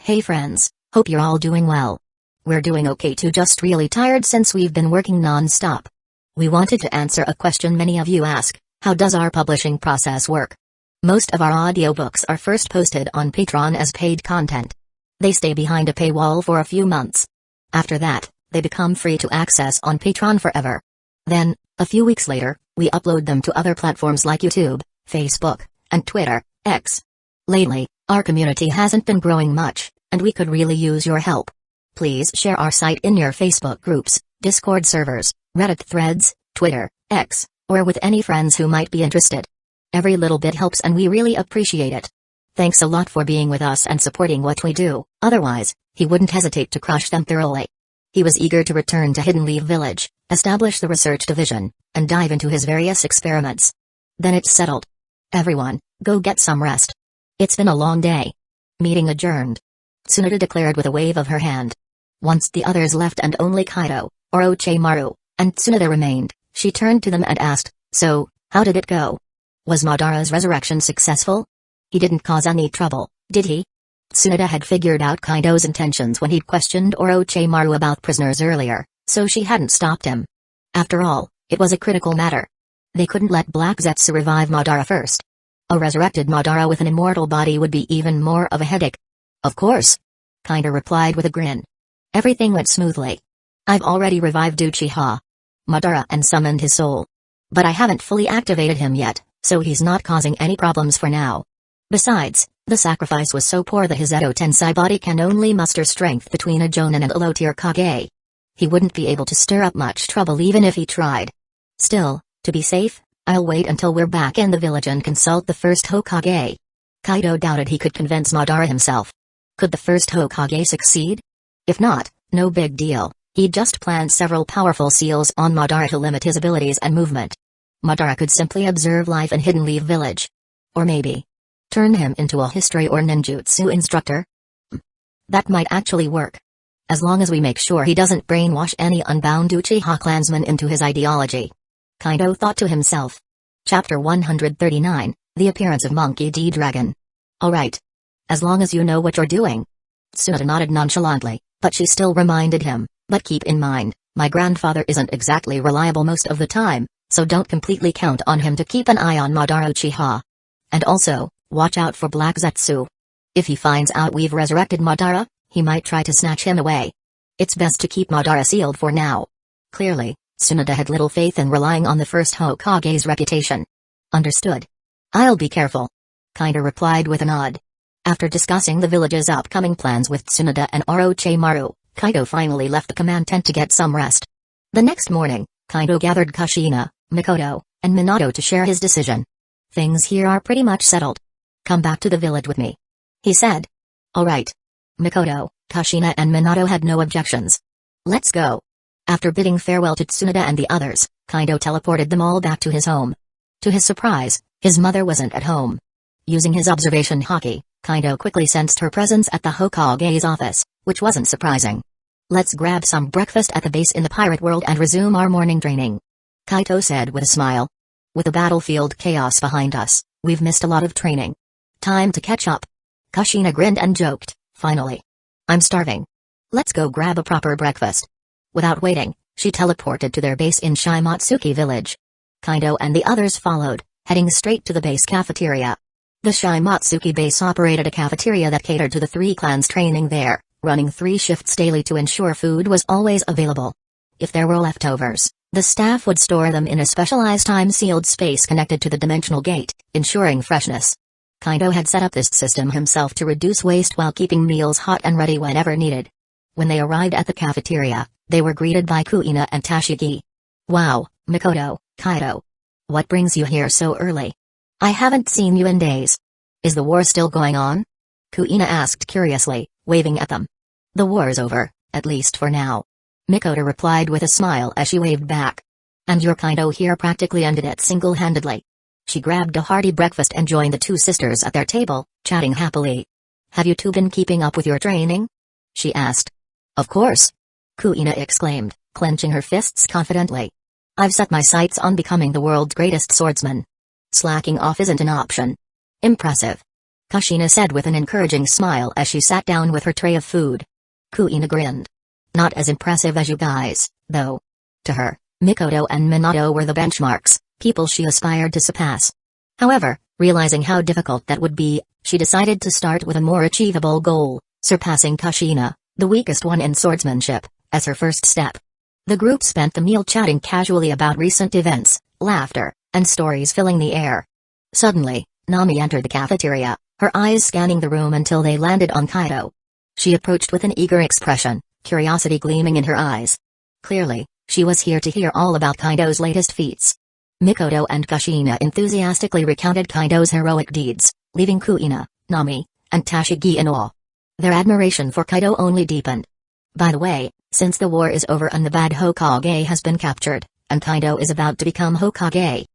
Hey friends, hope you're all doing well. We're doing okay too, just really tired since we've been working non-stop. We wanted to answer a question many of you ask: how does our publishing process work? Most of our audiobooks are first posted on Patreon as paid content. They stay behind a paywall for a few months. After that, they become free to access on Patreon forever. Then, a few weeks later, we upload them to other platforms like YouTube, Facebook, and Twitter, X. Lately, our community hasn't been growing much, and we could really use your help. Please share our site in your Facebook groups, Discord servers, Reddit threads, Twitter, X, or with any friends who might be interested. Every little bit helps and we really appreciate it. Thanks a lot for being with us and supporting what we do, otherwise, he wouldn't hesitate to crush them thoroughly. He was eager to return to Hidden Leaf Village, establish the research division, and dive into his various experiments. Then it's settled. Everyone, go get some rest. It's been a long day. Meeting adjourned. Tsunade declared with a wave of her hand. Once the others left and only Kaido, Orochimaru, and Tsunade remained, she turned to them and asked, "So, how did it go? Was Madara's resurrection successful? He didn't cause any trouble, did he?" Tsunade had figured out Kaido's intentions when he'd questioned Orochimaru about prisoners earlier, so she hadn't stopped him. After all, it was a critical matter. They couldn't let Black Zetsu revive Madara first. A resurrected Madara with an immortal body would be even more of a headache. "Of course," Kaido replied with a grin. "Everything went smoothly. I've already revived Uchiha Madara and summoned his soul. But I haven't fully activated him yet, so he's not causing any problems for now. Besides, the sacrifice was so poor that his Edo Tensei body can only muster strength between a Jonin and a low-tier Kage. He wouldn't be able to stir up much trouble even if he tried. Still, to be safe, I'll wait until we're back in the village and consult the First Hokage." Kaido doubted he could convince Madara himself. Could the First Hokage succeed? If not, no big deal, he'd just planned several powerful seals on Madara to limit his abilities and movement. Madara could simply observe life in Hidden Leaf Village. Or maybe turn him into a history or ninjutsu instructor? That might actually work. As long as we make sure he doesn't brainwash any unbound Uchiha clansmen into his ideology. Kaido thought to himself. Chapter 139, The Appearance of Monkey D. Dragon. Alright. As long as you know what you're doing. Tsunade nodded nonchalantly, but she still reminded him, "But keep in mind, my grandfather isn't exactly reliable most of the time, so don't completely count on him to keep an eye on Madara Uchiha. And also, watch out for Black Zetsu. If he finds out we've resurrected Madara, he might try to snatch him away. It's best to keep Madara sealed for now." Clearly, Tsunade had little faith in relying on the First Hokage's reputation. "Understood. I'll be careful," Kaido replied with a nod. After discussing the village's upcoming plans with Tsunade and Orochimaru, Kaido finally left the command tent to get some rest. The next morning, Kaido gathered Kushina, Mikoto, and Minato to share his decision. "Things here are pretty much settled. Come back to the village with me," he said. "Alright." Mikoto, Kushina and Minato had no objections. "Let's go." After bidding farewell to Tsunade and the others, Kaido teleported them all back to his home. To his surprise, his mother wasn't at home. Using his observation haki, Kaido quickly sensed her presence at the Hokage's office, which wasn't surprising. "Let's grab some breakfast at the base in the pirate world and resume our morning training," Kaido said with a smile. "With the battlefield chaos behind us, we've missed a lot of training. Time to catch up." Kushina grinned and joked, "Finally. I'm starving. Let's go grab a proper breakfast." Without waiting, she teleported to their base in Shimatsuki village. Kaido and the others followed, heading straight to the base cafeteria. The Shimatsuki base operated a cafeteria that catered to the three clans training there, running 3 shifts daily to ensure food was always available. If there were leftovers, the staff would store them in a specialized time-sealed space connected to the dimensional gate, ensuring freshness. Kaido had set up this system himself to reduce waste while keeping meals hot and ready whenever needed. When they arrived at the cafeteria, they were greeted by Kuina and Tashigi. "Wow, Mikoto, Kaido. What brings you here so early? I haven't seen you in days. Is the war still going on?" Kuina asked curiously, waving at them. "The war's over, at least for now," Mikoto replied with a smile as she waved back. "And your Kaido here practically ended it single-handedly." She grabbed a hearty breakfast and joined the two sisters at their table, chatting happily. "Have you two been keeping up with your training?" she asked. "Of course," Kuina exclaimed, clenching her fists confidently. "I've set my sights on becoming the world's greatest swordsman. Slacking off isn't an option." "Impressive." Kushina said with an encouraging smile as she sat down with her tray of food. Kuina grinned. Not as impressive as you guys, though. To her, Mikoto and Minato were the benchmarks, people she aspired to surpass. However, realizing how difficult that would be, she decided to start with a more achievable goal, surpassing Kushina, the weakest one in swordsmanship, as her first step. The group spent the meal chatting casually about recent events, laughter, and stories filling the air. Suddenly, Nami entered the cafeteria, her eyes scanning the room until they landed on Kaido. She approached with an eager expression, curiosity gleaming in her eyes. Clearly, she was here to hear all about Kaido's latest feats. Mikoto and Kushina enthusiastically recounted Kaido's heroic deeds, leaving Kuina, Nami, and Tashigi in awe. Their admiration for Kaido only deepened. By the way, since the war is over and the bad Hokage has been captured, and Kaido is about to become Hokage,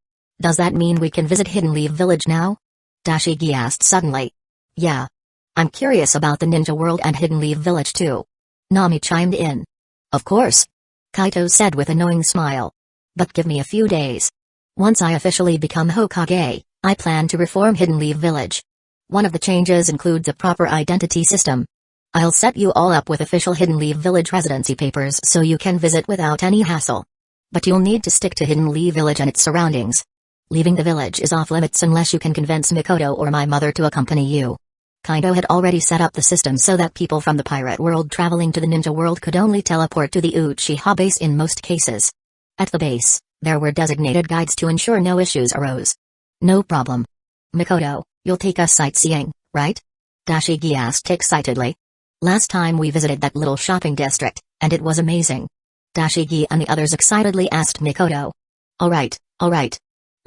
does that mean we can visit Hidden Leaf Village now? Tashigi asked suddenly. Yeah. I'm curious about the ninja world and Hidden Leaf Village too. Nami chimed in. Of course. Kaito said with a knowing smile. But give me a few days. Once I officially become Hokage, I plan to reform Hidden Leaf Village. One of the changes includes a proper identity system. I'll set you all up with official Hidden Leaf Village residency papers so you can visit without any hassle. But you'll need to stick to Hidden Leaf Village and its surroundings. Leaving the village is off limits unless you can convince Mikoto or my mother to accompany you. Kaido had already set up the system so that people from the pirate world traveling to the ninja world could only teleport to the Uchiha base in most cases. At the base, there were designated guides to ensure no issues arose. No problem. Mikoto, you'll take us sightseeing, right? Tashigi asked excitedly. Last time we visited that little shopping district, and it was amazing. Tashigi and the others excitedly asked Mikoto. All right.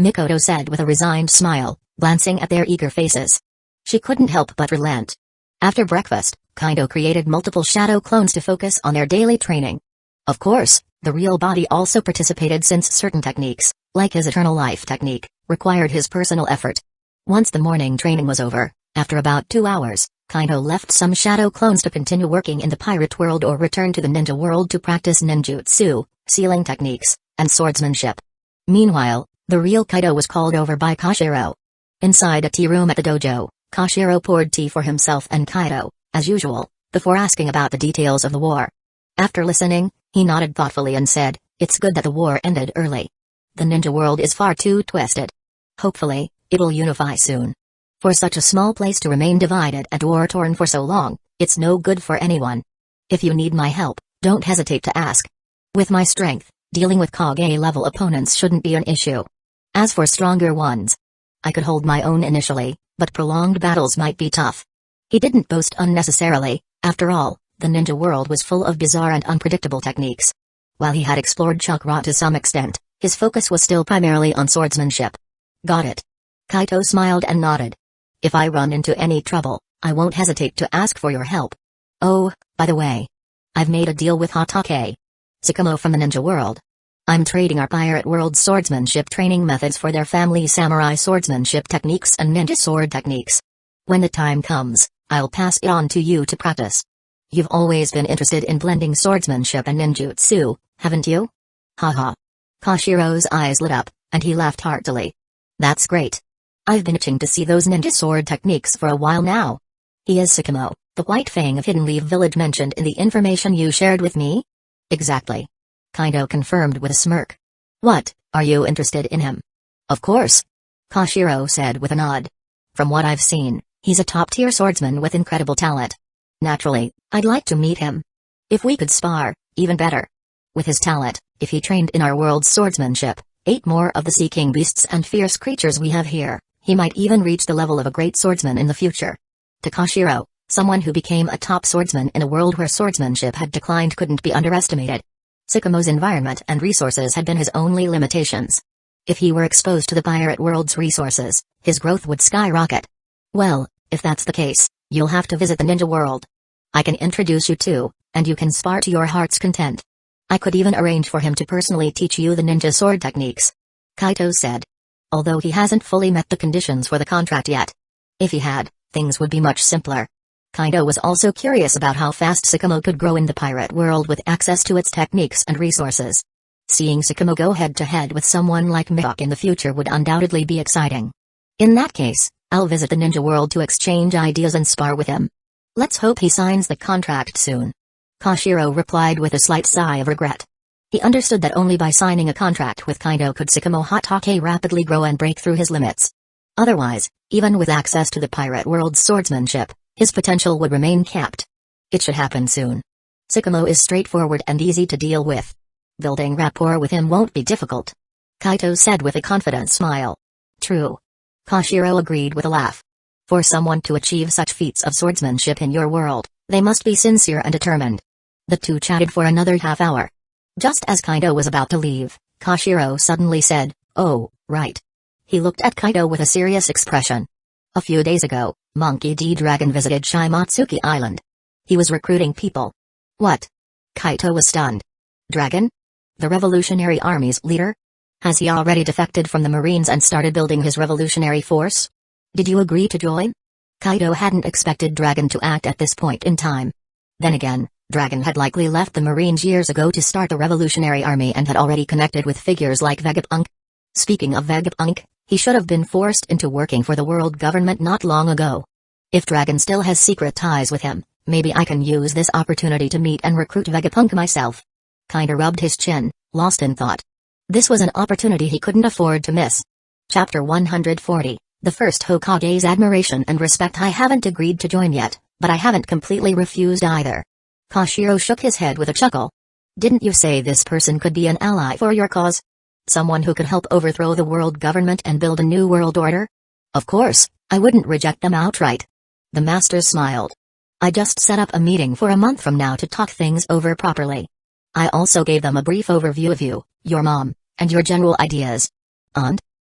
Mikoto said with a resigned smile, glancing at their eager faces. She couldn't help but relent. After breakfast, Kaido created multiple shadow clones to focus on their daily training. Of course, the real body also participated since certain techniques, like his Eternal Life technique, required his personal effort. Once the morning training was over, after about 2 hours, Kaido left some shadow clones to continue working in the pirate world or return to the ninja world to practice ninjutsu, sealing techniques, and swordsmanship. Meanwhile, the real Kaido was called over by Koshiro. Inside a tea room at the dojo, Koshiro poured tea for himself and Kaido, as usual, before asking about the details of the war. After listening, he nodded thoughtfully and said, "It's good that the war ended early. The ninja world is far too twisted. Hopefully, it'll unify soon. For such a small place to remain divided and war-torn for so long, it's no good for anyone. If you need my help, don't hesitate to ask. With my strength, dealing with Kage-level opponents shouldn't be an issue. As for stronger ones, I could hold my own initially, but prolonged battles might be tough." He didn't boast unnecessarily, after all, the ninja world was full of bizarre and unpredictable techniques. While he had explored chakra to some extent, his focus was still primarily on swordsmanship. Got it. Kaito smiled and nodded. If I run into any trouble, I won't hesitate to ask for your help. Oh, by the way, I've made a deal with Hatake Tsukumo from the ninja world. I'm trading our pirate world swordsmanship training methods for their family samurai swordsmanship techniques and ninja sword techniques. When the time comes, I'll pass it on to you to practice. You've always been interested in blending swordsmanship and ninjutsu, haven't you? Haha. Koshiro's eyes lit up, and he laughed heartily. That's great. I've been itching to see those ninja sword techniques for a while now. He is Tsukumo, the White Fang of Hidden Leaf Village mentioned in the information you shared with me? Exactly. Kaido confirmed with a smirk. What, are you interested in him? Of course. Koshiro said with a nod. From what I've seen, he's a top-tier swordsman with incredible talent. Naturally, I'd like to meet him. If we could spar, even better. With his talent, if he trained in our world's swordsmanship, 8 more of the Sea King beasts and fierce creatures we have here, he might even reach the level of a great swordsman in the future. To Koshiro, someone who became a top swordsman in a world where swordsmanship had declined couldn't be underestimated. Tsukumo's environment and resources had been his only limitations. If he were exposed to the pirate world's resources, his growth would skyrocket. Well, if that's the case, you'll have to visit the ninja world. I can introduce you to, and you can spar to your heart's content. I could even arrange for him to personally teach you the ninja sword techniques. Kaito said. Although he hasn't fully met the conditions for the contract yet. If he had, things would be much simpler. Kaido was also curious about how fast Tsukumo could grow in the pirate world with access to its techniques and resources. Seeing Tsukumo go head-to-head with someone like Mihawk in the future would undoubtedly be exciting. In that case, I'll visit the ninja world to exchange ideas and spar with him. Let's hope he signs the contract soon. Koshiro replied with a slight sigh of regret. He understood that only by signing a contract with Kaido could Sycamore Hatake rapidly grow and break through his limits. Otherwise, even with access to the pirate world's swordsmanship, his potential would remain capped. It should happen soon. Sycamore is straightforward and easy to deal with. Building rapport with him won't be difficult. Kaito said with a confident smile. True. Koshiro agreed with a laugh. For someone to achieve such feats of swordsmanship in your world, they must be sincere and determined. The two chatted for another half hour. Just as Kaido was about to leave, Koshiro suddenly said, "Oh, right." He looked at Kaido with a serious expression. A few days ago, Monkey D. Dragon visited Shimatsuki Island. He was recruiting people. What? Kaito was stunned. Dragon? The Revolutionary Army's leader? Has he already defected from the Marines and started building his revolutionary force? Did you agree to join? Kaido hadn't expected Dragon to act at this point in time. Then again, Dragon had likely left the Marines years ago to start the Revolutionary Army and had already connected with figures like Vegapunk. Speaking of Vegapunk, he should have been forced into working for the world government not long ago. If Dragon still has secret ties with him, maybe I can use this opportunity to meet and recruit Vegapunk myself. Kaido rubbed his chin, lost in thought. This was an opportunity he couldn't afford to miss. Chapter 140, The First Hokage's Admiration and Respect. I haven't agreed to join yet, but I haven't completely refused either. Koshiro shook his head with a chuckle. Didn't you say this person could be an ally for your cause? Someone who could help overthrow the world government and build a new world order? Of course, I wouldn't reject them outright. The master smiled. I just set up a meeting for a month from now to talk things over properly. I also gave them a brief overview of you, your mom, and your general ideas. And?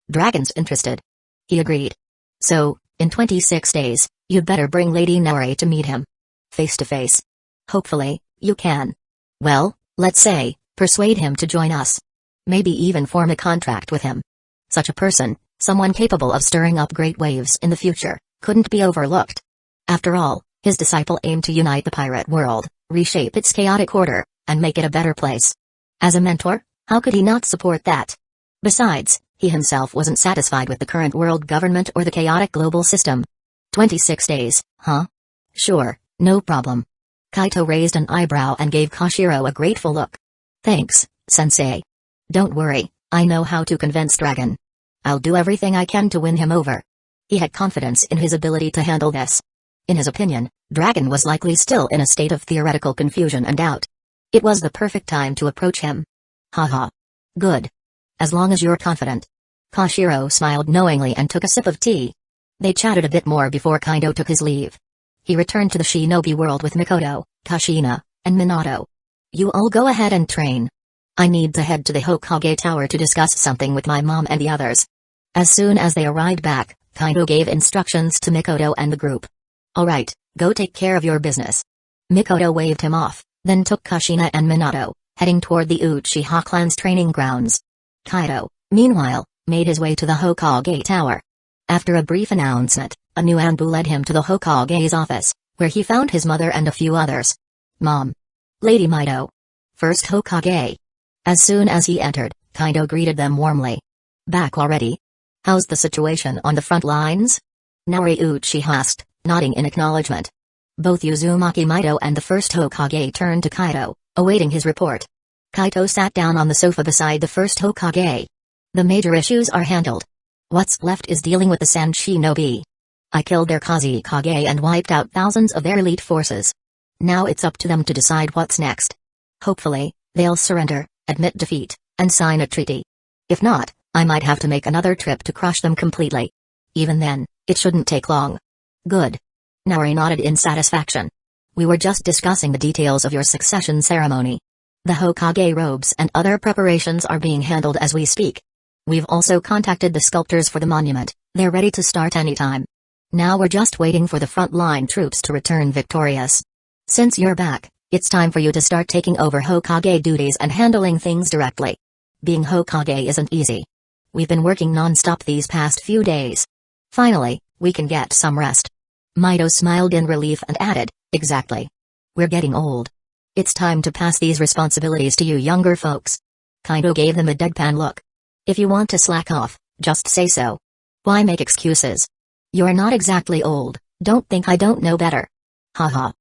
Dragon's interested. He agreed. So, in 26 days, you'd better bring Lady Naori to meet him. Face to face. Hopefully, you can. Well, let's say, persuade him to join us. Maybe even form a contract with him. Such a person, someone capable of stirring up great waves in the future, couldn't be overlooked. After all, his disciple aimed to unite the pirate world, reshape its chaotic order, and make it a better place. As a mentor, how could he not support that? Besides, he himself wasn't satisfied with the current world government or the chaotic global system. 26 days, huh? Sure, no problem. Kaito raised an eyebrow and gave Koshiro a grateful look. Thanks, sensei. Don't worry, I know how to convince Dragon. I'll do everything I can to win him over. He had confidence in his ability to handle this. In his opinion, Dragon was likely still in a state of theoretical confusion and doubt. It was the perfect time to approach him. Haha. Good. As long as you're confident. Koshiro smiled knowingly and took a sip of tea. They chatted a bit more before Kaido took his leave. He returned to the shinobi world with Mikoto, Kushina, and Minato. You all go ahead and train. I need to head to the Hokage Tower to discuss something with my mom and the others. As soon as they arrived back, Kaido gave instructions to Mikoto and the group. Alright, go take care of your business. Mikoto waved him off, then took Kushina and Minato, heading toward the Uchiha clan's training grounds. Kaido, meanwhile, made his way to the Hokage Tower. After a brief announcement, a new Anbu led him to the Hokage's office, where he found his mother and a few others. Mom. Lady Mito. First Hokage. As soon as he entered, Kaido greeted them warmly. Back already? How's the situation on the front lines? Naori Uchiha asked, nodding in acknowledgement. Both Uzumaki Mito and the first Hokage turned to Kaido, awaiting his report. Kaito sat down on the sofa beside the first Hokage. The major issues are handled. What's left is dealing with the Sand Shinobi. I killed their Kazekage and wiped out thousands of their elite forces. Now it's up to them to decide what's next. Hopefully, they'll surrender, admit defeat, and sign a treaty. If not, I might have to make another trip to crush them completely. Even then, it shouldn't take long. Good. Naori nodded in satisfaction. We were just discussing the details of your succession ceremony. The Hokage robes and other preparations are being handled as we speak. We've also contacted the sculptors for the monument, they're ready to start anytime. Now we're just waiting for the front-line troops to return victorious. Since you're back, it's time for you to start taking over Hokage duties and handling things directly. Being Hokage isn't easy. We've been working non-stop these past few days. Finally, we can get some rest. Mito smiled in relief and added, exactly. We're getting old. It's time to pass these responsibilities to you younger folks. Kaido gave them a deadpan look. If you want to slack off, just say so. Why make excuses? You're not exactly old, don't think I don't know better. Haha.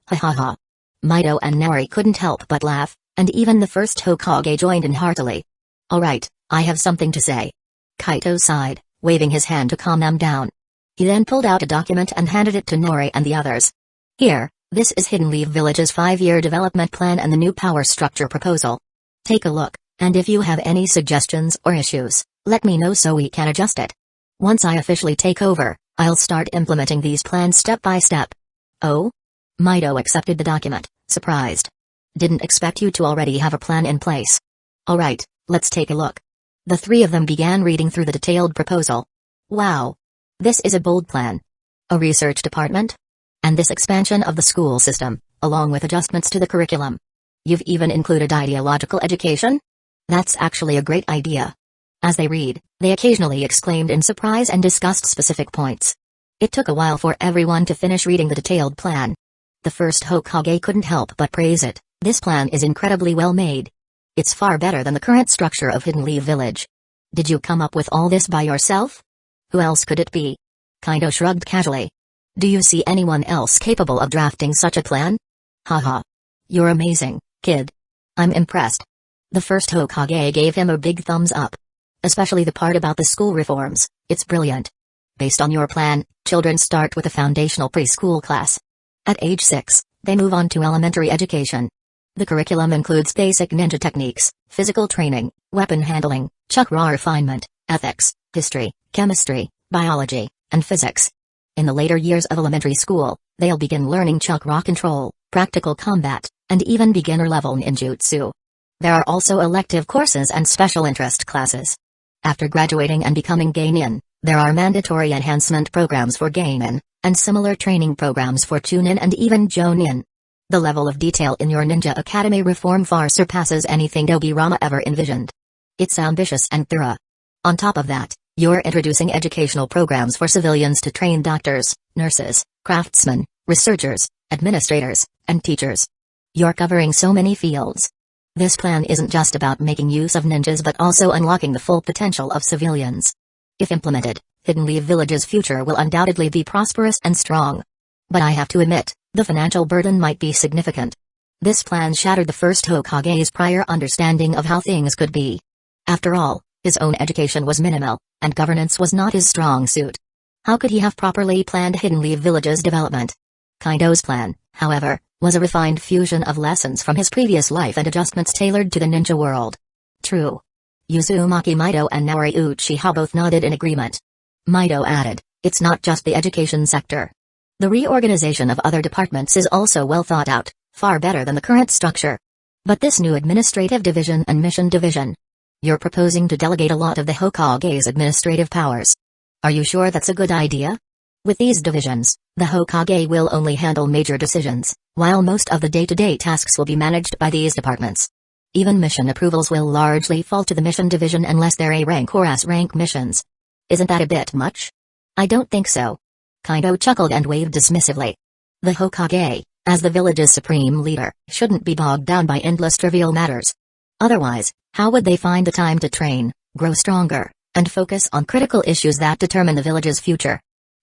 Ha ha ha. Mido and Nari couldn't help but laugh, and even the first Hokage joined in heartily. Alright, I have something to say. Kaito sighed, waving his hand to calm them down. He then pulled out a document and handed it to Nori and the others. Here, this is Hidden Leaf Village's 5-year development plan and the new power structure proposal. Take a look, and if you have any suggestions or issues, let me know so we can adjust it. Once I officially take over, I'll start implementing these plans step by step. Oh? Mido accepted the document, surprised. Didn't expect you to already have a plan in place. Alright, let's take a look. The three of them began reading through the detailed proposal. Wow. This is a bold plan. A research department? And this expansion of the school system, along with adjustments to the curriculum. You've even included ideological education? That's actually a great idea. As they read, they occasionally exclaimed in surprise and discussed specific points. It took a while for everyone to finish reading the detailed plan. The first Hokage couldn't help but praise it. This plan is incredibly well made. It's far better than the current structure of Hidden Leaf Village. Did you come up with all this by yourself? Who else could it be? Kaido shrugged casually. Do you see anyone else capable of drafting such a plan? Haha. You're amazing, kid. I'm impressed. The first Hokage gave him a big thumbs up. Especially the part about the school reforms, it's brilliant. Based on your plan, children start with a foundational preschool class. At age 6, they move on to elementary education. The curriculum includes basic ninja techniques, physical training, weapon handling, chakra refinement, ethics, history, chemistry, biology, and physics. In the later years of elementary school, they'll begin learning chakra control, practical combat, and even beginner-level ninjutsu. There are also elective courses and special interest classes. After graduating and becoming Genin, there are mandatory enhancement programs for Genin, and similar training programs for Chunin and even Jonin. The level of detail in your Ninja Academy reform far surpasses anything Dobirama ever envisioned. It's ambitious and thorough. On top of that, you're introducing educational programs for civilians to train doctors, nurses, craftsmen, researchers, administrators, and teachers. You're covering so many fields. This plan isn't just about making use of ninjas but also unlocking the full potential of civilians. If implemented, Hidden Leaf Village's future will undoubtedly be prosperous and strong. But I have to admit, the financial burden might be significant. This plan shattered the first Hokage's prior understanding of how things could be. After all, his own education was minimal, and governance was not his strong suit. How could he have properly planned Hidden Leaf Village's development? Kaido's plan, however, was a refined fusion of lessons from his previous life and adjustments tailored to the ninja world. True. Uzumaki Mido and Naori Uchiha both nodded in agreement. Mido added, it's not just the education sector. The reorganization of other departments is also well thought out, far better than the current structure. But this new administrative division and mission division. You're proposing to delegate a lot of the Hokage's administrative powers. Are you sure that's a good idea? With these divisions, the Hokage will only handle major decisions, while most of the day-to-day tasks will be managed by these departments. Even mission approvals will largely fall to the mission division unless they're A-rank or S-rank missions. Isn't that a bit much? I don't think so. Kaido chuckled and waved dismissively. The Hokage, as the village's supreme leader, shouldn't be bogged down by endless trivial matters. Otherwise, how would they find the time to train, grow stronger, and focus on critical issues that determine the village's future?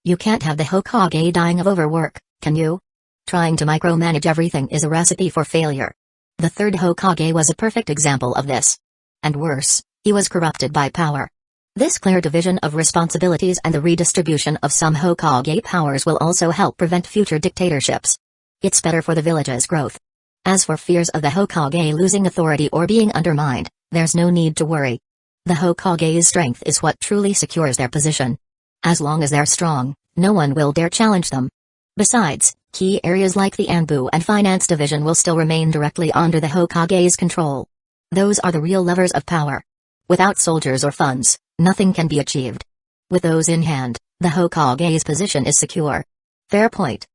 You can't have the Hokage dying of overwork, can you? Trying to micromanage everything is a recipe for failure. The third Hokage was a perfect example of this. And worse, he was corrupted by power. This clear division of responsibilities and the redistribution of some Hokage powers will also help prevent future dictatorships. It's better for the village's growth. As for fears of the Hokage losing authority or being undermined, there's no need to worry. The Hokage's strength is what truly secures their position. As long as they're strong, no one will dare challenge them. Besides, key areas like the Anbu and Finance Division will still remain directly under the Hokage's control. Those are the real levers of power. Without soldiers or funds, nothing can be achieved. With those in hand, the Hokage's position is secure. Fair point.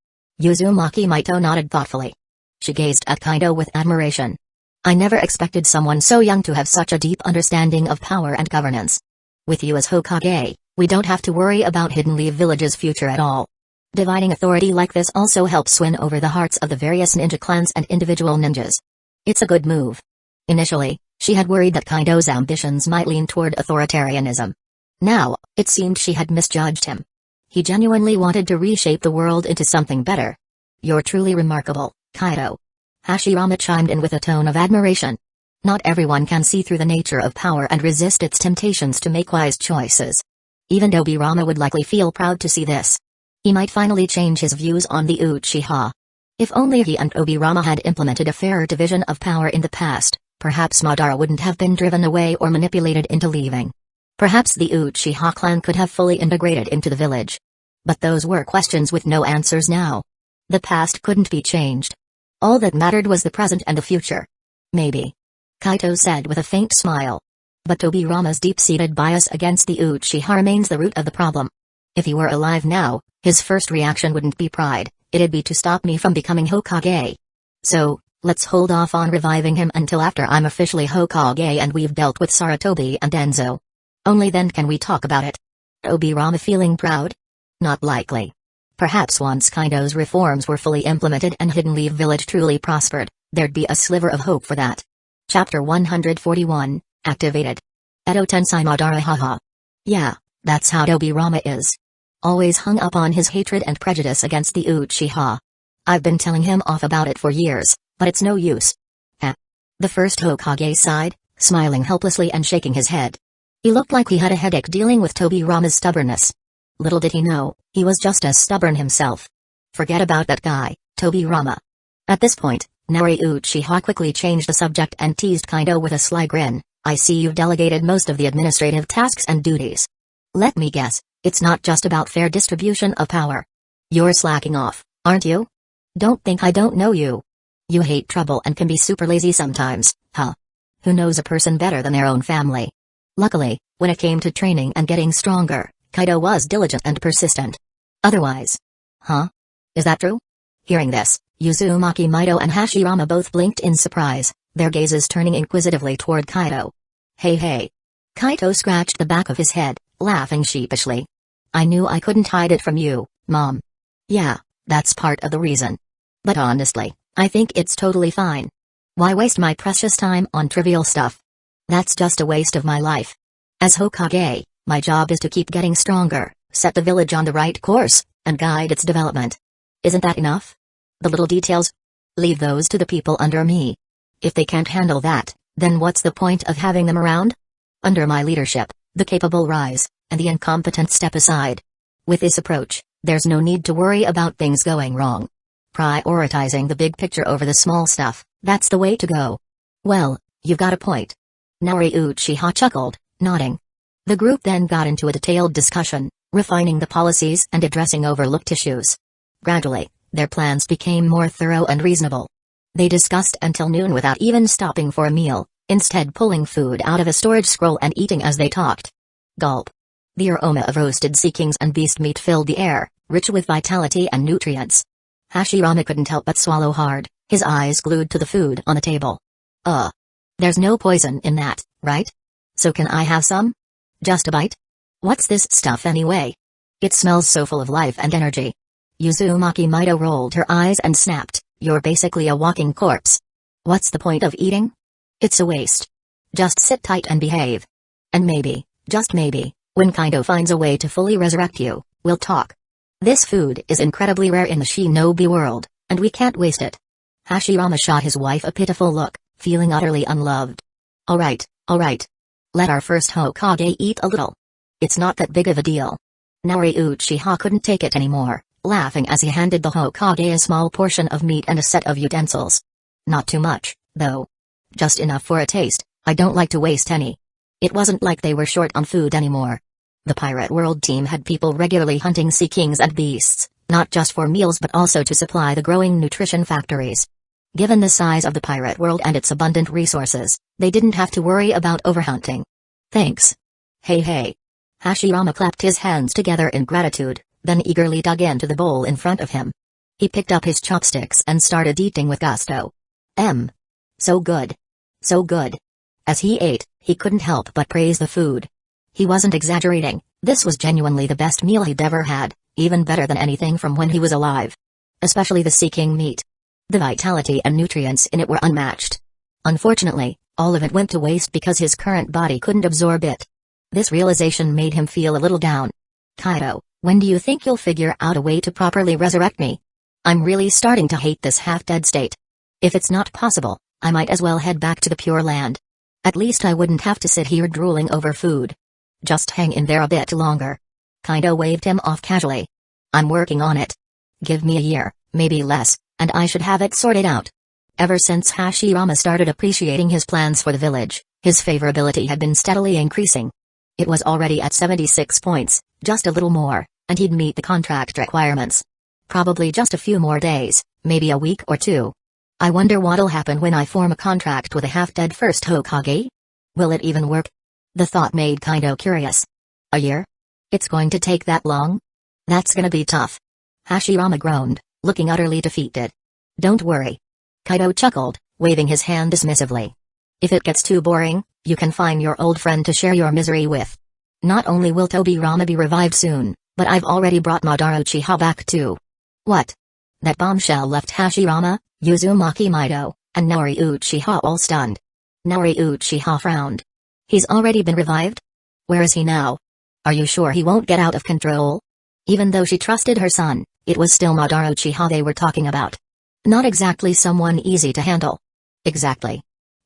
Uzumaki Mido nodded thoughtfully. She gazed at Kaido with admiration. I never expected someone so young to have such a deep understanding of power and governance. With you as Hokage, we don't have to worry about Hidden Leaf Village's future at all. Dividing authority like this also helps win over the hearts of the various ninja clans and individual ninjas. It's a good move. Initially, she had worried that Kaido's ambitions might lean toward authoritarianism. Now, it seemed she had misjudged him. He genuinely wanted to reshape the world into something better. You're truly remarkable, Kaido. Hashirama chimed in with a tone of admiration. Not everyone can see through the nature of power and resist its temptations to make wise choices. Even Tobirama would likely feel proud to see this. He might finally change his views on the Uchiha. If only he and Tobirama had implemented a fairer division of power in the past, perhaps Madara wouldn't have been driven away or manipulated into leaving. Perhaps the Uchiha clan could have fully integrated into the village. But those were questions with no answers now. The past couldn't be changed. All that mattered was the present and the future. Maybe. Kaito said with a faint smile. But Tobirama's deep-seated bias against the Uchiha remains the root of the problem. If he were alive now, his first reaction wouldn't be pride, it'd be to stop me from becoming Hokage. So, let's hold off on reviving him until after I'm officially Hokage and we've dealt with Sarutobi and Danzo. Only then can we talk about it. Tobirama feeling proud? Not likely. Perhaps once Kaido's reforms were fully implemented and Hidden Leaf Village truly prospered, there'd be a sliver of hope for that. Chapter 141, Activated. Edo Tensei Madara haha. Yeah, that's how Tobirama is. Always hung up on his hatred and prejudice against the Uchiha. I've been telling him off about it for years, but it's no use. The first Hokage sighed, smiling helplessly and shaking his head. He looked like he had a headache dealing with Tobirama's stubbornness. Little did he know, he was just as stubborn himself. Forget about that guy, Tobirama. At this point, Naruto Uchiha quickly changed the subject and teased Kaido with a sly grin. I see you've delegated most of the administrative tasks and duties. Let me guess, it's not just about fair distribution of power. You're slacking off, aren't you? Don't think I don't know you. You hate trouble and can be super lazy sometimes, huh? Who knows a person better than their own family? Luckily, when it came to training and getting stronger, Kaido was diligent and persistent. Otherwise. Huh? Is that true? Hearing this, Uzumaki Mido and Hashirama both blinked in surprise, their gazes turning inquisitively toward Kaido. Hey. Kaido scratched the back of his head, laughing sheepishly. I knew I couldn't hide it from you, Mom. Yeah, that's part of the reason. But honestly, I think it's totally fine. Why waste my precious time on trivial stuff? That's just a waste of my life. As Hokage, my job is to keep getting stronger, set the village on the right course, and guide its development. Isn't that enough? The little details? Leave those to the people under me. If they can't handle that, then what's the point of having them around? Under my leadership, the capable rise, and the incompetent step aside. With this approach, there's no need to worry about things going wrong. Prioritizing the big picture over the small stuff, that's the way to go. Well, you've got a point. Naruto Uchiha chuckled, nodding. The group then got into a detailed discussion, refining the policies and addressing overlooked issues. Gradually, their plans became more thorough and reasonable. They discussed until noon without even stopping for a meal, instead pulling food out of a storage scroll and eating as they talked. Gulp. The aroma of roasted sea kings and beast meat filled the air, rich with vitality and nutrients. Hashirama couldn't help but swallow hard, his eyes glued to the food on the table. There's no poison in that, right? So can I have some? Just a bite? What's this stuff anyway? It smells so full of life and energy. Uzumaki Mido rolled her eyes and snapped, you're basically a walking corpse. What's the point of eating? It's a waste. Just sit tight and behave. And maybe, just maybe, when Kaido finds a way to fully resurrect you, we'll talk. This food is incredibly rare in the shinobi world, and we can't waste it. Hashirama shot his wife a pitiful look, feeling utterly unloved. Alright. Let our first Hokage eat a little. It's not that big of a deal. Naruto Uchiha couldn't take it anymore, laughing as he handed the Hokage a small portion of meat and a set of utensils. Not too much, though. Just enough for a taste, I don't like to waste any. It wasn't like they were short on food anymore. The Pirate World team had people regularly hunting sea kings and beasts, not just for meals but also to supply the growing nutrition factories. Given the size of the Pirate World and its abundant resources, they didn't have to worry about overhunting. Thanks. Hey. Hashirama clapped his hands together in gratitude, then eagerly dug into the bowl in front of him. He picked up his chopsticks and started eating with gusto. So good. So good. As he ate, he couldn't help but praise the food. He wasn't exaggerating, this was genuinely the best meal he'd ever had, even better than anything from when he was alive. Especially the sea king meat. The vitality and nutrients in it were unmatched. Unfortunately, all of it went to waste because his current body couldn't absorb it. This realization made him feel a little down. Kaido, When do you think you'll figure out a way to properly resurrect me? I'm really starting to hate this half-dead state. If it's not possible, I might as well head back to the Pure Land. At least I wouldn't have to sit here drooling over food. Just hang in there a bit longer. Kaido waved him off casually. I'm working on it. Give me a year, maybe less, and I should have it sorted out. Ever since Hashirama started appreciating his plans for the village, his favorability had been steadily increasing. It was already at 76 points, just a little more, and he'd meet the contract requirements. Probably just a few more days, maybe a week or two. I wonder what'll happen when I form a contract with a half-dead First Hokage? Will it even work? The thought made Kaido curious. A year? It's going to take that long? That's gonna be tough. Hashirama groaned, looking utterly defeated. Don't worry. Kaido chuckled, waving his hand dismissively. If it gets too boring, you can find your old friend to share your misery with. Not only will Tobirama be revived soon, but I've already brought Madara Uchiha back too. What? That bombshell left Hashirama, Uzumaki Mido, and Naori Uchiha all stunned. Naori Uchiha frowned. He's already been revived? Where is he now? Are you sure he won't get out of control? Even though she trusted her son, it was still Madara Uchiha they were talking about. Not exactly someone easy to handle. Exactly.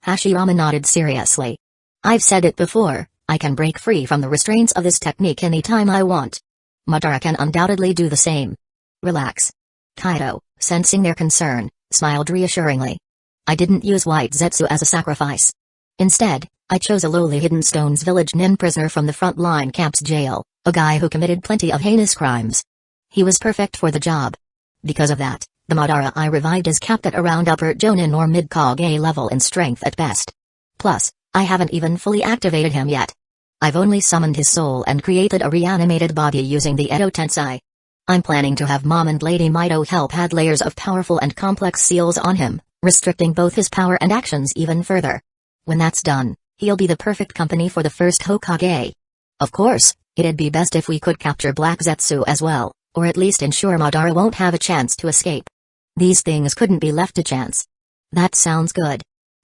Hashirama nodded seriously. I've said it before, I can break free from the restraints of this technique any time I want. Madara can undoubtedly do the same. Relax. Kaido, sensing their concern, smiled reassuringly. I didn't use White Zetsu as a sacrifice. Instead, I chose a lowly Hidden Stones village nin prisoner from the front-line camp's jail, a guy who committed plenty of heinous crimes. He was perfect for the job. Because of that, the Madara I revived is capped at around upper Jonin or mid-Kage level in strength at best. Plus, I haven't even fully activated him yet. I've only summoned his soul and created a reanimated body using the Edo Tensei. I'm planning to have Mom and Lady Mido help add layers of powerful and complex seals on him, restricting both his power and actions even further. When that's done, he'll be the perfect company for the First Hokage. Of course, it'd be best if we could capture Black Zetsu as well, or at least ensure Madara won't have a chance to escape. These things couldn't be left to chance. That sounds good.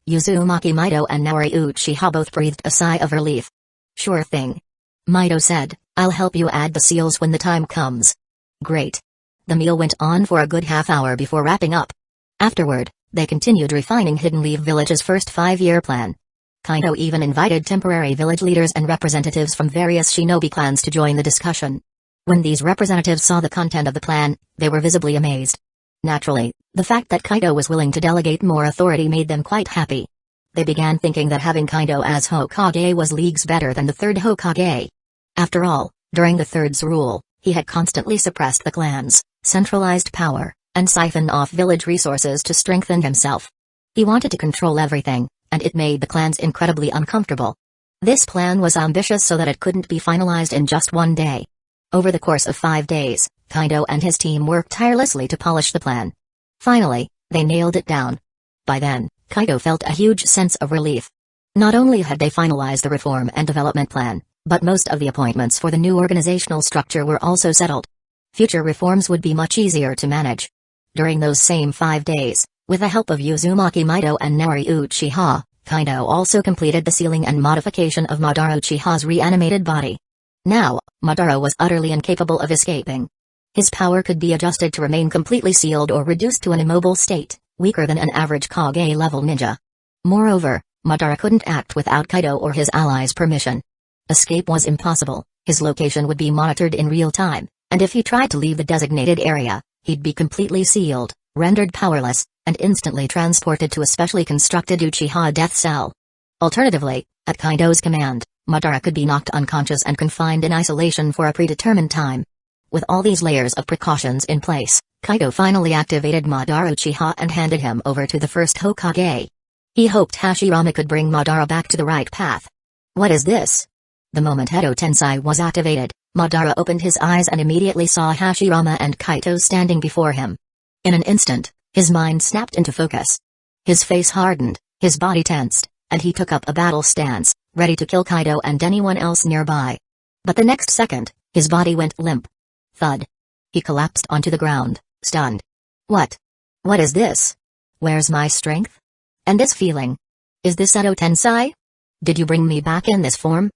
Uzumaki Mido and Naori Uchiha both breathed a sigh of relief. Sure thing. Mido said, I'll help you add the seals when the time comes. Great. The meal went on for a good half hour before wrapping up. Afterward, they continued refining Hidden Leaf Village's first 5-year plan. Kaido even invited temporary village leaders and representatives from various shinobi clans to join the discussion. When these representatives saw the content of the plan, they were visibly amazed. Naturally, the fact that Kaido was willing to delegate more authority made them quite happy. They began thinking that having Kaido as Hokage was leagues better than the third Hokage. After all, during the third's rule, he had constantly suppressed the clans, centralized power, and siphoned off village resources to strengthen himself. He wanted to control everything, and it made the clans incredibly uncomfortable. This plan was ambitious so that it couldn't be finalized in just one day. Over the course of 5 days, Kaido and his team worked tirelessly to polish the plan. Finally, they nailed it down. By then, Kaido felt a huge sense of relief. Not only had they finalized the reform and development plan, but most of the appointments for the new organizational structure were also settled. Future reforms would be much easier to manage. During those same 5 days, with the help of Uzumaki Mido and Naori Uchiha, Kaido also completed the sealing and modification of Madara Uchiha's reanimated body. Now, Madara was utterly incapable of escaping. His power could be adjusted to remain completely sealed or reduced to an immobile state, weaker than an average Kage-level ninja. Moreover, Madara couldn't act without Kaido or his allies' permission. Escape was impossible, his location would be monitored in real time, and if he tried to leave the designated area, he'd be completely sealed, rendered powerless, and instantly transported to a specially constructed Uchiha death cell. Alternatively, at Kaido's command, Madara could be knocked unconscious and confined in isolation for a predetermined time. With all these layers of precautions in place, Kaido finally activated Madara Uchiha and handed him over to the first Hokage. He hoped Hashirama could bring Madara back to the right path. What is this? The moment Edo Tensei was activated, Madara opened his eyes and immediately saw Hashirama and Kaito standing before him. In an instant, his mind snapped into focus. His face hardened, his body tensed, and he took up a battle stance, ready to kill Kaido and anyone else nearby. But the next second, his body went limp. Thud. He collapsed onto the ground, stunned. What? What is this? Where's my strength? And this feeling? Is this Edo Tensei? Did you bring me back in this form?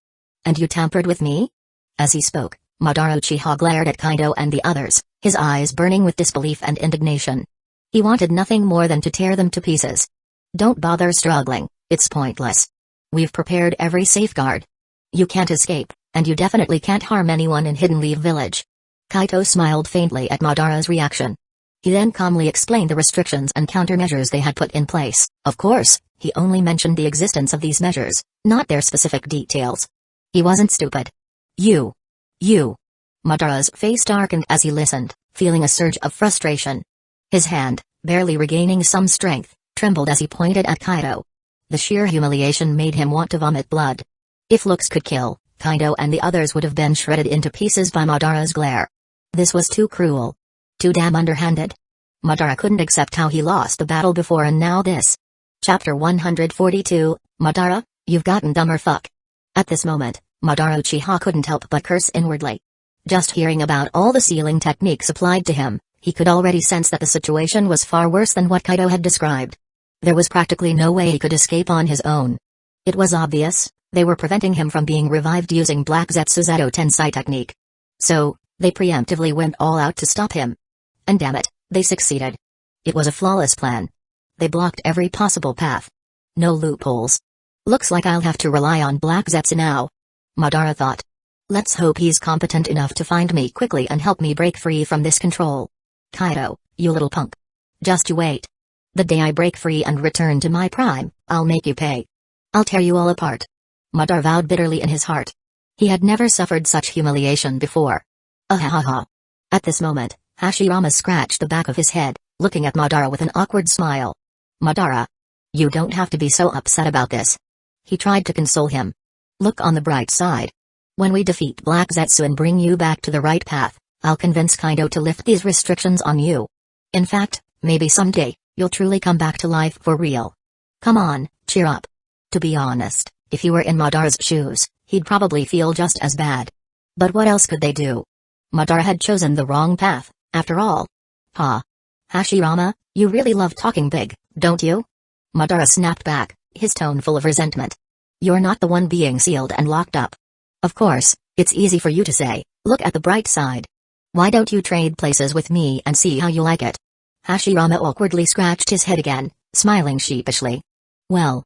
And you tampered with me? As he spoke, Madara Uchiha glared at Kaido and the others, his eyes burning with disbelief and indignation. He wanted nothing more than to tear them to pieces. Don't bother struggling, it's pointless. We've prepared every safeguard. You can't escape, and you definitely can't harm anyone in Hidden Leaf Village. Kaido smiled faintly at Madara's reaction. He then calmly explained the restrictions and countermeasures they had put in place. Of course, he only mentioned the existence of these measures, not their specific details. He wasn't stupid. You. Madara's face darkened as he listened, feeling a surge of frustration. His hand, barely regaining some strength, trembled as he pointed at Kaido. The sheer humiliation made him want to vomit blood. If looks could kill, Kaido and the others would have been shredded into pieces by Madara's glare. This was too cruel. Too damn underhanded. Madara couldn't accept how he lost the battle before and now this. Chapter 142, Madara, you've gotten dumber fuck. At this moment, Madara Uchiha couldn't help but curse inwardly. Just hearing about all the sealing techniques applied to him, he could already sense that the situation was far worse than what Kaido had described. There was practically no way he could escape on his own. It was obvious, they were preventing him from being revived using Black Zetsu's Edo Tensei technique. So, they preemptively went all out to stop him. And damn it, they succeeded. It was a flawless plan. They blocked every possible path. No loopholes. Looks like I'll have to rely on Black Zetsu now. Madara thought. Let's hope he's competent enough to find me quickly and help me break free from this control. Kaido, you little punk. Just you wait. The day I break free and return to my prime, I'll make you pay. I'll tear you all apart. Madara vowed bitterly in his heart. He had never suffered such humiliation before. Ahahaha. At this moment, Hashirama scratched the back of his head, looking at Madara with an awkward smile. Madara. You don't have to be so upset about this. He tried to console him. Look on the bright side. When we defeat Black Zetsu and bring you back to the right path, I'll convince Kaido to lift these restrictions on you. In fact, maybe someday, you'll truly come back to life for real. Come on, cheer up. To be honest, if you were in Madara's shoes, he'd probably feel just as bad. But what else could they do? Madara had chosen the wrong path, after all. Hashirama, you really love talking big, don't you? Madara snapped back, his tone full of resentment. You're not the one being sealed and locked up. Of course, it's easy for you to say, look at the bright side. Why don't you trade places with me and see how you like it? Hashirama awkwardly scratched his head again, smiling sheepishly. Well,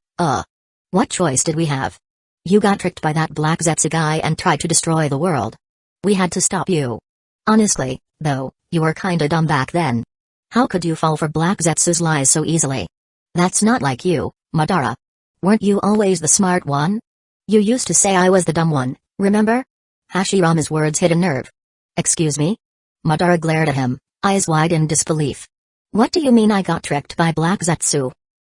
what choice did we have? You got tricked by that Black Zetsu guy and tried to destroy the world. We had to stop you. Honestly, though, you were kinda dumb back then. How could you fall for Black Zetsu's lies so easily? That's not like you, Madara. Weren't you always the smart one? You used to say I was the dumb one, remember? Hashirama's words hit a nerve. Excuse me? Madara glared at him, eyes wide in disbelief. What do you mean I got tricked by Black Zetsu?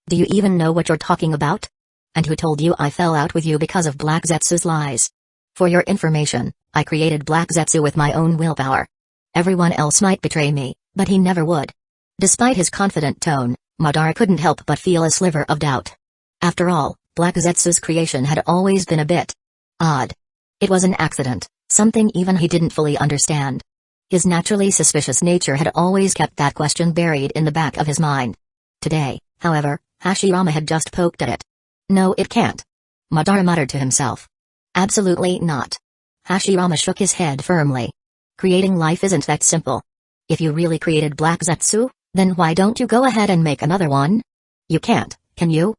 Do you even know what you're talking about? And who told you I fell out with you because of Black Zetsu's lies? For your information, I created Black Zetsu with my own willpower. Everyone else might betray me, but he never would. Despite his confident tone, Madara couldn't help but feel a sliver of doubt. After all, Black Zetsu's creation had always been a bit odd. It was an accident, something even he didn't fully understand. His naturally suspicious nature had always kept that question buried in the back of his mind. Today, however, Hashirama had just poked at it. No, it can't. Madara muttered to himself. Absolutely not. Hashirama shook his head firmly. Creating life isn't that simple. If you really created Black Zetsu, then why don't you go ahead and make another one? You can't, can you?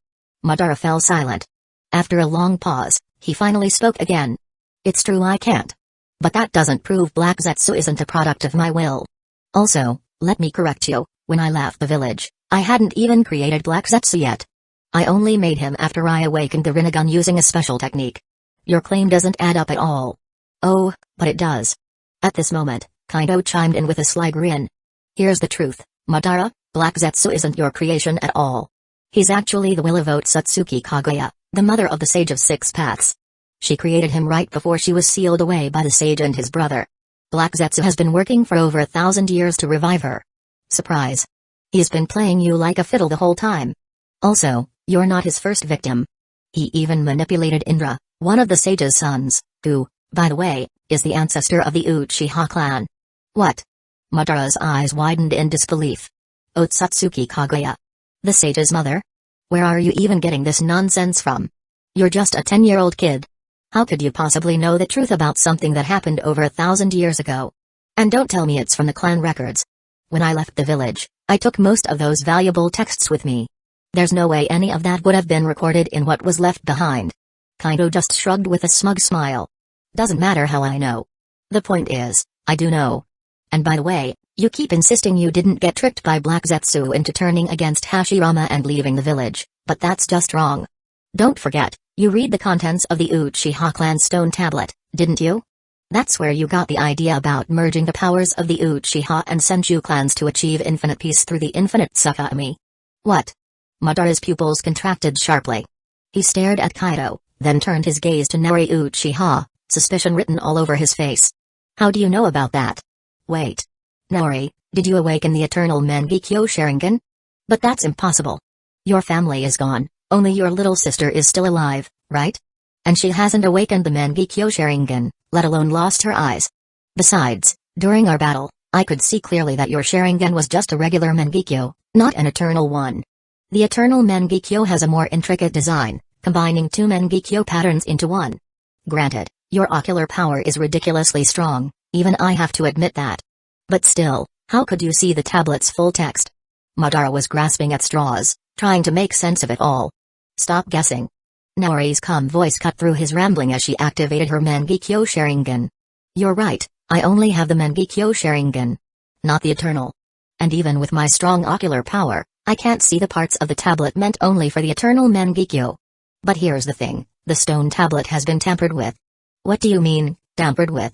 Madara fell silent. After a long pause, he finally spoke again. It's true I can't. But that doesn't prove Black Zetsu isn't a product of my will. Also, let me correct you, when I left the village, I hadn't even created Black Zetsu yet. I only made him after I awakened the Rinnegan using a special technique. Your claim doesn't add up at all. Oh, but it does. At this moment, Kaido chimed in with a sly grin. Here's the truth, Madara, Black Zetsu isn't your creation at all. He's actually the will of Otsutsuki Kaguya, the mother of the Sage of Six Paths. She created him right before she was sealed away by the sage and his brother. Black Zetsu has been working for over 1,000 years to revive her. Surprise. He's been playing you like a fiddle the whole time. Also, you're not his first victim. He even manipulated Indra, one of the sage's sons, who, by the way, is the ancestor of the Uchiha clan. What? Madara's eyes widened in disbelief. Otsutsuki Kaguya. The sage's mother? Where are you even getting this nonsense from? You're just a 10-year-old kid. How could you possibly know the truth about something that happened over 1,000 years ago? And don't tell me it's from the clan records. When I left the village, I took most of those valuable texts with me. There's no way any of that would have been recorded in what was left behind. Kaido just shrugged with a smug smile. Doesn't matter how I know. The point is, I do know. And by the way, you keep insisting you didn't get tricked by Black Zetsu into turning against Hashirama and leaving the village, but that's just wrong. Don't forget, you read the contents of the Uchiha clan stone tablet, didn't you? That's where you got the idea about merging the powers of the Uchiha and Senju clans to achieve infinite peace through the infinite Tsukami. What? Madara's pupils contracted sharply. He stared at Kaido, then turned his gaze to Naori Uchiha, suspicion written all over his face. How do you know about that? Wait. Naori, did you awaken the eternal Mangekyō Sharingan? But that's impossible. Your family is gone, only your little sister is still alive, right? And she hasn't awakened the Mangekyō Sharingan, let alone lost her eyes. Besides, during our battle, I could see clearly that your Sharingan was just a regular Mangekyō, not an eternal one. The eternal Mangekyō has a more intricate design, combining two Mangekyō patterns into one. Granted, your ocular power is ridiculously strong, even I have to admit that. But still, how could you see the tablet's full text? Madara was grasping at straws, trying to make sense of it all. Stop guessing. Naori's calm voice cut through his rambling as she activated her Mangekyō Sharingan. You're right, I only have the Mangekyō Sharingan. Not the eternal. And even with my strong ocular power, I can't see the parts of the tablet meant only for the eternal Mangekyō. But here's the thing, the stone tablet has been tampered with. What do you mean, tampered with?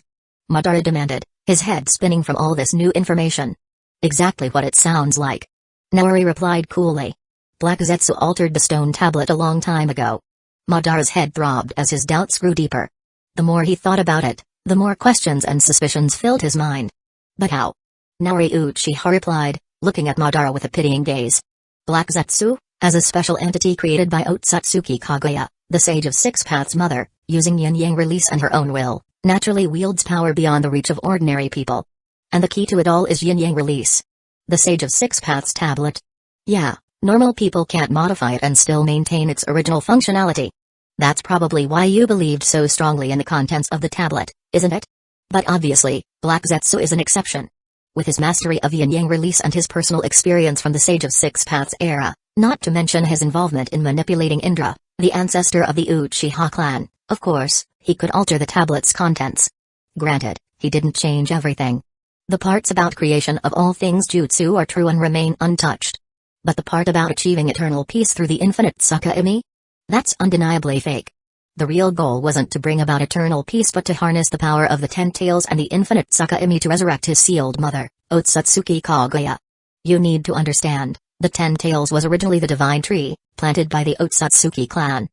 Madara demanded, his head spinning from all this new information. Exactly what it sounds like. Naori replied coolly. Black Zetsu altered the stone tablet a long time ago. Madara's head throbbed as his doubts grew deeper. The more he thought about it, the more questions and suspicions filled his mind. But how? Naori Uchiha replied, looking at Madara with a pitying gaze. Black Zetsu, as a special entity created by Otsutsuki Kaguya, the Sage of Six Paths Mother, using yin-yang release and her own will, naturally wields power beyond the reach of ordinary people. And the key to it all is yin-yang release. The Sage of Six Paths tablet. Yeah, normal people can't modify it and still maintain its original functionality. That's probably why you believed so strongly in the contents of the tablet, isn't it? But obviously, Black Zetsu is an exception. With his mastery of yin-yang release and his personal experience from the Sage of Six Paths era, not to mention his involvement in manipulating Indra, the ancestor of the Uchiha clan, of course, he could alter the tablet's contents. Granted, he didn't change everything. The parts about creation of all things jutsu are true and remain untouched. But the part about achieving eternal peace through the infinite Tsukami? That's undeniably fake. The real goal wasn't to bring about eternal peace but to harness the power of the Ten Tails and the infinite Tsukami to resurrect his sealed mother, Otsutsuki Kaguya. You need to understand, the Ten Tails was originally the divine tree, planted by the Otsutsuki clan.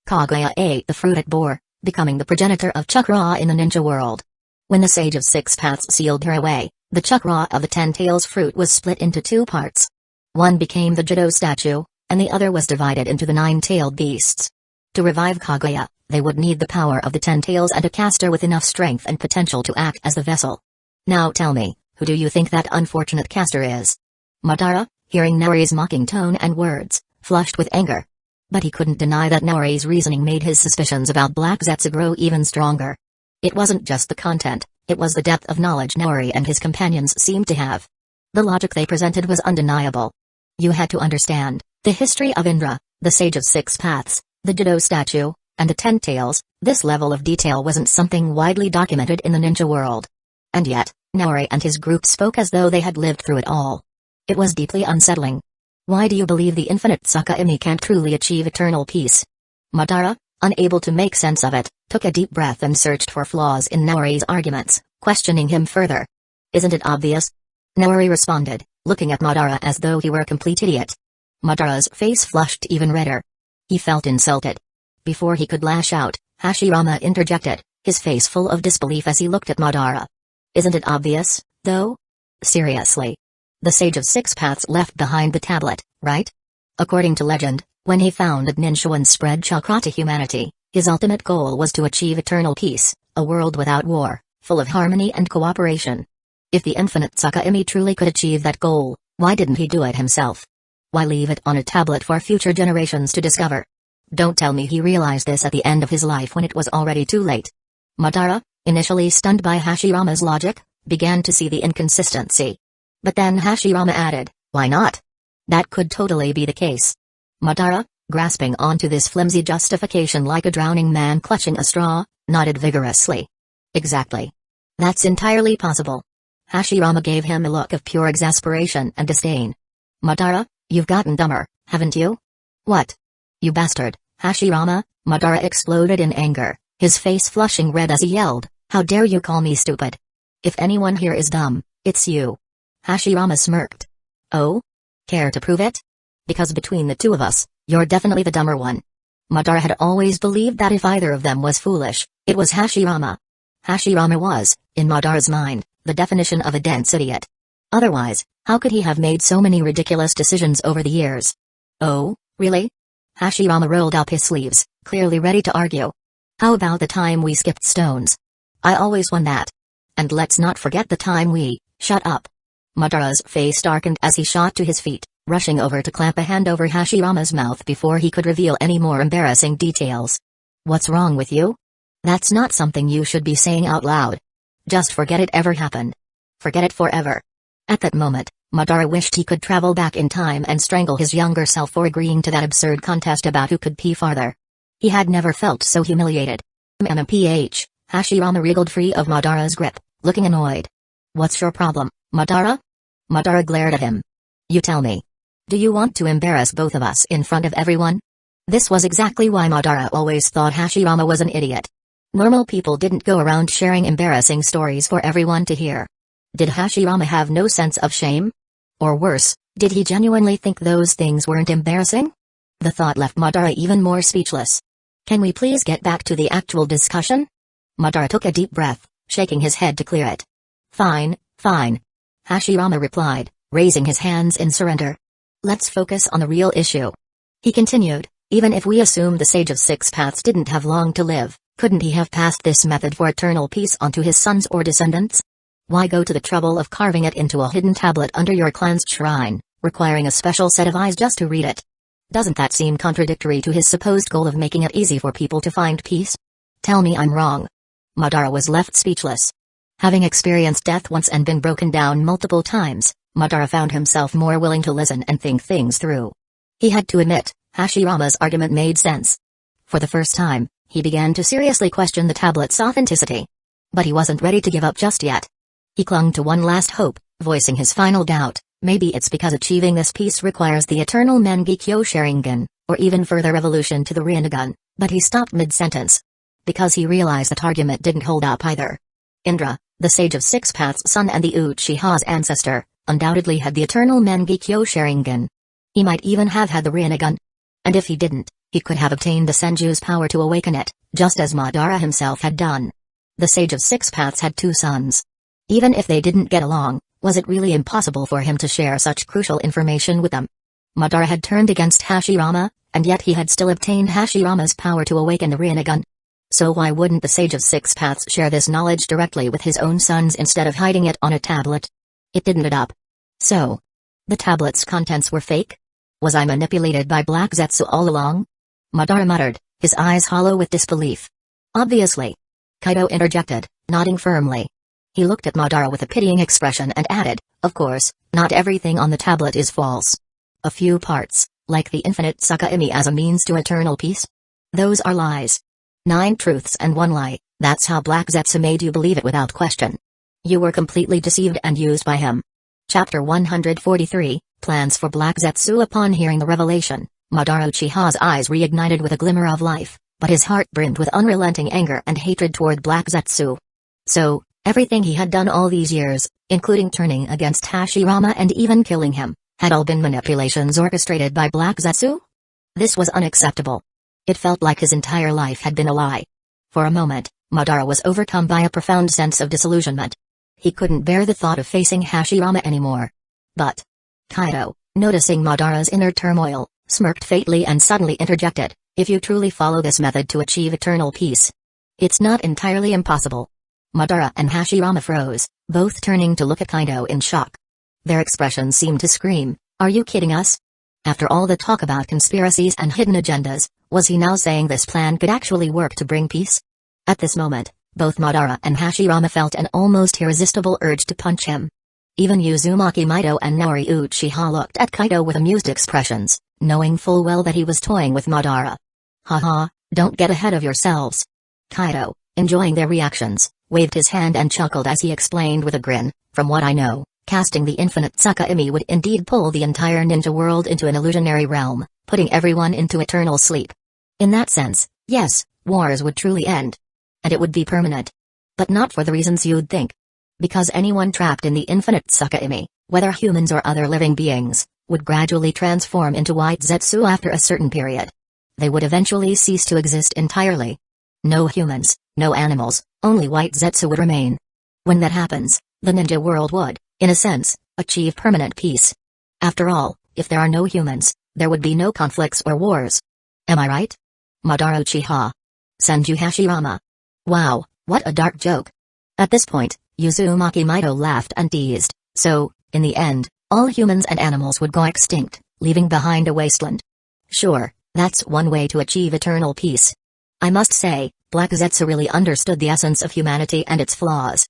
Kaguya ate the fruit it bore, becoming the progenitor of chakra in the ninja world. When the Sage of Six Paths sealed her away, the chakra of the Ten Tails fruit was split into two parts. One became the Judo statue, and the other was divided into the nine-tailed beasts. To revive Kaguya, they would need the power of the Ten Tails and a caster with enough strength and potential to act as the vessel. Now tell me, who do you think that unfortunate caster is? Madara, hearing Naori's mocking tone and words, flushed with anger. But he couldn't deny that Naori's reasoning made his suspicions about Black Zetsu grow even stronger. It wasn't just the content, it was the depth of knowledge Naori and his companions seemed to have. The logic they presented was undeniable. You had to understand, the history of Indra, the Sage of Six Paths, the Judo statue, and the Ten Tails. This level of detail wasn't something widely documented in the ninja world. And yet, Naori and his group spoke as though they had lived through it all. It was deeply unsettling. Why do you believe the infinite Tsukami can't truly achieve eternal peace? Madara, unable to make sense of it, took a deep breath and searched for flaws in Naori's arguments, questioning him further. Isn't it obvious? Naori responded, looking at Madara as though he were a complete idiot. Madara's face flushed even redder. He felt insulted. Before he could lash out, Hashirama interjected, his face full of disbelief as he looked at Madara. Isn't it obvious, though? Seriously. The Sage of Six Paths left behind the tablet, right? According to legend, when he founded ninja and spread chakra to humanity, his ultimate goal was to achieve eternal peace, a world without war, full of harmony and cooperation. If the infinite Tsukami truly could achieve that goal, why didn't he do it himself? Why leave it on a tablet for future generations to discover? Don't tell me he realized this at the end of his life when it was already too late. Madara, initially stunned by Hashirama's logic, began to see the inconsistency. But then Hashirama added, why not? That could totally be the case. Madara, grasping onto this flimsy justification like a drowning man clutching a straw, nodded vigorously. Exactly. That's entirely possible. Hashirama gave him a look of pure exasperation and disdain. Madara, you've gotten dumber, haven't you? What? You bastard, Hashirama, Madara exploded in anger, his face flushing red as he yelled, how dare you call me stupid? If anyone here is dumb, it's you. Hashirama smirked. Oh? Care to prove it? Because between the two of us, you're definitely the dumber one. Madara had always believed that if either of them was foolish, it was Hashirama. Hashirama was, in Madara's mind, the definition of a dense idiot. Otherwise, how could he have made so many ridiculous decisions over the years? Oh, really? Hashirama rolled up his sleeves, clearly ready to argue. How about the time we skipped stones? I always won that. And let's not forget the time we... Shut up. Madara's face darkened as he shot to his feet, rushing over to clamp a hand over Hashirama's mouth before he could reveal any more embarrassing details. What's wrong with you? That's not something you should be saying out loud. Just forget it ever happened. Forget it forever. At that moment, Madara wished he could travel back in time and strangle his younger self for agreeing to that absurd contest about who could pee farther. He had never felt so humiliated. MMPH, Hashirama wriggled free of Madara's grip, looking annoyed. What's your problem, Madara? Madara glared at him. You tell me. Do you want to embarrass both of us in front of everyone? This was exactly why Madara always thought Hashirama was an idiot. Normal people didn't go around sharing embarrassing stories for everyone to hear. Did Hashirama have no sense of shame? Or worse, did he genuinely think those things weren't embarrassing? The thought left Madara even more speechless. Can we please get back to the actual discussion? Madara took a deep breath, shaking his head to clear it. Fine, fine. Hashirama replied, raising his hands in surrender. Let's focus on the real issue. He continued, even if we assume the Sage of Six Paths didn't have long to live, couldn't he have passed this method for eternal peace onto his sons or descendants? Why go to the trouble of carving it into a hidden tablet under your clan's shrine, requiring a special set of eyes just to read it? Doesn't that seem contradictory to his supposed goal of making it easy for people to find peace? Tell me I'm wrong. Madara was left speechless. Having experienced death once and been broken down multiple times, Madara found himself more willing to listen and think things through. He had to admit, Hashirama's argument made sense. For the first time, he began to seriously question the tablet's authenticity. But he wasn't ready to give up just yet. He clung to one last hope, voicing his final doubt. Maybe it's because achieving this peace requires the eternal Mangekyō Sharingan, or even further evolution to the Rinnegan, but he stopped mid-sentence. Because he realized that argument didn't hold up either. Indra, the Sage of Six Paths' son and the Uchiha's ancestor, undoubtedly had the eternal Mangekyō Sharingan. He might even have had the Rinnegan. And if he didn't, he could have obtained the Senju's power to awaken it, just as Madara himself had done. The Sage of Six Paths had two sons. Even if they didn't get along, was it really impossible for him to share such crucial information with them? Madara had turned against Hashirama, and yet he had still obtained Hashirama's power to awaken the Rinnegan. So why wouldn't the Sage of Six Paths share this knowledge directly with his own sons instead of hiding it on a tablet? It didn't add up. So, the tablet's contents were fake? Was I manipulated by Black Zetsu all along? Madara muttered, his eyes hollow with disbelief. Obviously. Kaido interjected, nodding firmly. He looked at Madara with a pitying expression and added, of course, not everything on the tablet is false. A few parts, like the infinite Sakami as a means to eternal peace? Those are lies. 9 truths and 1 lie, that's how Black Zetsu made you believe it without question. You were completely deceived and used by him. Chapter 143, Plans for Black Zetsu. Upon hearing the revelation, Madara Uchiha's eyes reignited with a glimmer of life, but his heart brimmed with unrelenting anger and hatred toward Black Zetsu. So, everything he had done all these years, including turning against Hashirama and even killing him, had all been manipulations orchestrated by Black Zetsu? This was unacceptable. It felt like his entire life had been a lie. For a moment, Madara was overcome by a profound sense of disillusionment. He couldn't bear the thought of facing Hashirama anymore. But Kaido, noticing Madara's inner turmoil, smirked faintly and suddenly interjected, if you truly follow this method to achieve eternal peace, it's not entirely impossible. Madara and Hashirama froze, both turning to look at Kaido in shock. Their expressions seemed to scream, are you kidding us? After all the talk about conspiracies and hidden agendas, was he now saying this plan could actually work to bring peace? At this moment, both Madara and Hashirama felt an almost irresistible urge to punch him. Even Uzumaki Mido and Hikari Uchiha looked at Kaido with amused expressions, knowing full well that he was toying with Madara. Haha, don't get ahead of yourselves. Kaido, enjoying their reactions, waved his hand and chuckled as he explained with a grin, from what I know, casting the infinite Tsukimi would indeed pull the entire ninja world into an illusionary realm, putting everyone into eternal sleep. In that sense, yes, wars would truly end. And it would be permanent. But not for the reasons you'd think. Because anyone trapped in the infinite Tsukimi, whether humans or other living beings, would gradually transform into white Zetsu after a certain period. They would eventually cease to exist entirely. No humans, no animals, only white Zetsu would remain. When that happens, the ninja world would, in a sense, achieve permanent peace. After all, if there are no humans, there would be no conflicts or wars. Am I right? Madara Uchiha. Senju Hashirama. Wow, what a dark joke. At this point, Uzumaki Mido laughed and teased, so, in the end, all humans and animals would go extinct, leaving behind a wasteland. Sure, that's one way to achieve eternal peace. I must say, Black Zetsu really understood the essence of humanity and its flaws.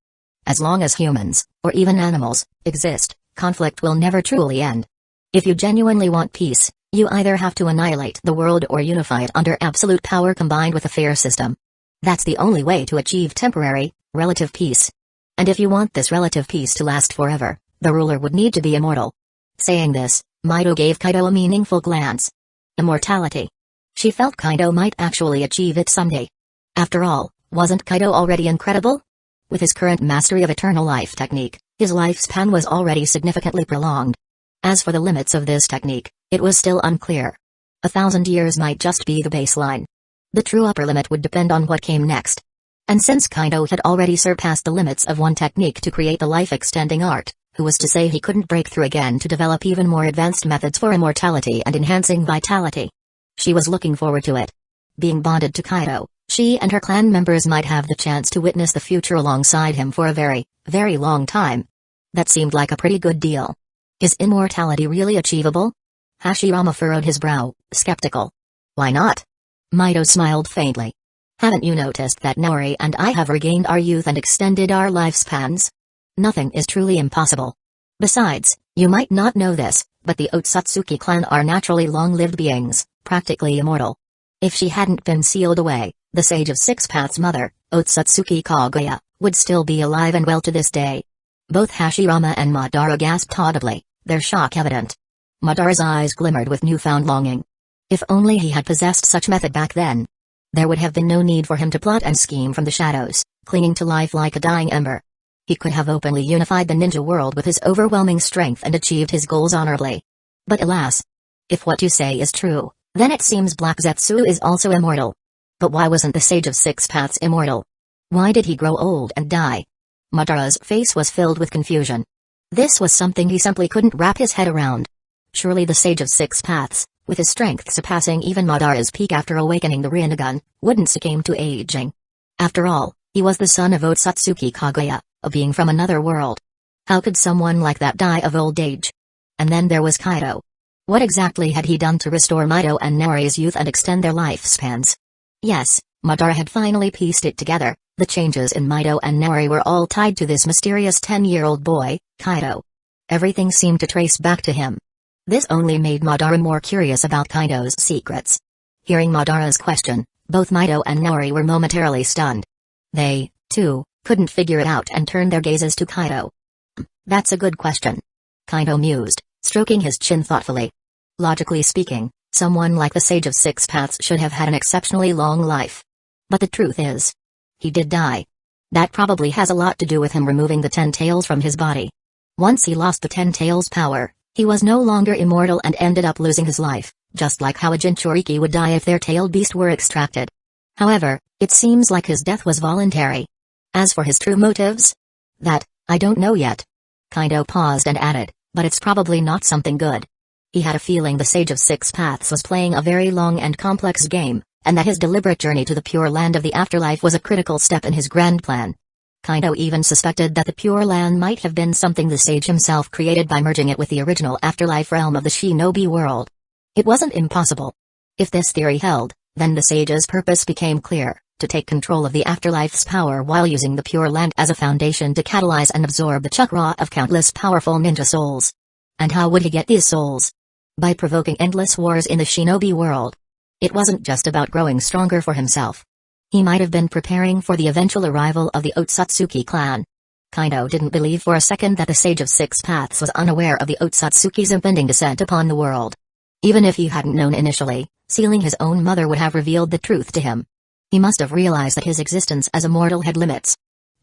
As long as humans, or even animals, exist, conflict will never truly end. If you genuinely want peace, you either have to annihilate the world or unify it under absolute power combined with a fair system. That's the only way to achieve temporary, relative peace. And if you want this relative peace to last forever, the ruler would need to be immortal. Saying this, Mido gave Kaido a meaningful glance. Immortality. She felt Kaido might actually achieve it someday. After all, wasn't Kaido already incredible? With his current mastery of eternal life technique, his lifespan was already significantly prolonged. As for the limits of this technique, it was still unclear. 1,000 years might just be the baseline. The true upper limit would depend on what came next. And since Kaido had already surpassed the limits of one technique to create the life-extending art, who was to say he couldn't break through again to develop even more advanced methods for immortality and enhancing vitality? She was looking forward to it. Being bonded to Kaido, she and her clan members might have the chance to witness the future alongside him for a very, very long time. That seemed like a pretty good deal. Is immortality really achievable? Hashirama furrowed his brow, skeptical. Why not? Mido smiled faintly. Haven't you noticed that Naori and I have regained our youth and extended our lifespans? Nothing is truly impossible. Besides, you might not know this, but the Otsutsuki clan are naturally long-lived beings, practically immortal. If she hadn't been sealed away, the Sage of Six Paths mother, Otsutsuki Kaguya, would still be alive and well to this day. Both Hashirama and Madara gasped audibly, their shock evident. Madara's eyes glimmered with newfound longing. If only he had possessed such method back then. There would have been no need for him to plot and scheme from the shadows, clinging to life like a dying ember. He could have openly unified the ninja world with his overwhelming strength and achieved his goals honorably. But alas! If what you say is true, then it seems Black Zetsu is also immortal. But why wasn't the Sage of Six Paths immortal? Why did he grow old and die? Madara's face was filled with confusion. This was something he simply couldn't wrap his head around. Surely the Sage of Six Paths, with his strength surpassing even Madara's peak after awakening the Rinnegan, wouldn't succumb to aging. After all, he was the son of Otsutsuki Kaguya, a being from another world. How could someone like that die of old age? And then there was Kaido. What exactly had he done to restore Mido and Naori's youth and extend their lifespans? Yes, Madara had finally pieced it together. The changes in Mido and Naori were all tied to this mysterious 10-year-old boy, Kaido. Everything seemed to trace back to him. This only made Madara more curious about Kaido's secrets. Hearing Madara's question, both Mido and Naori were momentarily stunned. They, too, couldn't figure it out and turned their gazes to Kaido. That's a good question. Kaido mused, stroking his chin thoughtfully. Logically speaking, someone like the Sage of Six Paths should have had an exceptionally long life. But the truth is, he did die. That probably has a lot to do with him removing the 10 tails from his body. Once he lost the 10 tails power, he was no longer immortal and ended up losing his life, just like how a Jinchuriki would die if their tailed beast were extracted. However, it seems like his death was voluntary. As for his true motives? That, I don't know yet. Kaido paused and added, but it's probably not something good. He had a feeling the Sage of Six Paths was playing a very long and complex game, and that his deliberate journey to the Pure Land of the Afterlife was a critical step in his grand plan. Kaido even suspected that the Pure Land might have been something the sage himself created by merging it with the original afterlife realm of the Shinobi world. It wasn't impossible. If this theory held, then the sage's purpose became clear: to take control of the afterlife's power while using the Pure Land as a foundation to catalyze and absorb the chakra of countless powerful ninja souls. And how would he get these souls? By provoking endless wars in the shinobi world. It wasn't just about growing stronger for himself. He might have been preparing for the eventual arrival of the Otsutsuki clan. Kaido didn't believe for a second that the Sage of Six Paths was unaware of the Otsutsuki's impending descent upon the world. Even if he hadn't known initially, sealing his own mother would have revealed the truth to him. He must have realized that his existence as a mortal had limits.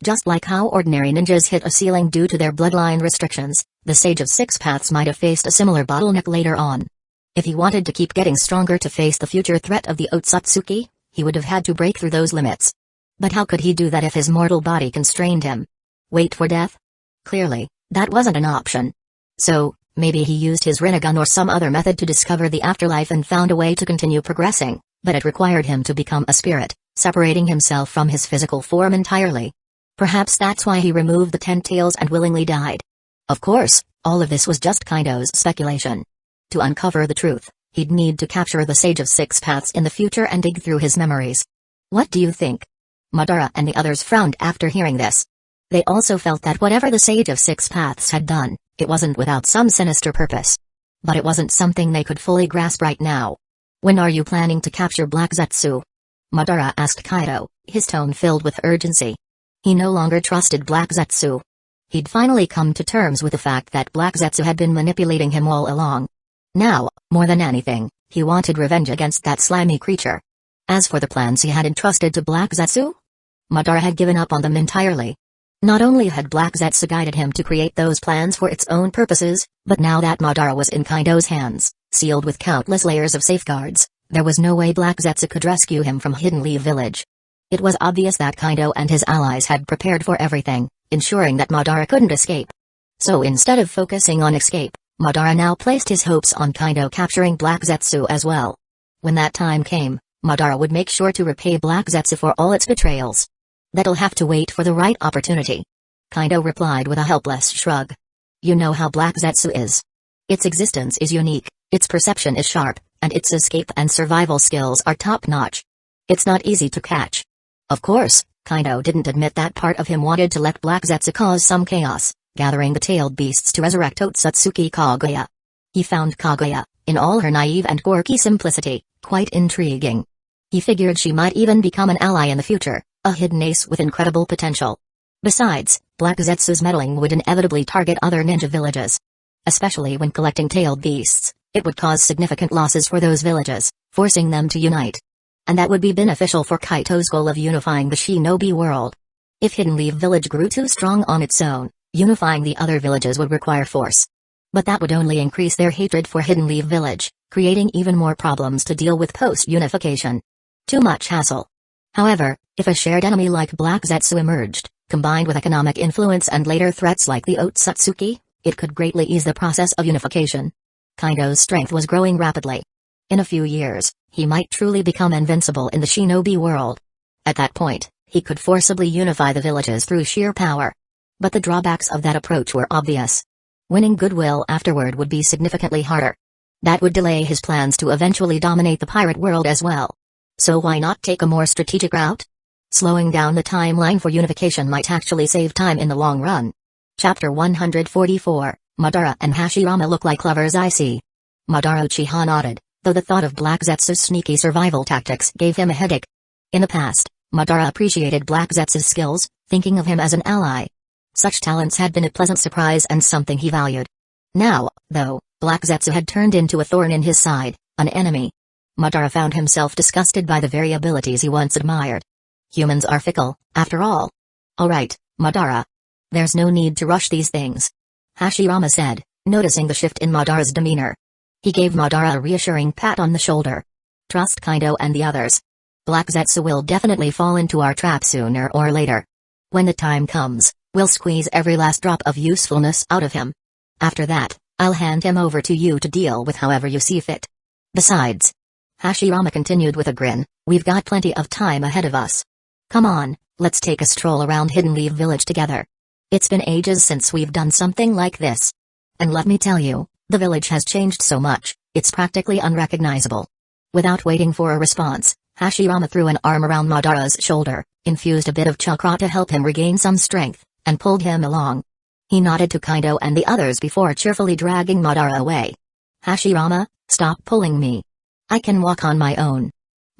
Just like how ordinary ninjas hit a ceiling due to their bloodline restrictions, the Sage of Six Paths might have faced a similar bottleneck later on. If he wanted to keep getting stronger to face the future threat of the Otsutsuki, he would have had to break through those limits. But how could he do that if his mortal body constrained him? Wait for death? Clearly, that wasn't an option. So, maybe he used his Rinnegan or some other method to discover the afterlife and found a way to continue progressing, but it required him to become a spirit, separating himself from his physical form entirely. Perhaps that's why he removed the 10 tails and willingly died. Of course, all of this was just Kaido's speculation. To uncover the truth, he'd need to capture the Sage of Six Paths in the future and dig through his memories. What do you think? Madara and the others frowned after hearing this. They also felt that whatever the Sage of Six Paths had done, it wasn't without some sinister purpose. But it wasn't something they could fully grasp right now. When are you planning to capture Black Zetsu? Madara asked Kaido, his tone filled with urgency. He no longer trusted Black Zetsu. He'd finally come to terms with the fact that Black Zetsu had been manipulating him all along. Now, more than anything, he wanted revenge against that slimy creature. As for the plans he had entrusted to Black Zetsu, Madara had given up on them entirely. Not only had Black Zetsu guided him to create those plans for its own purposes, but now that Madara was in Kaido's hands, sealed with countless layers of safeguards, there was no way Black Zetsu could rescue him from Hidden Leaf Village. It was obvious that Kaido and his allies had prepared for everything, ensuring that Madara couldn't escape. So instead of focusing on escape, Madara now placed his hopes on Kaido capturing Black Zetsu as well. When that time came, Madara would make sure to repay Black Zetsu for all its betrayals. That'll have to wait for the right opportunity. Kaido replied with a helpless shrug. You know how Black Zetsu is. Its existence is unique, its perception is sharp, and its escape and survival skills are top-notch. It's not easy to catch. Of course, Kaido didn't admit that part of him wanted to let Black Zetsu cause some chaos, gathering the tailed beasts to resurrect Otsutsuki Kaguya. He found Kaguya, in all her naive and quirky simplicity, quite intriguing. He figured she might even become an ally in the future, a hidden ace with incredible potential. Besides, Black Zetsu's meddling would inevitably target other ninja villages. Especially when collecting tailed beasts, it would cause significant losses for those villages, forcing them to unite. And that would be beneficial for Kaito's goal of unifying the shinobi world. If Hidden Leaf Village grew too strong on its own, unifying the other villages would require force. But that would only increase their hatred for Hidden Leaf Village, creating even more problems to deal with post-unification. Too much hassle. However, if a shared enemy like Black Zetsu emerged, combined with economic influence and later threats like the Otsutsuki, it could greatly ease the process of unification. Kaido's strength was growing rapidly. In a few years, he might truly become invincible in the shinobi world. At that point, he could forcibly unify the villages through sheer power. But the drawbacks of that approach were obvious. Winning goodwill afterward would be significantly harder. That would delay his plans to eventually dominate the pirate world as well. So why not take a more strategic route? Slowing down the timeline for unification might actually save time in the long run. Chapter 144, Madara and Hashirama look like lovers I see. Madara Uchiha nodded, though the thought of Black Zetsu's sneaky survival tactics gave him a headache. In the past, Madara appreciated Black Zetsu's skills, thinking of him as an ally. Such talents had been a pleasant surprise and something he valued. Now, though, Black Zetsu had turned into a thorn in his side, an enemy. Madara found himself disgusted by the very abilities he once admired. Humans are fickle, after all. Alright, Madara. There's no need to rush these things. Hashirama said, noticing the shift in Madara's demeanor. He gave Madara a reassuring pat on the shoulder. Trust Kaido and the others. Black Zetsu will definitely fall into our trap sooner or later. When the time comes, we'll squeeze every last drop of usefulness out of him. After that, I'll hand him over to you to deal with however you see fit. Besides, Hashirama continued with a grin, we've got plenty of time ahead of us. Come on, let's take a stroll around Hidden Leaf Village together. It's been ages since we've done something like this. And let me tell you, the village has changed so much, It's practically unrecognizable. Without waiting for a response, Hashirama threw an arm around Madara's shoulder, infused a bit of chakra to help him regain some strength, and pulled him along. He nodded to Kaido and the others before cheerfully dragging Madara away. Hashirama, stop pulling me. I can walk on my own.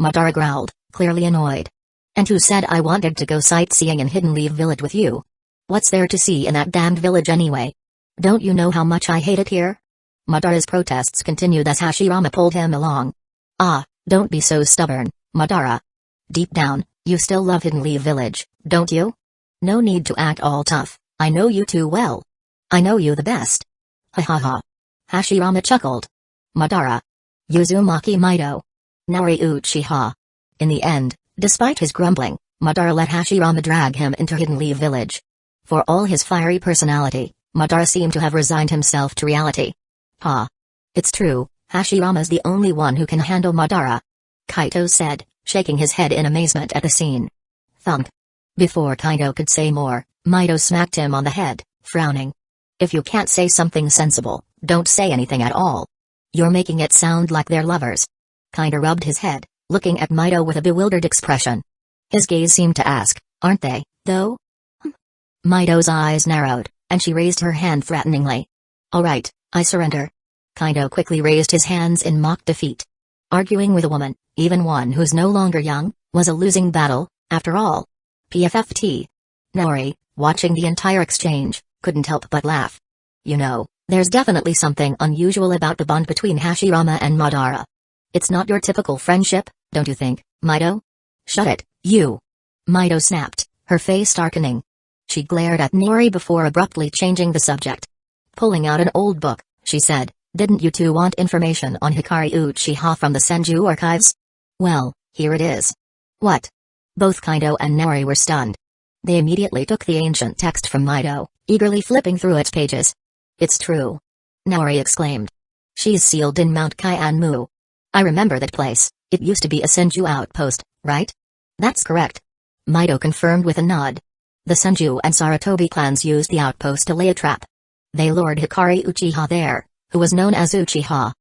Madara growled, clearly annoyed. And who said I wanted to go sightseeing in Hidden Leaf Village with you? What's there to see in that damned village anyway? Don't you know how much I hate it here? Madara's protests continued as Hashirama pulled him along. Ah, don't be so stubborn, Madara. Deep down, you still love Hidden Leaf Village, don't you? No need to act all tough, I know you too well. I know you the best. Ha ha ha. Hashirama chuckled. Madara. Uzumaki Mido. Hikari Uchiha. In the end, despite his grumbling, Madara let Hashirama drag him into Hidden Leaf Village. For all his fiery personality, Madara seemed to have resigned himself to reality. Ha. It's true, Hashirama's the only one who can handle Madara. Kaito said, shaking his head in amazement at the scene. Thunk. Before Kaido could say more, Mido smacked him on the head, frowning. If you can't say something sensible, don't say anything at all. You're making it sound like they're lovers. Kaido rubbed his head, looking at Mido with a bewildered expression. His gaze seemed to ask, aren't they, though? Mido's eyes narrowed, and she raised her hand threateningly. Alright, I surrender. Kaido quickly raised his hands in mock defeat. Arguing with a woman, even one who's no longer young, was a losing battle, after all. PFFT. Nori, watching the entire exchange, couldn't help but laugh. You know, there's definitely something unusual about the bond between Hashirama and Madara. It's not your typical friendship, don't you think, Mido? Shut it, you. Mido snapped, her face darkening. She glared at Nori before abruptly changing the subject. Pulling out an old book, she said, didn't you two want information on Hikari Uchiha from the Senju archives? Well, here it is. What? Both Kaido and Nori were stunned. They immediately took the ancient text from Mido, eagerly flipping through its pages. It's true. Nori exclaimed. She's sealed in Mount Kaianmu. I remember that place, it used to be a Senju outpost, right? That's correct. Mido confirmed with a nod. The Senju and Sarutobi clans used the outpost to lay a trap. They lured Hikari Uchiha there, who was known as Uchiha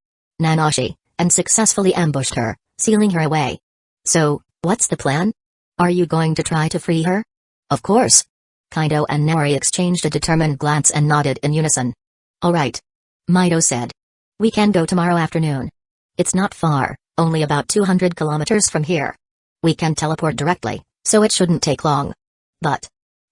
Nanashi, and successfully ambushed her, sealing her away. So, what's the plan? Are you going to try to free her? Of course. Kaido and Nori exchanged a determined glance and nodded in unison. Alright. Mido said. We can go tomorrow afternoon. It's not far, only about 200 kilometers from here. We can teleport directly, so it shouldn't take long. But,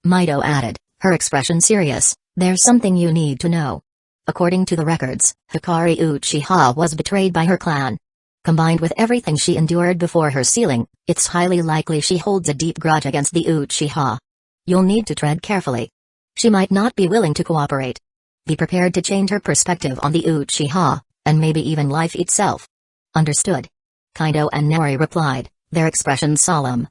Mido added, her expression serious, there's something you need to know. According to the records, Hikari Uchiha was betrayed by her clan. Combined with everything she endured before her sealing, it's highly likely she holds a deep grudge against the Uchiha. You'll need to tread carefully. She might not be willing to cooperate. Be prepared to change her perspective on the Uchiha, and maybe even life itself. Understood. Kaido and Nori replied, their expressions solemn.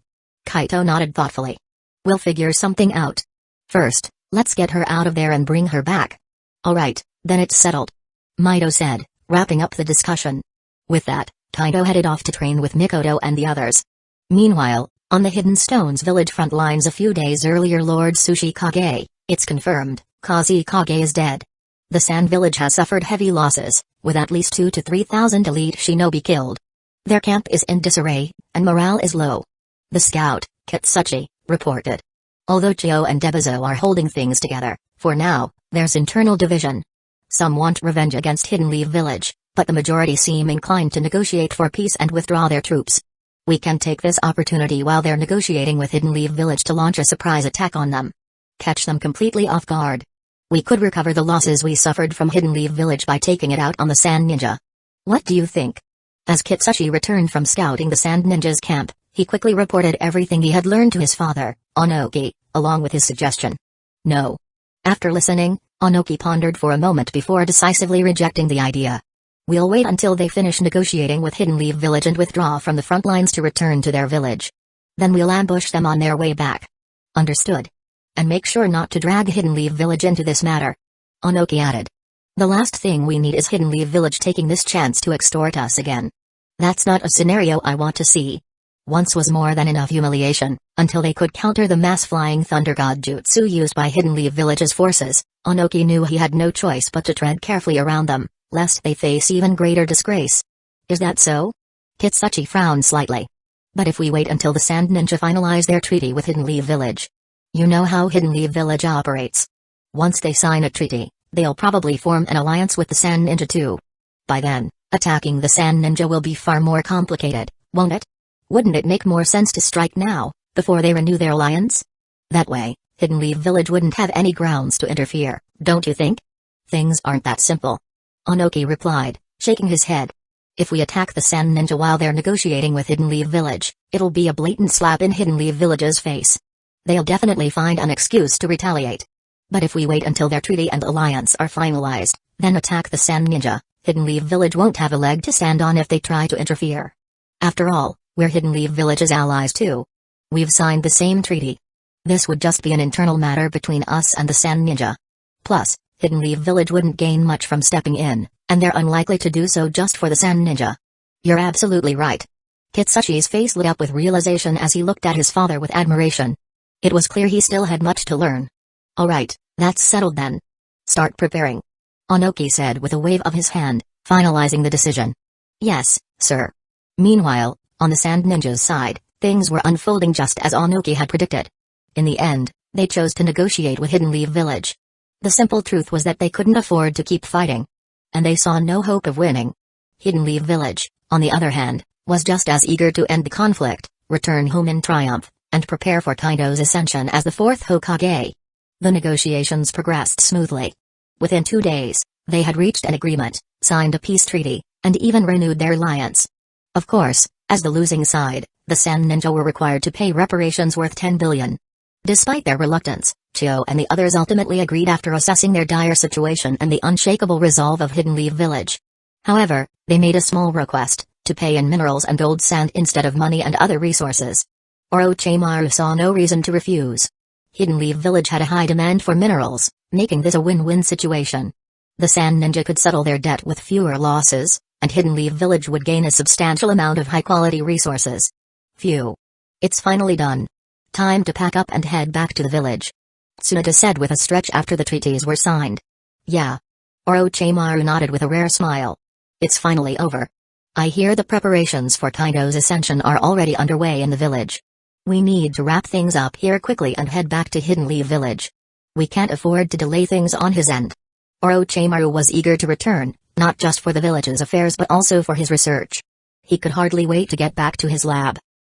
Kaito nodded thoughtfully. We'll figure something out. First, let's get her out of there and bring her back. Alright, then it's settled. Mido said, wrapping up the discussion. With that, Kaido headed off to train with Mikoto and the others. Meanwhile, on the Hidden Stones village front lines a few days earlier, Lord Tsuchikage, it's confirmed, Kazekage is dead. The Sand Village has suffered heavy losses, with at least 2,000 to 3,000 elite shinobi killed. Their camp is in disarray, and morale is low. The scout, Kitsuchi, reported. Although Chio and Debuzo are holding things together, for now, there's internal division. Some want revenge against Hidden Leaf Village, but the majority seem inclined to negotiate for peace and withdraw their troops. We can take this opportunity while they're negotiating with Hidden Leaf Village to launch a surprise attack on them. Catch them completely off guard. We could recover the losses we suffered from Hidden Leaf Village by taking it out on the Sand Ninja. What do you think? As Kitsuchi returned from scouting the Sand Ninja's camp, he quickly reported everything he had learned to his father, Onoki, along with his suggestion. No. After listening, Onoki pondered for a moment before decisively rejecting the idea. We'll wait until they finish negotiating with Hidden Leaf Village and withdraw from the front lines to return to their village. Then we'll ambush them on their way back. Understood. And make sure not to drag Hidden Leaf Village into this matter. Onoki added. The last thing we need is Hidden Leaf Village taking this chance to extort us again. That's not a scenario I want to see. Once was more than enough humiliation, until they could counter the mass flying thunder god jutsu used by Hidden Leaf Village's forces. Onoki knew he had no choice but to tread carefully around them, lest they face even greater disgrace. Is that so? Kitsuchi frowned slightly. But if we wait until the Sand Ninja finalize their treaty with Hidden Leaf Village. You know how Hidden Leaf Village operates. Once they sign a treaty, they'll probably form an alliance with the Sand Ninja too. By then, attacking the Sand Ninja will be far more complicated, won't it? Wouldn't it make more sense to strike now, before they renew their alliance? That way, Hidden Leaf Village wouldn't have any grounds to interfere, don't you think? Things aren't that simple. Onoki replied, shaking his head. If we attack the Sand Ninja while they're negotiating with Hidden Leaf Village, it'll be a blatant slap in Hidden Leaf Village's face. They'll definitely find an excuse to retaliate. But if we wait until their treaty and alliance are finalized, then attack the Sand Ninja, Hidden Leaf Village won't have a leg to stand on if they try to interfere. After all, we're Hidden Leaf Village's allies too. We've signed the same treaty. This would just be an internal matter between us and the Sand Ninja. Plus, Hidden Leaf Village wouldn't gain much from stepping in, and they're unlikely to do so just for the Sand Ninja. You're absolutely right. Kitsuchi's face lit up with realization as he looked at his father with admiration. It was clear he still had much to learn. Alright, that's settled then. Start preparing. Onoki said with a wave of his hand, finalizing the decision. Yes, sir. Meanwhile, on the Sand Ninja's side, things were unfolding just as Onoki had predicted. In the end, they chose to negotiate with Hidden Leaf Village. The simple truth was that they couldn't afford to keep fighting. And they saw no hope of winning. Hidden Leaf Village, on the other hand, was just as eager to end the conflict, return home in triumph, and prepare for Kaido's ascension as the Fourth Hokage. The negotiations progressed smoothly. Within 2 days, they had reached an agreement, signed a peace treaty, and even renewed their alliance. Of course, as the losing side, the Sand Ninja were required to pay reparations worth 10 billion. Despite their reluctance, Chio and the others ultimately agreed after assessing their dire situation and the unshakable resolve of Hidden Leaf Village. However, they made a small request, to pay in minerals and gold sand instead of money and other resources. Orochimaru saw no reason to refuse. Hidden Leaf Village had a high demand for minerals, making this a win-win situation. The Sand Ninja could settle their debt with fewer losses, and Hidden Leaf Village would gain a substantial amount of high-quality resources. Phew. It's finally done. Time to pack up and head back to the village. Tsunade said with a stretch after the treaties were signed. Yeah. Orochimaru nodded with a rare smile. It's finally over. I hear the preparations for Kaido's ascension are already underway in the village. We need to wrap things up here quickly and head back to Hidden Leaf Village. We can't afford to delay things on his end. Orochimaru was eager to return, not just for the village's affairs but also for his research. He could hardly wait to get back to his lab.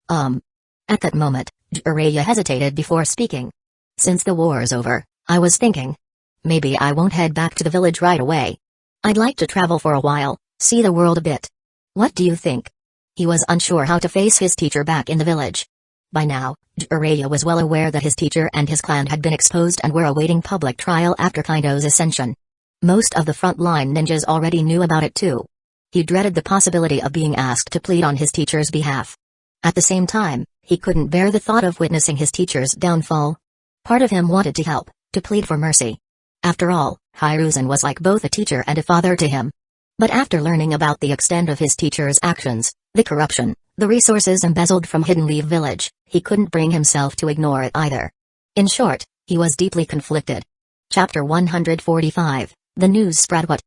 At that moment, Jiraiya hesitated before speaking. Since the war's over, I was thinking. Maybe I won't head back to the village right away. I'd like to travel for a while, see the world a bit. What do you think? He was unsure how to face his teacher back in the village. By now, Jiraiya was well aware that his teacher and his clan had been exposed and were awaiting public trial after Kaido's ascension. Most of the frontline ninjas already knew about it too. He dreaded the possibility of being asked to plead on his teacher's behalf. At the same time, he couldn't bear the thought of witnessing his teacher's downfall. Part of him wanted to help, to plead for mercy. After all, Hiruzen was like both a teacher and a father to him. But after learning about the extent of his teacher's actions, the corruption, the resources embezzled from Hidden Leaf Village, he couldn't bring himself to ignore it either. In short, he was deeply conflicted. Chapter 145, The News Spread What?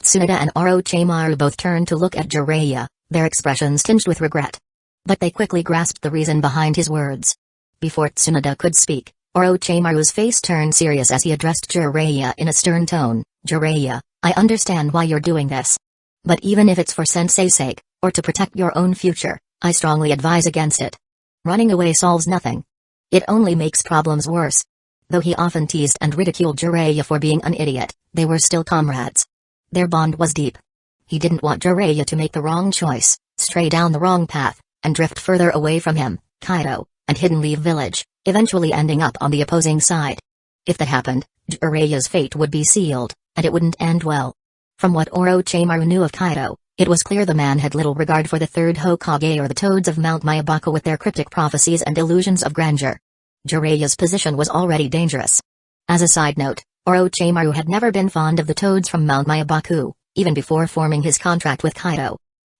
Tsunade and Orochimaru both turned to look at Jiraiya, their expressions tinged with regret. But they quickly grasped the reason behind his words. Before Tsunade could speak, Orochimaru's face turned serious as he addressed Jiraiya in a stern tone. Jiraiya, I understand why you're doing this. But even if it's for sensei's sake, or to protect your own future, I strongly advise against it. Running away solves nothing. It only makes problems worse. Though he often teased and ridiculed Jiraiya for being an idiot, they were still comrades. Their bond was deep. He didn't want Jiraiya to make the wrong choice, stray down the wrong path, and drift further away from him, Kaido, and Hidden Leaf Village, eventually ending up on the opposing side. If that happened, Jiraiya's fate would be sealed, and it wouldn't end well. From what Orochimaru knew of Kaido, it was clear the man had little regard for the Third Hokage or the Toads of Mount Myabaku with their cryptic prophecies and illusions of grandeur. Jiraiya's position was already dangerous. As a side note, Orochimaru had never been fond of the Toads from Mount Myabaku, even before forming his contract with Kaido.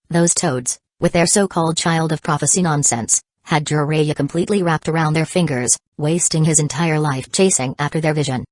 Those Toads, with their so-called child of prophecy nonsense, had Jiraiya completely wrapped around their fingers, wasting his entire life chasing after their vision.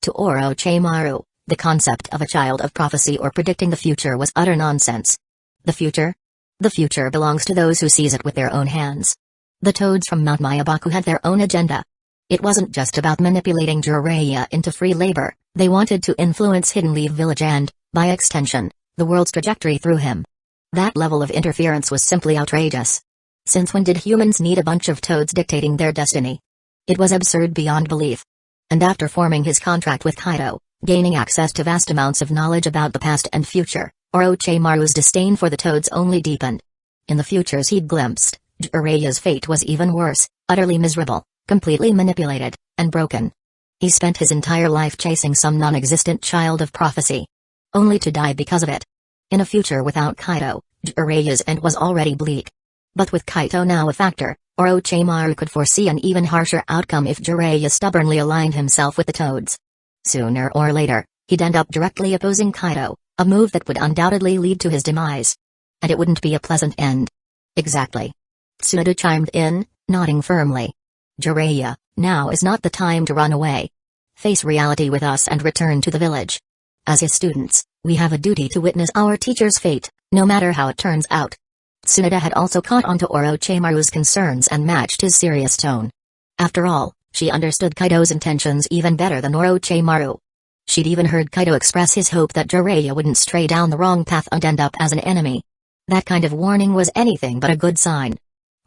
To Orochimaru, The concept of a child of prophecy or predicting the future was utter nonsense. The future? The future belongs to those who seize it with their own hands. The toads from Mount Mayabaku had their own agenda. It wasn't just about manipulating Jiraiya into free labor, they wanted to influence Hidden Leaf Village and, by extension, the world's trajectory through him. That level of interference was simply outrageous. Since when did humans need a bunch of toads dictating their destiny? It was absurd beyond belief. And after forming his contract with Kaido, gaining access to vast amounts of knowledge about the past and future, Orochimaru's disdain for the toads only deepened. In the futures he'd glimpsed, Jiraiya's fate was even worse, utterly miserable, completely manipulated, and broken. He spent his entire life chasing some non-existent child of prophecy, only to die because of it. In a future without Kaido, Jiraiya's end was already bleak. But with Kaido now a factor, Orochimaru could foresee an even harsher outcome if Jiraiya stubbornly aligned himself with the toads. Sooner or later, he'd end up directly opposing Kaido, a move that would undoubtedly lead to his demise. And it wouldn't be a pleasant end. Exactly. Tsunade chimed in, nodding firmly. Jiraiya, now is not the time to run away. Face reality with us and return to the village. As his students, we have a duty to witness our teacher's fate, no matter how it turns out. Tsunade had also caught on to Orochimaru's concerns and matched his serious tone. After all, she understood Kaido's intentions even better than Orochimaru. She'd even heard Kaido express his hope that Jiraiya wouldn't stray down the wrong path and end up as an enemy. That kind of warning was anything but a good sign.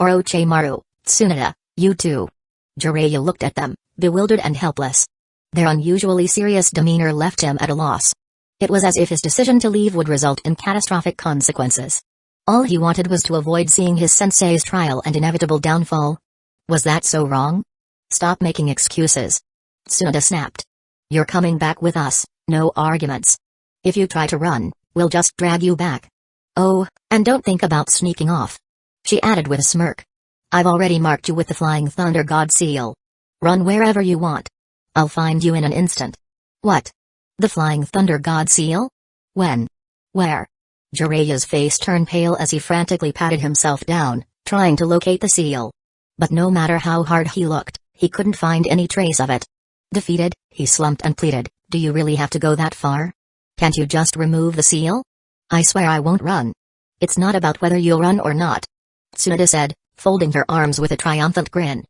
Orochimaru, Tsunade, you too. Jiraiya looked at them, bewildered and helpless. Their unusually serious demeanor left him at a loss. It was as if his decision to leave would result in catastrophic consequences. All he wanted was to avoid seeing his sensei's trial and inevitable downfall. Was that so wrong? Stop making excuses. Tsunade snapped. You're coming back with us, no arguments. If you try to run, we'll just drag you back. Oh, and don't think about sneaking off. She added with a smirk. I've already marked you with the Flying Thunder God seal. Run wherever you want. I'll find you in an instant. What? The Flying Thunder God seal? When? Where? Jiraiya's face turned pale as he frantically patted himself down, trying to locate the seal. But no matter how hard he looked, he couldn't find any trace of it. Defeated, he slumped and pleaded, do you really have to go that far? Can't you just remove the seal? I swear I won't run. It's not about whether you'll run or not. Tsunade said, folding her arms with a triumphant grin.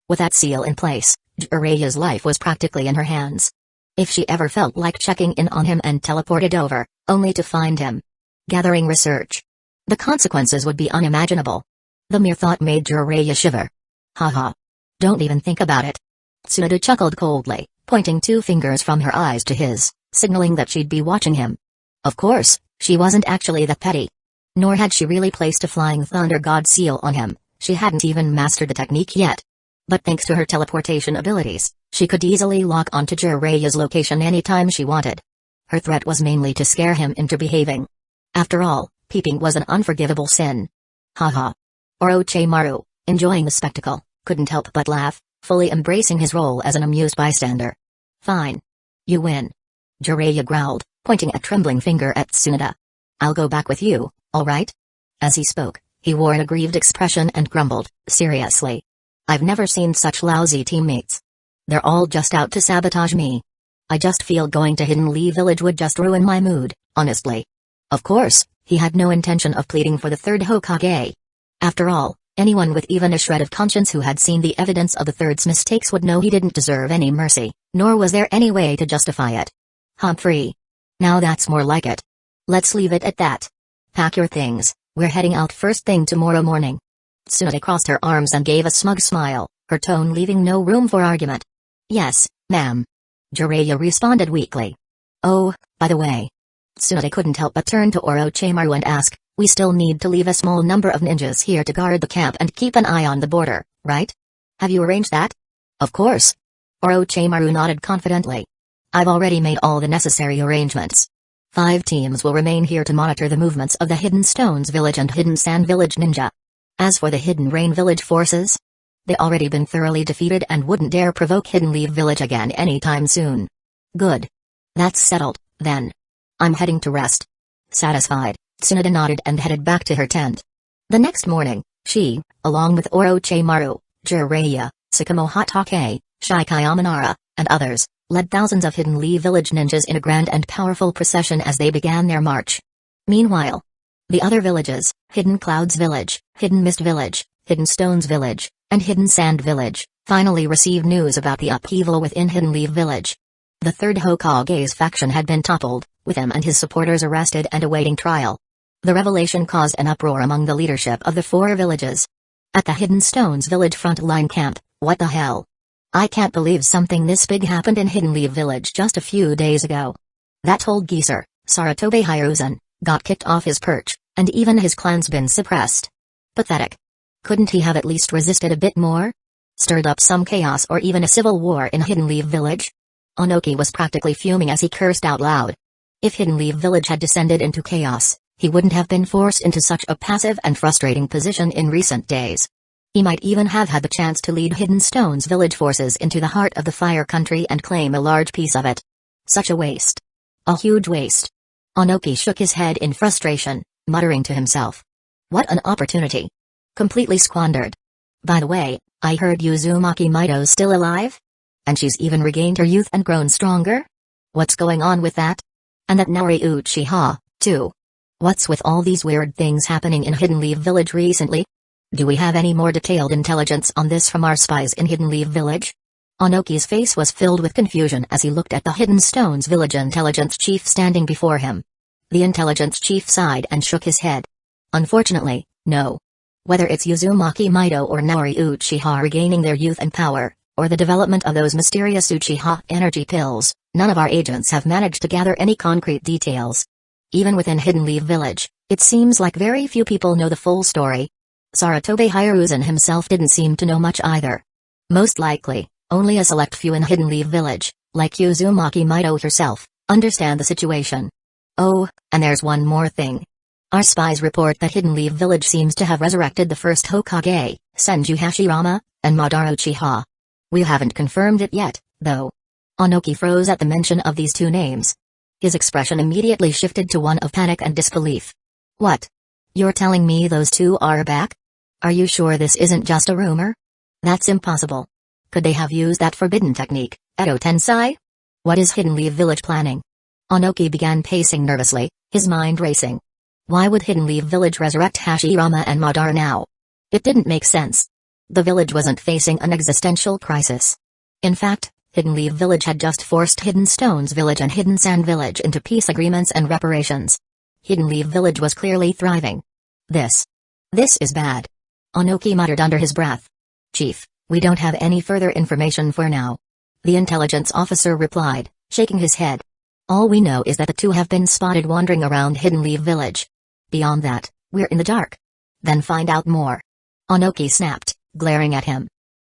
With that seal in place, Jiraiya's life was practically in her hands. If she ever felt like checking in on him and teleported over, only to find him gathering research, the consequences would be unimaginable. The mere thought made Jiraiya shiver. Haha. Don't even think about it. Tsunade chuckled coldly, pointing two fingers from her eyes to his, signaling that she'd be watching him. Of course, she wasn't actually that petty. Nor had she really placed a Flying Thunder God seal on him, she hadn't even mastered the technique yet. But thanks to her teleportation abilities, she could easily lock onto Jiraiya's location anytime she wanted. Her threat was mainly to scare him into behaving. After all, peeping was an unforgivable sin. Haha. Orochimaru, enjoying the spectacle, couldn't help but laugh, fully embracing his role as an amused bystander. Fine. You win. Jiraiya growled, pointing a trembling finger at Tsunade. I'll go back with you, alright? As he spoke, he wore an aggrieved expression and grumbled, seriously. I've never seen such lousy teammates. They're all just out to sabotage me. I just feel going to Hidden Leaf Village would just ruin my mood, honestly. Of course, he had no intention of pleading for the third Hokage. After all, anyone with even a shred of conscience who had seen the evidence of the third's mistakes would know he didn't deserve any mercy, nor was there any way to justify it. Humphrey. Now that's more like it. Let's leave it at that. Pack your things, we're heading out first thing tomorrow morning. Tsunade crossed her arms and gave a smug smile, her tone leaving no room for argument. Yes, ma'am. Jiraiya responded weakly. Oh, by the way. Tsunade couldn't help but turn to Orochimaru and ask, we still need to leave a small number of ninjas here to guard the camp and keep an eye on the border, right? Have you arranged that? Of course. Orochimaru nodded confidently. I've already made all the necessary arrangements. 5 teams will remain here to monitor the movements of the Hidden Stones Village and Hidden Sand Village ninja. As for the Hidden Rain Village forces, they already been thoroughly defeated and wouldn't dare provoke Hidden Leaf Village again anytime soon. Good. That's settled, then. I'm heading to rest. Satisfied, Tsunade nodded and headed back to her tent. The next morning, she, along with Orochimaru, Jiraiya, Sakamo Hatake, Shiki Yamanara, and others, led thousands of Hidden Leaf Village ninjas in a grand and powerful procession as they began their march. Meanwhile, the other villages, Hidden Clouds Village, Hidden Mist Village, Hidden Stones Village, and Hidden Sand Village, finally received news about the upheaval within Hidden Leaf Village. The third Hokage's faction had been toppled, with him and his supporters arrested and awaiting trial. The revelation caused an uproar among the leadership of the four villages. At the Hidden Stones Village frontline camp, what the hell? I can't believe something this big happened in Hidden Leaf Village just a few days ago. That old geezer, Sarutobi Hiruzen, got kicked off his perch, and even his clan's been suppressed. Pathetic. Couldn't he have at least resisted a bit more? Stirred up some chaos or even a civil war in Hidden Leaf Village? Onoki was practically fuming as he cursed out loud. If Hidden Leaf Village had descended into chaos, he wouldn't have been forced into such a passive and frustrating position in recent days. He might even have had the chance to lead Hidden Stones Village forces into the heart of the Fire Country and claim a large piece of it. Such a waste. A huge waste. Onoki shook his head in frustration, muttering to himself. What an opportunity. Completely squandered. By the way, I heard Uzumaki Mido's still alive? And she's even regained her youth and grown stronger? What's going on with that? And that Hikari Uchiha, too. What's with all these weird things happening in Hidden Leaf Village recently? Do we have any more detailed intelligence on this from our spies in Hidden Leaf Village? Onoki's face was filled with confusion as he looked at the Hidden Stones Village intelligence chief standing before him. The intelligence chief sighed and shook his head. Unfortunately, no. Whether it's Uzumaki Mido or Hikari Uchiha regaining their youth and power, or the development of those mysterious Uchiha energy pills, none of our agents have managed to gather any concrete details. Even within Hidden Leaf Village, it seems like very few people know the full story. Sarutobi Hiruzen himself didn't seem to know much either. Most likely, only a select few in Hidden Leaf Village, like Uzumaki Mido herself, understand the situation. Oh, and there's one more thing. Our spies report that Hidden Leaf Village seems to have resurrected the first Hokage, Senju Hashirama, and Madara Uchiha. We haven't confirmed it yet, though. Onoki froze at the mention of these two names. His expression immediately shifted to one of panic and disbelief. What? You're telling me those two are back? Are you sure this isn't just a rumor? That's impossible. Could they have used that forbidden technique, Edo Tensei? What is Hidden Leaf Village planning? Onoki began pacing nervously, his mind racing. Why would Hidden Leaf Village resurrect Hashirama and Madara now? It didn't make sense. The village wasn't facing an existential crisis. In fact, Hidden Leaf Village had just forced Hidden Stones Village and Hidden Sand Village into peace agreements and reparations. Hidden Leaf Village was clearly thriving. This is bad. Onoki muttered under his breath. Chief, we don't have any further information for now. The intelligence officer replied, shaking his head. All we know is that the two have been spotted wandering around Hidden Leaf Village. Beyond that, we're in the dark. Then find out more. Onoki snapped, glaring at him.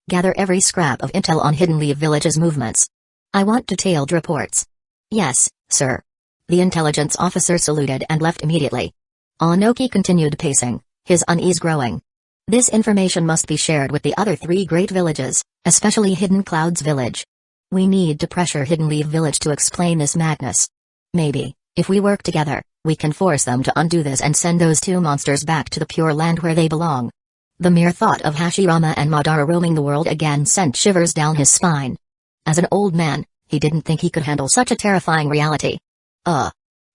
Gather every scrap of intel on Hidden Leaf Village's movements. I want detailed reports. Yes, sir. The intelligence officer saluted and left immediately. Onoki continued pacing, his unease growing. This information must be shared with the other three great villages, especially Hidden Clouds Village. We need to pressure Hidden Leaf Village to explain this madness. Maybe, if we work together, we can force them to undo this and send those two monsters back to the Pure Land where they belong. The mere thought of Hashirama and Madara roaming the world again sent shivers down his spine. As an old man, he didn't think he could handle such a terrifying reality.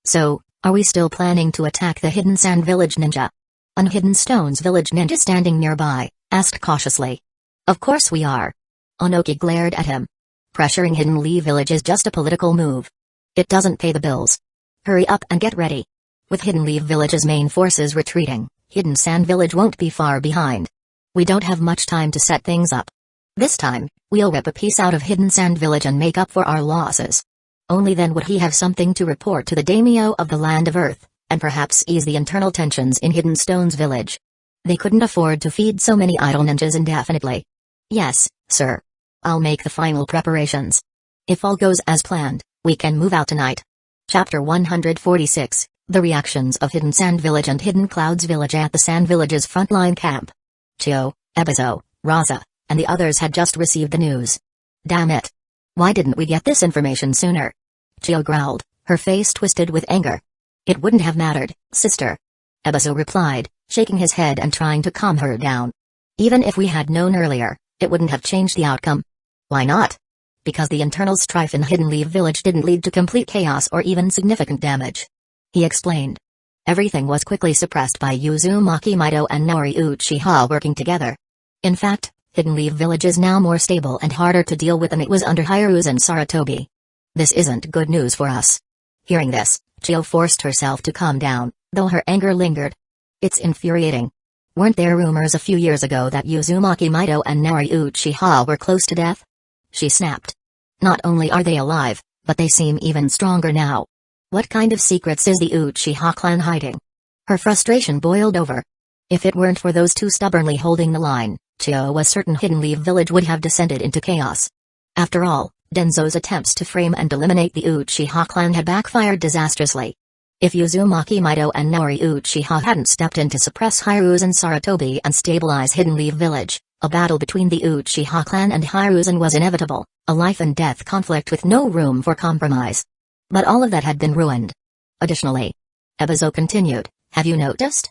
So, are we still planning to attack the Hidden Sand Village ninja? An Hidden Stones Village ninja standing nearby, asked cautiously. Of course we are. Onoki glared at him. Pressuring Hidden Leaf Village is just a political move. It doesn't pay the bills. Hurry up and get ready. With Hidden Leaf Village's main forces retreating, Hidden Sand Village won't be far behind. We don't have much time to set things up. This time, we'll rip a piece out of Hidden Sand Village and make up for our losses. Only then would he have something to report to the daimyo of the Land of Earth, and perhaps ease the internal tensions in Hidden Stones Village. They couldn't afford to feed so many idle ninjas indefinitely. Yes, sir. I'll make the final preparations. If all goes as planned, we can move out tonight. Chapter 146, The Reactions of Hidden Sand Village and Hidden Clouds Village at the Sand Village's frontline camp. Chio, Ebizo, Raza, and the others had just received the news. Damn it. Why didn't we get this information sooner? Chio growled, her face twisted with anger. It wouldn't have mattered, sister. Ebizo replied, shaking his head and trying to calm her down. Even if we had known earlier, it wouldn't have changed the outcome. Why not? because the internal strife in Hidden Leaf Village didn't lead to complete chaos or even significant damage. He explained. Everything was quickly suppressed by Uzumaki Mido and Naori Uchiha working together. In fact, Hidden Leaf Village is now more stable and harder to deal with than it was under Hiruzen Sarutobi. This isn't good news for us. Hearing this, Chio forced herself to calm down, though her anger lingered. It's infuriating. Weren't there rumors a few years ago that Uzumaki Mido and Naori Uchiha were close to death? She snapped. Not only are they alive, but they seem even stronger now. What kind of secrets is the Uchiha clan hiding? Her frustration boiled over. If it weren't for those two stubbornly holding the line, Chio was certain Hidden Leaf Village would have descended into chaos. After all, Danzo's attempts to frame and eliminate the Uchiha clan had backfired disastrously. If Uzumaki Mido and Naori Uchiha hadn't stepped in to suppress Hiruzen Sarutobi and stabilize Hidden Leaf Village, a battle between the Uchiha clan and Hiruzen was inevitable, a life-and-death conflict with no room for compromise. But all of that had been ruined. Additionally, Ebizo continued, have you noticed?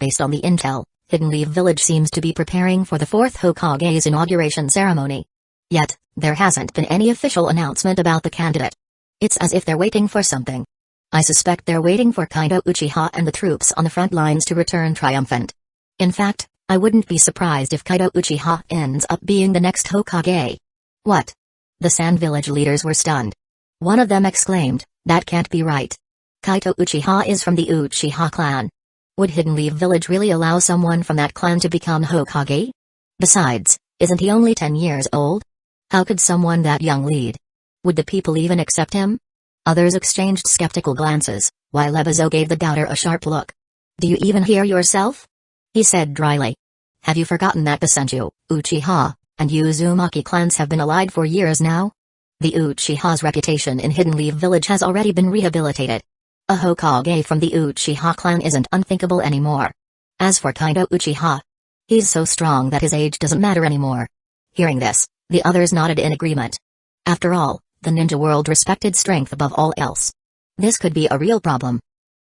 Based on the intel, Hidden Leaf Village seems to be preparing for the Fourth Hokage's inauguration ceremony. Yet, there hasn't been any official announcement about the candidate. It's as if they're waiting for something. I suspect they're waiting for Kaido Uchiha and the troops on the front lines to return triumphant. In fact, I wouldn't be surprised if Kaido Uchiha ends up being the next Hokage. What? The Sand Village leaders were stunned. One of them exclaimed, that can't be right. Kaido Uchiha is from the Uchiha clan. Would Hidden Leaf Village really allow someone from that clan to become Hokage? Besides, isn't he only 10 years old? How could someone that young lead? Would the people even accept him? Others exchanged skeptical glances, while Ebizo gave the doubter a sharp look. Do you even hear yourself? He said dryly. Have you forgotten that the Senju, Uchiha, and Uzumaki clans have been allied for years now? The Uchiha's reputation in Hidden Leaf Village has already been rehabilitated. A Hokage from the Uchiha clan isn't unthinkable anymore. As for Kaido Uchiha, he's so strong that his age doesn't matter anymore. Hearing this, the others nodded in agreement. After all, the ninja world respected strength above all else. This could be a real problem.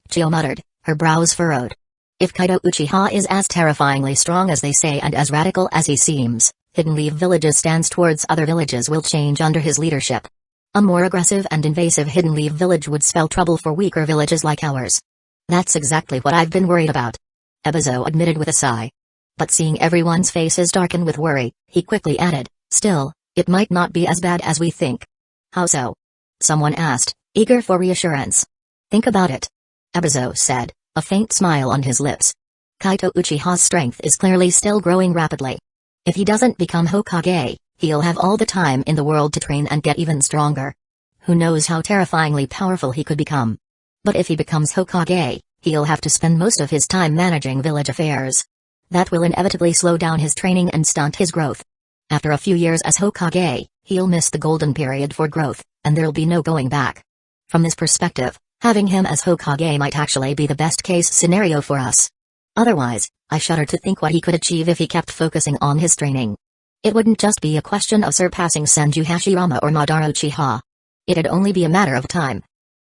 Chio muttered, her brows furrowed. If Kaido Uchiha is as terrifyingly strong as they say and as radical as he seems, Hidden Leaf Village's stance towards other villages will change under his leadership. A more aggressive and invasive Hidden Leaf Village would spell trouble for weaker villages like ours. That's exactly what I've been worried about. Ebizo admitted with a sigh. But seeing everyone's faces darken with worry, he quickly added, still, it might not be as bad as we think. How so? Someone asked, eager for reassurance. Think about it. Ebizo said, a faint smile on his lips. Kaido Uchiha's strength is clearly still growing rapidly. If he doesn't become Hokage, he'll have all the time in the world to train and get even stronger. Who knows how terrifyingly powerful he could become. But if he becomes Hokage, he'll have to spend most of his time managing village affairs. That will inevitably slow down his training and stunt his growth. After a few years as Hokage, he'll miss the golden period for growth, and there'll be no going back. From this perspective, having him as Hokage might actually be the best-case scenario for us. Otherwise, I shudder to think what he could achieve if he kept focusing on his training. It wouldn't just be a question of surpassing Senju Hashirama or Madara Uchiha. It'd only be a matter of time.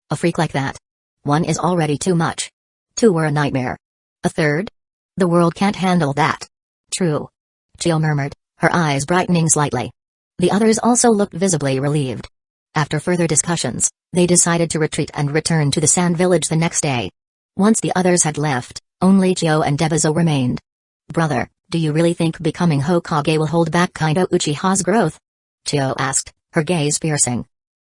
A freak like that. One is already too much. Two were a nightmare. A third? The world can't handle that. True. Chio murmured, her eyes brightening slightly. The others also looked visibly relieved. After further discussions, they decided to retreat and return to the Sand Village the next day. Once the others had left, only Chio and Ebizo remained. Brother, do you really think becoming Hokage will hold back Kaido Uchiha's growth? Chio asked, her gaze piercing.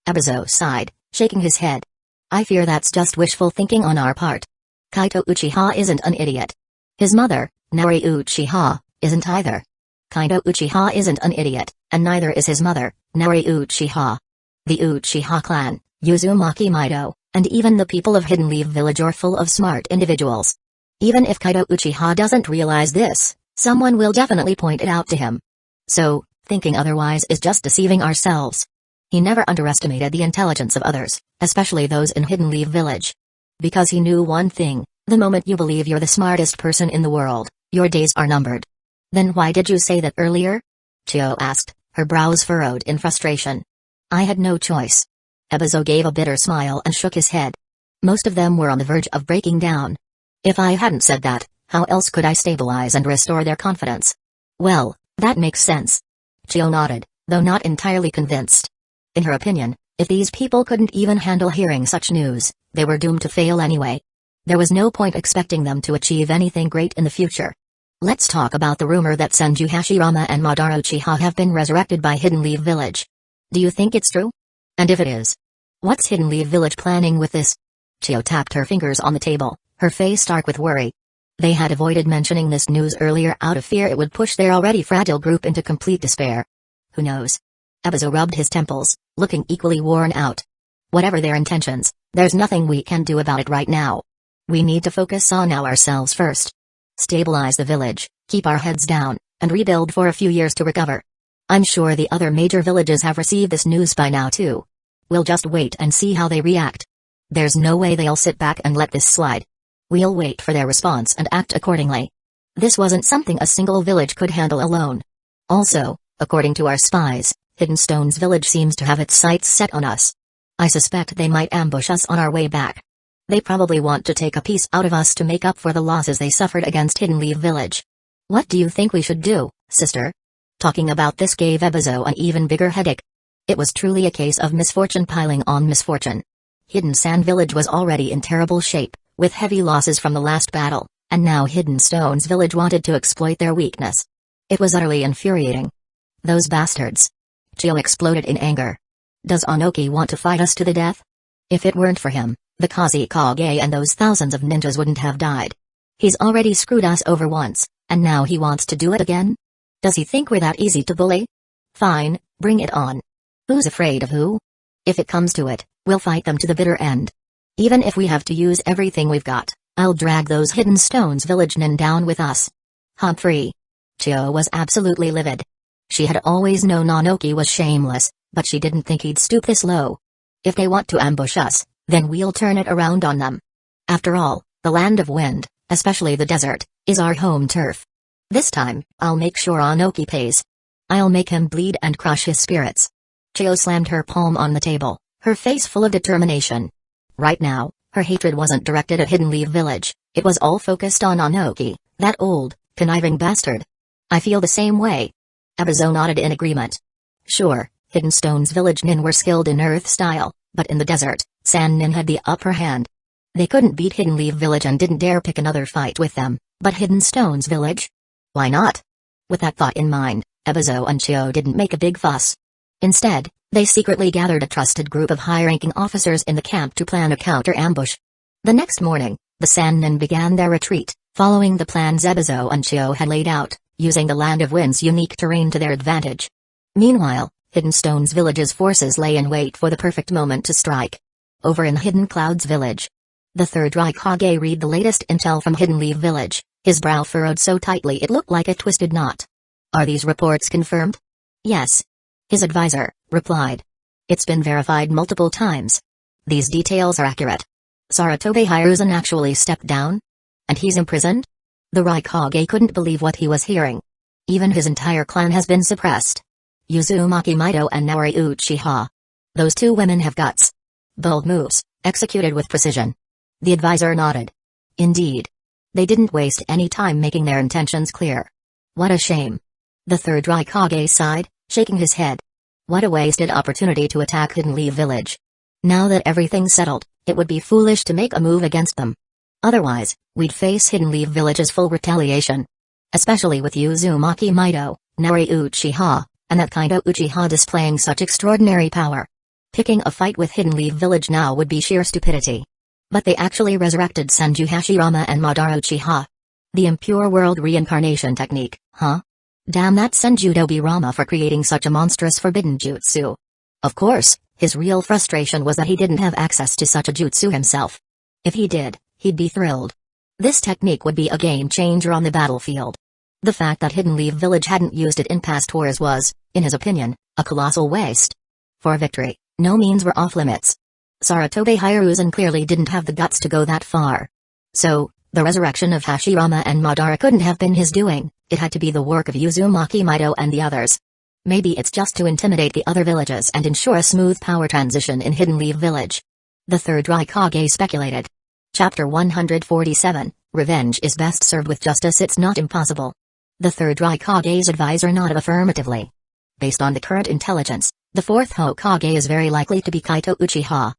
Ebizo sighed, shaking his head. I fear that's just wishful thinking on our part. Kaido Uchiha isn't an idiot. His mother, Naori Uchiha, isn't either. Kaido Uchiha isn't an idiot, and neither is his mother, Naori Uchiha. The Uchiha clan, Uzumaki Mido, and even the people of Hidden Leaf Village are full of smart individuals. Even if Kaido Uchiha doesn't realize this, someone will definitely point it out to him. So, thinking otherwise is just deceiving ourselves. He never underestimated the intelligence of others, especially those in Hidden Leaf Village. Because he knew one thing, the moment you believe you're the smartest person in the world, your days are numbered. Then why did you say that earlier? Chio asked, her brows furrowed in frustration. I had no choice. Ebizo gave a bitter smile and shook his head. Most of them were on the verge of breaking down. If I hadn't said that, how else could I stabilize and restore their confidence? Well, that makes sense. Chio nodded, though not entirely convinced. In her opinion, if these people couldn't even handle hearing such news, they were doomed to fail anyway. There was no point expecting them to achieve anything great in the future. Let's talk about the rumor that Senju Hashirama and Madara Uchiha have been resurrected by Hidden Leaf Village. Do you think it's true? And if it is, what's Hidden Leaf Village planning with this? Chiyo tapped her fingers on the table, her face dark with worry. They had avoided mentioning this news earlier out of fear it would push their already fragile group into complete despair. Who knows? Ebizo rubbed his temples, looking equally worn out. Whatever their intentions, there's nothing we can do about it right now. We need to focus on ourselves first. Stabilize the village, keep our heads down, and rebuild for a few years to recover. I'm sure the other major villages have received this news by now too. We'll just wait and see how they react. There's no way they'll sit back and let this slide. We'll wait for their response and act accordingly. This wasn't something a single village could handle alone. Also, according to our spies, Hidden Stone's village seems to have its sights set on us. I suspect they might ambush us on our way back. They probably want to take a piece out of us to make up for the losses they suffered against Hidden Leaf Village. What do you think we should do, sister? Talking about this gave Ebizo an even bigger headache. It was truly a case of misfortune piling on misfortune. Hidden Sand Village was already in terrible shape, with heavy losses from the last battle, and now Hidden Stone's village wanted to exploit their weakness. It was utterly infuriating. Those bastards. Chiyo exploded in anger. Does Onoki want to fight us to the death? If it weren't for him, the Kazekage and those thousands of ninjas wouldn't have died. He's already screwed us over once, and now he wants to do it again? Does he think we're that easy to bully? Fine, bring it on. Who's afraid of who? If it comes to it, we'll fight them to the bitter end. Even if we have to use everything we've got, I'll drag those Hidden Stones village nin down with us. Humphrey. Chiyo was absolutely livid. She had always known Onoki was shameless, but she didn't think he'd stoop this low. If they want to ambush us, then we'll turn it around on them. After all, the land of wind, especially the desert, is our home turf. This time, I'll make sure Onoki pays. I'll make him bleed and crush his spirits. Chiyo slammed her palm on the table, her face full of determination. Right now, her hatred wasn't directed at Hidden Leaf Village, it was all focused on Onoki, that old, conniving bastard. I feel the same way. Ebizo nodded in agreement. Sure, Hidden Stone's village nin were skilled in earth style, but in the desert, Sand Nin had the upper hand. They couldn't beat Hidden Leaf Village and didn't dare pick another fight with them, but Hidden Stone's village? Why not? With that thought in mind, Ebizo and Chiyo didn't make a big fuss. Instead, they secretly gathered a trusted group of high-ranking officers in the camp to plan a counter-ambush. The next morning, the Sand Nin began their retreat, following the plans Ebizo and Chiyo had laid out, using the Land of Wind's unique terrain to their advantage. Meanwhile, Hidden Stone's village's forces lay in wait for the perfect moment to strike. Over in Hidden Cloud's village, the third Hokage read the latest intel from Hidden Leaf Village, his brow furrowed so tightly it looked like a twisted knot. Are these reports confirmed? Yes. His advisor replied. It's been verified multiple times. These details are accurate. Sarutobe Hiruzen actually stepped down? And he's imprisoned? The Hokage couldn't believe what he was hearing. Even his entire clan has been suppressed. Uzumaki Mido and Naori Uchiha. Those two women have guts. Bold moves, executed with precision. The advisor nodded. Indeed. They didn't waste any time making their intentions clear. What a shame. The third Hokage sighed, shaking his head. What a wasted opportunity to attack Hidden Leaf Village. Now that everything's settled, it would be foolish to make a move against them. Otherwise, we'd face Hidden Leaf Village's full retaliation. Especially with Uzumaki Mido, Naori Uchiha, and that kind of Uchiha displaying such extraordinary power. Picking a fight with Hidden Leaf Village now would be sheer stupidity. But they actually resurrected Senju Hashirama and Madara Uchiha. The impure world reincarnation technique, huh? Damn that Senju Dobirama for creating such a monstrous forbidden jutsu. Of course, his real frustration was that he didn't have access to such a jutsu himself. If he did, he'd be thrilled. This technique would be a game changer on the battlefield. The fact that Hidden Leaf Village hadn't used it in past wars was, in his opinion, a colossal waste. For victory, no means were off limits. Sarutobe Hiruzen clearly didn't have the guts to go that far. So, the resurrection of Hashirama and Madara couldn't have been his doing, it had to be the work of Uzumaki Mido and the others. Maybe it's just to intimidate the other villages and ensure a smooth power transition in Hidden Leaf Village. The third Hokage speculated. Chapter 147, Revenge is best served with justice. It's not impossible. The third Hokage's advisor nodded affirmatively. Based on the current intelligence, The fourth Hokage is very likely to be Kaito Uchiha.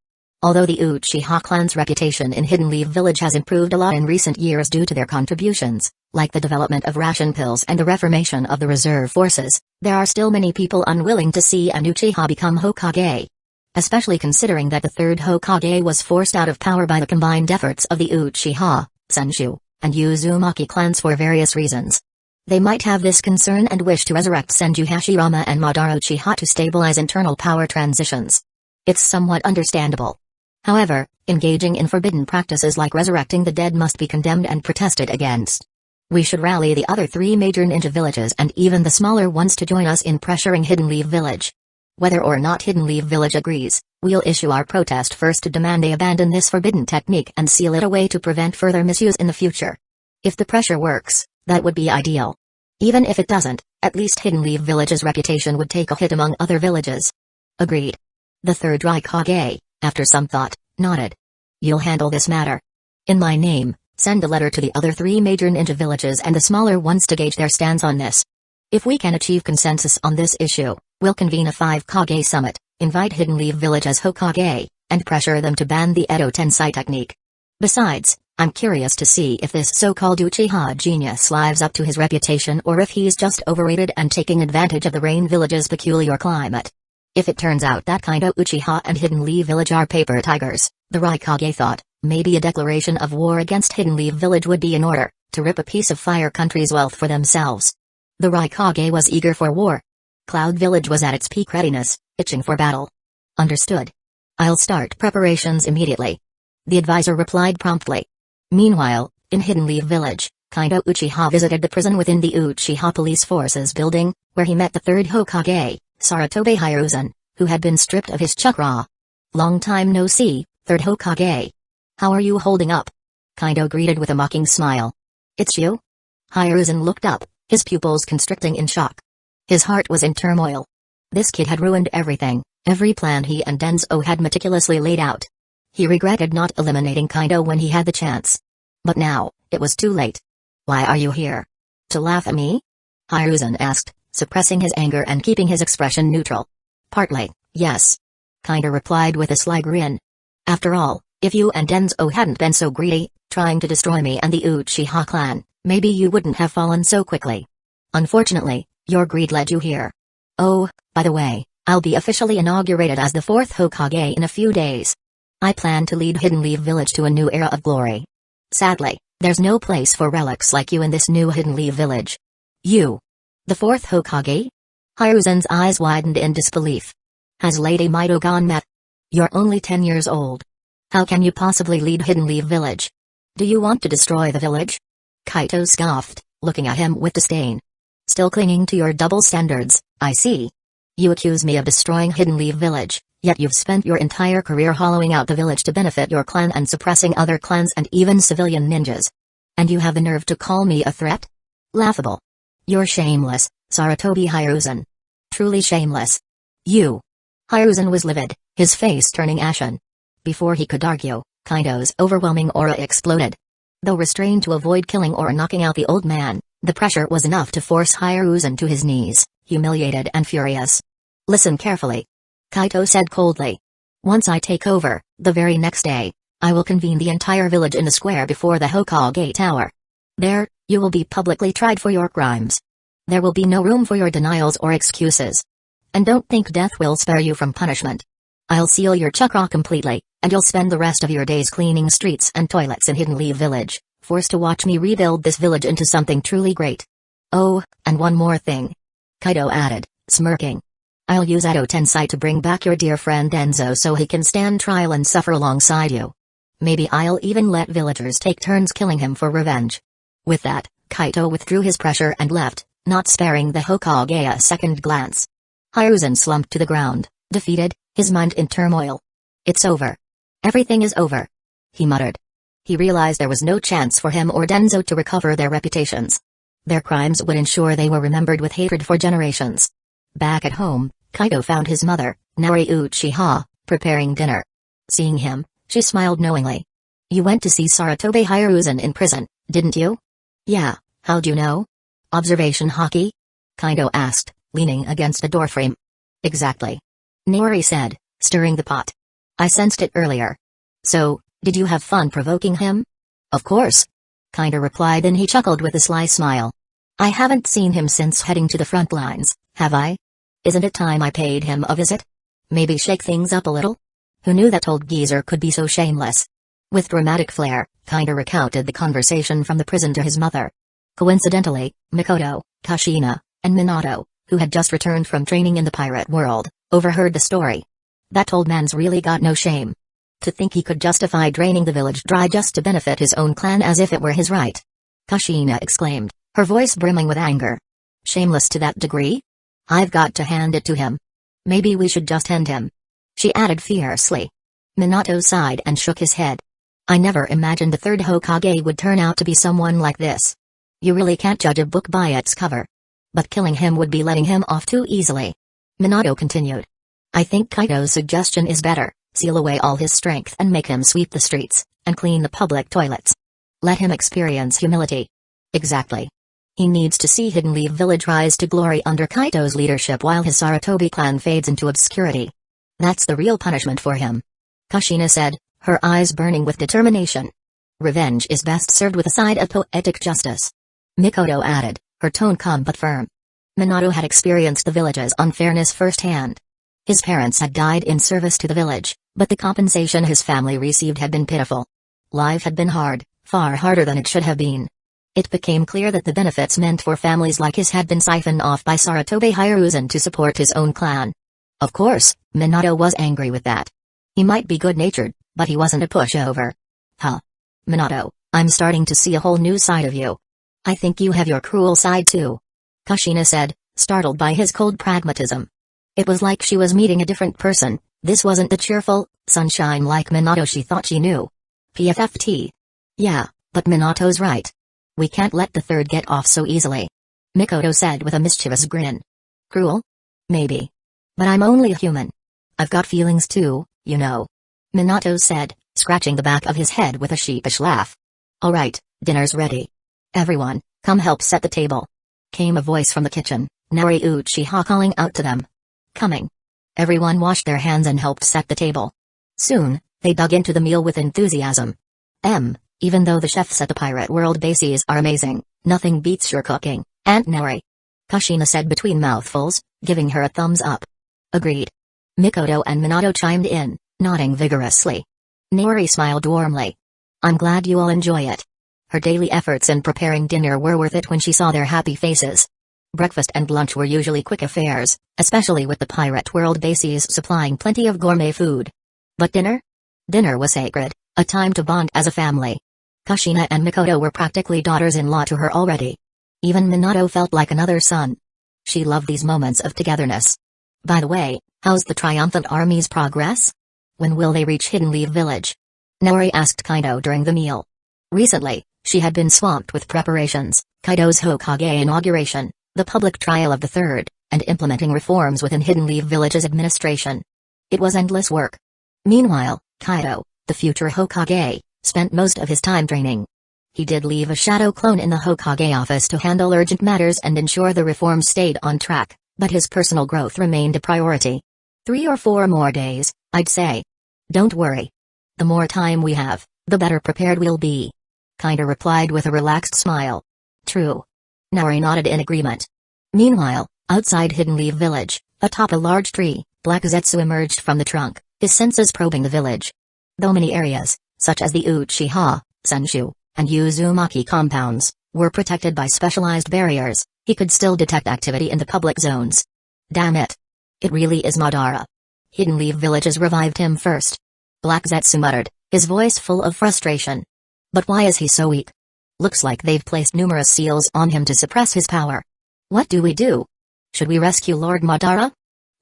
Although the Uchiha clan's reputation in Hidden Leaf Village has improved a lot in recent years due to their contributions, like the development of ration pills and the reformation of the reserve forces, there are still many people unwilling to see an Uchiha become Hokage. Especially considering that the third Hokage was forced out of power by the combined efforts of the Uchiha, Senshu, and Uzumaki clans for various reasons. They might have this concern and wish to resurrect Senju Hashirama and Madara Uchiha to stabilize internal power transitions. It's somewhat understandable. However, engaging in forbidden practices like resurrecting the dead must be condemned and protested against. We should rally the other 3 major ninja villages and even the smaller ones to join us in pressuring Hidden Leaf Village. Whether or not Hidden Leaf Village agrees, we'll issue our protest first to demand they abandon this forbidden technique and seal it away to prevent further misuse in the future. If the pressure works, that would be ideal. Even if it doesn't, at least Hidden Leaf Village's reputation would take a hit among other villages. Agreed. The third Raikage, after some thought, nodded. You'll handle this matter. In my name, send a letter to the other 3 major ninja villages and the smaller ones to gauge their stance on this. If we can achieve consensus on this issue, we'll convene a 5-Kage summit, invite Hidden Leaf Village as Hokage, and pressure them to ban the Edo Tensei technique. Besides, I'm curious to see if this so-called Uchiha genius lives up to his reputation or if he's just overrated and taking advantage of the Rain Village's peculiar climate. If it turns out that Kaito Uchiha and Hidden Leaf Village are paper tigers, the Raikage thought, maybe a declaration of war against Hidden Leaf Village would be in order, to rip a piece of Fire Country's wealth for themselves. The Raikage was eager for war. Cloud Village was at its peak readiness, itching for battle. Understood. I'll start preparations immediately. The advisor replied promptly. Meanwhile, in Hidden Leaf Village, Kaito Uchiha visited the prison within the Uchiha Police Forces building, where he met the third Hokage, Sarutobe Hiruzen, who had been stripped of his chakra. Long time no see, third Hokage. How are you holding up? Kaito greeted with a mocking smile. It's you? Hiruzen looked up, his pupils constricting in shock. His heart was in turmoil. This kid had ruined everything, every plan he and Danzō had meticulously laid out. He regretted not eliminating Kaito when he had the chance. But now, it was too late. Why are you here? To laugh at me? Hiruzen asked, suppressing his anger and keeping his expression neutral. Partly, yes. Kaito replied with a sly grin. After all, if you and Danzō hadn't been so greedy, trying to destroy me and the Uchiha clan, maybe you wouldn't have fallen so quickly. Unfortunately, your greed led you here. Oh, by the way, I'll be officially inaugurated as the fourth Hokage in a few days. I plan to lead Hidden Leaf Village to a new era of glory. Sadly, there's no place for relics like you in this new Hidden Leaf Village. You? The fourth Hokage? Hiruzen's eyes widened in disbelief. Has Lady Mido gone mad? You're only 10 years old. How can you possibly lead Hidden Leaf Village? Do you want to destroy the village? Kaito scoffed, looking at him with disdain. Still clinging to your double standards, I see. You accuse me of destroying Hidden Leaf Village, yet you've spent your entire career hollowing out the village to benefit your clan and suppressing other clans and even civilian ninjas. And you have the nerve to call me a threat? Laughable. You're shameless, Sarutobe Hiruzen. Truly shameless. You. Hiruzen was livid, his face turning ashen. Before he could argue, Kaito's overwhelming aura exploded. Though restrained to avoid killing or knocking out the old man, the pressure was enough to force Hiruzen to his knees, humiliated and furious. Listen carefully. Kaito said coldly. Once I take over, the very next day, I will convene the entire village in the square before the Hokage Tower. There, you will be publicly tried for your crimes. There will be no room for your denials or excuses. And don't think death will spare you from punishment. I'll seal your chakra completely, and you'll spend the rest of your days cleaning streets and toilets in Hidden Leaf Village, forced to watch me rebuild this village into something truly great. Oh, and one more thing. Kaito added, smirking. I'll use Edo Tensei to bring back your dear friend Danzō so he can stand trial and suffer alongside you. Maybe I'll even let villagers take turns killing him for revenge. With that, Kaito withdrew his pressure and left, not sparing the Hokage a second glance. Hiruzen slumped to the ground, defeated, his mind in turmoil. It's over. Everything is over. He muttered. He realized there was no chance for him or Danzō to recover their reputations. Their crimes would ensure they were remembered with hatred for generations. Back at home, Kaito found his mother, Nari Uchiha, preparing dinner. Seeing him, she smiled knowingly. You went to see Sarutobe Hiruzen in prison, didn't you? Yeah, how'd you know? Observation hockey? Kaito asked, leaning against a doorframe. Exactly. Naori said, stirring the pot. I sensed it earlier. So, did you have fun provoking him? Of course. Kinda replied, and he chuckled with a sly smile. I haven't seen him since heading to the front lines, have I? Isn't it time I paid him a visit? Maybe shake things up a little? Who knew that old geezer could be so shameless? With dramatic flair, Kinda recounted the conversation from the prison to his mother. Coincidentally, Mikoto, Kushina, and Minato, who had just returned from training in the pirate world, overheard the story. That old man's really got no shame. To think he could justify draining the village dry just to benefit his own clan as if it were his right. Kushina exclaimed, her voice brimming with anger. Shameless to that degree? I've got to hand it to him. Maybe we should just end him. She added fiercely. Minato sighed and shook his head. I never imagined the third Hokage would turn out to be someone like this. You really can't judge a book by its cover. But killing him would be letting him off too easily. Minato continued. I think Kaido's suggestion is better. Seal away all his strength and make him sweep the streets, and clean the public toilets. Let him experience humility. Exactly. He needs to see Hidden Leaf Village rise to glory under Kaido's leadership while his Sarutobi clan fades into obscurity. That's the real punishment for him. Kushina said, her eyes burning with determination. Revenge is best served with a side of poetic justice. Mikoto added, her tone calm but firm. Minato had experienced the village's unfairness firsthand. His parents had died in service to the village, but the compensation his family received had been pitiful. Life had been hard, far harder than it should have been. It became clear that the benefits meant for families like his had been siphoned off by Sarutobi Hiruzen to support his own clan. Of course, Minato was angry with that. He might be good-natured, but he wasn't a pushover. Huh. Minato, I'm starting to see a whole new side of you. I think you have your cruel side too. Kushina said, startled by his cold pragmatism. It was like she was meeting a different person. This wasn't the cheerful, sunshine-like Minato she thought she knew. PFFT. Yeah, but Minato's right. We can't let the third get off so easily. Mikoto said with a mischievous grin. Cruel? Maybe. But I'm only a human. I've got feelings too, you know. Minato said, scratching the back of his head with a sheepish laugh. All right, dinner's ready. Everyone, come help set the table. Came a voice from the kitchen, Hikari Uchiha calling out to them. Coming. Everyone washed their hands and helped set the table. Soon, they dug into the meal with enthusiasm. Even though the chefs at the pirate world bases are amazing, nothing beats your cooking, Aunt Naori. Kushina said between mouthfuls, giving her a thumbs up. Agreed. Mikoto and Minato chimed in, nodding vigorously. Naori smiled warmly. I'm glad you all enjoy it. Her daily efforts in preparing dinner were worth it when she saw their happy faces. Breakfast and lunch were usually quick affairs, especially with the pirate world bases supplying plenty of gourmet food. But dinner? Dinner was sacred, a time to bond as a family. Kushina and Mikoto were practically daughters-in-law to her already. Even Minato felt like another son. She loved these moments of togetherness. By the way, how's the triumphant army's progress? When will they reach Hidden Leaf Village? Naori asked Kaido during the meal. Recently, she had been swamped with preparations, Kaido's Hokage inauguration, the public trial of the third, and implementing reforms within Hidden Leaf Village's administration. It was endless work. Meanwhile, Kaido, the future Hokage, spent most of his time training. He did leave a shadow clone in the Hokage office to handle urgent matters and ensure the reforms stayed on track, but his personal growth remained a priority. 3 or 4 more days, I'd say. Don't worry. The more time we have, the better prepared we'll be. Kinda replied with a relaxed smile. True. Naori nodded in agreement. Meanwhile, outside Hidden Leaf Village, atop a large tree, Black Zetsu emerged from the trunk, his senses probing the village. Though many areas, such as the Uchiha, Senshu, and Uzumaki compounds, were protected by specialized barriers, he could still detect activity in the public zones. Damn it. It really is Madara. Hidden Leaf Villages revived him first. Black Zetsu muttered, his voice full of frustration. But why is he so weak? Looks like they've placed numerous seals on him to suppress his power. What do we do? Should we rescue Lord Madara?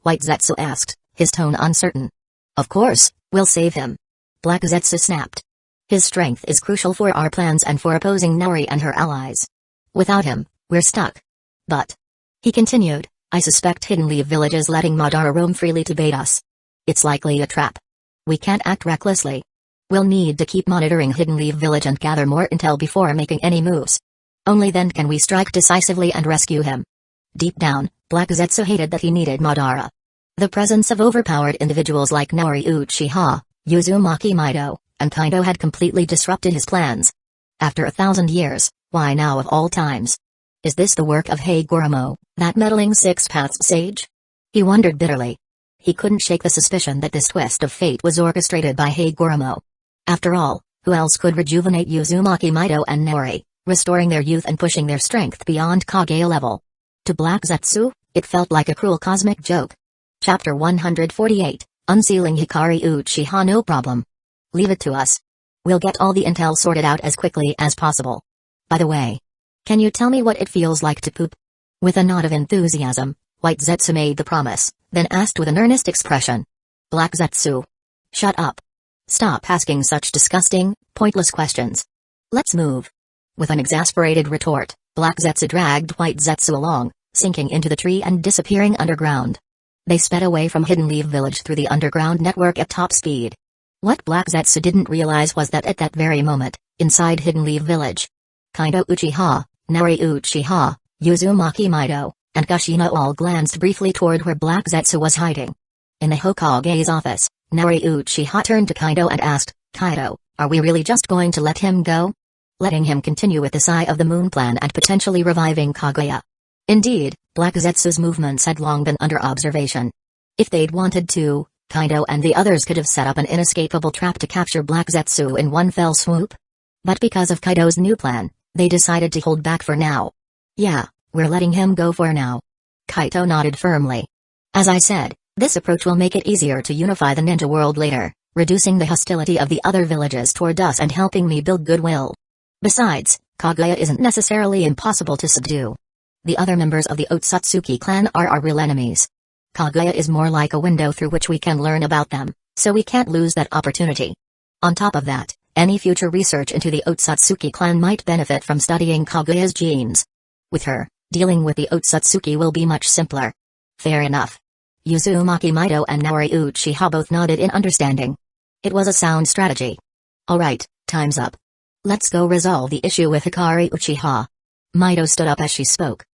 White Zetsu asked, his tone uncertain. Of course, we'll save him. Black Zetsu snapped. His strength is crucial for our plans and for opposing Naori and her allies. Without him, we're stuck. But, he continued, I suspect Hidden Leaf Villages letting Madara roam freely to bait us. It's likely a trap. We can't act recklessly. We'll need to keep monitoring Hidden Leaf Village and gather more intel before making any moves. Only then can we strike decisively and rescue him. Deep down, Black Zetsu hated that he needed Madara. The presence of overpowered individuals like Hikari Uchiha, Uzumaki Mido, and Kaido had completely disrupted his plans. After 1,000 years, why now of all times? Is this the work of Hagoromo, that meddling Six Paths sage? He wondered bitterly. He couldn't shake the suspicion that this twist of fate was orchestrated by Hagoromo. After all, who else could rejuvenate Uzumaki Mido and Nori, restoring their youth and pushing their strength beyond Kage level? To Black Zetsu, it felt like a cruel cosmic joke. Chapter 148, Unsealing Hikari Uchiha. No problem. Leave it to us. We'll get all the intel sorted out as quickly as possible. By the way, can you tell me what it feels like to poop? With a nod of enthusiasm, White Zetsu made the promise, then asked with an earnest expression. Black Zetsu. Shut up. Stop asking such disgusting, pointless questions. Let's move. With an exasperated retort, Black Zetsu dragged White Zetsu along, sinking into the tree and disappearing underground. They sped away from Hidden Leaf Village through the underground network at top speed. What Black Zetsu didn't realize was that at that very moment, inside Hidden Leaf Village, Kaido Uchiha, Nari Uchiha, Uzumaki Mido, and Kushina all glanced briefly toward where Black Zetsu was hiding. In the Hokage's office, Nari Uchiha turned to Kaido and asked, Kaido, are we really just going to let him go? Letting him continue with the Eye of the Moon plan and potentially reviving Kaguya? Indeed, Black Zetsu's movements had long been under observation. If they'd wanted to, Kaido and the others could have set up an inescapable trap to capture Black Zetsu in one fell swoop. But because of Kaido's new plan, they decided to hold back for now. Yeah, we're letting him go for now. Kaido nodded firmly. As I said, this approach will make it easier to unify the ninja world later, reducing the hostility of the other villages toward us and helping me build goodwill. Besides, Kaguya isn't necessarily impossible to subdue. The other members of the Otsutsuki clan are our real enemies. Kaguya is more like a window through which we can learn about them, so we can't lose that opportunity. On top of that, any future research into the Otsutsuki clan might benefit from studying Kaguya's genes. With her, dealing with the Otsutsuki will be much simpler. Fair enough. Uzumaki Mido and Naori Uchiha both nodded in understanding. It was a sound strategy. Alright, time's up. Let's go resolve the issue with Hikari Uchiha. Mido stood up as she spoke.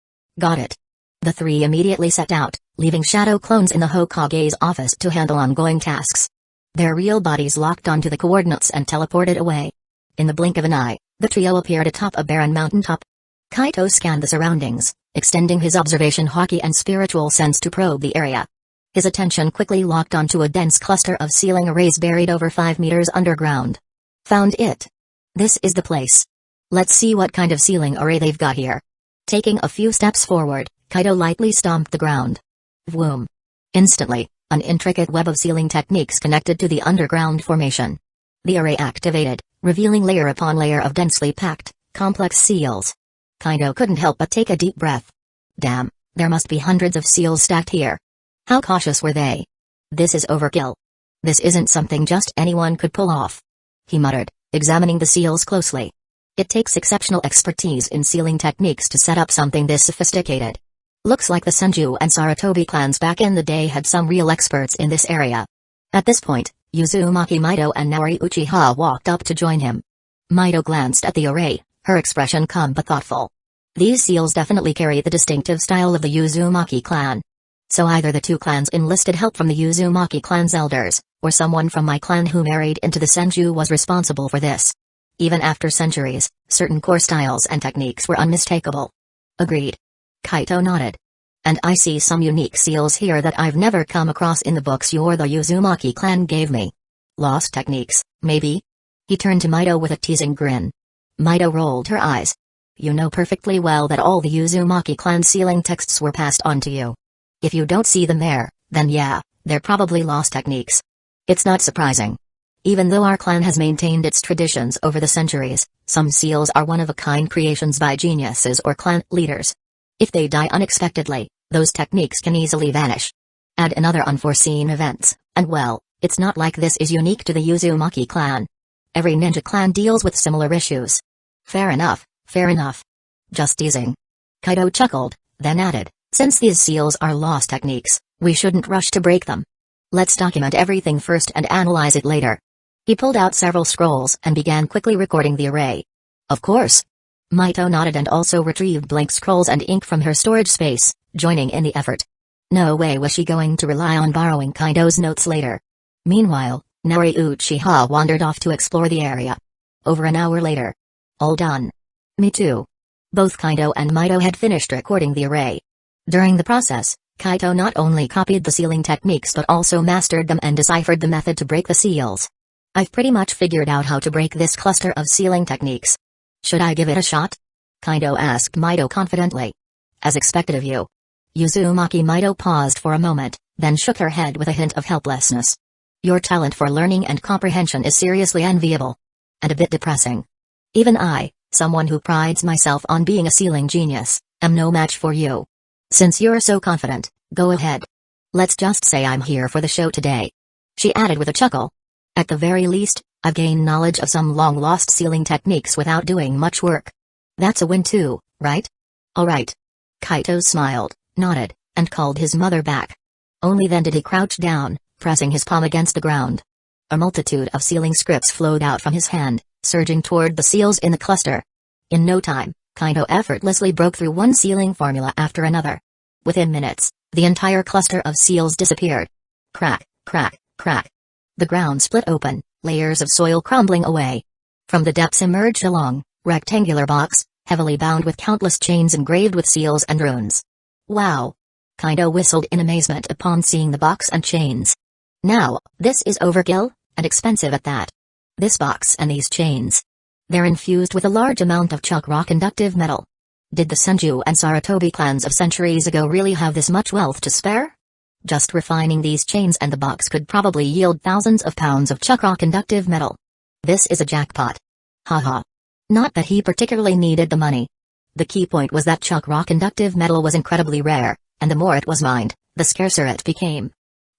Got it. The three immediately set out, leaving shadow clones in the Hokage's office to handle ongoing tasks. Their real bodies locked onto the coordinates and teleported away. In the blink of an eye, the trio appeared atop a barren mountaintop. Kaido scanned the surroundings, extending his observation haki and spiritual sense to probe the area. His attention quickly locked onto a dense cluster of sealing arrays buried over 5 meters underground. Found it. This is the place. Let's see what kind of sealing array they've got here. Taking a few steps forward, Kaido lightly stomped the ground. Vroom. Instantly, an intricate web of sealing techniques connected to the underground formation. The array activated, revealing layer upon layer of densely packed, complex seals. Kaido couldn't help but take a deep breath. Damn, there must be hundreds of seals stacked here. How cautious were they? This is overkill. This isn't something just anyone could pull off. He muttered, examining the seals closely. It takes exceptional expertise in sealing techniques to set up something this sophisticated. Looks like the Senju and Sarutobi clans back in the day had some real experts in this area. At this point, Uzumaki Mido and Naori Uchiha walked up to join him. Mido glanced at the array, her expression calm but thoughtful. These seals definitely carry the distinctive style of the Uzumaki clan. So either the two clans enlisted help from the Uzumaki clan's elders, or someone from my clan who married into the Senju was responsible for this. Even after centuries, certain core styles and techniques were unmistakable. Agreed. Kaido nodded. And I see some unique seals here that I've never come across in the books you or the Uzumaki clan gave me. Lost techniques, maybe? He turned to Mido with a teasing grin. Mido rolled her eyes. You know perfectly well that all the Uzumaki clan sealing texts were passed on to you. If you don't see them there, then yeah, they're probably lost techniques. It's not surprising. Even though our clan has maintained its traditions over the centuries, some seals are one-of-a-kind creations by geniuses or clan leaders. If they die unexpectedly, those techniques can easily vanish. Add in other unforeseen events, and well, it's not like this is unique to the Uzumaki clan. Every ninja clan deals with similar issues. Fair enough, fair enough. Just teasing. Kaido chuckled, then added, since these seals are lost techniques, we shouldn't rush to break them. Let's document everything first and analyze it later. He pulled out several scrolls and began quickly recording the array. Of course. Mido nodded and also retrieved blank scrolls and ink from her storage space, joining in the effort. No way was she going to rely on borrowing Kaido's notes later. Meanwhile, Hikari Uchiha wandered off to explore the area. Over an hour later. All done. Me too. Both Kaido and Mito had finished recording the array. During the process, Kaido not only copied the sealing techniques but also mastered them and deciphered the method to break the seals. I've pretty much figured out how to break this cluster of sealing techniques. Should I give it a shot? Kaido asked Mito confidently. As expected of you. Uzumaki Mito paused for a moment, then shook her head with a hint of helplessness. Your talent for learning and comprehension is seriously enviable. And a bit depressing. Even I, someone who prides myself on being a sealing genius, am no match for you. Since you're so confident, go ahead. Let's just say I'm here for the show today. She added with a chuckle. At the very least, I've gained knowledge of some long-lost sealing techniques without doing much work. That's a win too, right? Alright. Kaito smiled, nodded, and called his mother back. Only then did he crouch down, pressing his palm against the ground. A multitude of sealing scripts flowed out from his hand, surging toward the seals in the cluster. In no time, Kaido effortlessly broke through one sealing formula after another. Within minutes, the entire cluster of seals disappeared. Crack, crack, crack. The ground split open, layers of soil crumbling away. From the depths emerged a long, rectangular box, heavily bound with countless chains engraved with seals and runes. Wow! Kaido whistled in amazement upon seeing the box and chains. Now, this is overkill, and expensive at that. This box and these chains. They're infused with a large amount of chakra conductive metal. Did the Senju and Sarutobi clans of centuries ago really have this much wealth to spare? Just refining these chains and the box could probably yield thousands of pounds of chakra conductive metal. This is a jackpot. Haha. Not that he particularly needed the money. The key point was that chakra conductive metal was incredibly rare, and the more it was mined, the scarcer it became.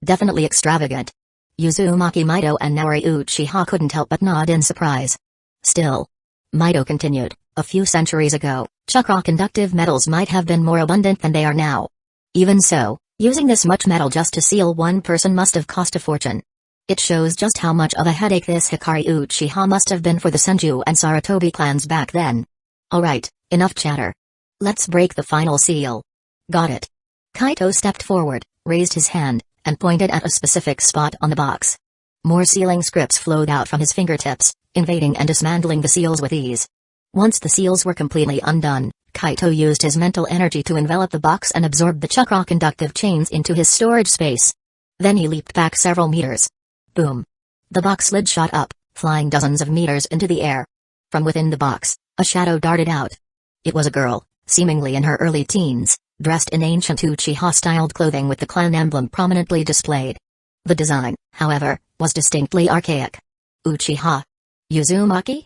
Definitely extravagant. Uzumaki Mito and Hikari Uchiha couldn't help but nod in surprise. Still. Mito continued, a few centuries ago, chakra conductive metals might have been more abundant than they are now. Even so, using this much metal just to seal one person must have cost a fortune. It shows just how much of a headache this Hikari Uchiha must have been for the Senju and Sarutobi clans back then. Alright, enough chatter. Let's break the final seal. Got it. Kaito stepped forward, raised his hand, and pointed at a specific spot on the box. More sealing scripts flowed out from his fingertips, invading and dismantling the seals with ease. Once the seals were completely undone, Kaito used his mental energy to envelop the box and absorb the chakra conductive chains into his storage space. Then he leaped back several meters. Boom. The box lid shot up, flying dozens of meters into the air. From within the box, a shadow darted out. It was a girl, seemingly in her early teens, dressed in ancient Uchiha-styled clothing with the clan emblem prominently displayed. The design, however, was distinctly archaic. Uchiha. Uzumaki?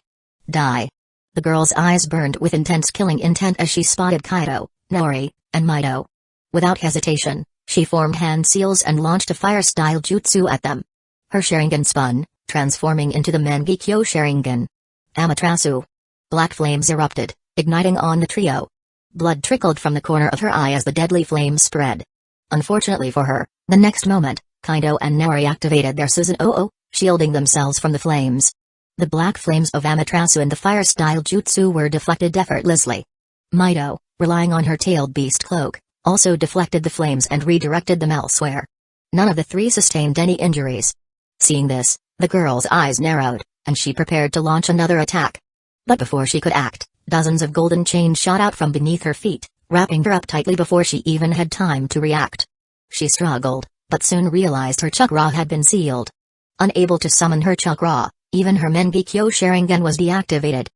Die. The girl's eyes burned with intense killing intent as she spotted Kaido, Nori, and Mito. Without hesitation, she formed hand seals and launched a fire-style jutsu at them. Her Sharingan spun, transforming into the Mangekyō Sharingan. Amaterasu. Black flames erupted, igniting on the trio. Blood trickled from the corner of her eye as the deadly flames spread. Unfortunately for her, the next moment, Kaido and Nori activated their Susanoo, shielding themselves from the flames. The black flames of Amaterasu and the fire-style jutsu were deflected effortlessly. Mito, relying on her tailed beast cloak, also deflected the flames and redirected them elsewhere. None of the three sustained any injuries. Seeing this, the girl's eyes narrowed, and she prepared to launch another attack. But before she could act, dozens of golden chains shot out from beneath her feet, wrapping her up tightly before she even had time to react. She struggled, but soon realized her chakra had been sealed. Unable to summon her chakra, even her Mangekyō Sharingan was deactivated.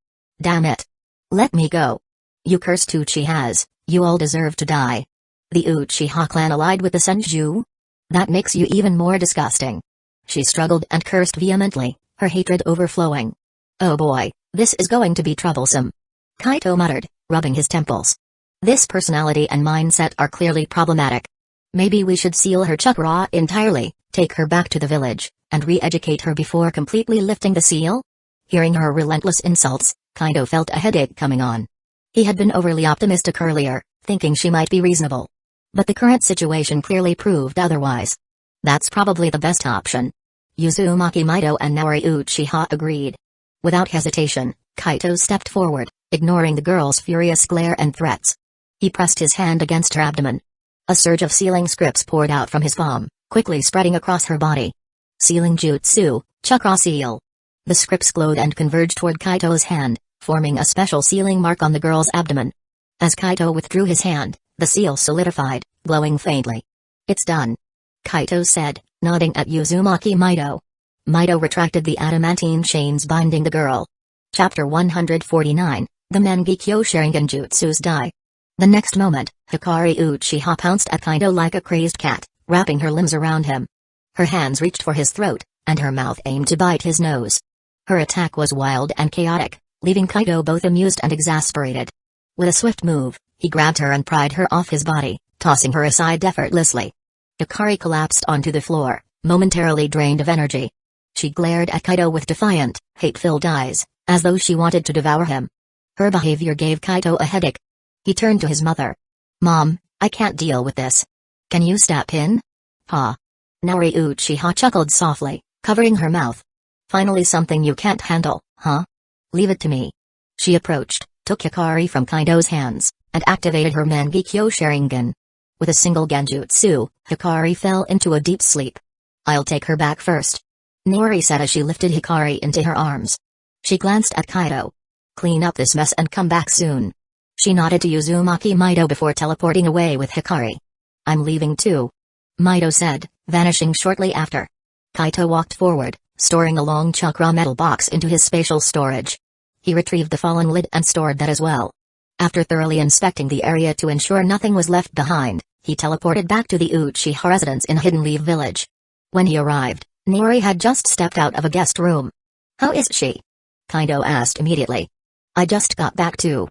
Damn it. Let me go. You cursed Uchihas, you all deserve to die. The Uchiha clan allied with the Senju? That makes you even more disgusting. She struggled and cursed vehemently, her hatred overflowing. Oh boy, this is going to be troublesome. Kaito muttered, rubbing his temples. This personality and mindset are clearly problematic. Maybe we should seal her chakra entirely, take her back to the village, and re-educate her before completely lifting the seal? Hearing her relentless insults, Kaido felt a headache coming on. He had been overly optimistic earlier, thinking she might be reasonable. But the current situation clearly proved otherwise. That's probably the best option. Uzumaki Mito and Hikari Uchiha agreed. Without hesitation, Kaito stepped forward, ignoring the girl's furious glare and threats. He pressed his hand against her abdomen. A surge of sealing scripts poured out from his palm, quickly spreading across her body. Sealing Jutsu, Chakra Seal. The scripts glowed and converged toward Kaito's hand, forming a special sealing mark on the girl's abdomen. As Kaito withdrew his hand, the seal solidified, glowing faintly. "It's done," Kaito said, nodding at Uzumaki Mido. Mido retracted the adamantine chains binding the girl. Chapter 149, The Mangekyō Sharingan Jutsu's Die. The next moment, Hikari Uchiha pounced at Kaito like a crazed cat, wrapping her limbs around him. Her hands reached for his throat, and her mouth aimed to bite his nose. Her attack was wild and chaotic, leaving Kaito both amused and exasperated. With a swift move, he grabbed her and pried her off his body, tossing her aside effortlessly. Hikari collapsed onto the floor, momentarily drained of energy. She glared at Kaito with defiant, hate-filled eyes, as though she wanted to devour him. Her behavior gave Kaito a headache. He turned to his mother. "Mom, I can't deal with this. Can you step in?" "Ha." Naori Uchiha chuckled softly, covering her mouth. "Finally something you can't handle, huh? Leave it to me." She approached, took Hikari from Kaito's hands, and activated her Mangekyō Sharingan. With a single genjutsu, Hikari fell into a deep sleep. "I'll take her back first," Naori said as she lifted Hikari into her arms. She glanced at Kaito. "Clean up this mess and come back soon." She nodded to Uzumaki Mido before teleporting away with Hikari. "I'm leaving too," Mido said, vanishing shortly after. Kaito walked forward, storing a long chakra metal box into his spatial storage. He retrieved the fallen lid and stored that as well. After thoroughly inspecting the area to ensure nothing was left behind, he teleported back to the Uchiha residence in Hidden Leaf Village. When he arrived, Naori had just stepped out of a guest room. "How is she?" Kaito asked immediately. "I just got back too,"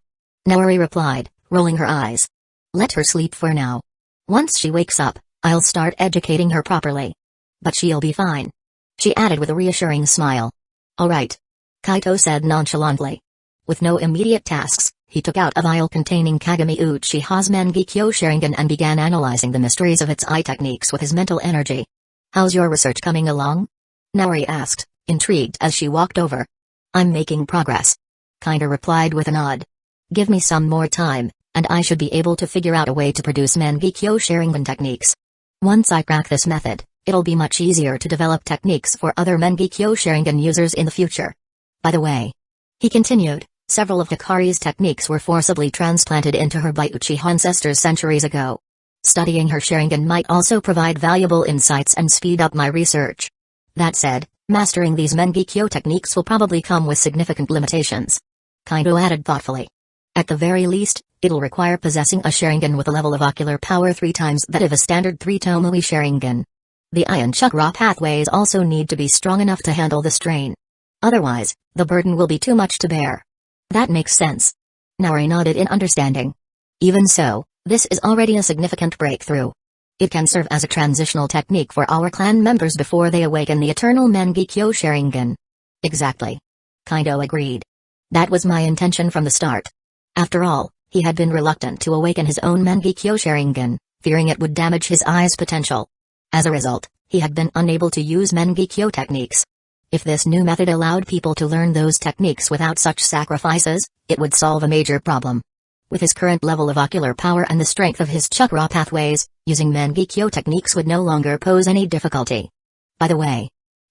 Naori replied, rolling her eyes. "Let her sleep for now. Once she wakes up, I'll start educating her properly. But she'll be fine," she added with a reassuring smile. "All right," Kaito said nonchalantly. With no immediate tasks, he took out a vial containing Kagami Uchiha's Mangekyō Sharingan and began analyzing the mysteries of its eye techniques with his mental energy. "How's your research coming along?" Naori asked, intrigued as she walked over. "I'm making progress," Kaito replied with a nod. "Give me some more time, and I should be able to figure out a way to produce Mangekyō Sharingan techniques. Once I crack this method, it'll be much easier to develop techniques for other Mangekyō Sharingan users in the future. By the way," he continued, "several of Hikari's techniques were forcibly transplanted into her by Uchiha ancestors centuries ago. Studying her Sharingan might also provide valuable insights and speed up my research. That said, mastering these Mangekyō techniques will probably come with significant limitations," Kaito added thoughtfully. "At the very least, it'll require possessing a Sharingan with a level of ocular power 3 times that of a standard 3 Tomoe Sharingan. The eye and chakra pathways also need to be strong enough to handle the strain. Otherwise, the burden will be too much to bear." "That makes sense." Naori nodded in understanding. "Even so, this is already a significant breakthrough. It can serve as a transitional technique for our clan members before they awaken the eternal Mangekyō Sharingan." "Exactly," Kaito agreed. "That was my intention from the start." After all, he had been reluctant to awaken his own Mangekyō Sharingan, fearing it would damage his eye's potential. As a result, he had been unable to use Mangekyō techniques. If this new method allowed people to learn those techniques without such sacrifices, it would solve a major problem. With his current level of ocular power and the strength of his chakra pathways, using Mangekyō techniques would no longer pose any difficulty. "By the way,"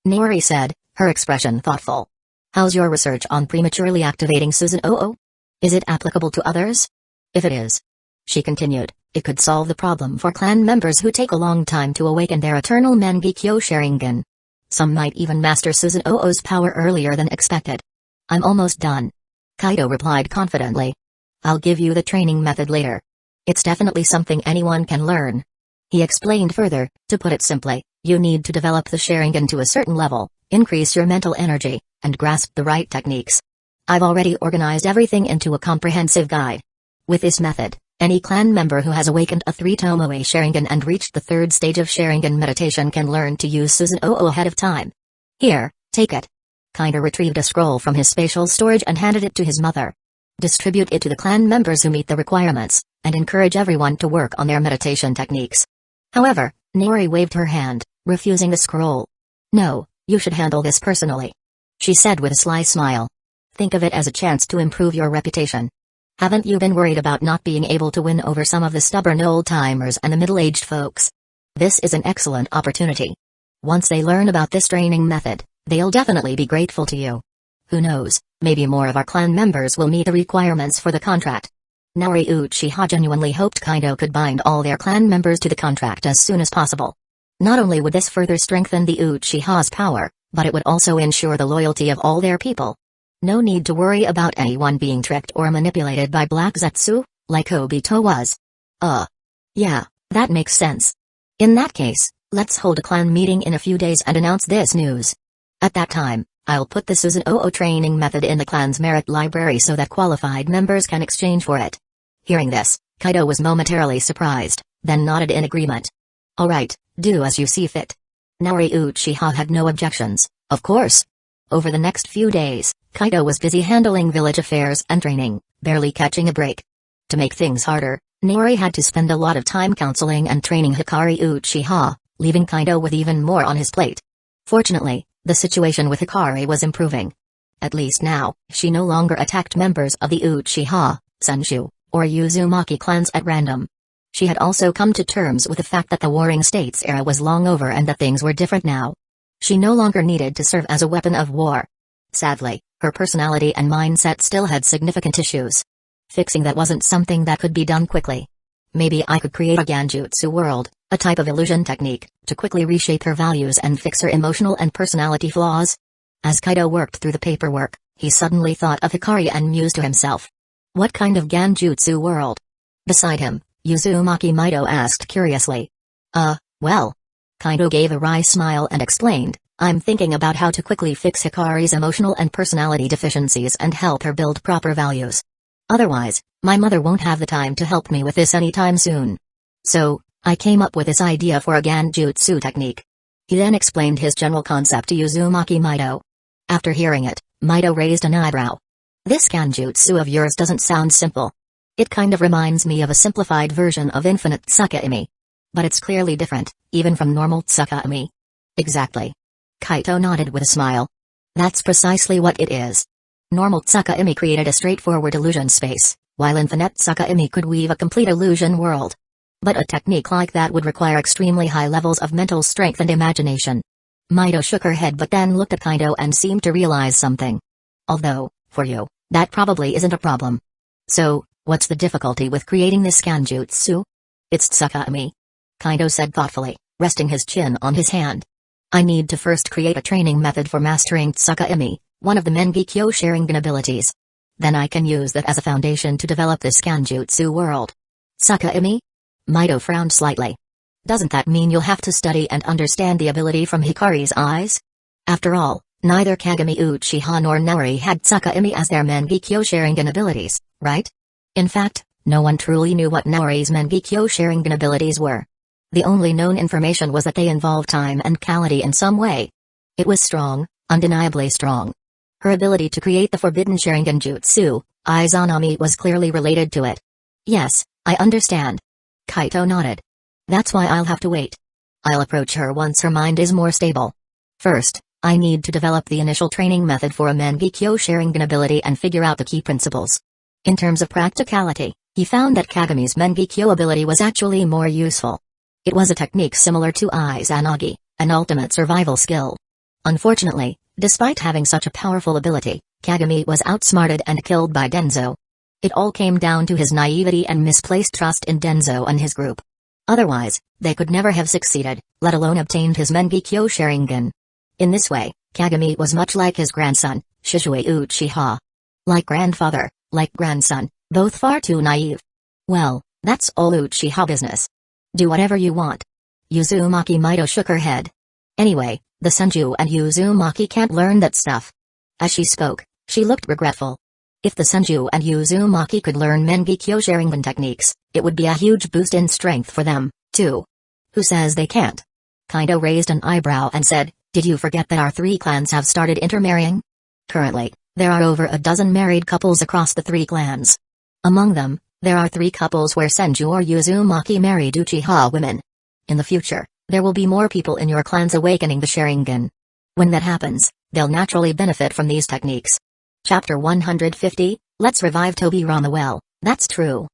Naori said, her expression thoughtful. "How's your research on prematurely activating Susanoo? Is it applicable to others?" "If it is," she continued, "it could solve the problem for clan members who take a long time to awaken their eternal Mangekyō Sharingan. Some might even master Susanoo's power earlier than expected." "I'm almost done," Kaito replied confidently. "I'll give you the training method later. It's definitely something anyone can learn." He explained further, "To put it simply, you need to develop the Sharingan to a certain level, increase your mental energy, and grasp the right techniques. I've already organized everything into a comprehensive guide. With this method, any clan member who has awakened a 3 Tomoe Sharingan and reached the 3rd stage of Sharingan meditation can learn to use Susanoo ahead of time. Here, take it." Kaito retrieved a scroll from his spatial storage and handed it to his mother. "Distribute it to the clan members who meet the requirements, and encourage everyone to work on their meditation techniques." However, Naori waved her hand, refusing the scroll. "No, you should handle this personally," she said with a sly smile. "Think of it as a chance to improve your reputation." Haven't you been worried about not being able to win over some of the stubborn old-timers and the middle-aged folks? This is an excellent opportunity. Once they learn about this training method, they'll definitely be grateful to you. Who knows, maybe more of our clan members will meet the requirements for the contract. Hikari Uchiha genuinely hoped Kaido could bind all their clan members to the contract as soon as possible. Not only would this further strengthen the Uchiha's power, but it would also ensure the loyalty of all their people. No need to worry about anyone being tricked or manipulated by Black Zetsu, like Obito was. Yeah, that makes sense. In that case, let's hold a clan meeting in a few days and announce this news. At that time, I'll put the Susanoo training method in the clan's merit library so that qualified members can exchange for it. Hearing this, Kaido was momentarily surprised, then nodded in agreement. Alright, do as you see fit. Hikari Uchiha had no objections, of course. Over the next few days, Kaido was busy handling village affairs and training, barely catching a break. To make things harder, Hikari had to spend a lot of time counseling and training Hikari Uchiha, leaving Kaido with even more on his plate. Fortunately, the situation with Hikari was improving. At least now, she no longer attacked members of the Uchiha, Senshu, or Uzumaki clans at random. She had also come to terms with the fact that the Warring States era was long over and that things were different now. She no longer needed to serve as a weapon of war. Sadly, her personality and mindset still had significant issues. Fixing that wasn't something that could be done quickly. Maybe I could create a Genjutsu world, a type of illusion technique, to quickly reshape her values and fix her emotional and personality flaws. As Kaido worked through the paperwork, he suddenly thought of Hikari and mused to himself. What kind of Genjutsu world? Beside him, Uzumaki Mido asked curiously. Well. Kaido gave a wry smile and explained, I'm thinking about how to quickly fix Hikari's emotional and personality deficiencies and help her build proper values. Otherwise, my mother won't have the time to help me with this anytime soon. So, I came up with this idea for a Genjutsu technique. He then explained his general concept to Uzumaki Mido. After hearing it, Mido raised an eyebrow. This Genjutsu of yours doesn't sound simple. It kind of reminds me of a simplified version of Infinite Tsukaimi. But it's clearly different, even from normal Tsukaimi. Exactly. Kaito nodded with a smile. That's precisely what it is. Normal Tsukaimi created a straightforward illusion space, while Infinite Tsukaimi could weave a complete illusion world. But a technique like that would require extremely high levels of mental strength and imagination. Mido shook her head but then looked at Kaido and seemed to realize something. Although, for you, that probably isn't a problem. So, what's the difficulty with creating this Genjutsu? It's Tsukaimi. Kaido said thoughtfully, resting his chin on his hand. I need to first create a training method for mastering Tsukaimi, one of the Mangekyō Sharingan abilities. Then I can use that as a foundation to develop this Genjutsu world. Tsukaimi? Mido frowned slightly. Doesn't that mean you'll have to study and understand the ability from Hikari's eyes? After all, neither Kagami Uchiha nor Naori had Tsukaimi as their Mangekyō Sharingan abilities, right? In fact, no one truly knew what Naori's Mangekyō Sharingan abilities were. The only known information was that they involved time and quality in some way. It was strong, undeniably strong. Her ability to create the forbidden Sharingan Jutsu, Izanami, was clearly related to it. Yes, I understand. Kaito nodded. That's why I'll have to wait. I'll approach her once her mind is more stable. First, I need to develop the initial training method for a Mangekyō Sharingan ability and figure out the key principles. In terms of practicality, he found that Kagami's Mangekyō ability was actually more useful. It was a technique similar to Izanagi, an ultimate survival skill. Unfortunately, despite having such a powerful ability, Kagami was outsmarted and killed by Danzō. It all came down to his naivety and misplaced trust in Danzō and his group. Otherwise, they could never have succeeded, let alone obtained his Mangekyō Sharingan. In this way, Kagami was much like his grandson, Shisui Uchiha. Like grandfather, like grandson, both far too naive. Well, that's all Uchiha business. Do whatever you want. Uzumaki Mido shook her head. Anyway, the Senju and Uzumaki can't learn that stuff. As she spoke, she looked regretful. If the Senju and Uzumaki could learn Mangekyō Sharingan techniques, it would be a huge boost in strength for them, too. Who says they can't? Kaido raised an eyebrow and said, did you forget that our three clans have started intermarrying? Currently, there are over a dozen married couples across the three clans. Among them, there are 3 couples where Senju or Uzumaki married Uchiha women. In the future, there will be more people in your clans awakening the Sharingan. When that happens, they'll naturally benefit from these techniques. Chapter 150, Let's Revive Tobirama Well, That's true.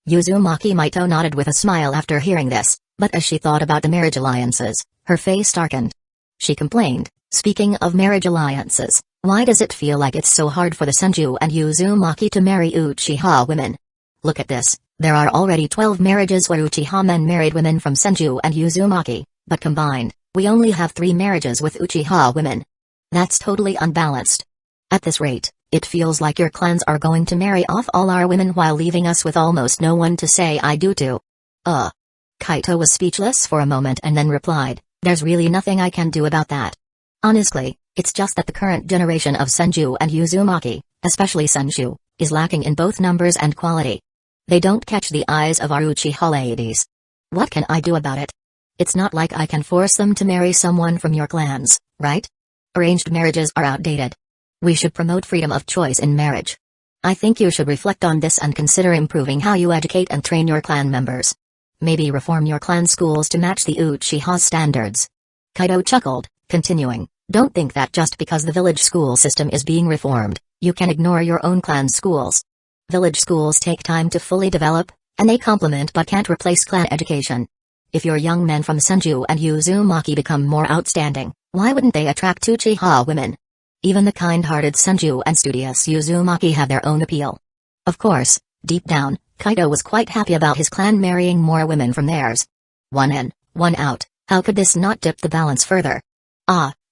Uzumaki Maito nodded with a smile after hearing this, but as she thought about the marriage alliances, her face darkened. She complained, speaking of marriage alliances, why does it feel like it's so hard for the Senju and Uzumaki to marry Uchiha women? Look at this, there are already 12 marriages where Uchiha men married women from Senju and Uzumaki, but combined, we only have 3 marriages with Uchiha women. That's totally unbalanced. At this rate, it feels like your clans are going to marry off all our women while leaving us with almost no one to say I do to. Kaito was speechless for a moment and then replied, there's really nothing I can do about that. Honestly, it's just that the current generation of Senju and Uzumaki, especially Senju, is lacking in both numbers and quality. They don't catch the eyes of our Uchiha ladies. What can I do about it? It's not like I can force them to marry someone from your clans, right? Arranged marriages are outdated. We should promote freedom of choice in marriage. I think you should reflect on this and consider improving how you educate and train your clan members. Maybe reform your clan schools to match the Uchiha's standards. Kaito chuckled, continuing, don't think that just because the village school system is being reformed, you can ignore your own clan schools. Village schools take time to fully develop, and they complement but can't replace clan education. If your young men from Senju and Uzumaki become more outstanding, why wouldn't they attract Uchiha women? Even the kind-hearted Senju and studious Uzumaki have their own appeal. Of course, deep down, Kaito was quite happy about his clan marrying more women from theirs. One in, one out, how could this not dip the balance further?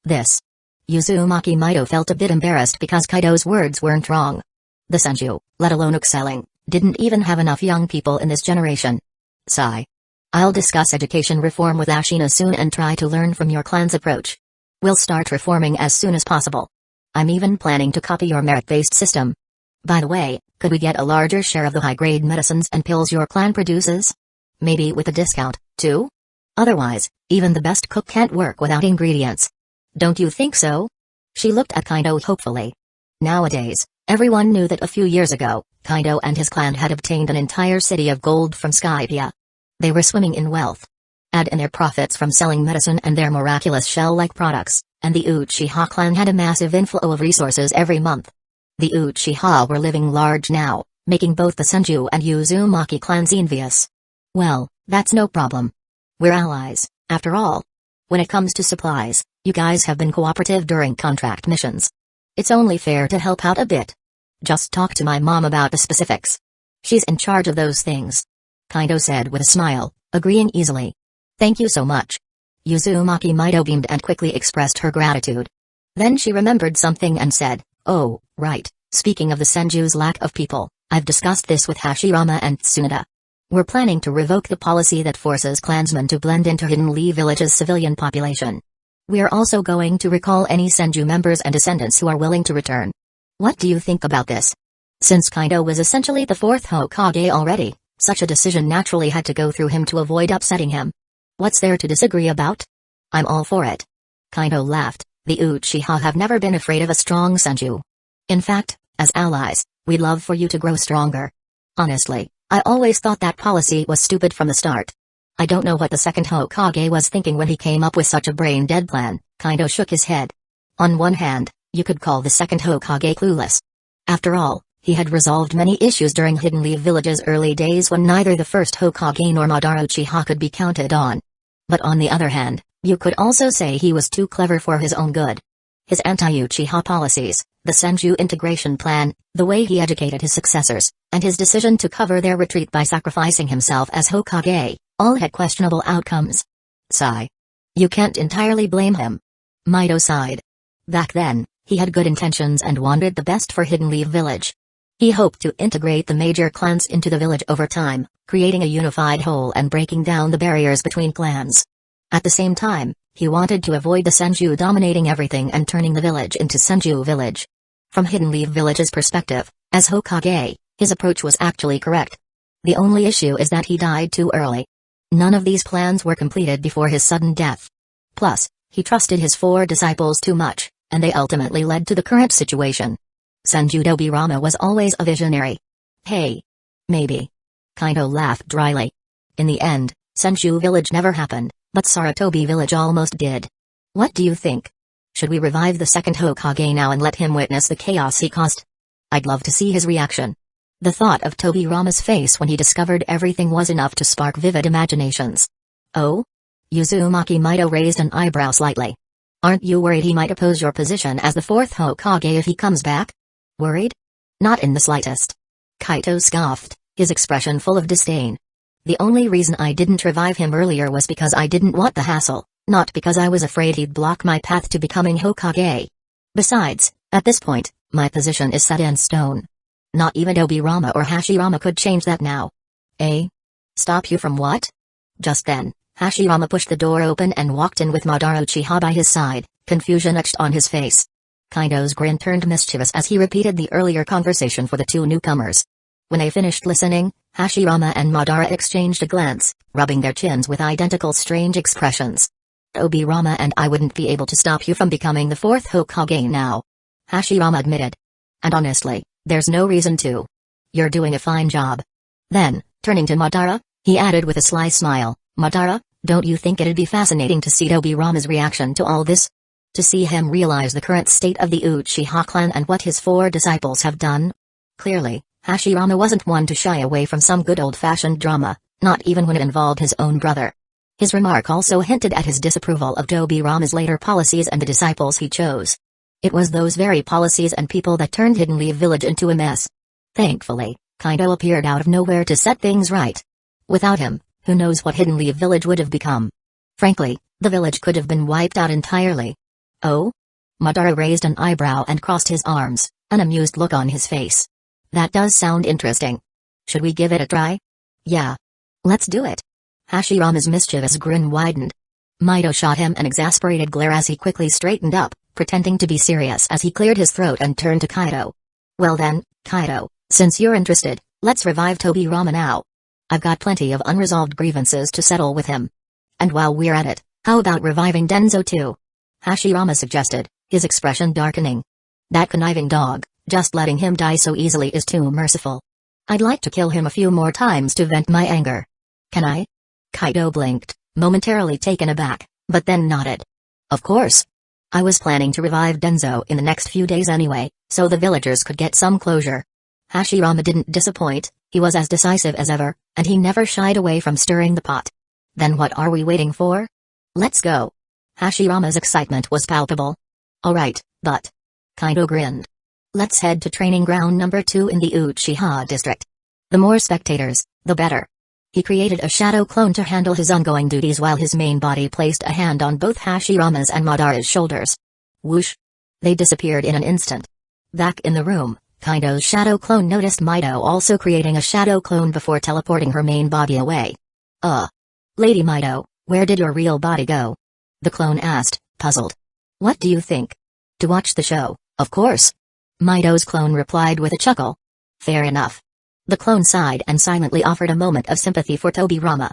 This. Uzumaki Maito felt a bit embarrassed because Kaito's words weren't wrong. The Senju, let alone excelling, didn't even have enough young people in this generation. Sigh. I'll discuss education reform with Ashina soon and try to learn from your clan's approach. We'll start reforming as soon as possible. I'm even planning to copy your merit-based system. By the way, could we get a larger share of the high-grade medicines and pills your clan produces? Maybe with a discount, too? Otherwise, even the best cook can't work without ingredients. Don't you think so? She looked at Kaito hopefully. Nowadays, everyone knew that a few years ago, Kaito and his clan had obtained an entire city of gold from Skypiea. They were swimming in wealth. Add in their profits from selling medicine and their miraculous shell-like products, and the Uchiha clan had a massive inflow of resources every month. The Uchiha were living large now, making both the Senju and Uzumaki clans envious. Well, that's no problem. We're allies, after all. When it comes to supplies, you guys have been cooperative during contract missions. It's only fair to help out a bit. Just talk to my mom about the specifics. She's in charge of those things. Kaito said with a smile, agreeing easily. Thank you so much. Uzumaki Maito beamed and quickly expressed her gratitude. Then she remembered something and said, oh, right, speaking of the Senju's lack of people, I've discussed this with Hashirama and Tsunade. We're planning to revoke the policy that forces clansmen to blend into Hidden Lee Village's civilian population. We're also going to recall any Senju members and descendants who are willing to return. What do you think about this? Since Kaito was essentially the fourth Hokage already, such a decision naturally had to go through him to avoid upsetting him. What's there to disagree about? I'm all for it. Kaito laughed. The Uchiha have never been afraid of a strong Senju. In fact, as allies, we'd love for you to grow stronger. Honestly, I always thought that policy was stupid from the start. I don't know what the second Hokage was thinking when he came up with such a brain-dead plan. Kaito shook his head. On one hand, you could call the second Hokage clueless. After all, he had resolved many issues during Hidden Lee Village's early days when neither the first Hokage nor Madara Uchiha could be counted on. But on the other hand, you could also say he was too clever for his own good. His anti-Uchiha policies, the Senju integration plan, the way he educated his successors, and his decision to cover their retreat by sacrificing himself as Hokage, all had questionable outcomes. Sigh. You can't entirely blame him. Maito sighed. Back then, he had good intentions and wanted the best for Hidden Lee Village. He hoped to integrate the major clans into the village over time, creating a unified whole and breaking down the barriers between clans. At the same time, he wanted to avoid the Senju dominating everything and turning the village into Senju Village. From Hidden Lee Village's perspective, as Hokage, his approach was actually correct. The only issue is that he died too early. None of these plans were completed before his sudden death. Plus, he trusted his 4 disciples too much, and they ultimately led to the current situation. Senju Dobirama was always a visionary. Hey. Maybe. Kaito laughed dryly. In the end, Senju Village never happened, but Sarutobi Village almost did. What do you think? Should we revive the second Hokage now and let him witness the chaos he caused? I'd love to see his reaction. The thought of Tobirama's face when he discovered everything was enough to spark vivid imaginations. Oh? Uzumaki Mido raised an eyebrow slightly. Aren't you worried he might oppose your position as the fourth Hokage if he comes back? Worried? Not in the slightest. Kaito scoffed, his expression full of disdain. The only reason I didn't revive him earlier was because I didn't want the hassle, not because I was afraid he'd block my path to becoming Hokage. Besides, at this point, my position is set in stone. Not even Tobirama or Hashirama could change that now. Eh? Stop you from what? Just then, Hashirama pushed the door open and walked in with Madara Uchiha by his side, confusion etched on his face. Kaido's grin turned mischievous as he repeated the earlier conversation for the two newcomers. When they finished listening, Hashirama and Madara exchanged a glance, rubbing their chins with identical strange expressions. Tobirama and I wouldn't be able to stop you from becoming the fourth Hokage now, Hashirama admitted. And honestly, there's no reason to. You're doing a fine job. Then, turning to Madara, he added with a sly smile, Madara, don't you think it'd be fascinating to see Tobirama's reaction to all this? To see him realize the current state of the Uchiha clan and what his four disciples have done? Clearly, Hashirama wasn't one to shy away from some good old-fashioned drama, not even when it involved his own brother. His remark also hinted at his disapproval of Tobirama's later policies and the disciples he chose. It was those very policies and people that turned Hidden Leaf Village into a mess. Thankfully, Kaido appeared out of nowhere to set things right. Without him, who knows what Hidden Leaf Village would have become. Frankly, the village could have been wiped out entirely. Oh? Madara raised an eyebrow and crossed his arms, an amused look on his face. That does sound interesting. Should we give it a try? Yeah. Let's do it. Hashirama's mischievous grin widened. Mido shot him an exasperated glare as he quickly straightened up, pretending to be serious as he cleared his throat and turned to Kaido. Well then, Kaido, since you're interested, let's revive Tobirama now. I've got plenty of unresolved grievances to settle with him. And while we're at it, how about reviving Danzō too? Hashirama suggested, his expression darkening. That conniving dog, just letting him die so easily is too merciful. I'd like to kill him a few more times to vent my anger. Can I? Kaido blinked, momentarily taken aback, but then nodded. Of course. I was planning to revive Danzō in the next few days anyway, so the villagers could get some closure. Hashirama didn't disappoint, he was as decisive as ever, and he never shied away from stirring the pot. Then what are we waiting for? Let's go. Hashirama's excitement was palpable. Alright, but... Kaido grinned. Let's head to training ground number 2 in the Uchiha district. The more spectators, the better. He created a shadow clone to handle his ongoing duties while his main body placed a hand on both Hashirama's and Madara's shoulders. Whoosh! They disappeared in an instant. Back in the room, Kaido's shadow clone noticed Mido also creating a shadow clone before teleporting her main body away. Lady Mido, where did your real body go? The clone asked, puzzled. What do you think? To watch the show, of course. Mido's clone replied with a chuckle. Fair enough. The clone sighed and silently offered a moment of sympathy for Tobirama.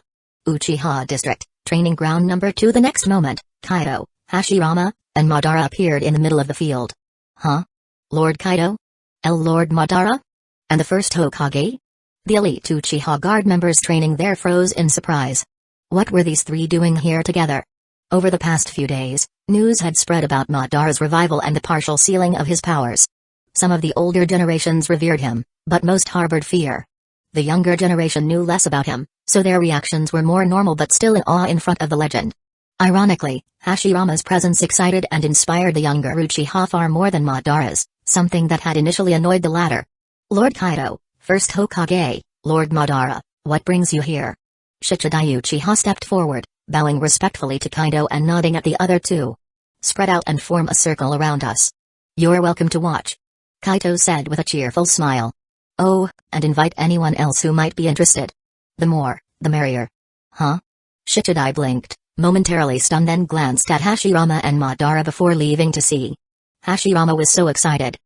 Uchiha District, training ground number 2. The next moment, Kaido, Hashirama, and Madara appeared in the middle of the field. Huh? Lord Kaido? Lord Madara? And the first Hokage? The elite Uchiha Guard members training there froze in surprise. What were these three doing here together? Over the past few days, news had spread about Madara's revival and the partial sealing of his powers. Some of the older generations revered him, but most harbored fear. The younger generation knew less about him, so their reactions were more normal but still in awe in front of the legend. Ironically, Hashirama's presence excited and inspired the younger Uchiha far more than Madara's, something that had initially annoyed the latter. Lord Kaido, first Hokage, Lord Madara, what brings you here? Shichidai Uchiha stepped forward, bowing respectfully to Kaido and nodding at the other two. Spread out and form a circle around us. You're welcome to watch. Kaido said with a cheerful smile. Oh, and invite anyone else who might be interested. The more, the merrier. Huh? Shichidai blinked, momentarily stunned, then glanced at Hashirama and Madara before leaving to see. Hashirama was so excited.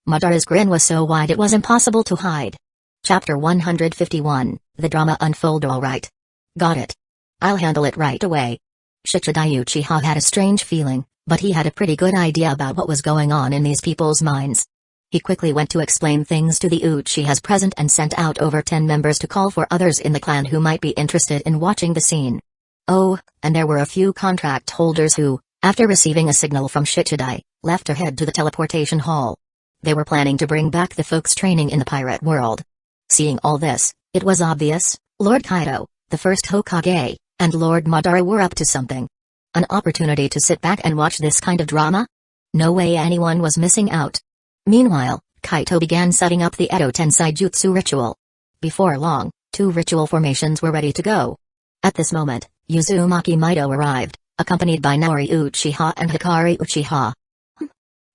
Madara's grin was so wide it was impossible to hide. Chapter 151, The Drama Unfolded. Alright. Got it. I'll handle it right away. Shichidai Uchiha had a strange feeling, but he had a pretty good idea about what was going on in these people's minds. He quickly went to explain things to the Uchihas present and sent out over 10 members to call for others in the clan who might be interested in watching the scene. Oh, and there were a few contract holders who, after receiving a signal from Shichidai, left to head to the teleportation hall. They were planning to bring back the folks training in the pirate world. Seeing all this, it was obvious, Lord Kaido, the first Hokage, and Lord Madara were up to something. An opportunity to sit back and watch this kind of drama? No way anyone was missing out. Meanwhile, Kaito began setting up the Edo Tensei Jutsu ritual. Before long, 2 ritual formations were ready to go. At this moment, Uzumaki Mido arrived, accompanied by Hikari Uchiha and Hikari Uchiha.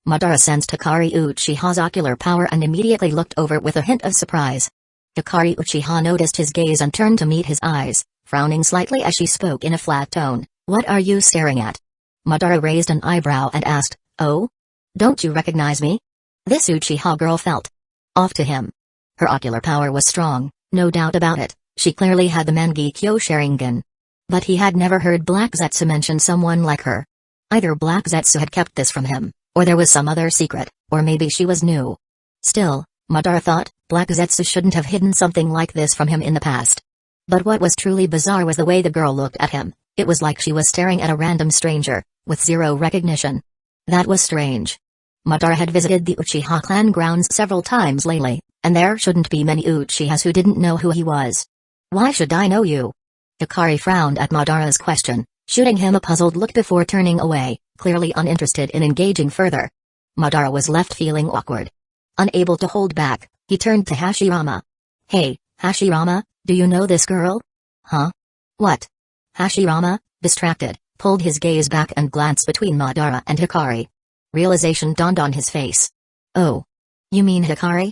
Madara sensed Hikari Uchiha's ocular power and immediately looked over with a hint of surprise. Hikari Uchiha noticed his gaze and turned to meet his eyes, frowning slightly as she spoke in a flat tone. "What are you staring at?" Madara raised an eyebrow and asked, "Oh? Don't you recognize me?" This Uchiha girl felt off to him. Her ocular power was strong, no doubt about it. She clearly had the Mangekyō Sharingan. But he had never heard Black Zetsu mention someone like her. Either Black Zetsu had kept this from him, or there was some other secret, or maybe she was new. Still, Madara thought, Black Zetsu shouldn't have hidden something like this from him in the past. But what was truly bizarre was the way the girl looked at him. It was like she was staring at a random stranger, with zero recognition. That was strange. Madara had visited the Uchiha clan grounds several times lately, and there shouldn't be many Uchihas who didn't know who he was. "Why should I know you?" Hikari frowned at Madara's question, shooting him a puzzled look before turning away, clearly uninterested in engaging further. Madara was left feeling awkward. Unable to hold back, he turned to Hashirama. "Hey, Hashirama, do you know this girl?" "Huh? What?" Hashirama, distracted, pulled his gaze back and glanced between Madara and Hikari. Realization dawned on his face. "Oh. You mean Hikari?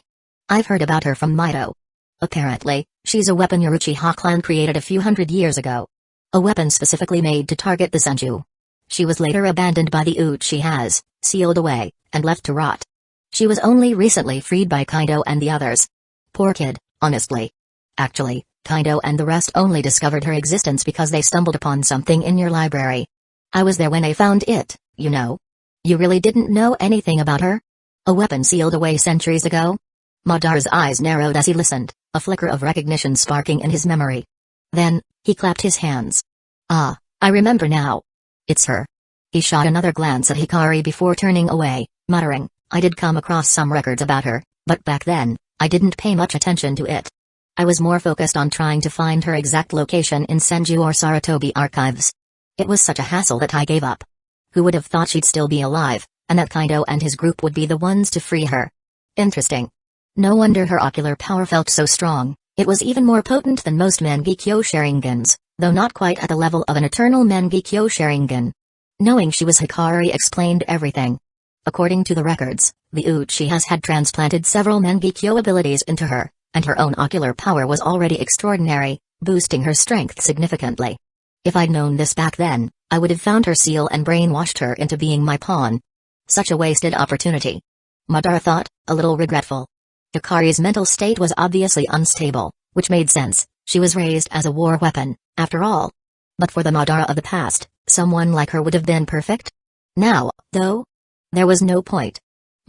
I've heard about her from Mido. Apparently, she's a weapon your Uchiha clan created a few hundred years ago. A weapon specifically made to target the Senju. She was later abandoned by the Uchihas, sealed away, and left to rot. She was only recently freed by Kaido and the others. Poor kid, honestly. Actually, Kaido and the rest only discovered her existence because they stumbled upon something in your library. I was there when I found it, you know. You really didn't know anything about her? A weapon sealed away centuries ago?" Madara's eyes narrowed as he listened, a flicker of recognition sparking in his memory. Then, he clapped his hands. "Ah, I remember now. It's her." He shot another glance at Hikari before turning away, muttering, "I did come across some records about her, but back then, I didn't pay much attention to it. I was more focused on trying to find her exact location in Senju or Sarutobi archives. It was such a hassle that I gave up. Who would have thought she'd still be alive, and that Kaido and his group would be the ones to free her? Interesting. No wonder her ocular power felt so strong. It was even more potent than most Mangekyō Sharingans, though not quite at the level of an eternal Mangekyō Sharingan." Knowing she was Hikari explained everything. According to the records, the Uchihas had transplanted several Mangekyō abilities into her, and her own ocular power was already extraordinary, boosting her strength significantly. If I'd known this back then, I would have found her seal and brainwashed her into being my pawn. Such a wasted opportunity. Madara thought, a little regretful. Hikari's mental state was obviously unstable, which made sense. She was raised as a war weapon, after all. But for the Madara of the past, someone like her would have been perfect? Now, though? There was no point.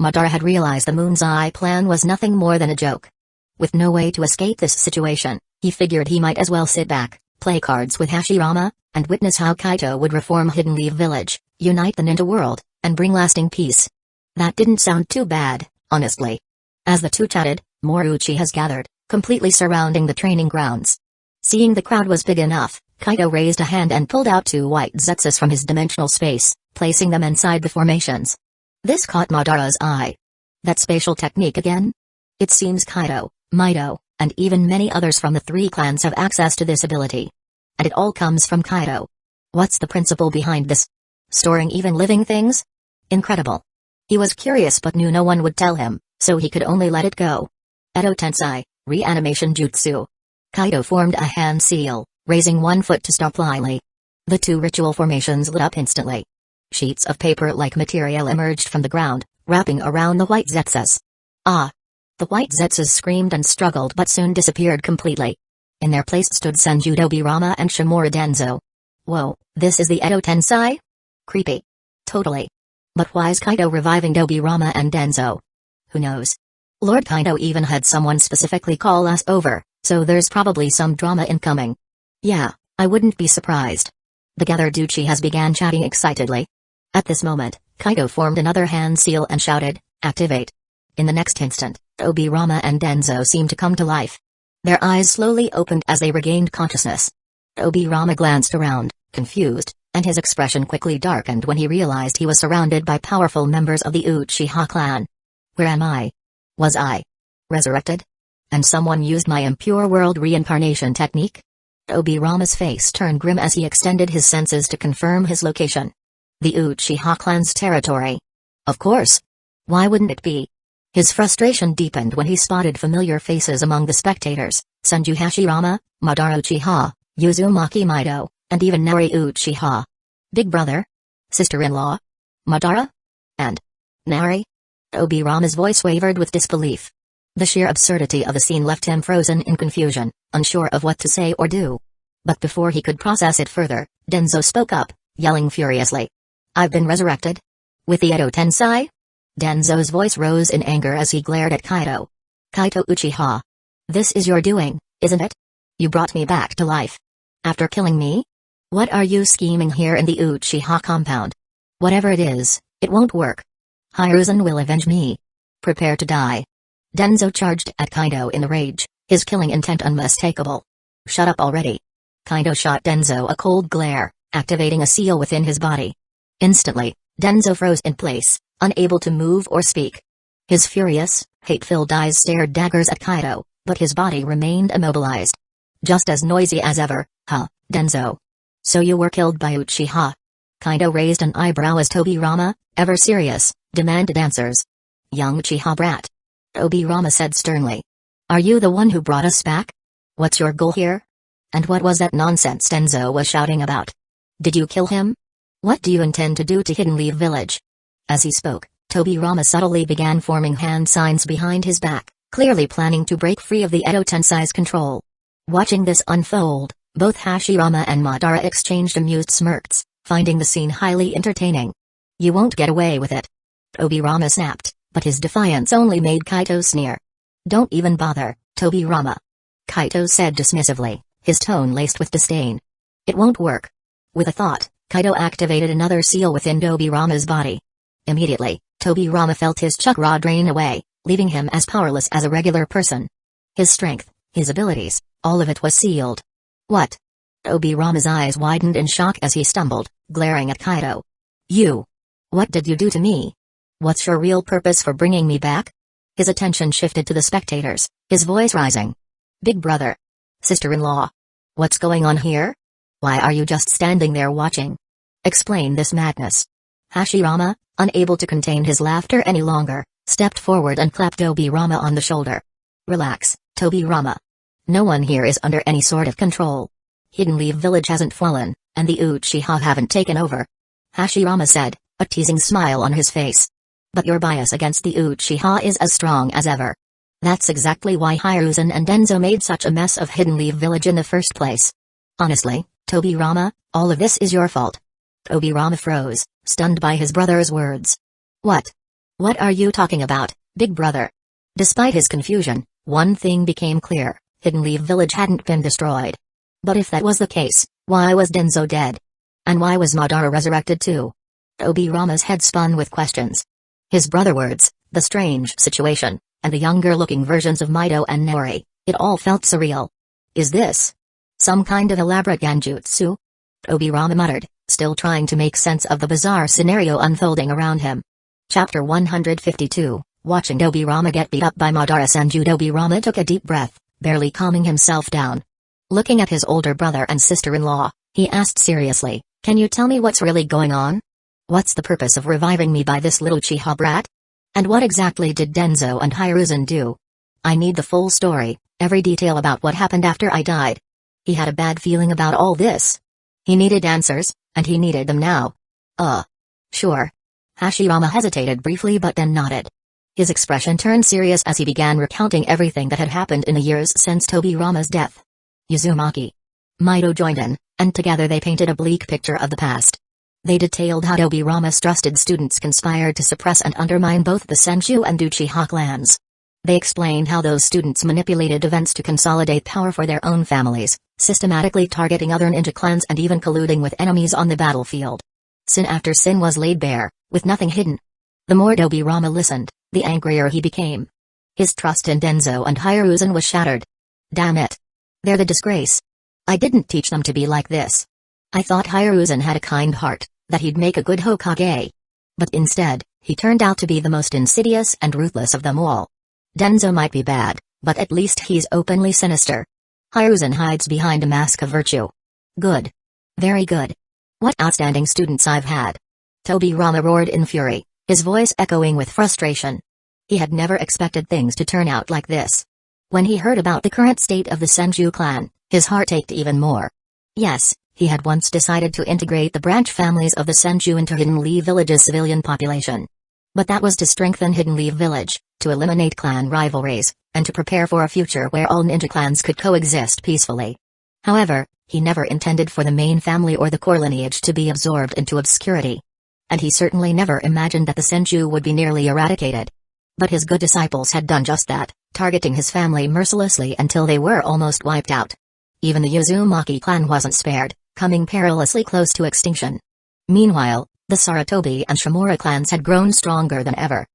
Madara had realized the Moon's Eye plan was nothing more than a joke. With no way to escape this situation, he figured he might as well sit back, play cards with Hashirama, and witness how Kaito would reform Hidden Leaf Village, unite the ninja world, and bring lasting peace. That didn't sound too bad, honestly. As the two chatted, more Uchihas gathered, completely surrounding the training grounds. Seeing the crowd was big enough, Kaito raised a hand and pulled out 2 white zetsus from his dimensional space, placing them inside the formations. This caught Madara's eye. That spatial technique again? It seems Kaito, Mido, and even many others from the 3 clans have access to this ability. And it all comes from Kaito. What's the principle behind this? Storing even living things? Incredible. He was curious but knew no one would tell him, so he could only let it go. Edo Tensei, Reanimation Jutsu. Kaito formed a hand seal, raising one foot to stop slyly. The 2 ritual formations lit up instantly. Sheets of paper-like material emerged from the ground, wrapping around the white zetsus. Ah! The white zetsus screamed and struggled but soon disappeared completely. In their place stood Senju Dobirama and Shimura Danzo. Whoa, this is the Edo Tensei? Creepy. Totally. But why's Kaito reviving Dobirama and Danzo? Who knows? Lord Kaito even had someone specifically call us over, so there's probably some drama incoming. Yeah, I wouldn't be surprised. The gathered Uchihas began chatting excitedly. At this moment, Kaito formed another hand seal and shouted, "Activate." In the next instant, Obirama and Danzo seemed to come to life. Their eyes slowly opened as they regained consciousness. Obirama glanced around, confused, and his expression quickly darkened when he realized he was surrounded by powerful members of the Uchiha clan. Where am I? Was I resurrected? And someone used my impure world reincarnation technique? Obirama's face turned grim as he extended his senses to confirm his location. The Uchiha clan's territory. Of course. Why wouldn't it be? His frustration deepened when he spotted familiar faces among the spectators: Senju Hashirama, Madara Uchiha, Uzumaki Mido, and even Nari Uchiha. Big brother? Sister-in-law? Madara? And Nari? Obirama's voice wavered with disbelief. The sheer absurdity of the scene left him frozen in confusion, unsure of what to say or do. But before he could process it further, Danzo spoke up, yelling furiously. I've been resurrected? With the Edo Tensei? Danzo's voice rose in anger as he glared at Kaito. Kaito Uchiha. This is your doing, isn't it? You brought me back to life. After killing me? What are you scheming here in the Uchiha compound? Whatever it is, it won't work. Hiruzen will avenge me. Prepare to die. Danzo charged at Kaito in a rage, his killing intent unmistakable. Shut up already. Kaito shot Danzo a cold glare, activating a seal within his body. Instantly, Danzo froze in place, unable to move or speak. His furious, hate-filled eyes stared daggers at Kaito, but his body remained immobilized. Just as noisy as ever, huh, Danzo? So you were killed by Uchiha? Kaito raised an eyebrow as Obirama, ever serious, demanded answers. Young Uchiha brat. Obirama said sternly. Are you the one who brought us back? What's your goal here? And what was that nonsense Danzo was shouting about? Did you kill him? What do you intend to do to Hidden Leaf Village? As he spoke, Obirama subtly began forming hand signs behind his back, clearly planning to break free of the Edo Tensei's control. Watching this unfold, both Hashirama and Madara exchanged amused smirks, finding the scene highly entertaining. You won't get away with it. Obirama snapped, but his defiance only made Kaito sneer. Don't even bother, Obirama. Kaito said dismissively, his tone laced with disdain. It won't work. With a thought, Kaito activated another seal within Obirama's body. Immediately, Obirama felt his chakra drain away, leaving him as powerless as a regular person. His strength, his abilities, all of it was sealed. What? Obirama's eyes widened in shock as he stumbled, glaring at Kaito. You! What did you do to me? What's your real purpose for bringing me back? His attention shifted to the spectators, his voice rising. Big brother. Sister-in-law. What's going on here? Why are you just standing there watching? Explain this madness. Hashirama, unable to contain his laughter any longer, stepped forward and clapped Obirama on the shoulder. Relax, Obirama. No one here is under any sort of control. Hidden Leaf Village hasn't fallen, and the Uchiha haven't taken over. Hashirama said, a teasing smile on his face. But your bias against the Uchiha is as strong as ever. That's exactly why Hiruzen and Danzo made such a mess of Hidden Leaf Village in the first place. Honestly, Obirama, all of this is your fault. Obirama froze, stunned by his brother's words. What? What are you talking about, big brother? Despite his confusion, one thing became clear, Hidden Leaf Village hadn't been destroyed. But if that was the case, why was Danzo dead? And why was Madara resurrected too? Obirama's head spun with questions. His brother words, the strange situation, and the younger-looking versions of Mido and Nori, it all felt surreal. Is this some kind of elaborate genjutsu? Obirama muttered, still trying to make sense of the bizarre scenario unfolding around him. Chapter 152, Watching Obirama get beat up by Madara Senju. Obirama took a deep breath, barely calming himself down. Looking at his older brother and sister-in-law, he asked seriously, can you tell me what's really going on? What's the purpose of reviving me by this little Uchiha brat? And what exactly did Danzo and Hiruzen do? I need the full story, every detail about what happened after I died. He had a bad feeling about all this. He needed answers, and he needed them now. Sure. Hashirama hesitated briefly but then nodded. His expression turned serious as he began recounting everything that had happened in the years since Obirama's death. Uzumaki Mido joined in, and together they painted a bleak picture of the past. They detailed how Obirama's trusted students conspired to suppress and undermine both the Senju and Uchiha clans. They explained how those students manipulated events to consolidate power for their own families, systematically targeting other ninja clans and even colluding with enemies on the battlefield. Sin after sin was laid bare, with nothing hidden. The more Obirama listened, the angrier he became. His trust in Danzō and Hiruzen was shattered. Damn it. They're the disgrace. I didn't teach them to be like this. I thought Hiruzen had a kind heart, that he'd make a good Hokage. But instead, he turned out to be the most insidious and ruthless of them all. Danzō might be bad, but at least he's openly sinister. Hiruzen hides behind a mask of virtue. Good. Very good. What outstanding students I've had. Tobirama roared in fury, his voice echoing with frustration. He had never expected things to turn out like this. When he heard about the current state of the Senju clan, his heart ached even more. Yes, he had once decided to integrate the branch families of the Senju into Hidden Leaf Village's civilian population. But that was to strengthen Hidden Leaf Village, to eliminate clan rivalries, and to prepare for a future where all ninja clans could coexist peacefully. However, he never intended for the main family or the core lineage to be absorbed into obscurity. And he certainly never imagined that the Senju would be nearly eradicated. But his good disciples had done just that, targeting his family mercilessly until they were almost wiped out. Even the Uzumaki clan wasn't spared, coming perilously close to extinction. Meanwhile, the Sarutobi and Shimura clans had grown stronger than ever.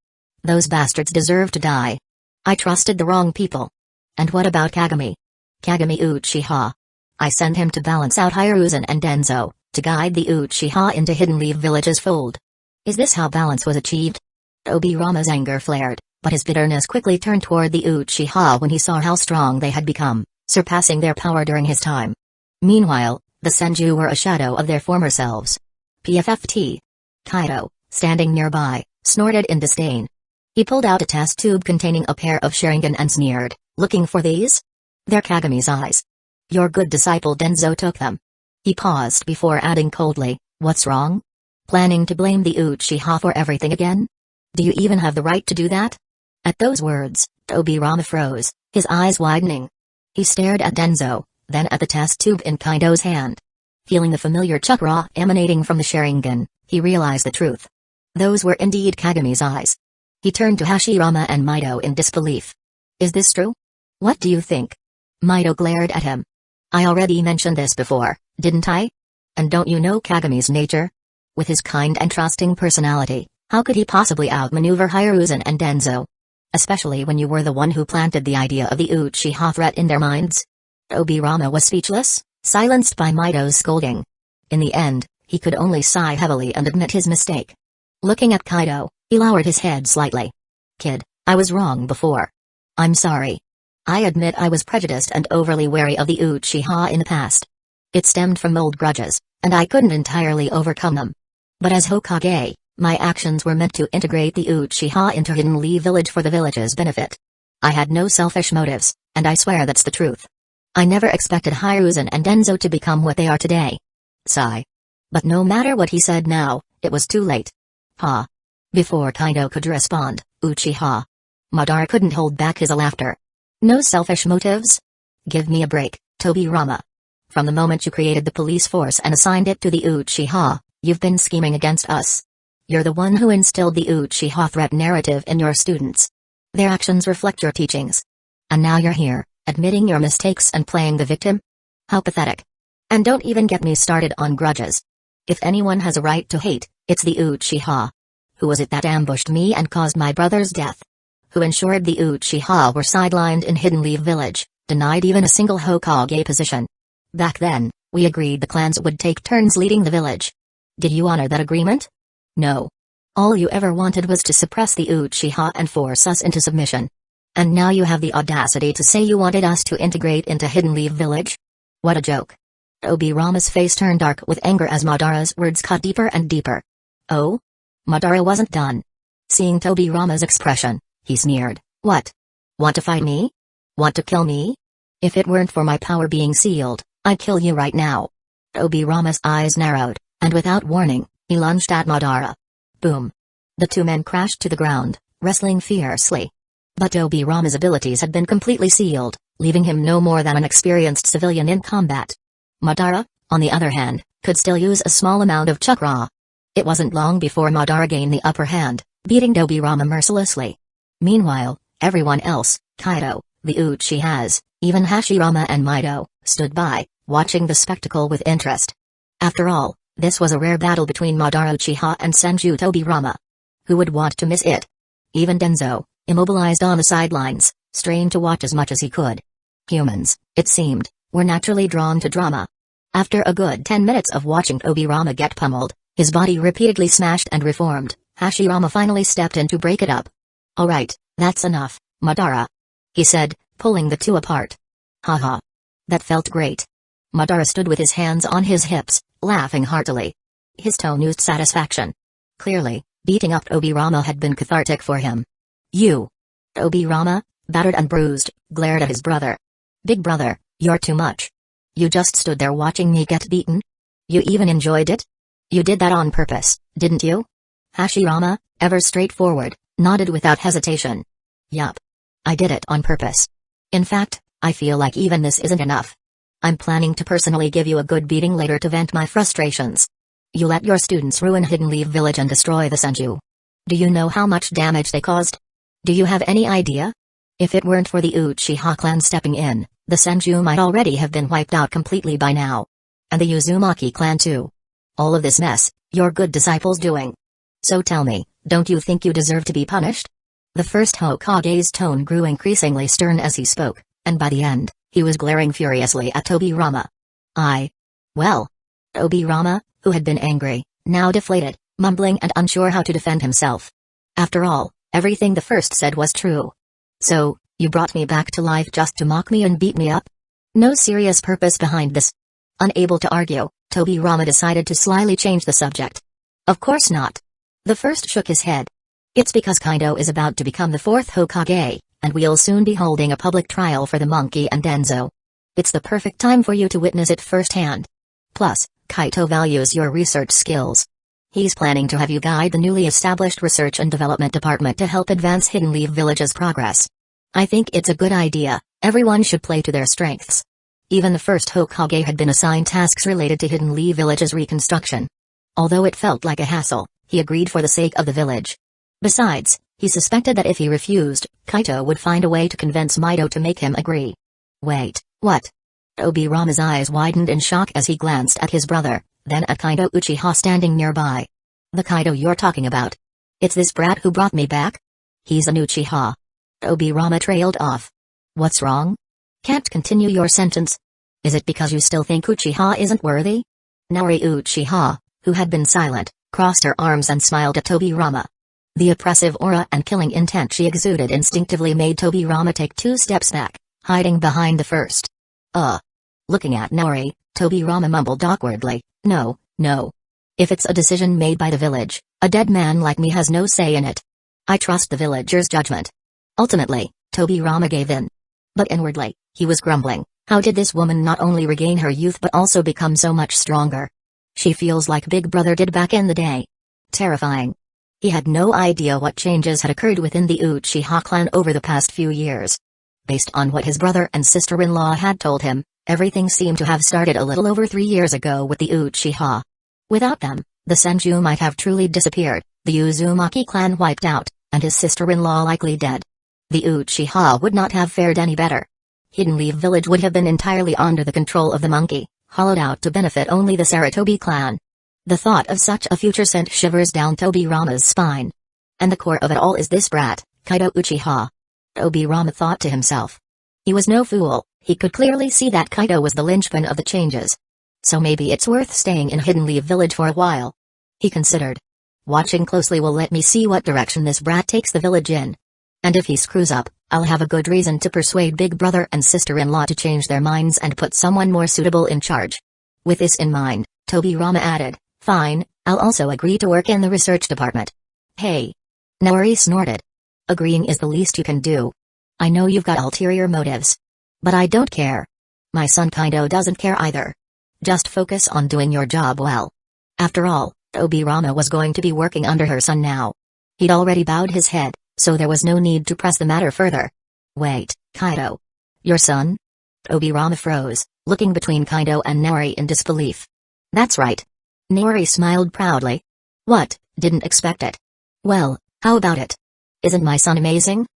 Those bastards deserve to die. I trusted the wrong people. And what about Kagami? Kagami Uchiha. I sent him to balance out Hiruzen and Danzō, to guide the Uchiha into Hidden Leaf Village's fold. Is this how balance was achieved? Tobirama's anger flared, but his bitterness quickly turned toward the Uchiha when he saw how strong they had become, surpassing their power during his time. Meanwhile, the Senju were a shadow of their former selves. PFFT. Kaido, standing nearby, snorted in disdain. He pulled out a test tube containing a pair of Sharingan and sneered, looking for these? They're Kagami's eyes. Your good disciple Danzō took them. He paused before adding coldly, what's wrong? Planning to blame the Uchiha for everything again? Do you even have the right to do that? At those words, Tobirama froze, his eyes widening. He stared at Danzō, then at the test tube in Kaido's hand. Feeling the familiar chakra emanating from the Sharingan, he realized the truth. Those were indeed Kagami's eyes. He turned to Hashirama and Mito in disbelief. Is this true? What do you think? Mito glared at him. I already mentioned this before, didn't I? And don't you know Kagami's nature? With his kind and trusting personality, how could he possibly outmaneuver Hiruzen and Danzō? Especially when you were the one who planted the idea of the Uchiha threat in their minds? Tobirama was speechless, silenced by Mito's scolding. In the end, he could only sigh heavily and admit his mistake. Looking at Kaido, he lowered his head slightly. Kid, I was wrong before. I'm sorry. I admit I was prejudiced and overly wary of the Uchiha in the past. It stemmed from old grudges, and I couldn't entirely overcome them. But as Hokage, my actions were meant to integrate the Uchiha into Hidden Leaf Village for the village's benefit. I had no selfish motives, and I swear that's the truth. I never expected Hiruzen and Danzō to become what they are today. Sigh. But no matter what he said now, it was too late. Ha. Before Kaido could respond, Uchiha. Madara couldn't hold back his laughter. No selfish motives? Give me a break, Tobirama. From the moment you created the police force and assigned it to the Uchiha, you've been scheming against us. You're the one who instilled the Uchiha threat narrative in your students. Their actions reflect your teachings. And now you're here, admitting your mistakes and playing the victim? How pathetic. And don't even get me started on grudges. If anyone has a right to hate, it's the Uchiha. Who was it that ambushed me and caused my brother's death? Who ensured the Uchiha were sidelined in Hidden Leaf Village, denied even a single Hokage position? Back then, we agreed the clans would take turns leading the village. Did you honor that agreement? No. All you ever wanted was to suppress the Uchiha and force us into submission. And now you have the audacity to say you wanted us to integrate into Hidden Leaf Village? What a joke. Tobirama's face turned dark with anger as Madara's words cut deeper and deeper. Oh? Madara wasn't done. Seeing Tobirama's expression, he sneered, what? Want to fight me? Want to kill me? If it weren't for my power being sealed, I'd kill you right now. Tobirama's eyes narrowed, and without warning, he lunged at Madara. Boom. The two men crashed to the ground, wrestling fiercely. But Tobirama's abilities had been completely sealed, leaving him no more than an experienced civilian in combat. Madara, on the other hand, could still use a small amount of chakra. It wasn't long before Madara gained the upper hand, beating Tobirama mercilessly. Meanwhile, everyone else, Kaido, the Uchihas, even Hashirama and Mito, stood by, watching the spectacle with interest. After all, this was a rare battle between Madara Uchiha and Senju Tobirama. Who would want to miss it? Even Danzō, immobilized on the sidelines, strained to watch as much as he could. Humans, it seemed, were naturally drawn to drama. After a good 10 minutes of watching Tobirama get pummeled, his body repeatedly smashed and reformed, Hashirama finally stepped in to break it up. "Alright, that's enough, Madara," he said, pulling the two apart. "Haha. That felt great." Madara stood with his hands on his hips, laughing heartily. His tone oozed satisfaction. Clearly, beating up Tobirama had been cathartic for him. "You." Tobirama, battered and bruised, glared at his brother. "Big brother, you're too much. You just stood there watching me get beaten? You even enjoyed it? You did that on purpose, didn't you?" Hashirama, ever straightforward, nodded without hesitation. "Yup. I did it on purpose. In fact, I feel like even this isn't enough. I'm planning to personally give you a good beating later to vent my frustrations. You let your students ruin Hidden Leaf Village and destroy the Senju. Do you know how much damage they caused? Do you have any idea? If it weren't for the Uchiha clan stepping in, the Senju might already have been wiped out completely by now. And the Uzumaki clan too. All of this mess, your good disciples doing. So tell me, don't you think you deserve to be punished?" The first Hokage's tone grew increasingly stern as he spoke, and by the end, he was glaring furiously at Tobirama. Well. Tobirama, who had been angry, now deflated, mumbling and unsure how to defend himself. After all, everything the first said was true. "So, you brought me back to life just to mock me and beat me up? No serious purpose behind this?" Unable to argue, Tobirama decided to slyly change the subject. "Of course not." The first shook his head. "It's because Kaido is about to become the fourth Hokage, and we'll soon be holding a public trial for the monkey and Danzo. It's the perfect time for you to witness it firsthand. Plus, Kaito values your research skills. He's planning to have you guide the newly established Research and Development Department to help advance Hidden Leaf Village's progress. I think it's a good idea. Everyone should play to their strengths." Even the first Hokage had been assigned tasks related to Hidden Leaf Village's reconstruction. Although it felt like a hassle, he agreed for the sake of the village. Besides, he suspected that if he refused, Kaito would find a way to convince Mido to make him agree. "Wait, what?" Tobirama's eyes widened in shock as he glanced at his brother, then at Kaido Uchiha standing nearby. "The Kaido you're talking about? It's this brat who brought me back? He's an Uchiha." Tobirama trailed off. "What's wrong? Can't continue your sentence? Is it because you still think Uchiha isn't worthy?" Naori Uchiha, who had been silent, crossed her arms and smiled at Tobirama. The oppressive aura and killing intent she exuded instinctively made Tobirama take 2 steps back, hiding behind the first. Looking at Naori, Tobirama mumbled awkwardly, No. If it's a decision made by the village, a dead man like me has no say in it. I trust the villagers' judgment." Ultimately, Tobirama gave in. But inwardly, he was grumbling, how did this woman not only regain her youth but also become so much stronger? She feels like Big Brother did back in the day. Terrifying. He had no idea what changes had occurred within the Uchiha clan over the past few years. Based on what his brother and sister-in-law had told him, everything seemed to have started a little over 3 years ago with the Uchiha. Without them, the Senju might have truly disappeared, the Uzumaki clan wiped out, and his sister-in-law likely dead. The Uchiha would not have fared any better. Hidden Leaf Village would have been entirely under the control of the monkey, hollowed out to benefit only the Sarutobi clan. The thought of such a future sent shivers down Tobirama's spine. And the core of it all is this brat, Kaido Uchiha. Tobirama thought to himself. He was no fool, he could clearly see that Kaido was the linchpin of the changes. So maybe it's worth staying in Hidden Leaf Village for a while. He considered. Watching closely will let me see what direction this brat takes the village in. And if he screws up, I'll have a good reason to persuade Big Brother and sister-in-law to change their minds and put someone more suitable in charge. With this in mind, Tobirama added, Fine, I'll also agree to work in the research department. Hey. Naori snorted. Agreeing is the least you can do. I know you've got ulterior motives. But I don't care. My son Kaido doesn't care either. Just focus on doing your job well. After all, Tobirama was going to be working under her son now. He'd already bowed his head, so there was no need to press the matter further. Wait, Kaido. Your son? Tobirama froze, looking between Kaido and Naori in disbelief. That's right. Naori smiled proudly. What, didn't expect it? Well, how about it? Isn't my son amazing?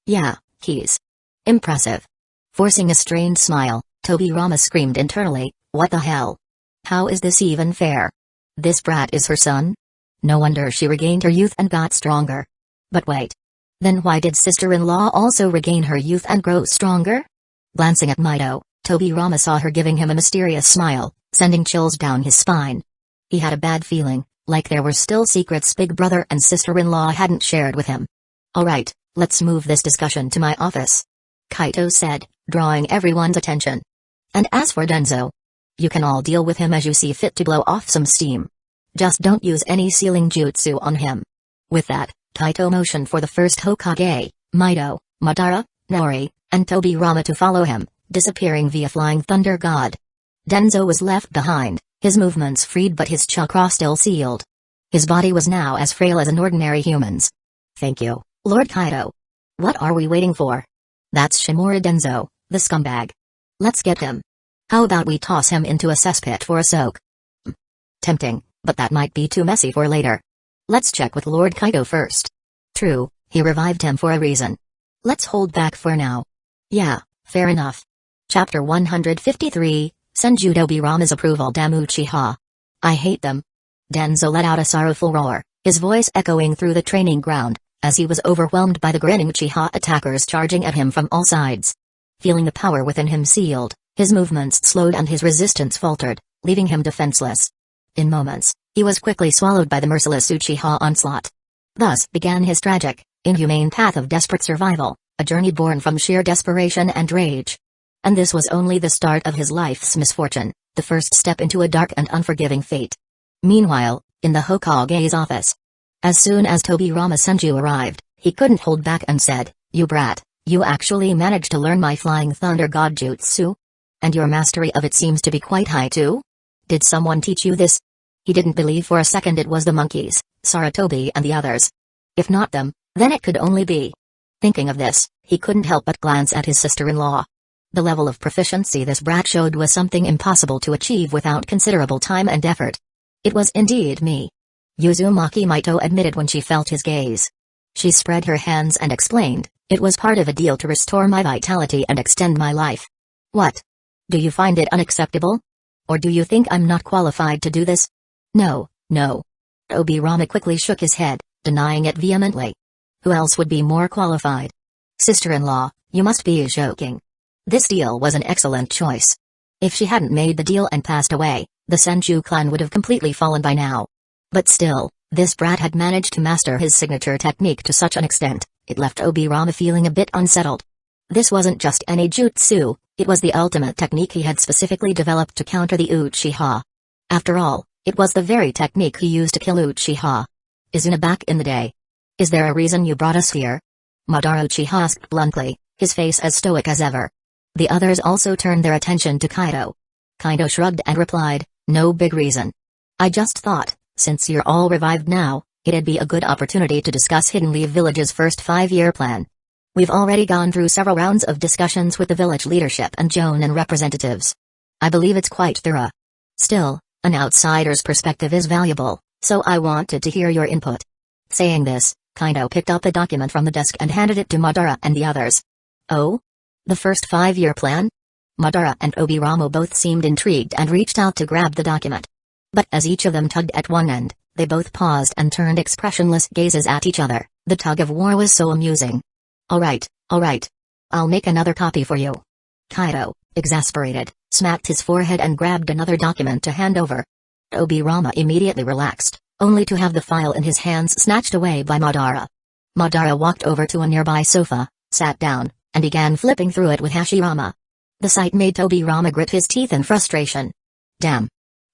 Yeah, he's impressive. Forcing a strained smile, Tobirama screamed internally, what the hell? How is this even fair? This brat is her son? No wonder she regained her youth and got stronger. But wait. Then why did sister-in-law also regain her youth and grow stronger? Glancing at Mundo, Tobirama saw her giving him a mysterious smile, sending chills down his spine. He had a bad feeling, like there were still secrets big brother and sister-in-law hadn't shared with him. Alright, let's move this discussion to my office, Kaito said, drawing everyone's attention. And as for Danzo, you can all deal with him as you see fit to blow off some steam. Just don't use any sealing jutsu on him. With that, Kaito motioned for the first Hokage, Mundo, Madara, Nori, and Tobirama to follow him, disappearing via Flying Thunder God. Danzo was left behind, his movements freed but his chakra still sealed. His body was now as frail as an ordinary human's. Thank you, Lord Kaito. What are we waiting for? That's Shimura Danzo, the scumbag. Let's get him. How about we toss him into a cesspit for a soak? Tempting, but that might be too messy for later. Let's check with Lord Kaito first. True, he revived him for a reason. Let's hold back for now. Yeah, fair enough. Chapter 153, Senju Tobirama's approval. Uchiha. I hate them. Danzo let out a sorrowful roar, his voice echoing through the training ground, as he was overwhelmed by the grinning Uchiha attackers charging at him from all sides. Feeling the power within him sealed, his movements slowed and his resistance faltered, leaving him defenseless. In moments, he was quickly swallowed by the merciless Uchiha onslaught. Thus began his tragic, inhumane path of desperate survival, a journey born from sheer desperation and rage. And this was only the start of his life's misfortune, the first step into a dark and unforgiving fate. Meanwhile, in the Hokage's office, as soon as Tobirama Senju arrived, he couldn't hold back and said, "You brat, you actually managed to learn my Flying Thunder God Jutsu? And your mastery of it seems to be quite high too? Did someone teach you this?" He didn't believe for a second it was the monkeys, Sarutobi and the others. If not them, then it could only be. Thinking of this, he couldn't help but glance at his sister-in-law. The level of proficiency this brat showed was something impossible to achieve without considerable time and effort. It was indeed me, Uzumaki Mito admitted when she felt his gaze. She spread her hands and explained, "It was part of a deal to restore my vitality and extend my life." What? Do you find it unacceptable? Or do you think I'm not qualified to do this? No, no. Tobirama quickly shook his head, denying it vehemently. Who else would be more qualified? Sister-in-law, you must be joking. This deal was an excellent choice. If she hadn't made the deal and passed away, the Senju clan would have completely fallen by now. But still, this brat had managed to master his signature technique to such an extent, it left Tobirama feeling a bit unsettled. This wasn't just any jutsu, it was the ultimate technique he had specifically developed to counter the Uchiha. After all, it was the very technique he used to kill Uchiha. Isn't back in the day? Is there a reason you brought us here? Madara Uchiha asked bluntly, his face as stoic as ever. The others also turned their attention to Kaito. Kaito shrugged and replied, "No big reason. I just thought, since you're all revived now, it'd be a good opportunity to discuss Hidden Leaf Village's first 5-year plan. We've already gone through several rounds of discussions with the village leadership and Jonin representatives. I believe it's quite thorough. Still, an outsider's perspective is valuable, so I wanted to hear your input." Saying this, Kaito picked up a document from the desk and handed it to Madara and the others. Oh? The first 5-year plan? Madara and Tobirama both seemed intrigued and reached out to grab the document. But as each of them tugged at one end, they both paused and turned expressionless gazes at each other. The tug of war was so amusing. Alright. I'll make another copy for you. Kaito, exasperated, smacked his forehead and grabbed another document to hand over. Tobirama immediately relaxed, only to have the file in his hands snatched away by Madara. Madara walked over to a nearby sofa, sat down, and began flipping through it with Hashirama. The sight made Tobirama grit his teeth in frustration. Damn.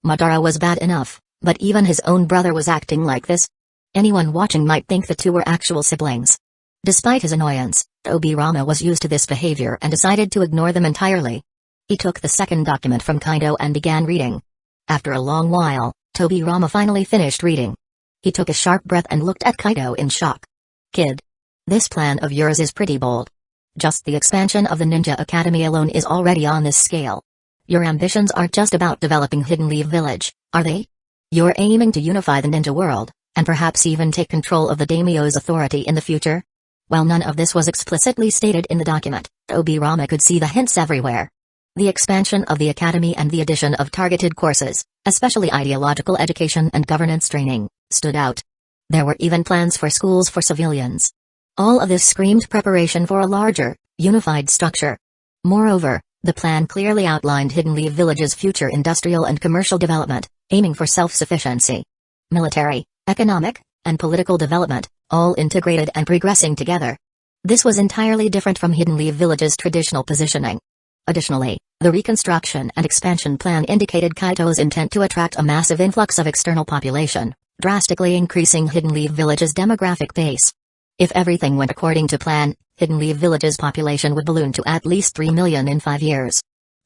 Madara was bad enough, but even his own brother was acting like this? Anyone watching might think the two were actual siblings. Despite his annoyance, Tobirama was used to this behavior and decided to ignore them entirely. He took the second document from Kaito and began reading. After a long while, Tobirama finally finished reading. He took a sharp breath and looked at Kaito in shock. Kid. This plan of yours is pretty bold. Just the expansion of the Ninja Academy alone is already on this scale. Your ambitions aren't just about developing Hidden Leaf Village, are they? You're aiming to unify the ninja world, and perhaps even take control of the daimyo's authority in the future? While none of this was explicitly stated in the document, Tobirama could see the hints everywhere. The expansion of the academy and the addition of targeted courses, especially ideological education and governance training, stood out. There were even plans for schools for civilians. All of this screamed preparation for a larger, unified structure. Moreover, the plan clearly outlined Hidden Leaf Village's future industrial and commercial development, aiming for self-sufficiency. Military, economic, and political development, all integrated and progressing together. This was entirely different from Hidden Leaf Village's traditional positioning. Additionally, the reconstruction and expansion plan indicated Kaito's intent to attract a massive influx of external population, drastically increasing Hidden Leaf Village's demographic base. If everything went according to plan, Hidden Leaf Village's population would balloon to at least 3 million in 5 years.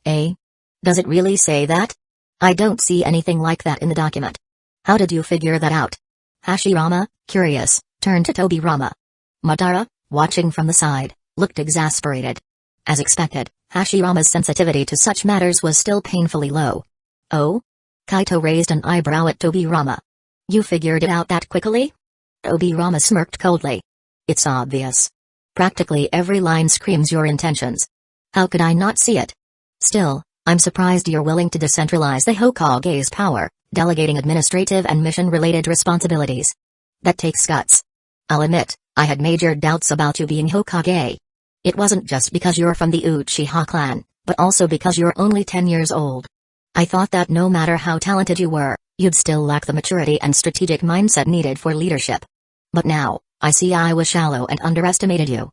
Eh? Does it really say that? I don't see anything like that in the document. How did you figure that out? Hashirama, curious, turned to Tobirama. Madara, watching from the side, looked exasperated. As expected, Hashirama's sensitivity to such matters was still painfully low. Oh? Kaito raised an eyebrow at Tobirama. You figured it out that quickly? Tobirama smirked coldly. It's obvious. Practically every line screams your intentions. How could I not see it? Still, I'm surprised you're willing to decentralize the Hokage's power, delegating administrative and mission-related responsibilities. That takes guts. I'll admit, I had major doubts about you being Hokage. It wasn't just because you're from the Uchiha clan, but also because you're only 10 years old. I thought that no matter how talented you were, you'd still lack the maturity and strategic mindset needed for leadership. But now, I see I was shallow and underestimated you.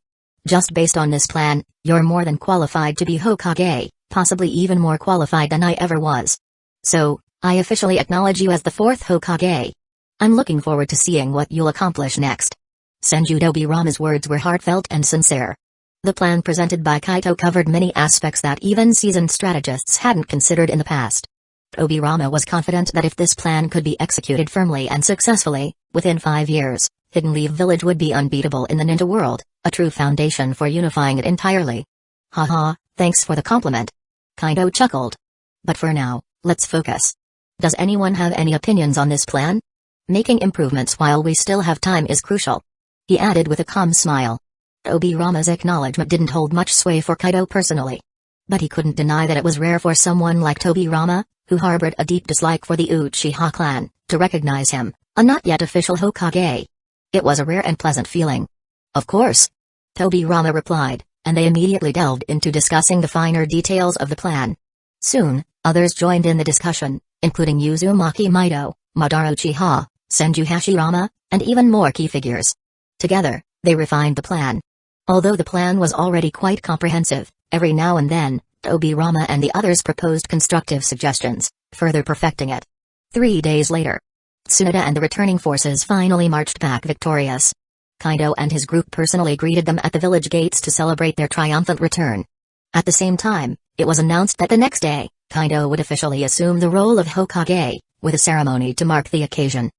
Just based on this plan, you're more than qualified to be Hokage, possibly even more qualified than I ever was. So, I officially acknowledge you as the fourth Hokage. I'm looking forward to seeing what you'll accomplish next. Senju Tobirama's words were heartfelt and sincere. The plan presented by Kaito covered many aspects that even seasoned strategists hadn't considered in the past. Tobirama was confident that if this plan could be executed firmly and successfully, within 5 years, Hidden Leaf Village would be unbeatable in the ninja world, a true foundation for unifying it entirely. Haha, thanks for the compliment. Kaito chuckled. But for now, let's focus. Does anyone have any opinions on this plan? Making improvements while we still have time is crucial. He added with a calm smile. Tobirama's acknowledgement didn't hold much sway for Kaito personally. But he couldn't deny that it was rare for someone like Tobirama, who harbored a deep dislike for the Uchiha clan, to recognize him, a not yet official Hokage. It was a rare and pleasant feeling. Of course. Tobirama replied, and they immediately delved into discussing the finer details of the plan. Soon, others joined in the discussion, including Uzumaki Mido, Madara Uchiha, Senju Hashirama, and even more key figures. Together, they refined the plan. Although the plan was already quite comprehensive, every now and then, Tobirama and the others proposed constructive suggestions, further perfecting it. 3 days later, Tsunade and the returning forces finally marched back victorious. Kaito and his group personally greeted them at the village gates to celebrate their triumphant return. At the same time, it was announced that the next day, Kaito would officially assume the role of Hokage, with a ceremony to mark the occasion.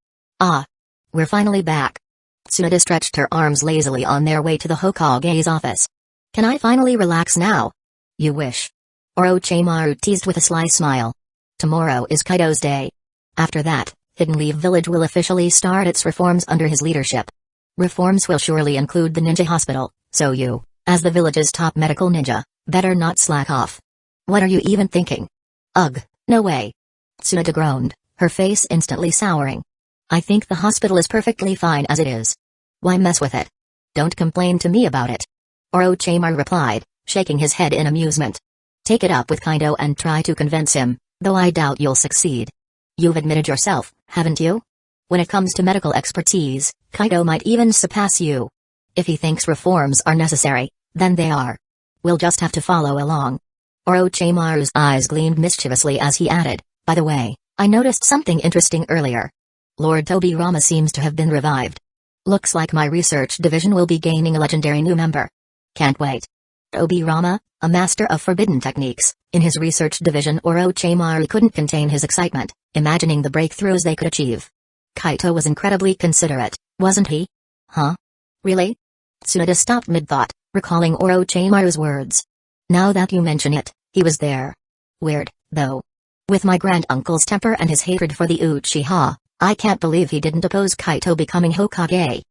Ah! We're finally back. Tsunade stretched her arms lazily on their way to the Hokage's office. Can I finally relax now? You wish. Orochimaru teased with a sly smile. Tomorrow is Kaito's day. After that, Hidden Leaf Village will officially start its reforms under his leadership. Reforms will surely include the ninja hospital, so you, as the village's top medical ninja, better not slack off. What are you even thinking? Ugh, no way. Tsunade groaned, her face instantly souring. I think the hospital is perfectly fine as it is. Why mess with it? Don't complain to me about it. Orochimaru replied, shaking his head in amusement. Take it up with Kaito and try to convince him, though I doubt you'll succeed. You've admitted yourself, haven't you? When it comes to medical expertise, Kaito might even surpass you. If he thinks reforms are necessary, then they are. We'll just have to follow along. Orochimaru's eyes gleamed mischievously as he added, by the way, I noticed something interesting earlier. Lord Tobirama seems to have been revived. Looks like my research division will be gaining a legendary new member. Can't wait. Tobirama, a master of forbidden techniques, in his research division. Orochimaru couldn't contain his excitement, imagining the breakthroughs they could achieve. Kaito was incredibly considerate, wasn't he? Huh? Really? Tsunade stopped mid-thought, recalling Orochimaru's words. Now that you mention it, he was there. Weird, though. With my granduncle's temper and his hatred for the Uchiha, I can't believe he didn't oppose Kaito becoming Hokage.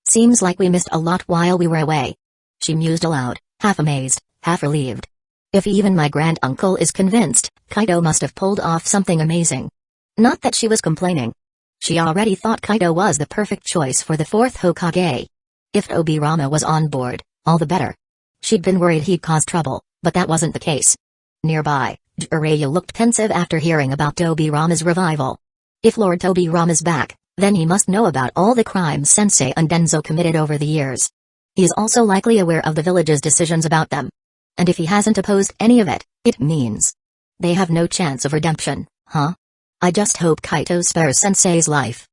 Seems like we missed a lot while we were away. She mused aloud, half amazed, half relieved. If even my granduncle is convinced, Kaito must have pulled off something amazing. Not that she was complaining. She already thought Kaito was the perfect choice for the fourth Hokage. If Tobirama was on board, all the better. She'd been worried he'd cause trouble, but that wasn't the case. Nearby, Jiraiya looked pensive after hearing about Tobirama's revival. If Lord Tobirama's back, then he must know about all the crimes Sensei and Danzō committed over the years. He is also likely aware of the village's decisions about them. And if he hasn't opposed any of it, it means they have no chance of redemption, huh? I just hope Kaito spares Sensei's life.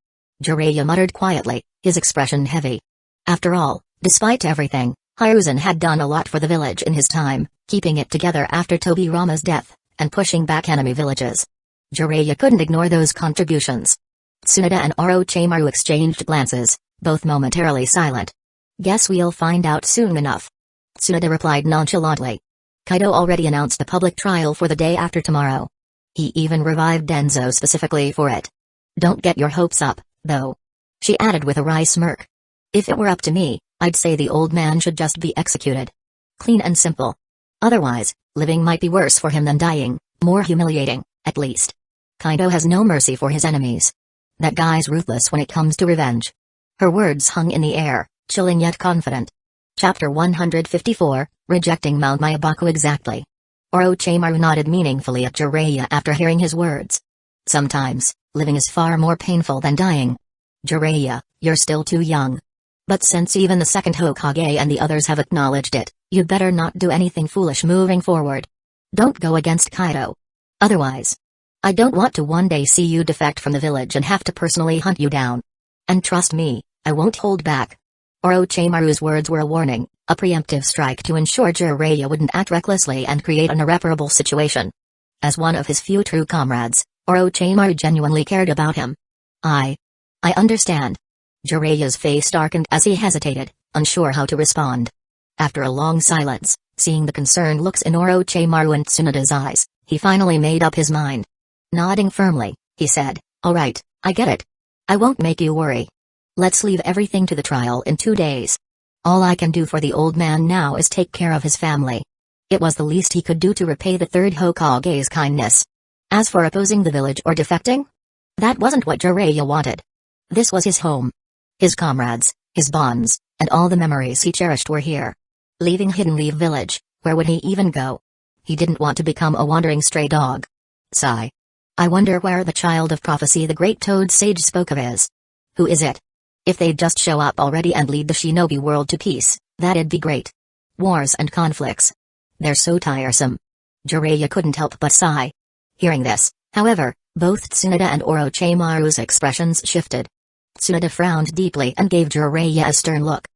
Jiraiya muttered quietly, his expression heavy. After all, despite everything, Hiruzen had done a lot for the village in his time, keeping it together after Tobirama's death, and pushing back enemy villages. Jiraiya couldn't ignore those contributions. Tsunade and Orochimaru exchanged glances, both momentarily silent. Guess we'll find out soon enough. Tsunade replied nonchalantly. Kaito already announced the public trial for the day after tomorrow. He even revived Danzō specifically for it. Don't get your hopes up, though. She added with a wry smirk. If it were up to me, I'd say the old man should just be executed. Clean and simple. Otherwise, living might be worse for him than dying, more humiliating, at least. Kaito has no mercy for his enemies. That guy's ruthless when it comes to revenge. Her words hung in the air, chilling yet confident. Chapter 154, Rejecting Mount Myabaku exactly. Orochimaru nodded meaningfully at Jiraiya after hearing his words. Sometimes, living is far more painful than dying. Jiraiya, you're still too young. But since even the second Hokage and the others have acknowledged it, you'd better not do anything foolish moving forward. Don't go against Kaito. Otherwise, I don't want to one day see you defect from the village and have to personally hunt you down. And trust me, I won't hold back. Orochimaru's words were a warning, a preemptive strike to ensure Jiraiya wouldn't act recklessly and create an irreparable situation. As one of his few true comrades, Orochimaru genuinely cared about him. I understand. Jiraiya's face darkened as he hesitated, unsure how to respond. After a long silence, seeing the concerned looks in Orochimaru and Tsunade's eyes, he finally made up his mind. Nodding firmly, he said, "All right, I get it. I won't make you worry. Let's leave everything to the trial in 2 days. All I can do for the old man now is take care of his family." It was the least he could do to repay the third Hokage's kindness. As for opposing the village or defecting, that wasn't what Jiraiya wanted. This was his home. His comrades, his bonds, and all the memories he cherished were here. Leaving Hidden Leaf Village, where would he even go? He didn't want to become a wandering stray dog. Sigh. I wonder where the child of prophecy the great toad sage spoke of is. Who is it? If they'd just show up already and lead the shinobi world to peace, that'd be great. Wars and conflicts. They're so tiresome. Jiraiya couldn't help but sigh. Hearing this, however, both Tsunade and Orochimaru's expressions shifted. Tsunade frowned deeply and gave Jiraiya a stern look.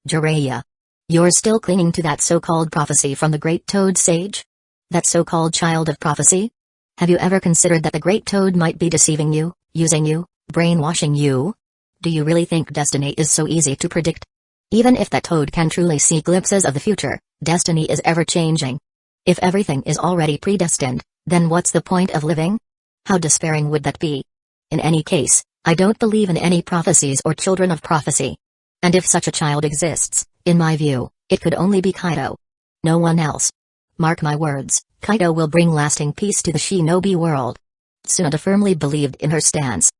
Jiraiya. You're still clinging to that so-called prophecy from the great toad sage? That so-called child of prophecy? Have you ever considered that the great toad might be deceiving you, using you, brainwashing you? Do you really think destiny is so easy to predict? Even if that toad can truly see glimpses of the future, destiny is ever-changing. If everything is already predestined, then what's the point of living? How despairing would that be? In any case, I don't believe in any prophecies or children of prophecy. And if such a child exists, in my view, it could only be Kaito. No one else. Mark my words, Kaito will bring lasting peace to the shinobi world. Tsunade firmly believed in her stance.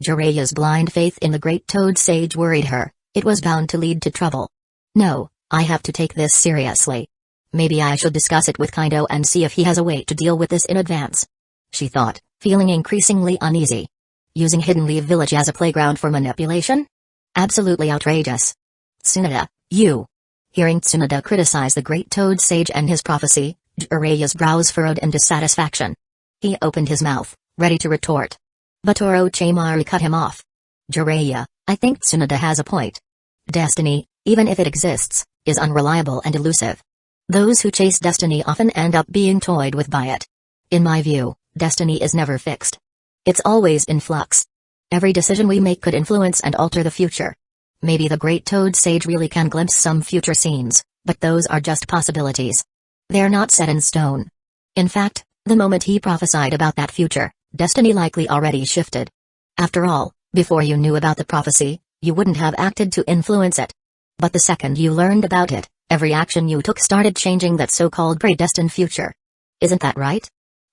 Jiraiya's blind faith in the great toad sage worried her. It was bound to lead to trouble. No, I have to take this seriously. Maybe I should discuss it with Kaito and see if he has a way to deal with this in advance. She thought, feeling increasingly uneasy. Using Hidden Leaf Village as a playground for manipulation? Absolutely outrageous. Tsunade, you. Hearing Tsunade criticize the great toad sage and his prophecy, Jiraiya's brows furrowed in dissatisfaction. He opened his mouth, ready to retort. But Orochimaru cut him off. Jiraiya, I think Tsunade has a point. Destiny, even if it exists, is unreliable and elusive. Those who chase destiny often end up being toyed with by it. In my view, destiny is never fixed. It's always in flux. Every decision we make could influence and alter the future. Maybe the great toad sage really can glimpse some future scenes, but those are just possibilities. They're not set in stone. In fact, the moment he prophesied about that future, destiny likely already shifted. After all, before you knew about the prophecy, you wouldn't have acted to influence it. But the second you learned about it, every action you took started changing that so-called predestined future. Isn't that right?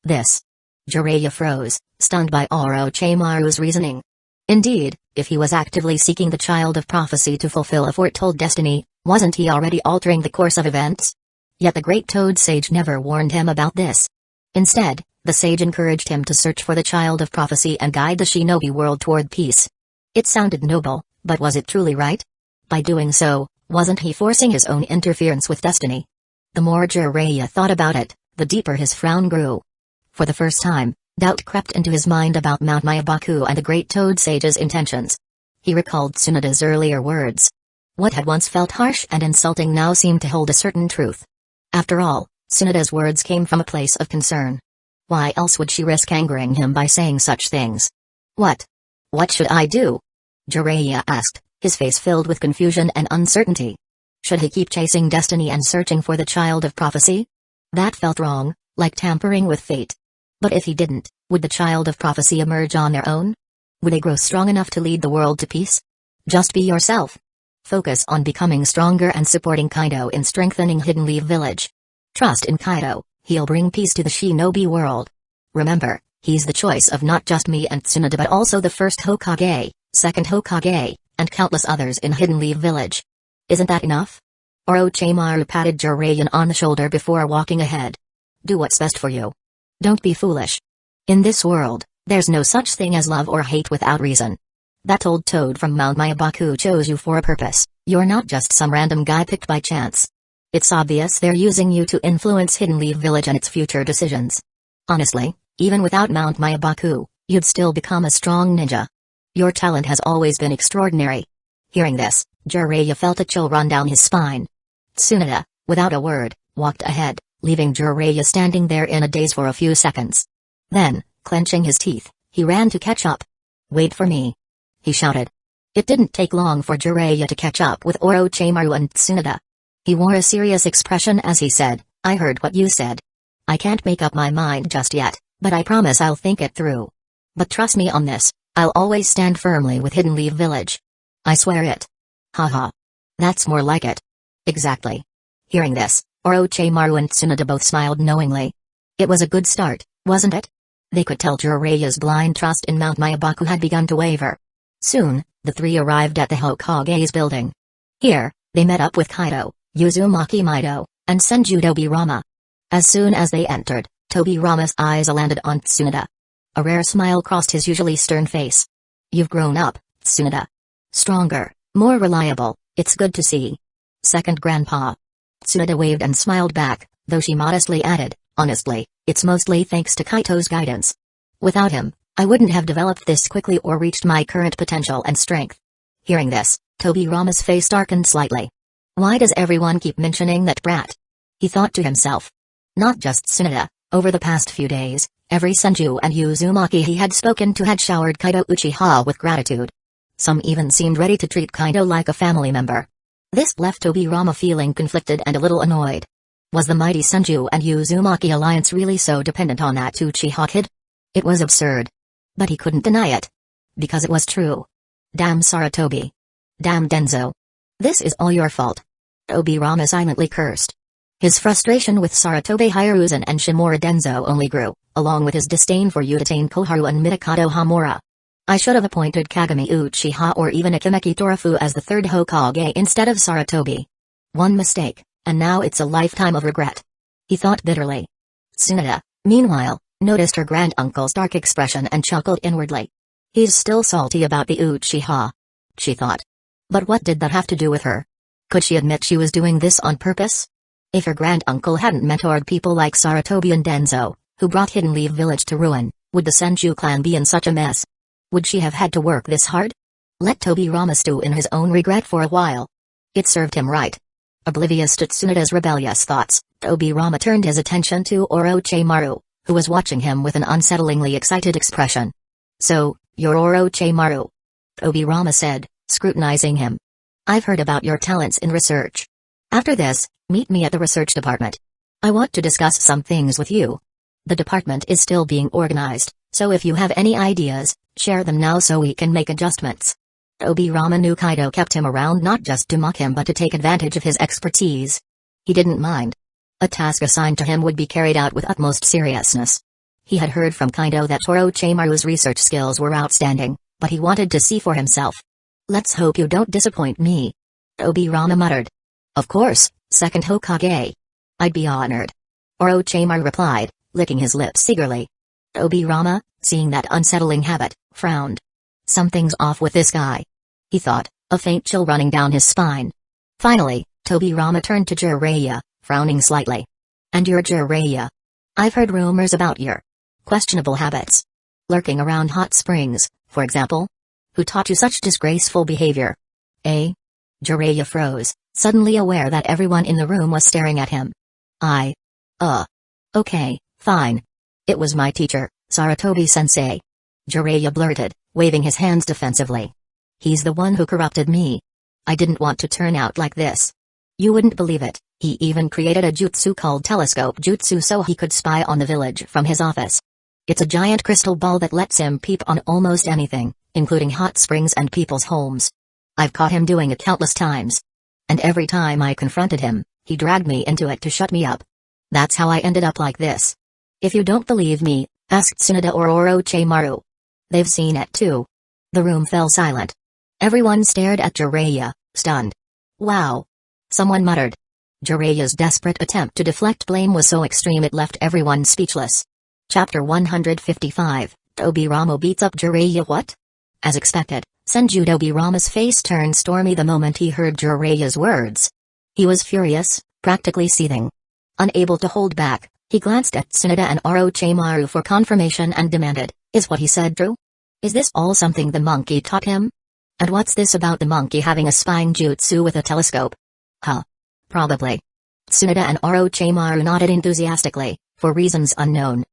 Jiraiya froze, stunned by Orochimaru's reasoning. Indeed, if he was actively seeking the child of prophecy to fulfill a foretold destiny, wasn't he already altering the course of events? Yet the great Toad Sage never warned him about this. Instead, the sage encouraged him to search for the child of prophecy and guide the shinobi world toward peace. It sounded noble, but was it truly right? By doing so, wasn't he forcing his own interference with destiny? The more Jiraiya thought about it, the deeper his frown grew. For the first time, doubt crept into his mind about Mount Myabaku and the great Toad Sage's intentions. He recalled Tsunoda's earlier words. What had once felt harsh and insulting now seemed to hold a certain truth. After all, Tsunoda's words came from a place of concern. Why else would she risk angering him by saying such things? What should I do? Jiraiya asked, his face filled with confusion and uncertainty. Should he keep chasing destiny and searching for the child of prophecy? That felt wrong, like tampering with fate. But if he didn't, would the child of prophecy emerge on their own? Would they grow strong enough to lead the world to peace? Just be yourself. Focus on becoming stronger and supporting Kaido in strengthening Hidden Leaf Village. Trust in Kaido, he'll bring peace to the shinobi world. Remember, he's the choice of not just me and Tsunoda but also the First Hokage, Second Hokage, and countless others in Hidden Leaf Village. Isn't that enough? Orochimaru patted Jiraiya on the shoulder before walking ahead. Do what's best for you. Don't be foolish. In this world, there's no such thing as love or hate without reason. That old toad from Mount Myabaku chose you for a purpose. You're not just some random guy picked by chance. It's obvious they're using you to influence Hidden Leaf Village and its future decisions. Honestly, even without Mount Myabaku, you'd still become a strong ninja. Your talent has always been extraordinary. Hearing this, Jiraiya felt a chill run down his spine. Tsunoda, without a word, walked ahead, leaving Jiraiya standing there in a daze for a few seconds. Then, clenching his teeth, he ran to catch up. Wait for me, he shouted. It didn't take long for Jiraiya to catch up with Orochimaru and Tsunoda. He wore a serious expression as he said, I heard what you said. I can't make up my mind just yet, but I promise I'll think it through. But trust me on this, I'll always stand firmly with Hidden Leaf Village. I swear it. Haha. That's more like it. Exactly. Hearing this, Orochimaru and Tsunoda both smiled knowingly. It was a good start, wasn't it? They could tell Jiraiya's blind trust in Mount Myabaku had begun to waver. Soon, the three arrived at the Hokage's building. Here, they met up with Kaido, Uzumaki Mido, and Senju Tobirama. As soon as they entered, Tobirama's eyes landed on Tsunoda. A rare smile crossed his usually stern face. You've grown up, Tsunoda. Stronger, more reliable, it's good to see. Second Grandpa. Tsunoda waved and smiled back, though she modestly added, honestly, it's mostly thanks to Kaito's guidance. Without him, I wouldn't have developed this quickly or reached my current potential and strength. Hearing this, Tobirama's face darkened slightly. Why does everyone keep mentioning that brat? He thought to himself. Not just Tsunoda, over the past few days, every Senju and Uzumaki he had spoken to had showered Kaido Uchiha with gratitude. Some even seemed ready to treat Kaido like a family member. This left Tobirama feeling conflicted and a little annoyed. Was the mighty Senju and Uzumaki alliance really so dependent on that Uchiha kid? It was absurd. But he couldn't deny it. Because it was true. Damn Sarutobi. Damn Danzo. This is all your fault. Tobirama silently cursed. His frustration with Sarutobi Hiruzen and Shimura Danzo only grew, along with his disdain for Utatane Koharu and Mitakato Hamura. I should have appointed Kagami Uchiha or even Akimeki Torafu as the third Hokage instead of Sarutobi. One mistake, and now it's a lifetime of regret. He thought bitterly. Tsunoda, meanwhile, noticed her granduncle's dark expression and chuckled inwardly. He's still salty about the Uchiha, she thought. But what did that have to do with her? Could she admit she was doing this on purpose? If her granduncle hadn't mentored people like Sarutobi and Danzo, who brought Hidden Leaf Village to ruin, would the Senju clan be in such a mess? Would she have had to work this hard? Let Tobirama stew in his own regret for a while. It served him right. Oblivious to Tsunoda's rebellious thoughts, Tobirama turned his attention to Orochimaru, who was watching him with an unsettlingly excited expression. So, you're Orochimaru? Tobirama said, scrutinizing him. I've heard about your talents in research. After this, meet me at the research department. I want to discuss some things with you. The department is still being organized, so if you have any ideas, share them now so we can make adjustments. Tobirama knew Kaido kept him around not just to mock him but to take advantage of his expertise. He didn't mind. A task assigned to him would be carried out with utmost seriousness. He had heard from Kaido that Orochimaru's research skills were outstanding, but he wanted to see for himself. "Let's hope you don't disappoint me," Tobirama muttered. "Of course, second Hokage. I'd be honored," Orochimaru replied, licking his lips eagerly. Tobirama, seeing that unsettling habit, frowned. Something's off with this guy, he thought, a faint chill running down his spine. Finally, Tobirama turned to Jiraiya, frowning slightly. "And you're Jiraiya. I've heard rumors about your questionable habits. Lurking around hot springs, for example? Who taught you such disgraceful behavior?" "Eh?" Jiraiya froze, suddenly aware that everyone in the room was staring at him. Okay, fine. It was my teacher, Sarutobi-sensei," Jiraiya blurted, waving his hands defensively. "He's the one who corrupted me. I didn't want to turn out like this. You wouldn't believe it, he even created a jutsu called telescope jutsu so he could spy on the village from his office. It's a giant crystal ball that lets him peep on almost anything, including hot springs and people's homes. I've caught him doing it countless times. And every time I confronted him, he dragged me into it to shut me up. That's how I ended up like this. If you don't believe me, ask Tsunade or Orochimaru. They've seen it too." The room fell silent. Everyone stared at Jiraiya, stunned. "Wow!" someone muttered. Jiraiya's desperate attempt to deflect blame was so extreme it left everyone speechless. Chapter 155, Tobirama beats up Jiraiya. What? As expected, Senju Tobirama's face turned stormy the moment he heard Jiraiya's words. He was furious, practically seething. Unable to hold back, he glanced at Tsunade and Orochimaru for confirmation and demanded, "Is what he said true? Is this all something the monkey taught him? And what's this about the monkey having a spying jutsu with a telescope?" "Huh. Probably." Tsunade and Orochimaru nodded enthusiastically, for reasons unknown.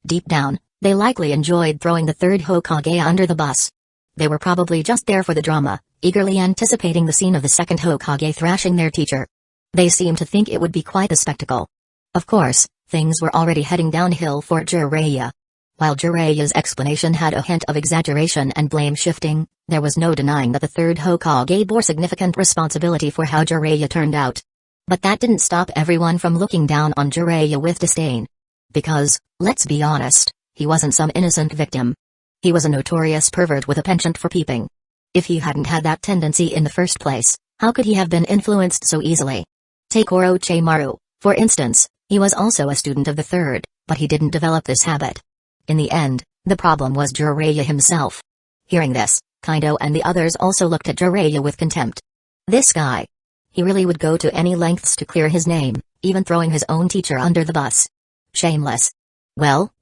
Deep down, they likely enjoyed throwing the third Hokage under the bus. They were probably just there for the drama, eagerly anticipating the scene of the second Hokage thrashing their teacher. They seemed to think it would be quite a spectacle. Of course, things were already heading downhill for Jiraiya. While Jiraiya's explanation had a hint of exaggeration and blame shifting, there was no denying that the third Hokage bore significant responsibility for how Jiraiya turned out. But that didn't stop everyone from looking down on Jiraiya with disdain. Because, let's be honest, he wasn't some innocent victim. He was a notorious pervert with a penchant for peeping. If he hadn't had that tendency in the first place, how could he have been influenced so easily? Take Orochimaru, for instance. He was also a student of the third, but he didn't develop this habit. In the end, the problem was Jiraiya himself. Hearing this, Kaido and the others also looked at Jiraiya with contempt. This guy. He really would go to any lengths to clear his name, even throwing his own teacher under the bus. Shameless. Well.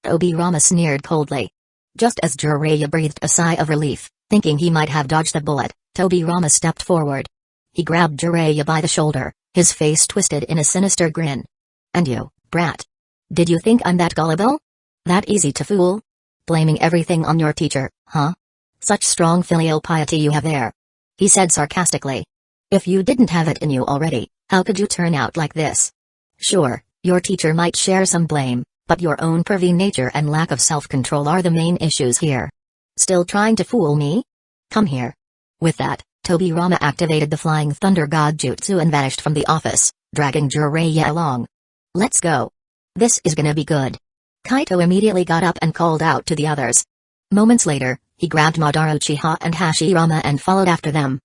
Tobirama sneered coldly. Just as Jiraiya breathed a sigh of relief, thinking he might have dodged the bullet, Tobirama stepped forward. He grabbed Jiraiya by the shoulder, his face twisted in a sinister grin. "And you, brat? Did you think I'm that gullible? That easy to fool? Blaming everything on your teacher, huh? Such strong filial piety you have there," he said sarcastically. "If you didn't have it in you already, how could you turn out like this? Sure, your teacher might share some blame, but your own pervy nature and lack of self-control are the main issues here. Still trying to fool me? Come here." With that, Tobirama activated the Flying Thunder God Jutsu and vanished from the office, dragging Jiraiya along. "Let's go. This is gonna be good." Kaito immediately got up and called out to the others. Moments later, he grabbed Madara Uchiha and Hashirama and followed after them.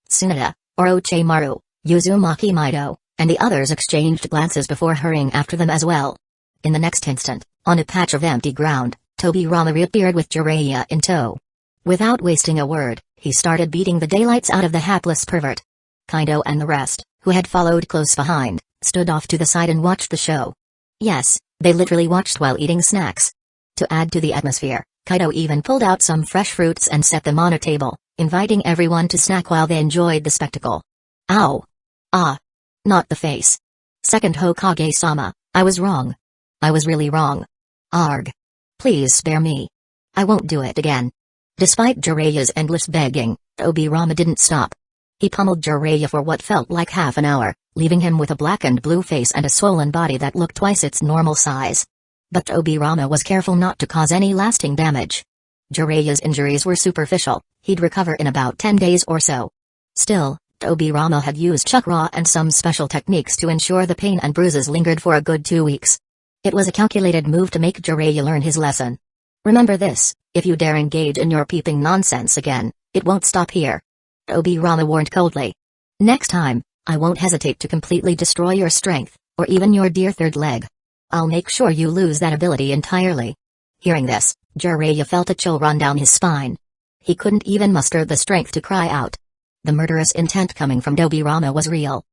Tsunade, Orochimaru, Uzumaki Mido, and the others exchanged glances before hurrying after them as well. In the next instant, on a patch of empty ground, Tobirama reappeared with Jiraiya in tow. Without wasting a word, he started beating the daylights out of the hapless pervert. Kaido and the rest, who had followed close behind, stood off to the side and watched the show. Yes, they literally watched while eating snacks. To add to the atmosphere, Kaido even pulled out some fresh fruits and set them on a table, inviting everyone to snack while they enjoyed the spectacle. Ow! Ah! Not the face. Second Hokage-sama, I was wrong. I was really wrong. Arg. Please spare me. I won't do it again. Despite Jiraiya's endless begging, Tobirama didn't stop. He pummeled Jiraiya for what felt like half an hour, leaving him with a blackened blue face and a swollen body that looked twice its normal size. But Tobirama was careful not to cause any lasting damage. Jiraiya's injuries were superficial, he'd recover in about 10 days or so. Still, Tobirama had used chakra and some special techniques to ensure the pain and bruises lingered for a good 2 weeks. It was a calculated move to make Jiraiya learn his lesson. Remember this, If you dare engage in your peeping nonsense again, it won't stop here. Tobirama warned coldly. Next time, I won't hesitate to completely destroy your strength, or even your dear third leg. I'll make sure you lose that ability entirely. Hearing this, Jiraiya felt a chill run down his spine. He couldn't even muster the strength to cry out. The murderous intent coming from Tobirama was real.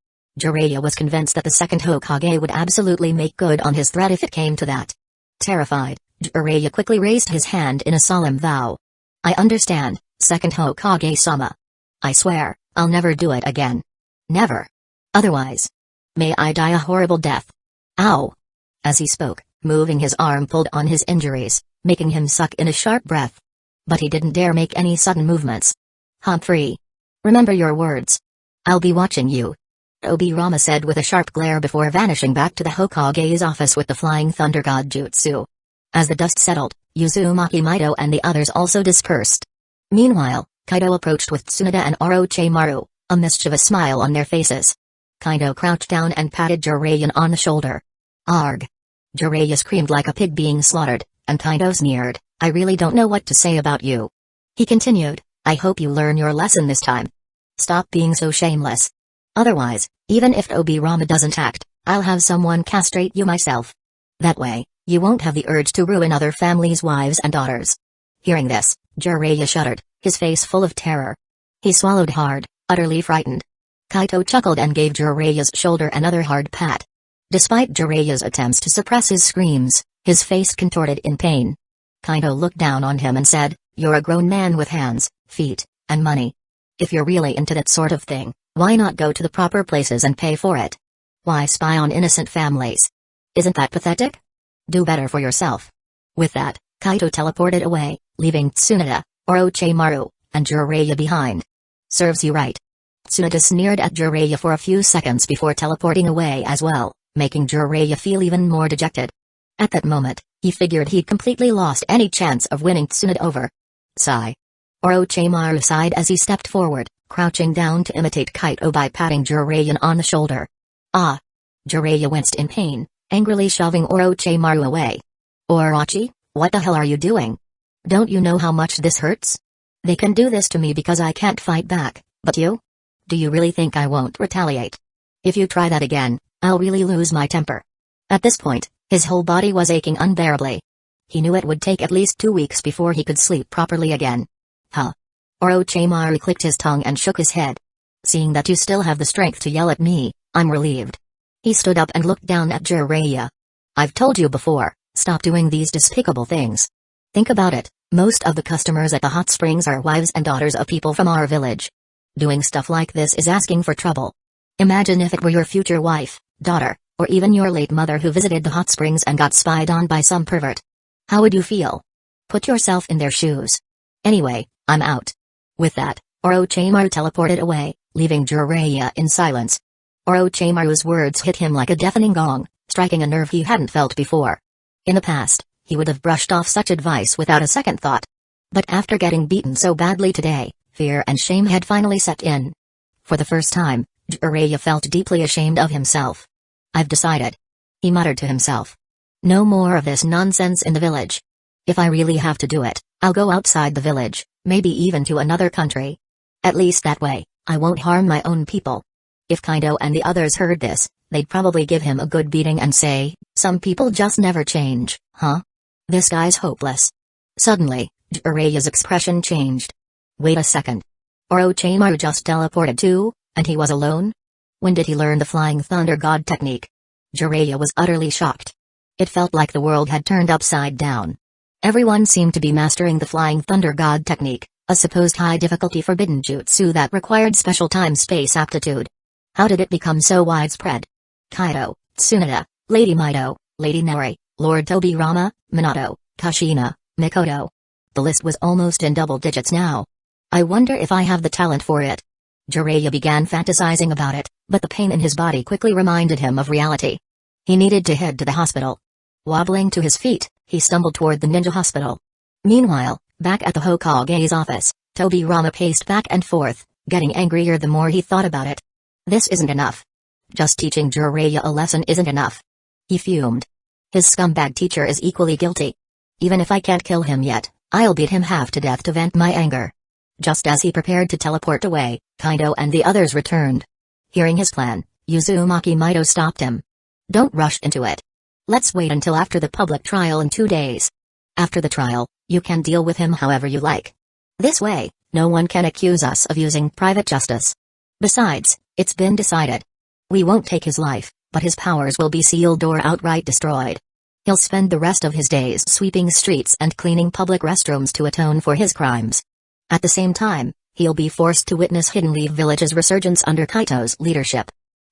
Jiraiya was convinced that the second Hokage would absolutely make good on his threat if it came to that. Terrified, Jiraiya quickly raised his hand in a solemn vow. I understand, second Hokage-sama. I swear, I'll never do it again. Never. Otherwise. May I die a horrible death. Ow. As he spoke, moving his arm pulled on his injuries, making him suck in a sharp breath. But he didn't dare make any sudden movements. Humphrey. Remember your words. I'll be watching you. Tobirama said with a sharp glare before vanishing back to the Hokage's office with the Flying Thunder God Jutsu. As the dust settled, Uzumaki Mido and the others also dispersed. Meanwhile, Kaido approached with Tsunade and Orochimaru, a mischievous smile on their faces. Kaido crouched down and patted Jiraiya on the shoulder. Arg. Jiraiya screamed like a pig being slaughtered, and Kaido sneered, I really don't know what to say about you. He continued, I hope you learn your lesson this time. Stop being so shameless. Otherwise, even if Tobirama doesn't act, I'll have someone castrate you myself. That way, you won't have the urge to ruin other families' wives and daughters. Hearing this, Jiraiya shuddered, his face full of terror. He swallowed hard, utterly frightened. Kaito chuckled and gave Jiraiya's shoulder another hard pat. Despite Jiraiya's attempts to suppress his screams, his face contorted in pain. Kaito looked down on him and said, You're a grown man with hands, feet, and money. If you're really into that sort of thing, why not go to the proper places and pay for it? Why spy on innocent families? Isn't that pathetic? Do better for yourself. With that, Kaito teleported away, leaving Tsunade, Orochimaru, and Jiraiya behind. Serves you right. Tsunade sneered at Jiraiya for a few seconds before teleporting away as well, making Jiraiya feel even more dejected. At that moment, he figured he'd completely lost any chance of winning Tsunade over. Sigh. Orochimaru sighed as he stepped forward, crouching down to imitate Kaito by patting Jiraiya on the shoulder. Ah! Jiraiya winced in pain, angrily shoving Orochimaru away. Orochi, what the hell are you doing? Don't you know how much this hurts? They can do this to me because I can't fight back, but you? Do you really think I won't retaliate? If you try that again, I'll really lose my temper. At this point, his whole body was aching unbearably. He knew it would take at least 2 weeks before he could sleep properly again. Huh? Orochimaru clicked his tongue and shook his head. Seeing that you still have the strength to yell at me, I'm relieved. He stood up and looked down at Jiraiya. I've told you before, stop doing these despicable things. Think about it, most of the customers at the hot springs are wives and daughters of people from our village. Doing stuff like this is asking for trouble. Imagine if it were your future wife, daughter, or even your late mother who visited the hot springs and got spied on by some pervert. How would you feel? Put yourself in their shoes. Anyway, I'm out. With that, Orochimaru teleported away, leaving Jiraiya in silence. Orochimaru's words hit him like a deafening gong, striking a nerve he hadn't felt before. In the past, he would have brushed off such advice without a second thought. But after getting beaten so badly today, fear and shame had finally set in. For the first time, Jiraiya felt deeply ashamed of himself. I've decided. He muttered to himself. No more of this nonsense in the village. If I really have to do it, I'll go outside the village, maybe even to another country. At least that way, I won't harm my own people. If Kaido and the others heard this, they'd probably give him a good beating and say, some people just never change, huh? This guy's hopeless. Suddenly, Jiraiya's expression changed. Wait a second. Orochimaru just teleported too, and he was alone? When did he learn the Flying Thunder God technique? Jiraiya was utterly shocked. It felt like the world had turned upside down. Everyone seemed to be mastering the Flying Thunder God technique, a supposed high-difficulty forbidden jutsu that required special time-space aptitude. How did it become so widespread? Kaido, Tsunade, Lady Mido, Lady Neri, Lord Tobirama, Minato, Kushina, Mikoto. The list was almost in double digits now. I wonder if I have the talent for it. Jiraiya began fantasizing about it, but the pain in his body quickly reminded him of reality. He needed to head to the hospital. Wobbling to his feet, he stumbled toward the ninja hospital. Meanwhile, back at the Hokage's office, Tobirama paced back and forth, getting angrier the more he thought about it. This isn't enough. Just teaching Jiraiya a lesson isn't enough. He fumed. His scumbag teacher is equally guilty. Even if I can't kill him yet, I'll beat him half to death to vent my anger. Just as he prepared to teleport away, Kaido and the others returned. Hearing his plan, Uzumaki Mido stopped him. Don't rush into it. Let's wait until after the public trial in 2 days. After the trial, you can deal with him however you like. This way, no one can accuse us of using private justice. Besides, it's been decided. We won't take his life, but his powers will be sealed or outright destroyed. He'll spend the rest of his days sweeping streets and cleaning public restrooms to atone for his crimes. At the same time, he'll be forced to witness Hidden Leaf Village's resurgence under Kaito's leadership.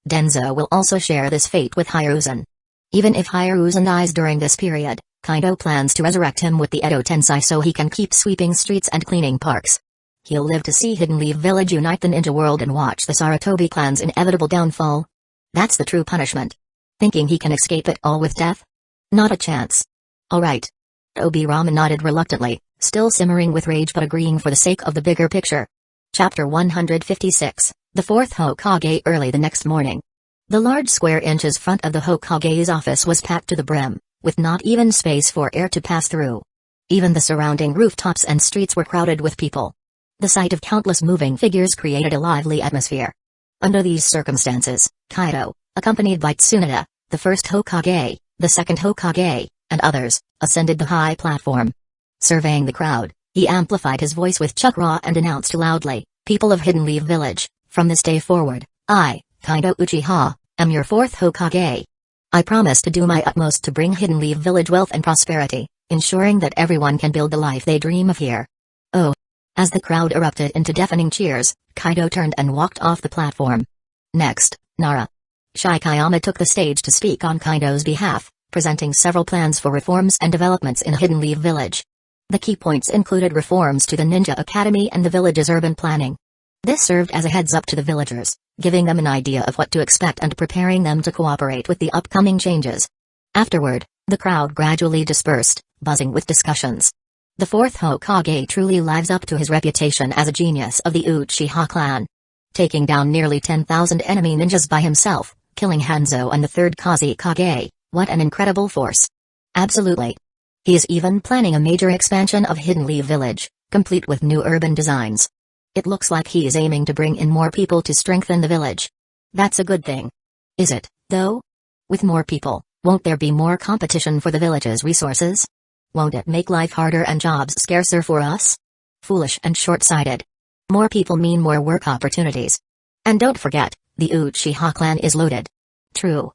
Danzo will also share this fate with Hiruzen. Even if Hiruzen dies during this period, Kaido plans to resurrect him with the Edo Tensei so he can keep sweeping streets and cleaning parks. He'll live to see Hidden Leaf Village unite the ninja world and watch the Sarutobi clan's inevitable downfall. That's the true punishment. Thinking he can escape it all with death? Not a chance. Alright. Obirama nodded reluctantly, still simmering with rage but agreeing for the sake of the bigger picture. Chapter 156, The Fourth Hokage. Early the next morning. The large square inches front of the Hokage's office was packed to the brim, with not even space for air to pass through. Even the surrounding rooftops and streets were crowded with people. The sight of countless moving figures created a lively atmosphere. Under these circumstances, Kaido, accompanied by Tsunade, the first Hokage, the second Hokage, and others, ascended the high platform. Surveying the crowd, he amplified his voice with chakra and announced loudly, "People of Hidden Leaf Village, from this day forward, I, Kaido Uchiha, am your fourth Hokage. I promise to do my utmost to bring Hidden Leaf Village wealth and prosperity, ensuring that everyone can build the life they dream of here." Oh! As the crowd erupted into deafening cheers, Kaido turned and walked off the platform. Next, Nara Shikayama took the stage to speak on Kaido's behalf, presenting several plans for reforms and developments in Hidden Leaf Village. The key points included reforms to the Ninja Academy and the village's urban planning. This served as a heads-up to the villagers, giving them an idea of what to expect and preparing them to cooperate with the upcoming changes. Afterward, the crowd gradually dispersed, buzzing with discussions. The fourth Hokage truly lives up to his reputation as a genius of the Uchiha clan. Taking down nearly 10,000 enemy ninjas by himself, killing Hanzo and the third Kazekage, what an incredible force. Absolutely. He is even planning a major expansion of Hidden Leaf Village, complete with new urban designs. It looks like he is aiming to bring in more people to strengthen the village. That's a good thing. Is it, though? With more people, won't there be more competition for the village's resources? Won't it make life harder and jobs scarcer for us? Foolish and short-sighted. More people mean more work opportunities. And don't forget, the Uchiha clan is loaded. True.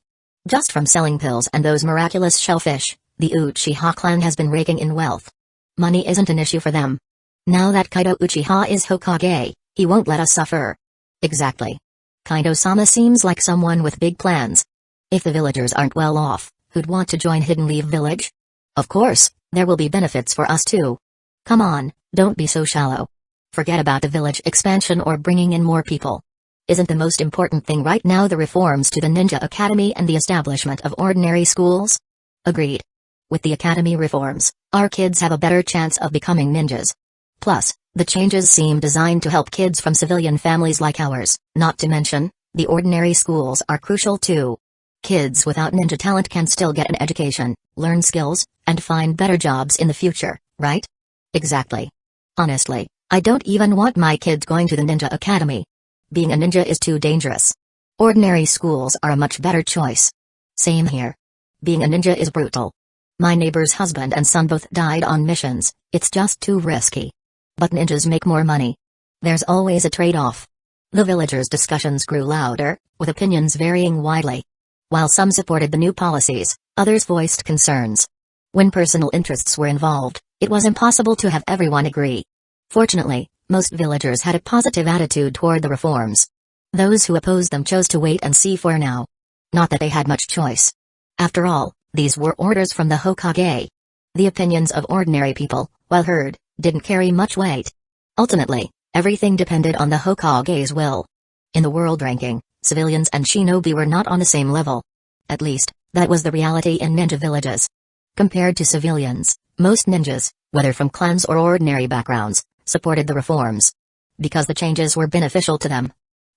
Just from selling pills and those miraculous shellfish, the Uchiha clan has been raking in wealth. Money isn't an issue for them. Now that Kaido Uchiha is Hokage, he won't let us suffer. Exactly. Kaido-sama seems like someone with big plans. If the villagers aren't well off, who'd want to join Hidden Leaf Village? Of course, there will be benefits for us too. Come on, don't be so shallow. Forget about the village expansion or bringing in more people. Isn't the most important thing right now the reforms to the Ninja Academy and the establishment of ordinary schools? Agreed. With the academy reforms, our kids have a better chance of becoming ninjas. Plus, the changes seem designed to help kids from civilian families like ours, not to mention, the ordinary schools are crucial too. Kids without ninja talent can still get an education, learn skills, and find better jobs in the future, right? Exactly. Honestly, I don't even want my kids going to the Ninja Academy. Being a ninja is too dangerous. Ordinary schools are a much better choice. Same here. Being a ninja is brutal. My neighbor's husband and son both died on missions, it's just too risky. But ninjas make more money. There's always a trade-off. The villagers' discussions grew louder, with opinions varying widely. While some supported the new policies, others voiced concerns. When personal interests were involved, it was impossible to have everyone agree. Fortunately, most villagers had a positive attitude toward the reforms. Those who opposed them chose to wait and see for now. Not that they had much choice. After all, these were orders from the Hokage. The opinions of ordinary people, while heard, didn't carry much weight. Ultimately, everything depended on the Hokage's will. In the world ranking, civilians and shinobi were not on the same level. At least, that was the reality in ninja villages. Compared to civilians, most ninjas, whether from clans or ordinary backgrounds, supported the reforms. Because the changes were beneficial to them.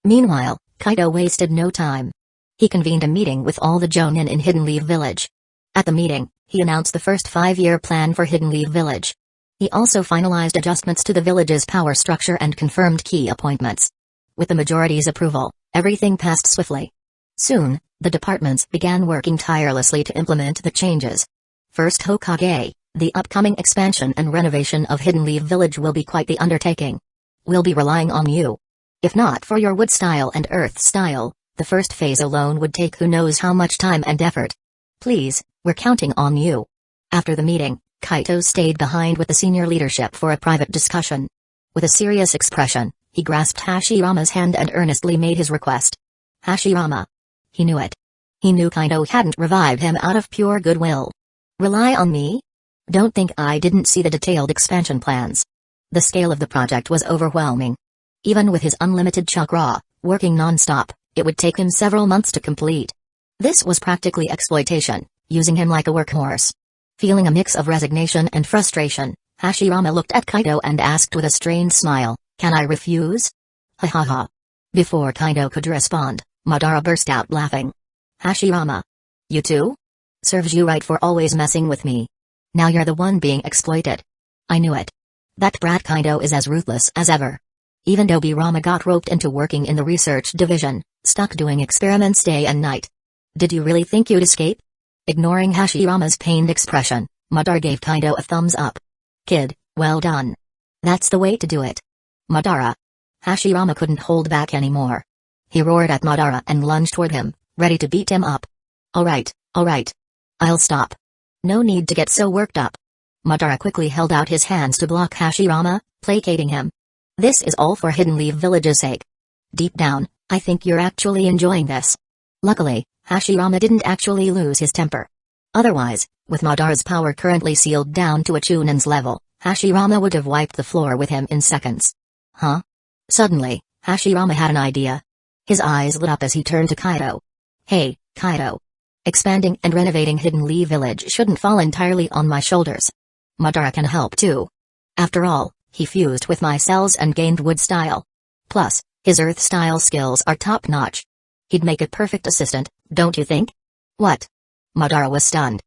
Meanwhile, Kaido wasted no time. He convened a meeting with all the Jonin in Hidden Leaf Village. At the meeting, he announced the first 5-year plan for Hidden Leaf Village. He also finalized adjustments to the village's power structure and confirmed key appointments. With the majority's approval, everything passed swiftly. Soon, the departments began working tirelessly to implement the changes. First Hokage, the upcoming expansion and renovation of Hidden Leaf Village will be quite the undertaking. We'll be relying on you. If not for your wood style and earth style, the first phase alone would take who knows how much time and effort. Please, we're counting on you. After the meeting, Kaito stayed behind with the senior leadership for a private discussion. With a serious expression, he grasped Hashirama's hand and earnestly made his request. Hashirama. He knew it. He knew Kaito hadn't revived him out of pure goodwill. Rely on me? Don't think I didn't see the detailed expansion plans. The scale of the project was overwhelming. Even with his unlimited chakra, working non-stop, it would take him several months to complete. This was practically exploitation, using him like a workhorse. Feeling a mix of resignation and frustration, Hashirama looked at Kaito and asked with a strained smile, "Can I refuse?" Ha ha ha. Before Kaito could respond, Madara burst out laughing. Hashirama. You too? Serves you right for always messing with me. Now you're the one being exploited. I knew it. That brat Kaito is as ruthless as ever. Even Dobirama got roped into working in the research division, stuck doing experiments day and night. Did you really think you'd escape? Ignoring Hashirama's pained expression, Madara gave Kaito a thumbs up. Kid, well done. That's the way to do it. Madara. Hashirama couldn't hold back anymore. He roared at Madara and lunged toward him, ready to beat him up. Alright. I'll stop. No need to get so worked up. Madara quickly held out his hands to block Hashirama, placating him. This is all for Hidden Leaf Village's sake. Deep down, I think you're actually enjoying this. Luckily, Hashirama didn't actually lose his temper. Otherwise, with Madara's power currently sealed down to a Chunin's level, Hashirama would have wiped the floor with him in seconds. Huh? Suddenly, Hashirama had an idea. His eyes lit up as he turned to Kaito. Hey, Kaito. Expanding and renovating Hidden Leaf Village shouldn't fall entirely on my shoulders. Madara can help too. After all, he fused with my cells and gained wood style. Plus, his earth style skills are top-notch. He'd make a perfect assistant, don't you think? What? Madara was stunned.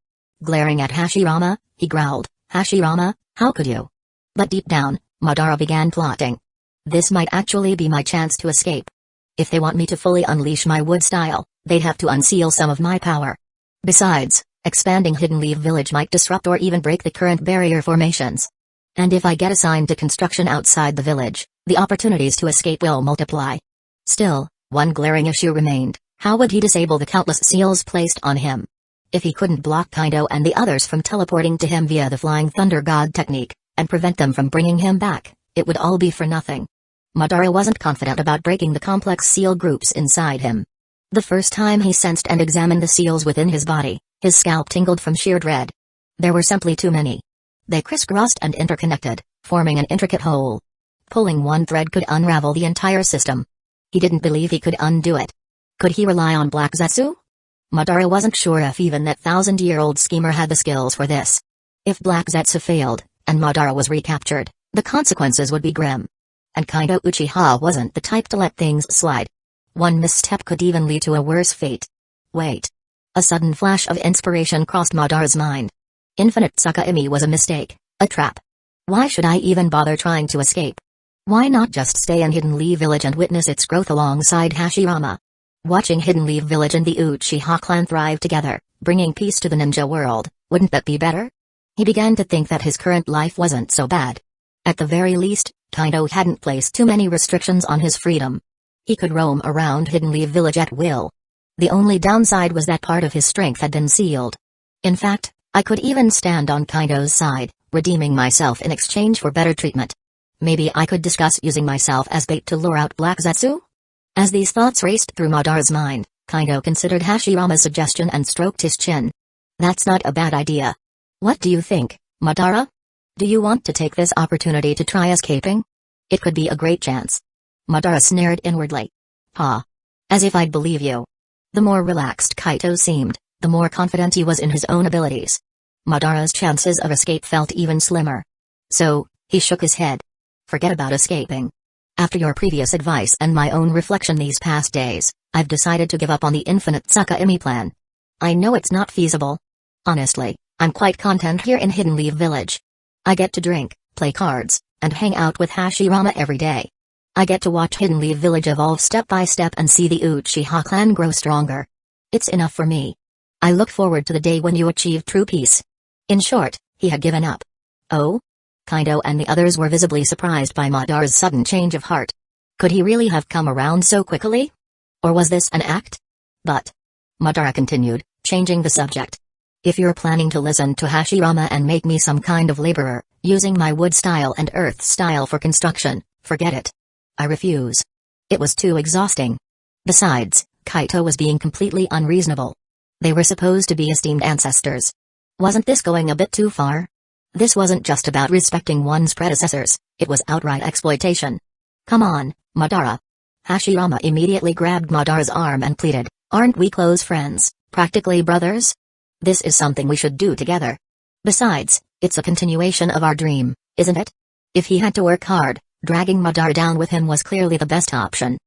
Glaring at Hashirama, he growled, Hashirama, how could you? But deep down, Madara began plotting. This might actually be my chance to escape. If they want me to fully unleash my wood style, they'd have to unseal some of my power. Besides, expanding Hidden Leaf Village might disrupt or even break the current barrier formations. And if I get assigned to construction outside the village, the opportunities to escape will multiply. Still, one glaring issue remained: how would he disable the countless seals placed on him? If he couldn't block Kaito and the others from teleporting to him via the Flying Thunder God technique, and prevent them from bringing him back, it would all be for nothing. Madara wasn't confident about breaking the complex seal groups inside him. The first time he sensed and examined the seals within his body, his scalp tingled from sheer dread. There were simply too many. They crisscrossed and interconnected, forming an intricate whole. Pulling one thread could unravel the entire system. He didn't believe he could undo it. Could he rely on Black Zetsu? Madara wasn't sure if even that 1,000-year-old schemer had the skills for this. If Black Zetsu failed, and Madara was recaptured, the consequences would be grim. And Hikari Uchiha wasn't the type to let things slide. One misstep could even lead to a worse fate. Wait. A sudden flash of inspiration crossed Madara's mind. Infinite Tsukimi was a mistake, a trap. Why should I even bother trying to escape? Why not just stay in Hidden Leaf Village and witness its growth alongside Hashirama? Watching Hidden Leaf Village and the Uchiha clan thrive together, bringing peace to the ninja world, wouldn't that be better? He began to think that his current life wasn't so bad. At the very least, Kaito hadn't placed too many restrictions on his freedom. He could roam around Hidden Leaf Village at will. The only downside was that part of his strength had been sealed. In fact, I could even stand on Kaito's side, redeeming myself in exchange for better treatment. Maybe I could discuss using myself as bait to lure out Black Zetsu? As these thoughts raced through Madara's mind, Kaito considered Hashirama's suggestion and stroked his chin. That's not a bad idea. What do you think, Madara? Do you want to take this opportunity to try escaping? It could be a great chance. Madara sneered inwardly. Ha. As if I'd believe you. The more relaxed Kaito seemed, the more confident he was in his own abilities. Madara's chances of escape felt even slimmer. So, he shook his head. Forget about escaping. After your previous advice and my own reflection these past days, I've decided to give up on the Infinite Tsukimi plan. I know it's not feasible. Honestly, I'm quite content here in Hidden Leaf Village. I get to drink, play cards, and hang out with Hashirama every day. I get to watch Hidden Leaf Village evolve step by step and see the Uchiha clan grow stronger. It's enough for me. I look forward to the day when you achieve true peace." In short, he had given up. Oh? Kaido and the others were visibly surprised by Madara's sudden change of heart. Could he really have come around so quickly? Or was this an act? But Madara continued, changing the subject. "If you're planning to listen to Hashirama and make me some kind of laborer, using my wood style and earth style for construction, forget it. I refuse. It was too exhausting. Besides, Kaito was being completely unreasonable. They were supposed to be esteemed ancestors. Wasn't this going a bit too far? This wasn't just about respecting one's predecessors, it was outright exploitation. Come on, Madara." Hashirama immediately grabbed Madara's arm and pleaded, "Aren't we close friends, practically brothers? This is something we should do together. Besides, it's a continuation of our dream, isn't it?" If he had to work hard, dragging Madara down with him was clearly the best option.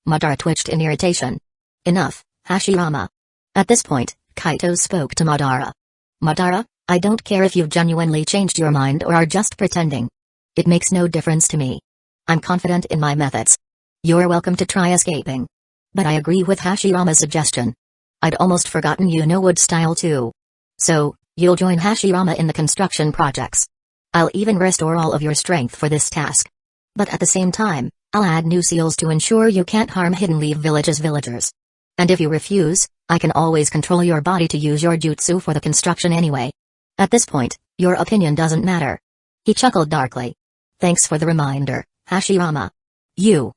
Madara twitched in irritation. "Enough, Hashirama." At this point, Kaito spoke to Madara. "Madara, I don't care if you've genuinely changed your mind or are just pretending. It makes no difference to me. I'm confident in my methods. You're welcome to try escaping. But I agree with Hashirama's suggestion. I'd almost forgotten you know wood style too. So, you'll join Hashirama in the construction projects. I'll even restore all of your strength for this task. But at the same time, I'll add new seals to ensure you can't harm Hidden Leaf Village's villagers. And if you refuse, I can always control your body to use your jutsu for the construction anyway. At this point, your opinion doesn't matter." He chuckled darkly. "Thanks for the reminder, Hashirama." "You."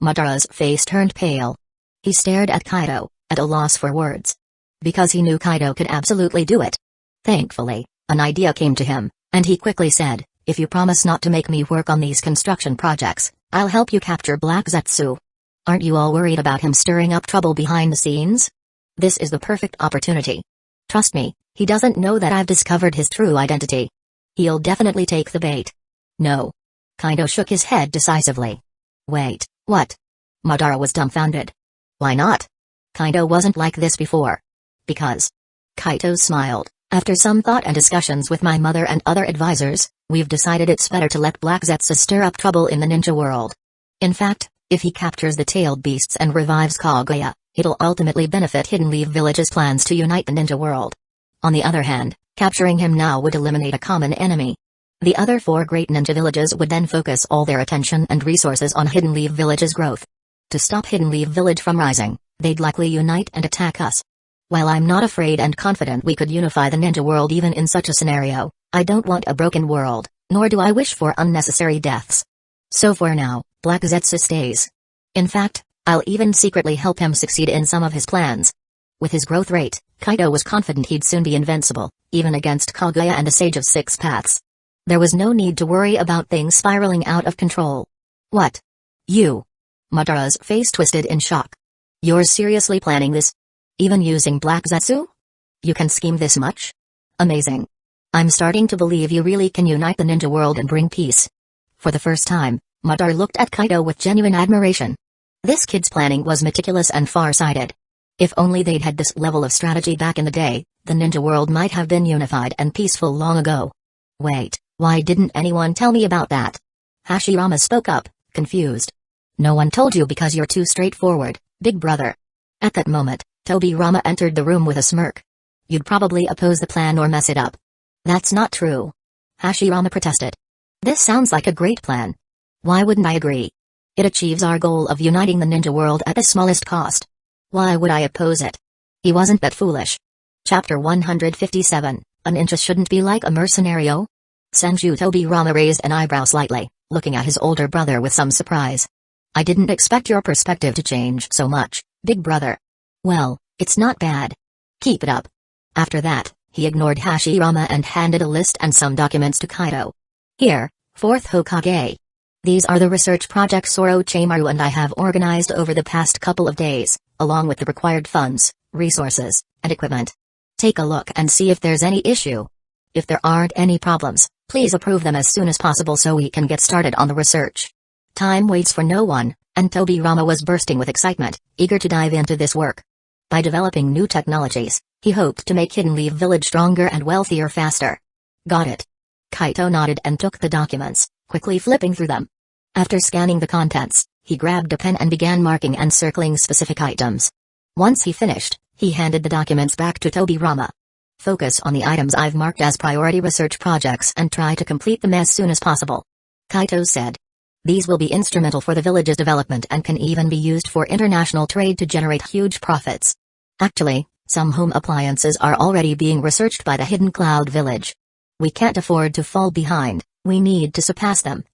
Madara's face turned pale. He stared at Kaito, at a loss for words. Because he knew Kaito could absolutely do it. Thankfully, an idea came to him, and he quickly said, "If you promise not to make me work on these construction projects, I'll help you capture Black Zetsu. Aren't you all worried about him stirring up trouble behind the scenes? This is the perfect opportunity. Trust me, he doesn't know that I've discovered his true identity. He'll definitely take the bait." "No." Kaito shook his head decisively. "Wait, what?" Madara was dumbfounded. "Why not? Kaito wasn't like this before." "Because." Kaito smiled. "After some thought and discussions with my mother and other advisors, we've decided it's better to let Black Zetsu stir up trouble in the ninja world. In fact, if he captures the tailed beasts and revives Kaguya, it'll ultimately benefit Hidden Leaf Village's plans to unite the ninja world. On the other hand, capturing him now would eliminate a common enemy. The other 4 great ninja villages would then focus all their attention and resources on Hidden Leaf Village's growth. To stop Hidden Leaf Village from rising, they'd likely unite and attack us. While I'm not afraid and confident we could unify the ninja world even in such a scenario, I don't want a broken world, nor do I wish for unnecessary deaths. So for now, Black Zetsu stays. In fact, I'll even secretly help him succeed in some of his plans." With his growth rate, Kaito was confident he'd soon be invincible, even against Kaguya and a Sage of 6 Paths. There was no need to worry about things spiraling out of control. "What? You?" Madara's face twisted in shock. "You're seriously planning this? Even using Black Zetsu? You can scheme this much? Amazing. I'm starting to believe you really can unite the ninja world and bring peace." For the first time, Madara looked at Kaito with genuine admiration. This kid's planning was meticulous and far-sighted. If only they'd had this level of strategy back in the day, the ninja world might have been unified and peaceful long ago. "Wait, why didn't anyone tell me about that?" Hashirama spoke up, confused. "No one told you because you're too straightforward, big brother." At that moment, Tobirama entered the room with a smirk. "You'd probably oppose the plan or mess it up." "That's not true." Hashirama protested. "This sounds like a great plan. Why wouldn't I agree? It achieves our goal of uniting the ninja world at the smallest cost. Why would I oppose it?" He wasn't that foolish. Chapter 157, A ninja shouldn't be like a mercenario? Senju Tobirama raised an eyebrow slightly, looking at his older brother with some surprise. "I didn't expect your perspective to change so much, big brother." "Well, it's not bad. Keep it up." After that, he ignored Hashirama and handed a list and some documents to Kaito. "Here, Fourth Hokage. These are the research projects Orochimaru and I have organized over the past couple of days, along with the required funds, resources, and equipment. Take a look and see if there's any issue. If there aren't any problems, please approve them as soon as possible so we can get started on the research." Time waits for no one, and Tobirama was bursting with excitement, eager to dive into this work. By developing new technologies, he hoped to make Hidden Leaf Village stronger and wealthier faster. "Got it." Kaito nodded and took the documents, quickly flipping through them. After scanning the contents, he grabbed a pen and began marking and circling specific items. Once he finished, he handed the documents back to Tobirama. Focus on the items I've marked as priority research projects and try to complete them as soon as possible. Kaito said. These will be instrumental for the village's development and can even be used for international trade to generate huge profits. Actually, some home appliances are already being researched by the Hidden Cloud Village. We can't afford to fall behind, we need to surpass them.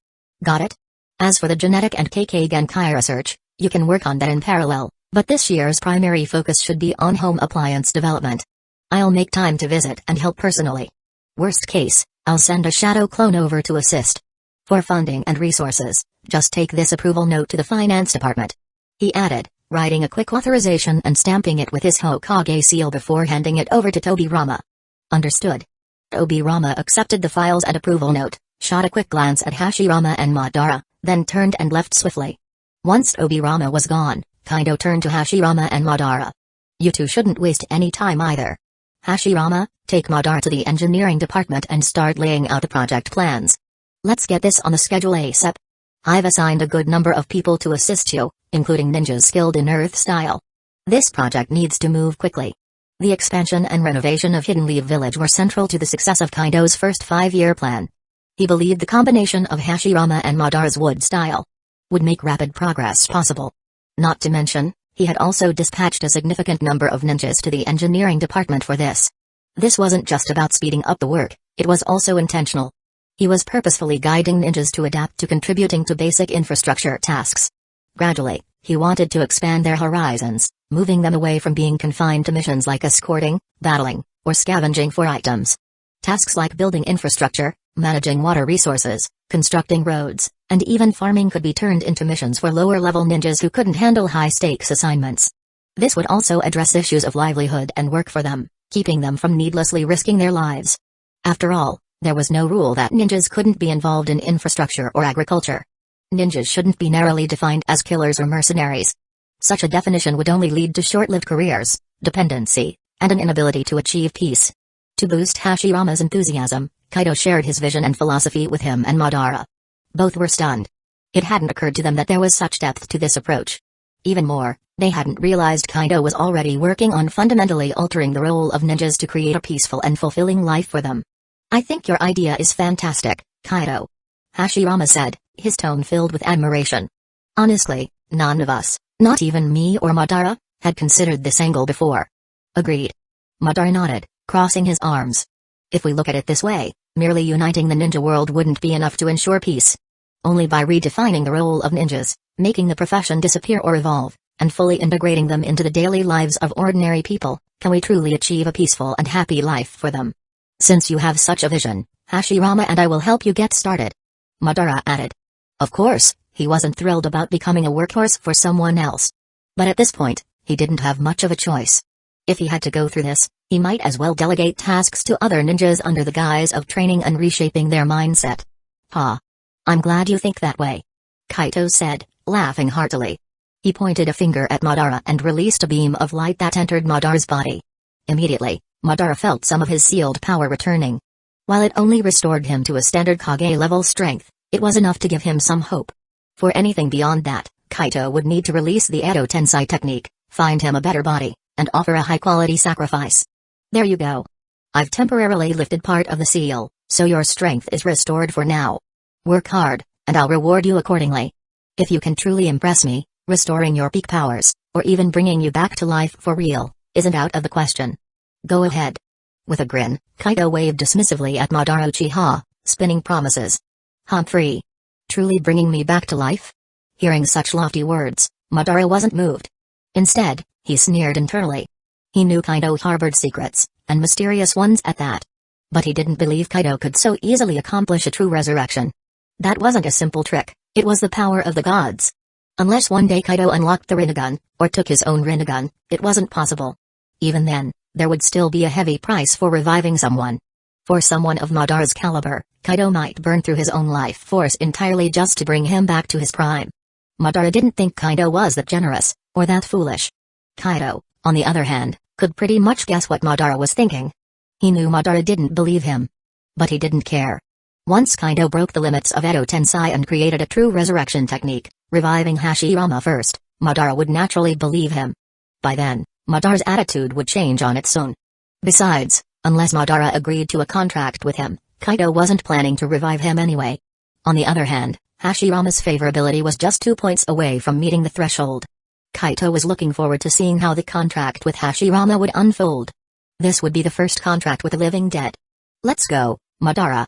Got it? As for the genetic and Kekkei Genkai research, you can work on that in parallel, but this year's primary focus should be on home appliance development. I'll make time to visit and help personally. Worst case, I'll send a shadow clone over to assist. For funding and resources, just take this approval note to the finance department. He added, writing a quick authorization and stamping it with his Hokage seal before handing it over to Tobirama. Understood. Tobirama accepted the files and approval note, shot a quick glance at Hashirama and Madara, then turned and left swiftly. Once Tobirama was gone, Kaido turned to Hashirama and Madara. You two shouldn't waste any time either. Hashirama, take Madara to the engineering department and start laying out the project plans. Let's get this on the schedule ASAP. I've assigned a good number of people to assist you, including ninjas skilled in Earth style. This project needs to move quickly. The expansion and renovation of Hidden Leaf Village were central to the success of Kaido's first 5-year plan. He believed the combination of Hashirama and Madara's wood style would make rapid progress possible. Not to mention, he had also dispatched a significant number of ninjas to the engineering department for this. This wasn't just about speeding up the work, it was also intentional. He was purposefully guiding ninjas to adapt to contributing to basic infrastructure tasks. Gradually, he wanted to expand their horizons, moving them away from being confined to missions like escorting, battling, or scavenging for items. Tasks like building infrastructure, managing water resources, constructing roads, and even farming could be turned into missions for lower-level ninjas who couldn't handle high-stakes assignments. This would also address issues of livelihood and work for them, keeping them from needlessly risking their lives. After all, there was no rule that ninjas couldn't be involved in infrastructure or agriculture. Ninjas shouldn't be narrowly defined as killers or mercenaries. Such a definition would only lead to short-lived careers, dependency, and an inability to achieve peace. To boost Hashirama's enthusiasm, Kaido shared his vision and philosophy with him and Madara. Both were stunned. It hadn't occurred to them that there was such depth to this approach. Even more, they hadn't realized Kaido was already working on fundamentally altering the role of ninjas to create a peaceful and fulfilling life for them. I think your idea is fantastic, Kaido. Hashirama said, his tone filled with admiration. Honestly, none of us, not even me or Madara, had considered this angle before. Agreed. Madara nodded, crossing his arms. If we look at it this way, merely uniting the ninja world wouldn't be enough to ensure peace. Only by redefining the role of ninjas, making the profession disappear or evolve, and fully integrating them into the daily lives of ordinary people, can we truly achieve a peaceful and happy life for them. Since you have such a vision, Hashirama and I will help you get started. Madara added. Of course, he wasn't thrilled about becoming a workhorse for someone else. But at this point, he didn't have much of a choice. If he had to go through this, he might as well delegate tasks to other ninjas under the guise of training and reshaping their mindset. Ha! I'm glad you think that way. Kaito said, laughing heartily. He pointed a finger at Madara and released a beam of light that entered Madara's body. Immediately, Madara felt some of his sealed power returning. While it only restored him to a standard Kage-level strength, it was enough to give him some hope. For anything beyond that, Kaito would need to release the Edo Tensei technique, find him a better body, and offer a high-quality sacrifice. There you go. I've temporarily lifted part of the seal, so your strength is restored for now. Work hard, and I'll reward you accordingly. If you can truly impress me, restoring your peak powers, or even bringing you back to life for real, isn't out of the question. Go ahead. With a grin, Kaito waved dismissively at Madara Uchiha, spinning promises. Humphrey. Truly bringing me back to life? Hearing such lofty words, Madara wasn't moved. Instead, he sneered internally. He knew Kaido harbored secrets, and mysterious ones at that. But he didn't believe Kaido could so easily accomplish a true resurrection. That wasn't a simple trick, it was the power of the gods. Unless one day Kaido unlocked the Rinnegan, or took his own Rinnegan, it wasn't possible. Even then, there would still be a heavy price for reviving someone. For someone of Madara's caliber, Kaido might burn through his own life force entirely just to bring him back to his prime. Madara didn't think Kaido was that generous, or that foolish. Kaido, on the other hand, could pretty much guess what Madara was thinking. He knew Madara didn't believe him. But he didn't care. Once Kaido broke the limits of Edo Tensei and created a true resurrection technique, reviving Hashirama first, Madara would naturally believe him. By then, Madara's attitude would change on its own. Besides, unless Madara agreed to a contract with him, Kaido wasn't planning to revive him anyway. On the other hand, Hashirama's favorability was just 2 points away from meeting the threshold. Kaido was looking forward to seeing how the contract with Hashirama would unfold. This would be the first contract with a living dead. "Let's go, Madara."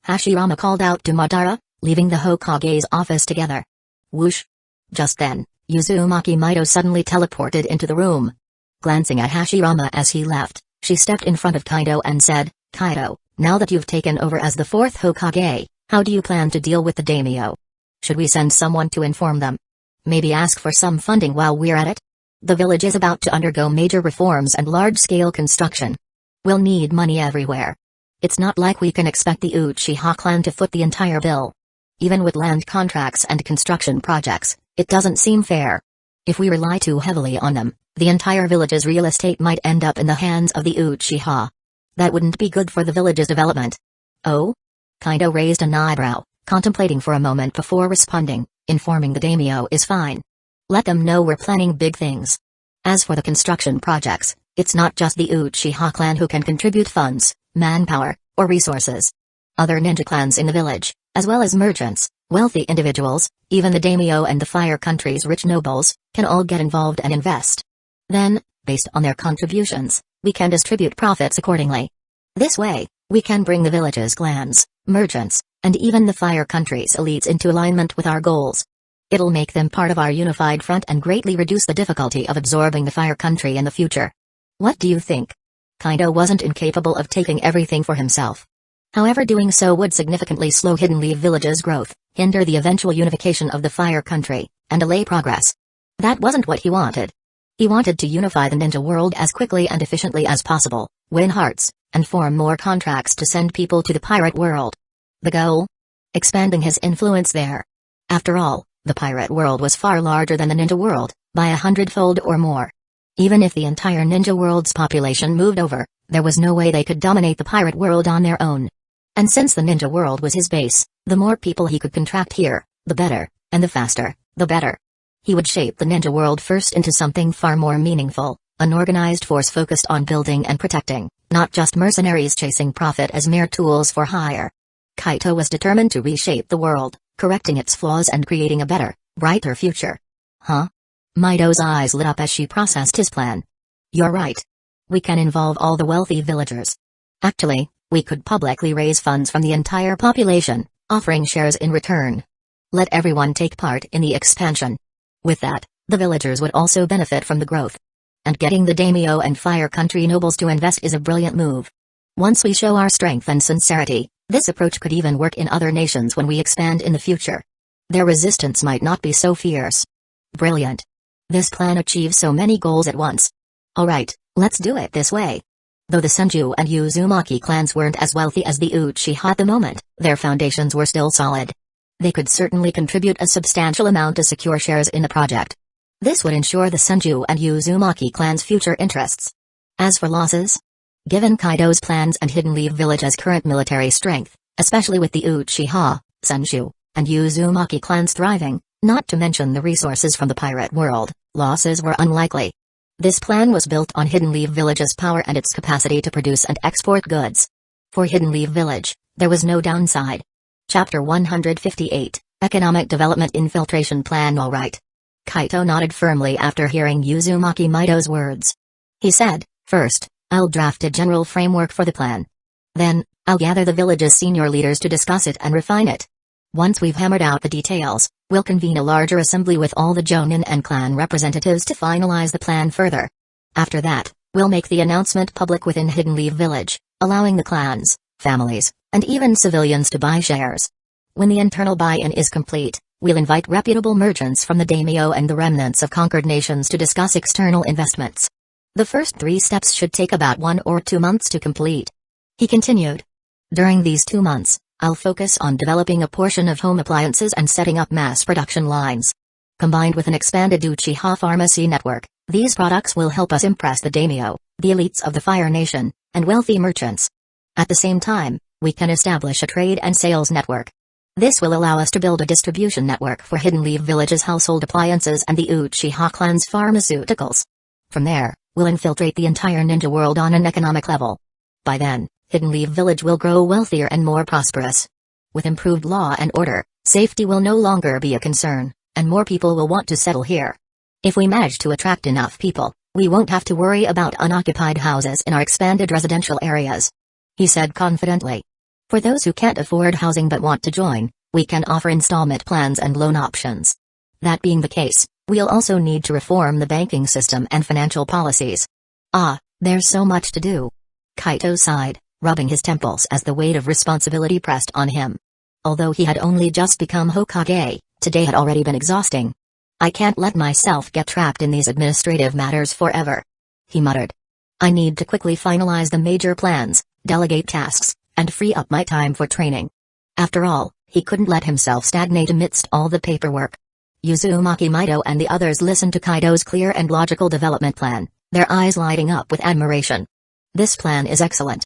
Hashirama called out to Madara, leaving the Hokage's office together. Whoosh! Just then, Uzumaki Mido suddenly teleported into the room. Glancing at Hashirama as he left, she stepped in front of Kaido and said, "Kaido, now that you've taken over as the Fourth Hokage, how do you plan to deal with the daimyo? Should we send someone to inform them? Maybe ask for some funding while we're at it? The village is about to undergo major reforms and large-scale construction. We'll need money everywhere. It's not like we can expect the Uchiha clan to foot the entire bill. Even with land contracts and construction projects, it doesn't seem fair. If we rely too heavily on them, the entire village's real estate might end up in the hands of the Uchiha. That wouldn't be good for the village's development." "Oh?" Kaido raised an eyebrow, contemplating for a moment before responding, "Informing the daimyo is fine. Let them know we're planning big things. As for the construction projects, it's not just the Uchiha clan who can contribute funds, manpower, or resources. Other ninja clans in the village, as well as merchants, wealthy individuals, even the daimyo and the Fire Country's rich nobles, can all get involved and invest. Then, based on their contributions, we can distribute profits accordingly. This way, we can bring the village's clans, merchants, and even the Fire Country's elites into alignment with our goals. It'll make them part of our unified front and greatly reduce the difficulty of absorbing the Fire Country in the future. What do you think?" Kaido wasn't incapable of taking everything for himself. However, doing so would significantly slow Hidden Leaf Village's growth, hinder the eventual unification of the Fire Country, and delay progress. That wasn't what he wanted. He wanted to unify the ninja world as quickly and efficiently as possible, win hearts, and form more contracts to send people to the pirate world. The goal? Expanding his influence there. After all, the pirate world was far larger than the ninja world, by 100-fold or more. Even if the entire ninja world's population moved over, there was no way they could dominate the pirate world on their own. And since the ninja world was his base, the more people he could contract here, the better, and the faster, the better. He would shape the ninja world first into something far more meaningful, an organized force focused on building and protecting, not just mercenaries chasing profit as mere tools for hire. Kaido was determined to reshape the world, correcting its flaws and creating a better, brighter future. Huh? Mido's eyes lit up as she processed his plan. "You're right. We can involve all the wealthy villagers. Actually, we could publicly raise funds from the entire population, offering shares in return. Let everyone take part in the expansion. With that, the villagers would also benefit from the growth. And getting the daimyo and Fire Country nobles to invest is a brilliant move. Once we show our strength and sincerity, this approach could even work in other nations when we expand in the future. Their resistance might not be so fierce." Brilliant. This plan achieves so many goals at once. Alright, let's do it this way. Though the Senju and Uzumaki clans weren't as wealthy as the Uchiha at the moment, their foundations were still solid. They could certainly contribute a substantial amount to secure shares in the project. This would ensure the Senju and Uzumaki clans' future interests. As for losses? Given Kaido's plans and Hidden Leaf Village's current military strength, especially with the Uchiha, Senju, and Uzumaki clans thriving, not to mention the resources from the pirate world, losses were unlikely. This plan was built on Hidden Leaf Village's power and its capacity to produce and export goods. For Hidden Leaf Village, there was no downside. Chapter 158, Economic Development Infiltration Plan. All right. Kaido nodded firmly after hearing Uzumaki Mido's words. He said, "First, I'll draft a general framework for the plan. Then, I'll gather the village's senior leaders to discuss it and refine it. Once we've hammered out the details, we'll convene a larger assembly with all the Jonin and clan representatives to finalize the plan further. After that, we'll make the announcement public within Hidden Leaf Village, allowing the clans, families, and even civilians to buy shares. When the internal buy-in is complete, we'll invite reputable merchants from the daimyo and the remnants of conquered nations to discuss external investments. The first 3 steps should take about 1 or 2 months to complete." He continued. "During these 2 months, I'll focus on developing a portion of home appliances and setting up mass production lines. Combined with an expanded Uchiha pharmacy network, these products will help us impress the daimyo, the elites of the Fire Nation, and wealthy merchants. At the same time, We can establish a trade and sales network. This will allow us to build a distribution network for Hidden Leaf Village's household appliances and the Uchiha clan's pharmaceuticals. From there, we'll infiltrate the entire ninja world on an economic level. By then, Hidden Leaf Village will grow wealthier and more prosperous. With improved law and order, safety will no longer be a concern, and more people will want to settle here. If we manage to attract enough people, we won't have to worry about unoccupied houses in our expanded residential areas," he said confidently. "For those who can't afford housing but want to join, we can offer installment plans and loan options. That being the case, we'll also need to reform the banking system and financial policies." There's so much to do." Kaito sighed, rubbing his temples as the weight of responsibility pressed on him. Although he had only just become Hokage, today had already been exhausting. "I can't let myself get trapped in these administrative matters forever," he muttered. "I need to quickly finalize the major plans, delegate tasks, and free up my time for training." After all, he couldn't let himself stagnate amidst all the paperwork. Uzumaki Mido and the others listened to Kaito's clear and logical development plan, their eyes lighting up with admiration. "This plan is excellent,"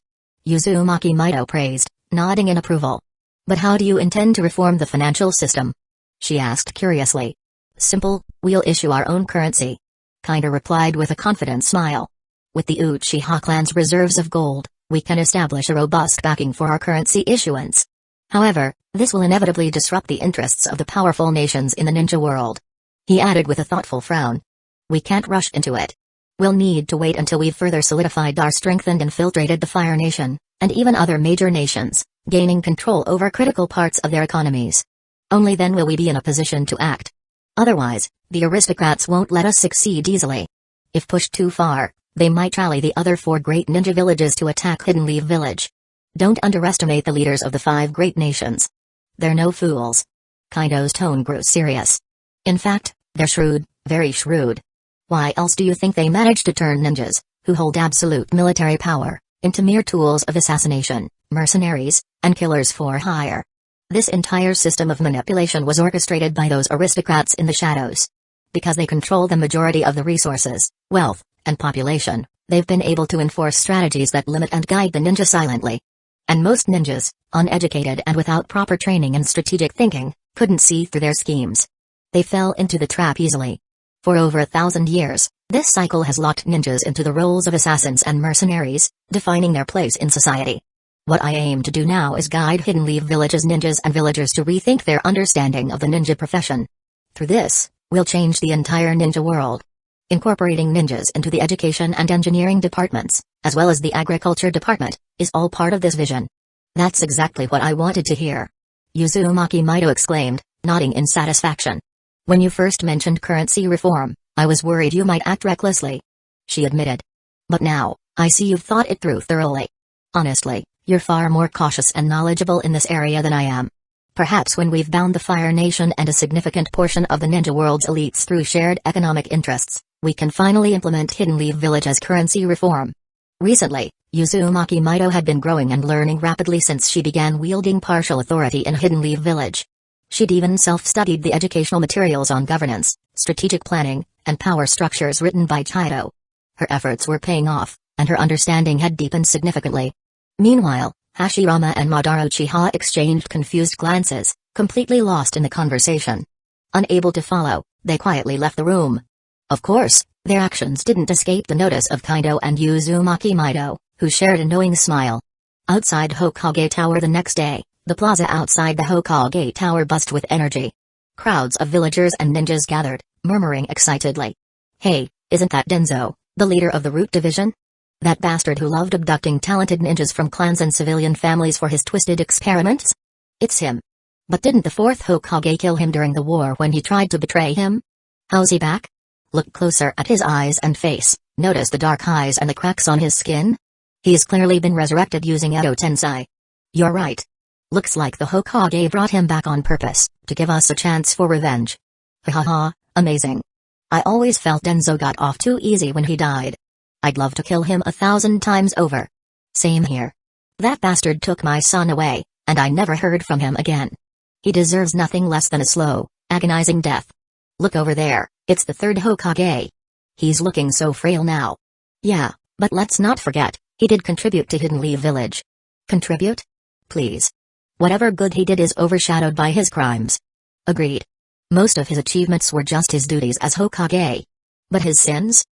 Uzumaki Mido praised, nodding in approval. "But how do you intend to reform the financial system?" she asked curiously. "Simple, we'll issue our own currency," Kaito replied with a confident smile. "With the Uchiha clan's reserves of gold, we can establish a robust backing for our currency issuance. However, this will inevitably disrupt the interests of the powerful nations in the ninja world," he added with a thoughtful frown. "We can't rush into it. We'll need to wait until we've further solidified our strength and infiltrated the Fire Nation, and even other major nations, gaining control over critical parts of their economies. Only then will we be in a position to act. Otherwise, the aristocrats won't let us succeed easily. If pushed too far, they might rally the other 4 great ninja villages to attack Hidden Leaf Village. Don't underestimate the leaders of the 5 great nations. They're no fools." Kaito's tone grew serious. "In fact, they're shrewd, very shrewd. Why else do you think they managed to turn ninjas, who hold absolute military power, into mere tools of assassination, mercenaries, and killers for hire? This entire system of manipulation was orchestrated by those aristocrats in the shadows. Because they control the majority of the resources, wealth, and population, they've been able to enforce strategies that limit and guide the ninja silently. And most ninjas, uneducated and without proper training and strategic thinking, couldn't see through their schemes. They fell into the trap easily. For over 1,000 years, this cycle has locked ninjas into the roles of assassins and mercenaries, defining their place in society. What I aim to do now is guide Hidden Leaf Village's ninjas and villagers to rethink their understanding of the ninja profession. Through this, we'll change the entire ninja world. Incorporating ninjas into the education and engineering departments, as well as the agriculture department, is all part of this vision." "That's exactly what I wanted to hear," Uzumaki Mido exclaimed, nodding in satisfaction. "When you first mentioned currency reform, I was worried you might act recklessly," she admitted. "But now, I see you've thought it through thoroughly. Honestly, you're far more cautious and knowledgeable in this area than I am. Perhaps when we've bound the Fire Nation and a significant portion of the ninja world's elites through shared economic interests, we can finally implement Hidden Leaf Village as currency reform." Recently, Uzumaki Mido had been growing and learning rapidly since she began wielding partial authority in Hidden Leaf Village. She'd even self-studied the educational materials on governance, strategic planning, and power structures written by Kaito. Her efforts were paying off, and her understanding had deepened significantly. Meanwhile, Hashirama and Madara Uchiha exchanged confused glances, completely lost in the conversation. Unable to follow, they quietly left the room. Of course, their actions didn't escape the notice of Kaito and Uzumaki Mido, who shared a knowing smile. Outside Hokage Tower the next day, the plaza outside the Hokage Tower buzzed with energy. Crowds of villagers and ninjas gathered, murmuring excitedly. "Hey, isn't that Danzo, the leader of the Root Division? That bastard who loved abducting talented ninjas from clans and civilian families for his twisted experiments? It's him. But didn't the Fourth Hokage kill him during the war when he tried to betray him? How's he back? Look closer at his eyes and face, notice the dark eyes and the cracks on his skin? He's clearly been resurrected using Edo Tensei. You're right. Looks like the Hokage brought him back on purpose, to give us a chance for revenge. Hahaha, amazing. I always felt Danzo got off too easy when he died. I'd love to kill him 1,000 times over. Same here. That bastard took my son away, and I never heard from him again. He deserves nothing less than a slow, agonizing death. Look over there, it's the third Hokage. He's looking so frail now. Yeah, but let's not forget, he did contribute to Hidden Leaf Village. Contribute? please. Whatever good he did is overshadowed by his crimes. Agreed. Most of his achievements were just his duties as Hokage. But his sins?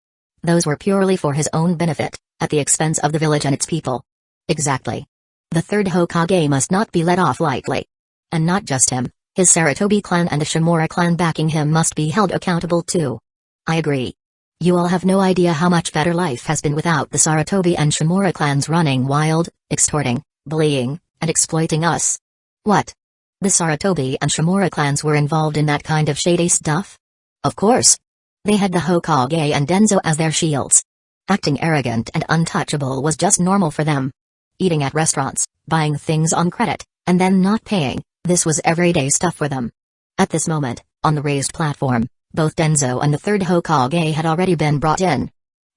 Those were purely for his own benefit, at the expense of the village and its people. Exactly. The third Hokage must not be let off lightly. And not just him, his Sarutobi clan and the Shimura clan backing him must be held accountable too. I agree. You all have no idea how much better life has been without the Sarutobi and Shimura clans running wild, extorting, bullying, and exploiting us. What? The Sarutobi and Shimura clans were involved in that kind of shady stuff? Of course. They had the Hokage and Danzō as their shields. Acting arrogant and untouchable was just normal for them. Eating at restaurants, buying things on credit, and then not paying, this was everyday stuff for them. At this moment, on the raised platform, both Danzō and the third Hokage had already been brought in.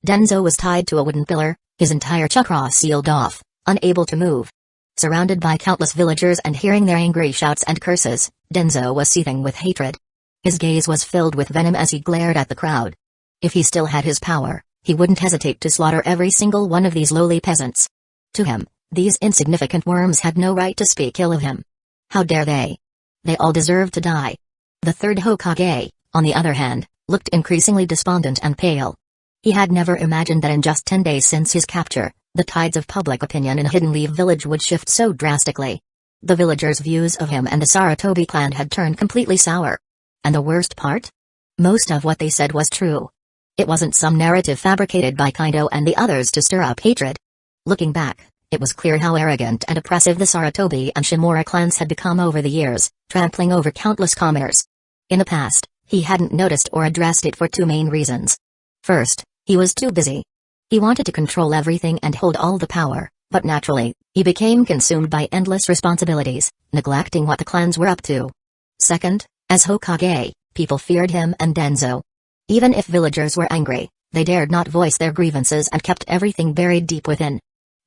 Danzō was tied to a wooden pillar, his entire chakra sealed off, unable to move. Surrounded by countless villagers and hearing their angry shouts and curses, Danzō was seething with hatred. His gaze was filled with venom as he glared at the crowd. If he still had his power, he wouldn't hesitate to slaughter every single one of these lowly peasants. To him, these insignificant worms had no right to speak ill of him. How dare they? They all deserved to die. The third Hokage, on the other hand, looked increasingly despondent and pale. He had never imagined that in just 10 days since his capture, the tides of public opinion in Hidden Leaf Village would shift so drastically. The villagers' views of him and the Sarutobi clan had turned completely sour. And the worst part? Most of what they said was true. It wasn't some narrative fabricated by Kaido and the others to stir up hatred. Looking back, it was clear how arrogant and oppressive the Sarutobi and Shimura clans had become over the years, trampling over countless commoners. In the past, he hadn't noticed or addressed it for two main reasons. First, he was too busy. He wanted to control everything and hold all the power, but naturally, he became consumed by endless responsibilities, neglecting what the clans were up to. Second, as Hokage, people feared him and Danzō. Even if villagers were angry, they dared not voice their grievances and kept everything buried deep within.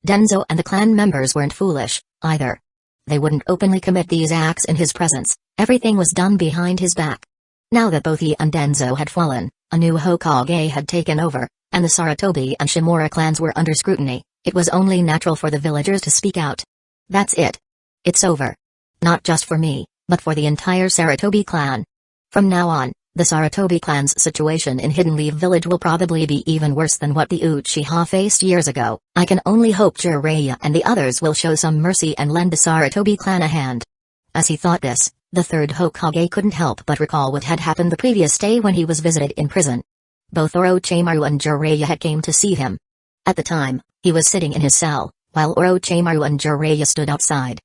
Danzō and the clan members weren't foolish, either. They wouldn't openly commit these acts in his presence, everything was done behind his back. Now that both he and Danzō had fallen, a new Hokage had taken over, and the Sarutobi and Shimura clans were under scrutiny, it was only natural for the villagers to speak out. That's it. It's over. Not just for me, but for the entire Sarutobi clan. From now on, the Sarutobi clan's situation in Hidden Leaf Village will probably be even worse than what the Uchiha faced years ago. I can only hope Jiraiya and the others will show some mercy and lend the Sarutobi clan a hand. As he thought this, the third Hokage couldn't help but recall what had happened the previous day when he was visited in prison. Both Orochimaru and Jiraiya had came to see him. At the time, he was sitting in his cell, while Orochimaru and Jiraiya stood outside.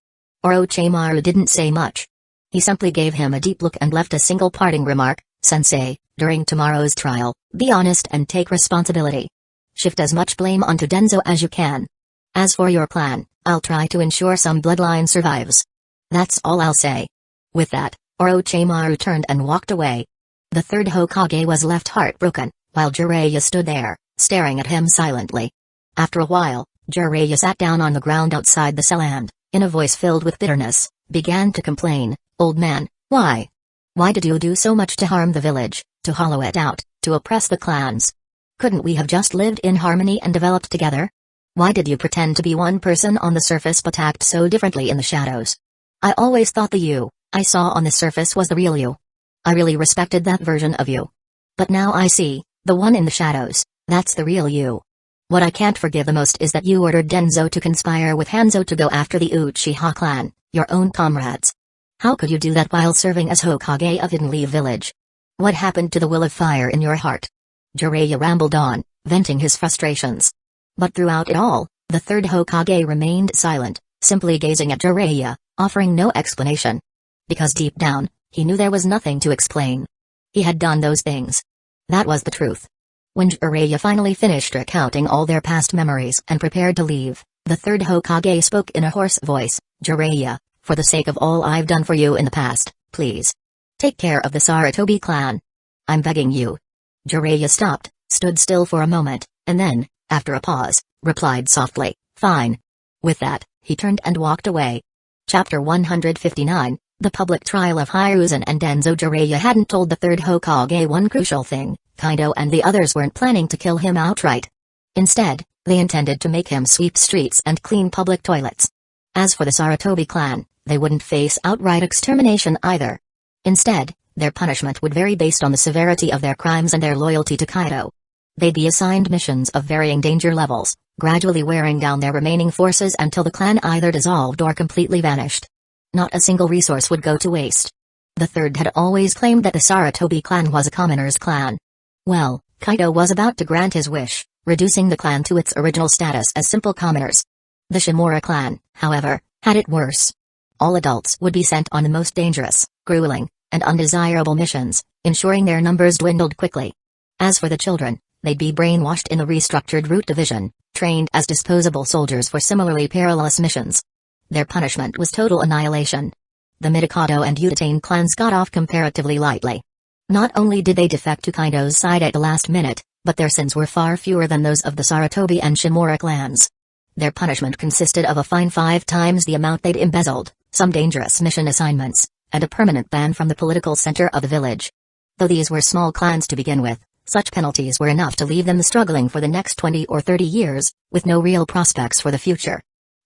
Orochimaru didn't say much. He simply gave him a deep look and left a single parting remark, "Sensei, during tomorrow's trial, be honest and take responsibility. Shift as much blame onto Danzō as you can. As for your plan, I'll try to ensure some bloodline survives. That's all I'll say." With that, Orochimaru turned and walked away. The third Hokage was left heartbroken, while Jiraiya stood there, staring at him silently. After a while, Jiraiya sat down on the ground outside the cell and, in a voice filled with bitterness, began to complain, "Old man, why? Why did you do so much to harm the village, to hollow it out, to oppress the clans? Couldn't we have just lived in harmony and developed together? Why did you pretend to be one person on the surface but act so differently in the shadows? I always thought the you I saw on the surface was the real you. I really respected that version of you. But now I see, the one in the shadows, that's the real you. What I can't forgive the most is that you ordered Danzō to conspire with Hanzo to go after the Uchiha clan, your own comrades. How could you do that while serving as Hokage of Hidden Leaf Village? What happened to the will of fire in your heart?" Jiraiya rambled on, venting his frustrations. But throughout it all, the third Hokage remained silent, simply gazing at Jiraiya, offering no explanation. Because deep down, he knew there was nothing to explain. He had done those things. That was the truth. When Jiraiya finally finished recounting all their past memories and prepared to leave, the third Hokage spoke in a hoarse voice, "Jiraiya, for the sake of all I've done for you in the past, please. Take care of the Sarutobi clan. I'm begging you." Jiraiya stopped, stood still for a moment, and then, after a pause, replied softly, "Fine." With that, he turned and walked away. Chapter 159, The Public Trial of Hiruzen and Danzō. Jiraiya hadn't told the third Hokage one crucial thing: Kaido and the others weren't planning to kill him outright. Instead, they intended to make him sweep streets and clean public toilets. As for the Sarutobi clan, they wouldn't face outright extermination either. Instead, their punishment would vary based on the severity of their crimes and their loyalty to Kaido. They'd be assigned missions of varying danger levels, gradually wearing down their remaining forces until the clan either dissolved or completely vanished. Not a single resource would go to waste. The third had always claimed that the Sarutobi clan was a commoner's clan. Well, Kaido was about to grant his wish, reducing the clan to its original status as simple commoners. The Shimura clan, however, had it worse. All adults would be sent on the most dangerous, grueling, and undesirable missions, ensuring their numbers dwindled quickly. As for the children, they'd be brainwashed in the restructured Root Division, trained as disposable soldiers for similarly perilous missions. Their punishment was total annihilation. The Mikado and Utatane clans got off comparatively lightly. Not only did they defect to Kaido's side at the last minute, but their sins were far fewer than those of the Sarutobi and Shimura clans. Their punishment consisted of a fine 5 times the amount they'd embezzled, some dangerous mission assignments, and a permanent ban from the political center of the village. Though these were small clans to begin with, such penalties were enough to leave them struggling for the next 20 or 30 years, with no real prospects for the future.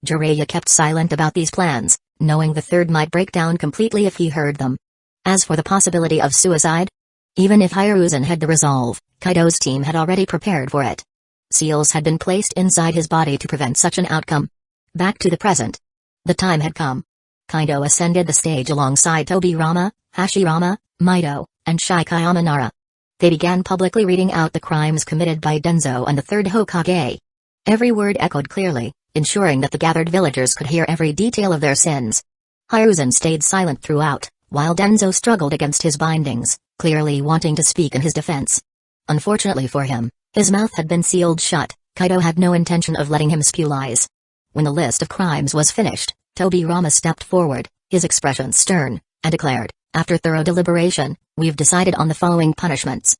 Jiraiya kept silent about these plans, knowing the third might break down completely if he heard them. As for the possibility of suicide, even if Hiruzen had the resolve, Kaido's team had already prepared for it. Seals had been placed inside his body to prevent such an outcome. Back to the present. The time had come. Kaido ascended the stage alongside Tobirama, Hashirama, Mido, and Shikayama Nara. They began publicly reading out the crimes committed by Danzo and the third Hokage. Every word echoed clearly, ensuring that the gathered villagers could hear every detail of their sins. Hiruzen stayed silent throughout, while Danzo struggled against his bindings, clearly wanting to speak in his defense. Unfortunately for him, his mouth had been sealed shut. Kaido had no intention of letting him spew lies. When the list of crimes was finished, Tobirama stepped forward, his expression stern, and declared, "After thorough deliberation, we've decided on the following punishments.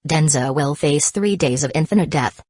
Danzo will face 3 days of infinite death.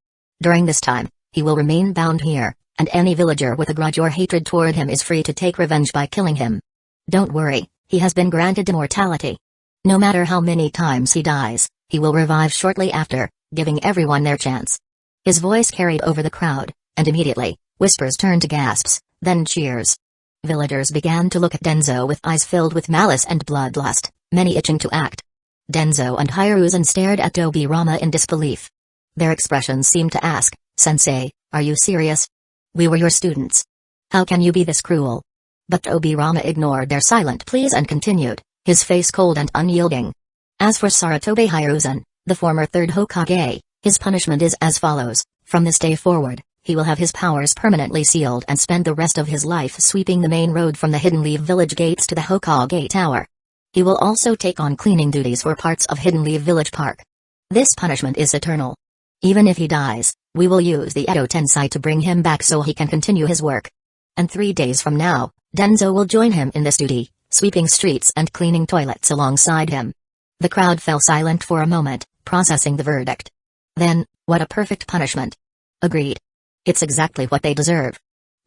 During this time, he will remain bound here, and any villager with a grudge or hatred toward him is free to take revenge by killing him. Don't worry, he has been granted immortality. No matter how many times he dies, he will revive shortly after, giving everyone their chance." His voice carried over the crowd, and immediately, whispers turned to gasps, then cheers. Villagers began to look at Danzo with eyes filled with malice and bloodlust, many itching to act. Danzo and Hiruzen stared at Tobirama in disbelief. Their expressions seemed to ask, "Sensei, are you serious? We were your students. How can you be this cruel?" But Tobirama ignored their silent pleas and continued, his face cold and unyielding. As for Sarutobi Hiruzen, the former third Hokage, his punishment is as follows: from this day forward, he will have his powers permanently sealed and spend the rest of his life sweeping the main road from the Hidden Leaf Village gates to the Hokage Tower. He will also take on cleaning duties for parts of Hidden Leaf Village Park. This punishment is eternal. Even if he dies, we will use the Edo Tensei to bring him back so he can continue his work. And 3 days from now, Danzo will join him in this duty, sweeping streets and cleaning toilets alongside him. The crowd fell silent for a moment, processing the verdict. Then, what a perfect punishment. Agreed. It's exactly what they deserve.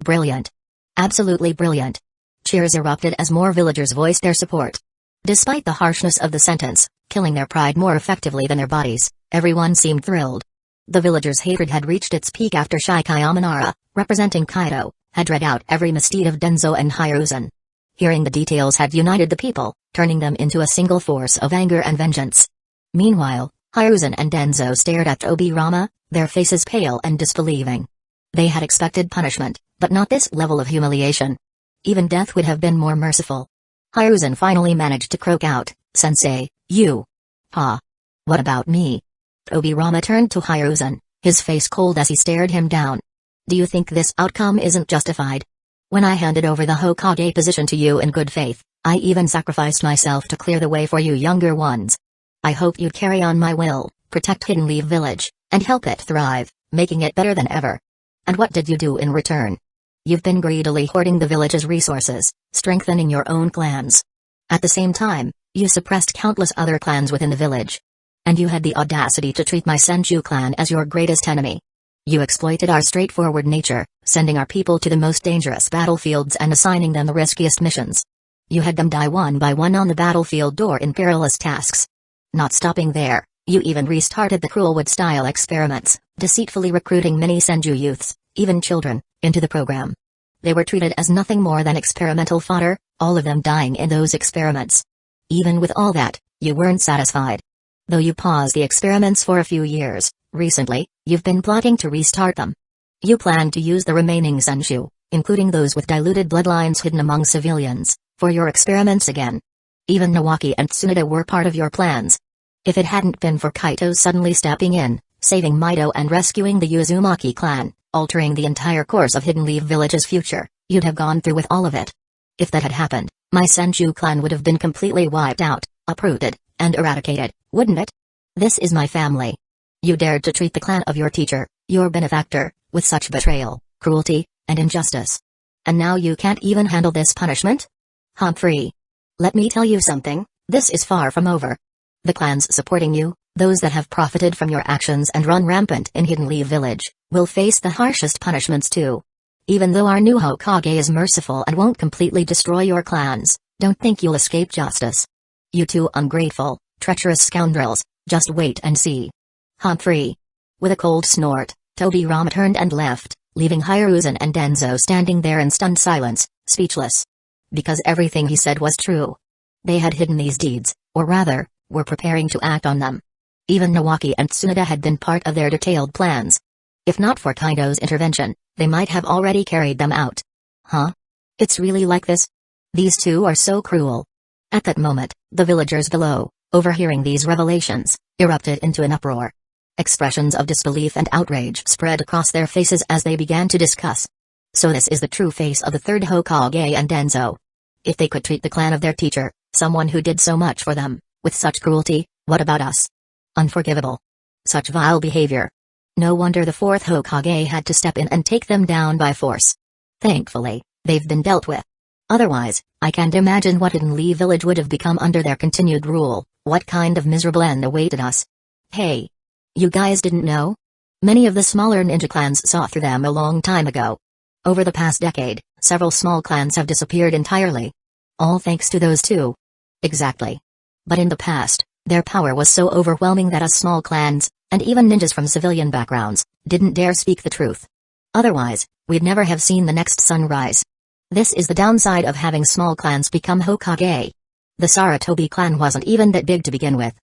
Brilliant. Absolutely brilliant. Cheers erupted as more villagers voiced their support. Despite the harshness of the sentence, killing their pride more effectively than their bodies, everyone seemed thrilled. The villagers' hatred had reached its peak after Shikayama Nara, representing Kaido, had read out every misdeed of Danzo and Hiruzen. Hearing the details had united the people, turning them into a single force of anger and vengeance. Meanwhile, Hiruzen and Danzo stared at Tobirama, their faces pale and disbelieving. They had expected punishment, but not this level of humiliation. Even death would have been more merciful. Hiruzen finally managed to croak out, "Sensei, you." "Ha. What about me?" Tobirama turned to Hiruzen, his face cold as he stared him down. "Do you think this outcome isn't justified? When I handed over the Hokage position to you in good faith, I even sacrificed myself to clear the way for you younger ones. I hope you'd carry on my will, protect Hidden Leaf Village, and help it thrive, making it better than ever. And what did you do in return? You've been greedily hoarding the village's resources, strengthening your own clans. At the same time, you suppressed countless other clans within the village. And you had the audacity to treat my Senju clan as your greatest enemy. You exploited our straightforward nature, sending our people to the most dangerous battlefields and assigning them the riskiest missions. You had them die one by one on the battlefield door in perilous tasks. Not stopping there, you even restarted the Cruelwood-style experiments, deceitfully recruiting many Senju youths, even children, into the program. They were treated as nothing more than experimental fodder, all of them dying in those experiments. Even with all that, you weren't satisfied. Though you paused the experiments for a few years, recently, you've been plotting to restart them. You plan to use the remaining shendu, including those with diluted bloodlines hidden among civilians, for your experiments again. Even Nawaki and Tsunade were part of your plans. If it hadn't been for Kaito suddenly stepping in, saving Mido and rescuing the Uzumaki clan, altering the entire course of Hidden Leaf Village's future, you'd have gone through with all of it. If that had happened, my Senju clan would have been completely wiped out, uprooted, and eradicated, wouldn't it? This is my family. You dared to treat the clan of your teacher, your benefactor, with such betrayal, cruelty, and injustice. And now you can't even handle this punishment? Humphrey. Let me tell you something, this is far from over. The clans supporting you, those that have profited from your actions and run rampant in Hidden Leaf Village, will face the harshest punishments too. Even though our new Hokage is merciful and won't completely destroy your clans, don't think you'll escape justice. You two ungrateful, treacherous scoundrels, just wait and see. Humphrey. With a cold snort, Tobirama turned and left, leaving Hiruzen and Danzo standing there in stunned silence, speechless. Because everything he said was true. They had hidden these deeds, or rather, were preparing to act on them. Even Nawaki and Tsunade had been part of their detailed plans. If not for Kaito's intervention, they might have already carried them out. Huh? It's really like this? These two are so cruel. At that moment, the villagers below, overhearing these revelations, erupted into an uproar. Expressions of disbelief and outrage spread across their faces as they began to discuss. So this is the true face of the third Hokage and Danzo. If they could treat the clan of their teacher, someone who did so much for them, with such cruelty, what about us? Unforgivable. Such vile behavior. No wonder the fourth Hokage had to step in and take them down by force. Thankfully, they've been dealt with. Otherwise, I can't imagine what Hidden Leaf Village would have become under their continued rule, what kind of miserable end awaited us. Hey! You guys didn't know? Many of the smaller ninja clans saw through them a long time ago. Over the past decade, several small clans have disappeared entirely. All thanks to those two. Exactly. But in the past, their power was so overwhelming that us small clans, and even ninjas from civilian backgrounds, didn't dare speak the truth. Otherwise, we'd never have seen the next sunrise. This is the downside of having small clans become Hokage. The Sarutobi clan wasn't even that big to begin with.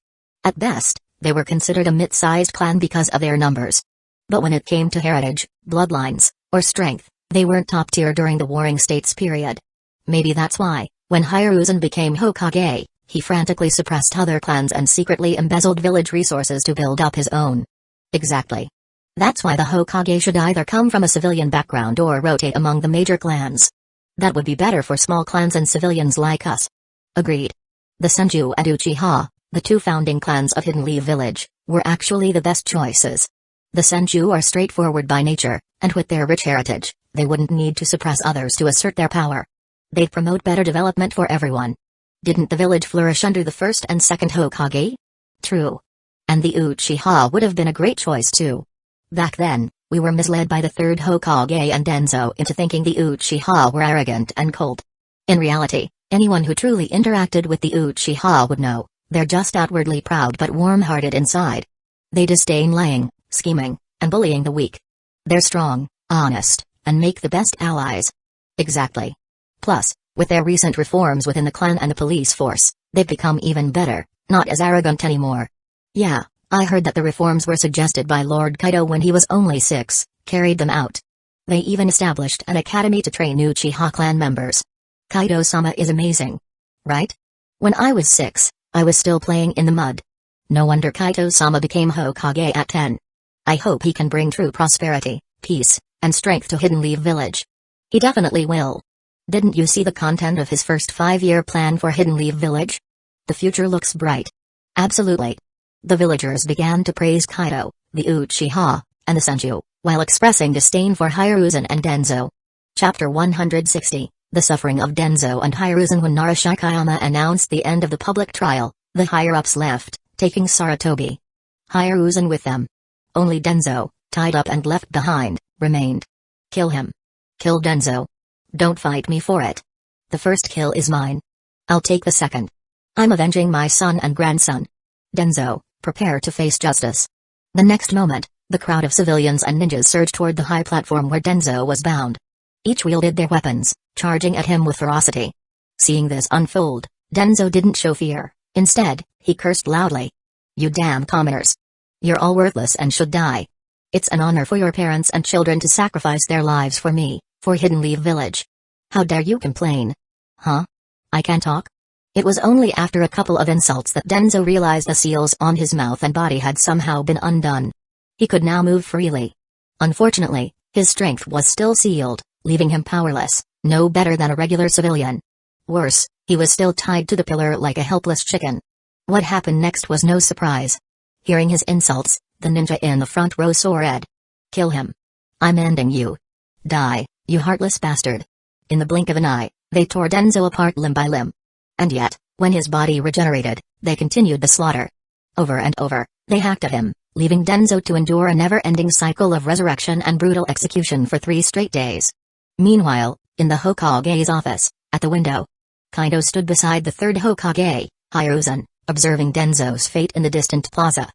At best, they were considered a mid-sized clan because of their numbers. But when it came to heritage, bloodlines, or strength, they weren't top tier during the Warring States period. Maybe that's why, when Hiruzen became Hokage, he frantically suppressed other clans and secretly embezzled village resources to build up his own. Exactly. That's why the Hokage should either come from a civilian background or rotate among the major clans. That would be better for small clans and civilians like us. Agreed. The Senju and Uchiha, the two founding clans of Hidden Leaf Village, were actually the best choices. The Senju are straightforward by nature, and with their rich heritage, they wouldn't need to suppress others to assert their power. They'd promote better development for everyone. Didn't the village flourish under the first and second Hokage? True. And the Uchiha would have been a great choice too. Back then, we were misled by the third Hokage and Danzo into thinking the Uchiha were arrogant and cold. In reality, anyone who truly interacted with the Uchiha would know, they're just outwardly proud but warm-hearted inside. They disdain lying, scheming, and bullying the weak. They're strong, honest, and make the best allies. Exactly. Plus, with their recent reforms within the clan and the police force, they've become even better, not as arrogant anymore. Yeah, I heard that the reforms were suggested by Lord Kaito when he was only 6, carried them out. They even established an academy to train Uchiha clan members. Kaito-sama is amazing. Right? When I was 6, I was still playing in the mud. No wonder Kaito-sama became Hokage at 10. I hope he can bring true prosperity, peace, and strength to Hidden Leaf Village. He definitely will. Didn't you see the content of his first 5-year plan for Hidden Leaf Village? The future looks bright. Absolutely. The villagers began to praise Kaito, the Uchiha, and the Senju, while expressing disdain for Hiruzen and Danzo. Chapter 160, The Suffering of Danzo and Hiruzen. When Narashikayama announced the end of the public trial, the higher-ups left, taking Sarutobi. Hiruzen with them. Only Danzo, tied up and left behind, remained. Kill him. Kill Danzo. Don't fight me for it. The first kill is mine. I'll take the second. I'm avenging my son and grandson. Danzo, prepare to face justice. The next moment, the crowd of civilians and ninjas surged toward the high platform where Danzo was bound. Each wielded their weapons, charging at him with ferocity. Seeing this unfold, Danzō didn't show fear. Instead, he cursed loudly. "You damn commoners! You're all worthless and should die. It's an honor for your parents and children to sacrifice their lives for me, for Hidden Leaf Village. How dare you complain? Huh? I can't talk?" It was only after a couple of insults that Danzō realized the seals on his mouth and body had somehow been undone. He could now move freely. Unfortunately, his strength was still sealed, leaving him powerless, no better than a regular civilian. Worse, he was still tied to the pillar like a helpless chicken. What happened next was no surprise. Hearing his insults, the ninja in the front row soared. "Kill him. I'm ending you. Die, you heartless bastard." In the blink of an eye, they tore Danzō apart limb by limb. And yet, when his body regenerated, they continued the slaughter. Over and over, they hacked at him, leaving Danzō to endure a never-ending cycle of resurrection and brutal execution for 3 straight days. Meanwhile, in the Hokage's office, at the window, Kaido stood beside the third Hokage, Hiruzen, observing Danzō's fate in the distant plaza.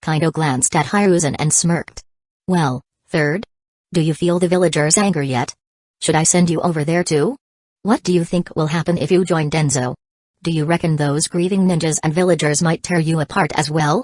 Kaido glanced at Hiruzen and smirked. "Well, third? Do you feel the villagers' anger yet? Should I send you over there too? What do you think will happen if you join Danzō? Do you reckon those grieving ninjas and villagers might tear you apart as well?"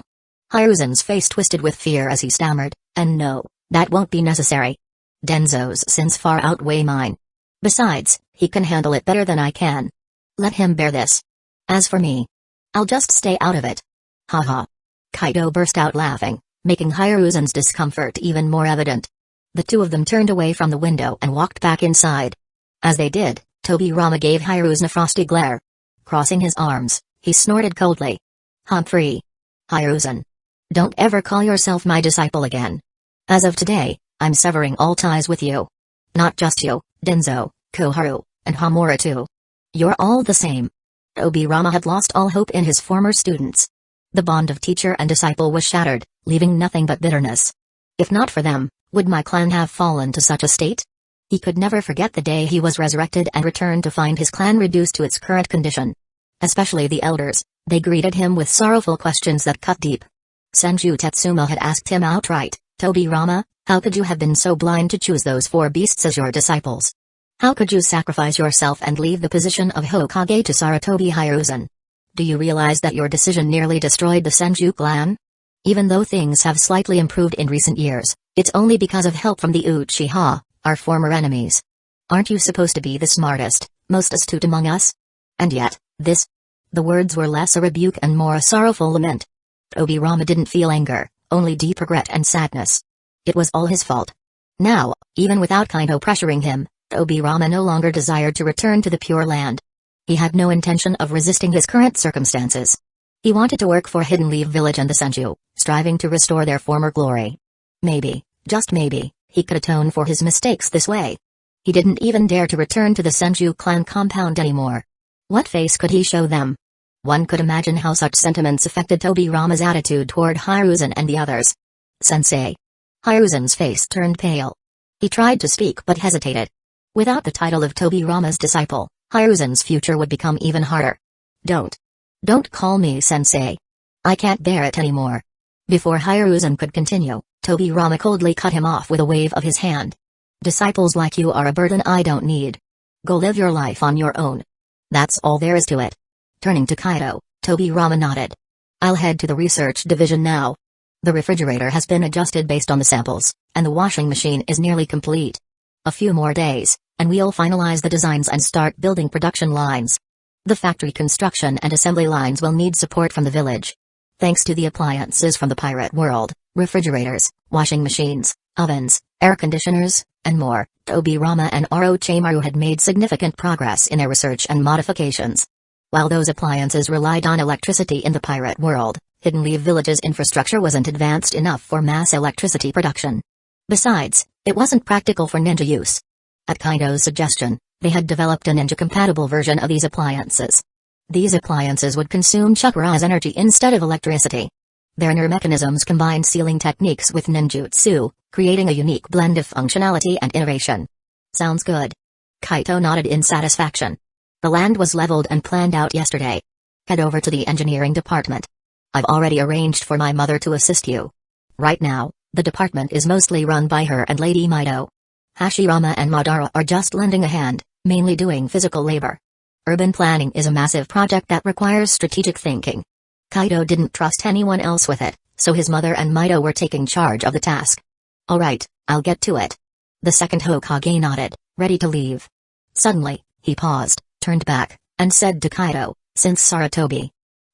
Hiruzen's face twisted with fear as he stammered, "And no, that won't be necessary. Danzō's sins far outweigh mine. Besides, he can handle it better than I can. Let him bear this. As for me, I'll just stay out of it." "Ha." Kaido burst out laughing, making Hiruzen's discomfort even more evident. The two of them turned away from the window and walked back inside. As they did, Tobirama gave Hiruzen a frosty glare. Crossing his arms, he snorted coldly. "Humphrey. Hiruzen. Don't ever call yourself my disciple again. As of today, I'm severing all ties with you. Not just you, Danzō, Koharu, and Hamura too. You're all the same." Tobirama had lost all hope in his former students. The bond of teacher and disciple was shattered, leaving nothing but bitterness. If not for them, would my clan have fallen to such a state? He could never forget the day he was resurrected and returned to find his clan reduced to its current condition. Especially the elders, they greeted him with sorrowful questions that cut deep. Senju Tetsuma had asked him outright, "Tobirama, how could you have been so blind to choose those 4 beasts as your disciples? How could you sacrifice yourself and leave the position of Hokage to Sarutobi Hiruzen? Do you realize that your decision nearly destroyed the Senju clan? Even though things have slightly improved in recent years, it's only because of help from the Uchiha, our former enemies. Aren't you supposed to be the smartest, most astute among us? And yet, this..." The words were less a rebuke and more a sorrowful lament. Tobirama didn't feel anger, only deep regret and sadness. It was all his fault. Now, even without Kaido pressuring him, Tobirama no longer desired to return to the Pure Land. He had no intention of resisting his current circumstances. He wanted to work for Hidden Leaf Village and the Senju, striving to restore their former glory. Maybe, just maybe, he could atone for his mistakes this way. He didn't even dare to return to the Senju clan compound anymore. What face could he show them? One could imagine how such sentiments affected Tobirama's attitude toward Hiruzen and the others. "Sensei." Hiruzen's face turned pale. He tried to speak but hesitated. Without the title of Tobirama's disciple, Hiruzen's future would become even harder. Don't call me sensei. I can't bear it anymore." Before Hiruzen could continue, Tobirama coldly cut him off with a wave of his hand. "Disciples like you are a burden I don't need. Go live your life on your own. That's all there is to it." Turning to Kaido, Tobirama nodded. "I'll head to the research division now. The refrigerator has been adjusted based on the samples, and the washing machine is nearly complete. A few more days, and we'll finalize the designs and start building production lines. The factory construction and assembly lines will need support from the village. Thanks to the appliances from the pirate world, refrigerators, washing machines, ovens, air conditioners, and more, Tobirama and Orochimaru had made significant progress in their research and modifications. While those appliances relied on electricity in the pirate world, Hidden Leaf Village's infrastructure wasn't advanced enough for mass electricity production. Besides, it wasn't practical for ninja use. At Kaido's suggestion, they had developed a ninja-compatible version of these appliances. These appliances would consume chakra as energy instead of electricity. Their inner mechanisms combined sealing techniques with ninjutsu, creating a unique blend of functionality and innovation. "Sounds good." Kaido nodded in satisfaction. The land was leveled and planned out yesterday. "Head over to the engineering department. I've already arranged for my mother to assist you. Right now, the department is mostly run by her and Lady Mido. Hashirama and Madara are just lending a hand, mainly doing physical labor. Urban planning is a massive project that requires strategic thinking. Kaido didn't trust anyone else with it, so his mother and Mito were taking charge of the task. Alright, I'll get to it. The second Hokage nodded, ready to leave. Suddenly, he paused, turned back, and said to Kaido, "Since Sarutobi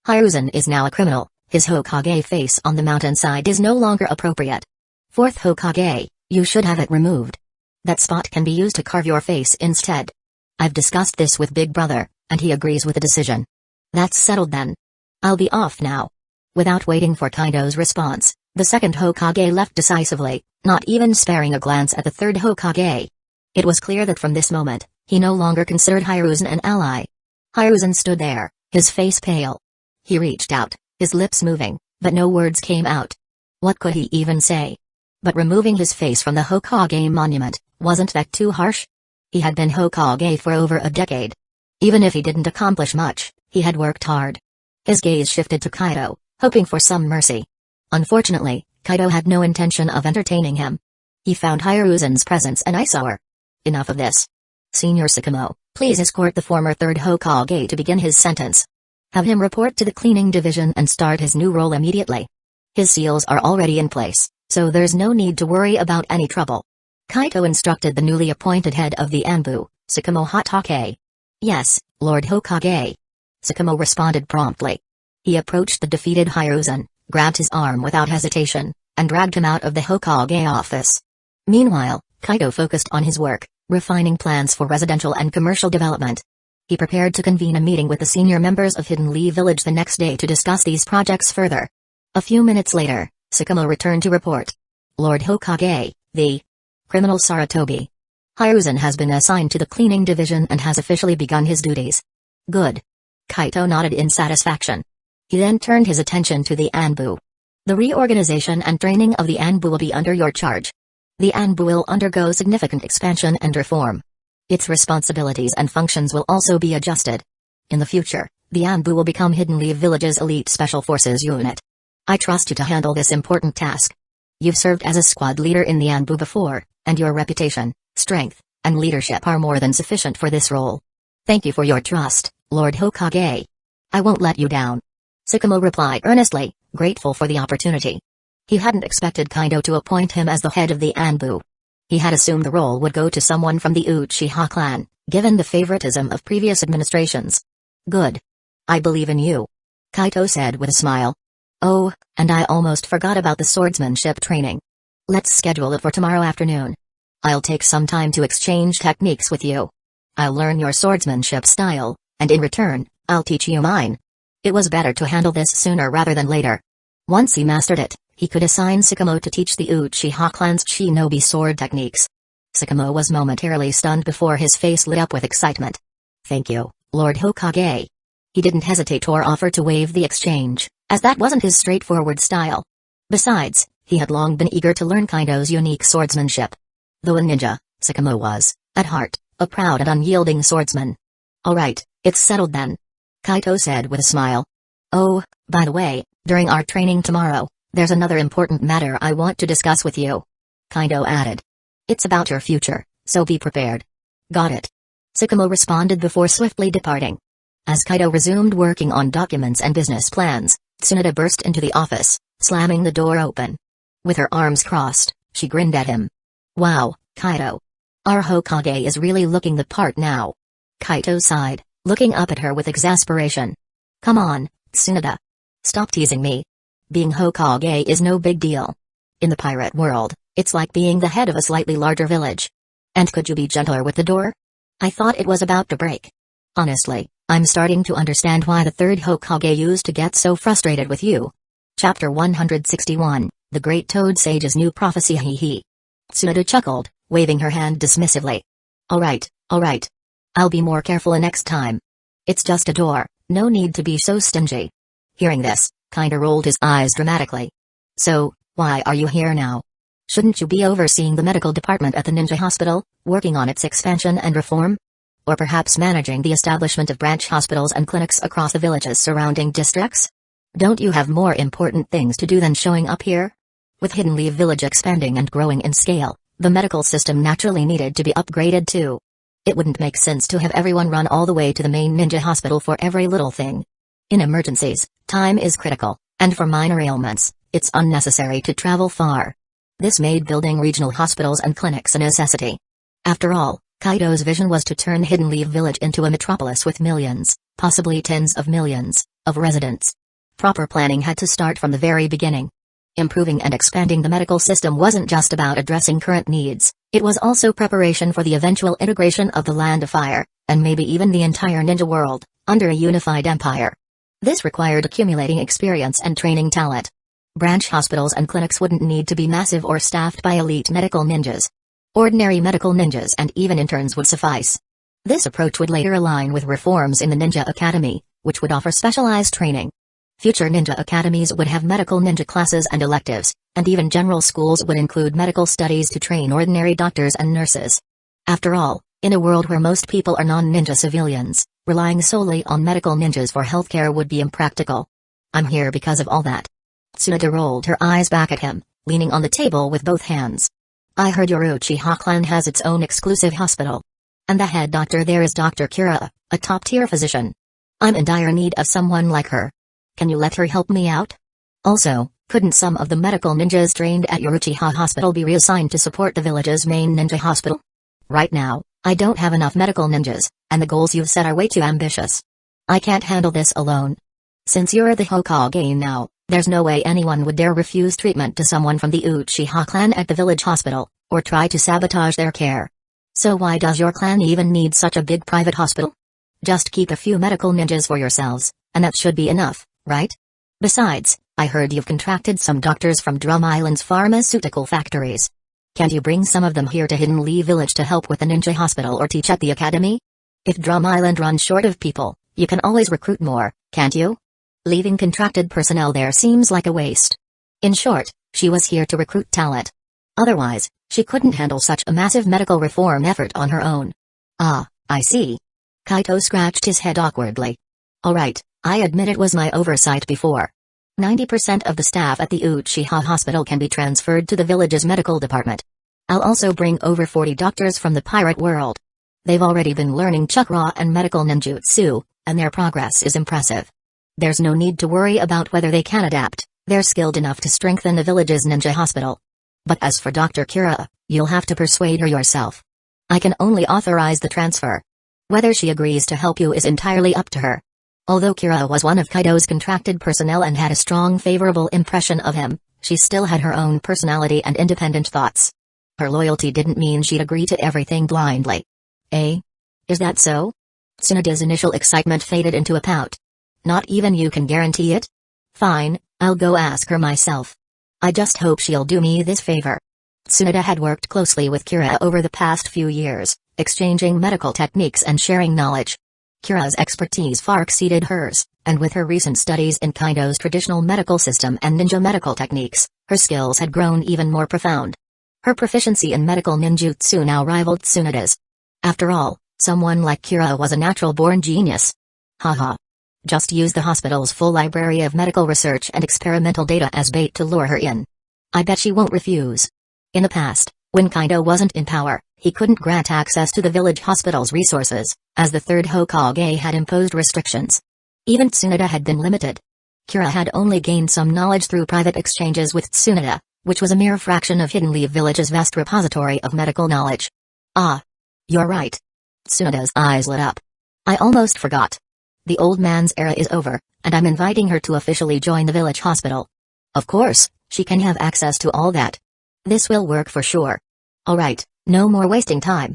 Hiruzen is now a criminal, his Hokage face on the mountainside is no longer appropriate. Fourth Hokage, you should have it removed. That spot can be used to carve your face instead. I've discussed this with Big Brother, and he agrees with the decision. That's settled then. I'll be off now." Without waiting for Kaido's response, the second Hokage left decisively, not even sparing a glance at the third Hokage. It was clear that from this moment, he no longer considered Hiruzen an ally. Hiruzen stood there, his face pale. He reached out, his lips moving, but no words came out. What could he even say? But removing his face from the Hokage monument, wasn't that too harsh? He had been Hokage for over a decade. Even if he didn't accomplish much, he had worked hard. His gaze shifted to Kaido, hoping for some mercy. Unfortunately, Kaido had no intention of entertaining him. He found Hiruzen's presence an eyesore. Enough of this. Senior Sakamo, please escort the former third Hokage to begin his sentence. Have him report to the cleaning division and start his new role immediately. His seals are already in place, so there's no need to worry about any trouble. Kaido instructed the newly appointed head of the Anbu, Sakamo Hatake. Yes, Lord Hokage. Sakamo responded promptly. He approached the defeated Hiruzen, grabbed his arm without hesitation, and dragged him out of the Hokage office. Meanwhile, Kaido focused on his work, refining plans for residential and commercial development. He prepared to convene a meeting with the senior members of Hidden Lee Village the next day to discuss these projects further. A few minutes later, Sakamo returned to report. Lord Hokage, the criminal Sarutobi Hiruzen has been assigned to the cleaning division and has officially begun his duties. Good. Kaido nodded in satisfaction. He then turned his attention to the Anbu. The reorganization and training of the Anbu will be under your charge. The Anbu will undergo significant expansion and reform. Its responsibilities and functions will also be adjusted. In the future, the Anbu will become Hidden Lee Village's elite special forces unit. I trust you to handle this important task. You've served as a squad leader in the Anbu before, and your reputation, strength, and leadership are more than sufficient for this role. Thank you for your trust, Lord Hokage. I won't let you down. Sakamo replied earnestly, grateful for the opportunity. He hadn't expected Kaido to appoint him as the head of the Anbu. He had assumed the role would go to someone from the Uchiha clan, given the favoritism of previous administrations. Good. I believe in you. Kaido said with a smile. Oh, and I almost forgot about the swordsmanship training. Let's schedule it for tomorrow afternoon. I'll take some time to exchange techniques with you. I'll learn your swordsmanship style, and in return, I'll teach you mine. It was better to handle this sooner rather than later. Once he mastered it, he could assign Sakamo to teach the Uchiha clan's shinobi sword techniques. Sakamo was momentarily stunned before his face lit up with excitement. Thank you, Lord Hokage. He didn't hesitate or offer to waive the exchange, as that wasn't his straightforward style. Besides, he had long been eager to learn Kaido's unique swordsmanship. Though a ninja, Sakamo was, at heart, a proud and unyielding swordsman. Alright, it's settled then. Kaido said with a smile. Oh, by the way, during our training tomorrow, there's another important matter I want to discuss with you. Kaido added. It's about your future, so be prepared. Got it. Sakamo responded before swiftly departing. As Kaido resumed working on documents and business plans, Tsunade burst into the office, slamming the door open. With her arms crossed, she grinned at him. Wow, Kaido. Our Hokage is really looking the part now. Kaido sighed, looking up at her with exasperation. Come on, Tsunade. Stop teasing me. Being Hokage is no big deal. In the pirate world, it's like being the head of a slightly larger village. And could you be gentler with the door? I thought it was about to break. Honestly, I'm starting to understand why the third Hokage used to get so frustrated with you. Chapter 161, The Great Toad Sage's New Prophecy. Hee. Tsunade chuckled, waving her hand dismissively. Alright. I'll be more careful next time. It's just a door, no need to be so stingy. Hearing this, Kaido rolled his eyes dramatically. So, why are you here now? Shouldn't you be overseeing the medical department at the ninja hospital, working on its expansion and reform? Or perhaps managing the establishment of branch hospitals and clinics across the village's surrounding districts? Don't you have more important things to do than showing up here? With Hidden Lee Village expanding and growing in scale, The medical system naturally needed to be upgraded too. It wouldn't make sense to have everyone run all the way to the main ninja hospital for every little thing. In emergencies, time is critical, and for minor ailments, it's unnecessary to travel far. This made building regional hospitals and clinics a necessity. After all, Kaido's vision was to turn Hidden Leaf Village into a metropolis with millions, possibly tens of millions, of residents. Proper planning had to start from the very beginning. Improving and expanding the medical system wasn't just about addressing current needs, it was also preparation for the eventual integration of the Land of Fire, and maybe even the entire ninja world, under a unified empire. This required accumulating experience and training talent. Branch hospitals and clinics wouldn't need to be massive or staffed by elite medical ninjas. Ordinary medical ninjas and even interns would suffice. This approach would later align with reforms in the Ninja Academy, which would offer specialized training. Future ninja academies would have medical ninja classes and electives, and even general schools would include medical studies to train ordinary doctors and nurses. After all, in a world where most people are non-ninja civilians, relying solely on medical ninjas for healthcare would be impractical. I'm here because of all that. Tsunade rolled her eyes back at him, leaning on the table with both hands. I heard your Uchiha clan has its own exclusive hospital. And the head doctor there is Dr. Kira, a top-tier physician. I'm in dire need of someone like her. Can you let her help me out? Also, couldn't some of the medical ninjas trained at your Uchiha hospital be reassigned to support the village's main ninja hospital? Right now, I don't have enough medical ninjas, and the goals you've set are way too ambitious. I can't handle this alone. Since you're the Hokage now, there's no way anyone would dare refuse treatment to someone from the Uchiha clan at the village hospital, or try to sabotage their care. So why does your clan even need such a big private hospital? Just keep a few medical ninjas for yourselves, and that should be enough, right? Besides, I heard you've contracted some doctors from Drum Island's pharmaceutical factories. Can't you bring some of them here to Hidden Leaf Village to help with the ninja hospital or teach at the academy? If Drum Island runs short of people, you can always recruit more, can't you? Leaving contracted personnel there seems like a waste. In short, she was here to recruit talent. Otherwise, she couldn't handle such a massive medical reform effort on her own. Ah, I see. Kaito scratched his head awkwardly. Alright, I admit it was my oversight before. 90% of the staff at the Uchiha hospital can be transferred to the village's medical department. I'll also bring over 40 doctors from the pirate world. They've already been learning chakra and medical ninjutsu, and their progress is impressive. There's no need to worry about whether they can adapt, they're skilled enough to strengthen the village's ninja hospital. But as for Dr. Kira, you'll have to persuade her yourself. I can only authorize the transfer. Whether she agrees to help you is entirely up to her. Although Kira was one of Kaido's contracted personnel and had a strong favorable impression of him, she still had her own personality and independent thoughts. Her loyalty didn't mean she'd agree to everything blindly. Eh? Is that so? Tsunade's initial excitement faded into a pout. Not even you can guarantee it? Fine, I'll go ask her myself. I just hope she'll do me this favor. Tsunade had worked closely with Kira over the past few years, exchanging medical techniques and sharing knowledge. Kira's expertise far exceeded hers, and with her recent studies in Kaido's traditional medical system and ninja medical techniques, her skills had grown even more profound. Her proficiency in medical ninjutsu now rivaled Tsunade's. After all, someone like Kira was a natural-born genius. Haha. Just use the hospital's full library of medical research and experimental data as bait to lure her in. I bet she won't refuse. In the past, when Kaido wasn't in power, he couldn't grant access to the village hospital's resources, as the Third Hokage had imposed restrictions. Even Tsunade had been limited. Kira had only gained some knowledge through private exchanges with Tsunade, which was a mere fraction of Hidden Leaf Village's vast repository of medical knowledge. Ah. You're right. Tsunade's eyes lit up. I almost forgot. The old man's era is over, and I'm inviting her to officially join the village hospital. Of course, she can have access to all that. This will work for sure. Alright, no more wasting time.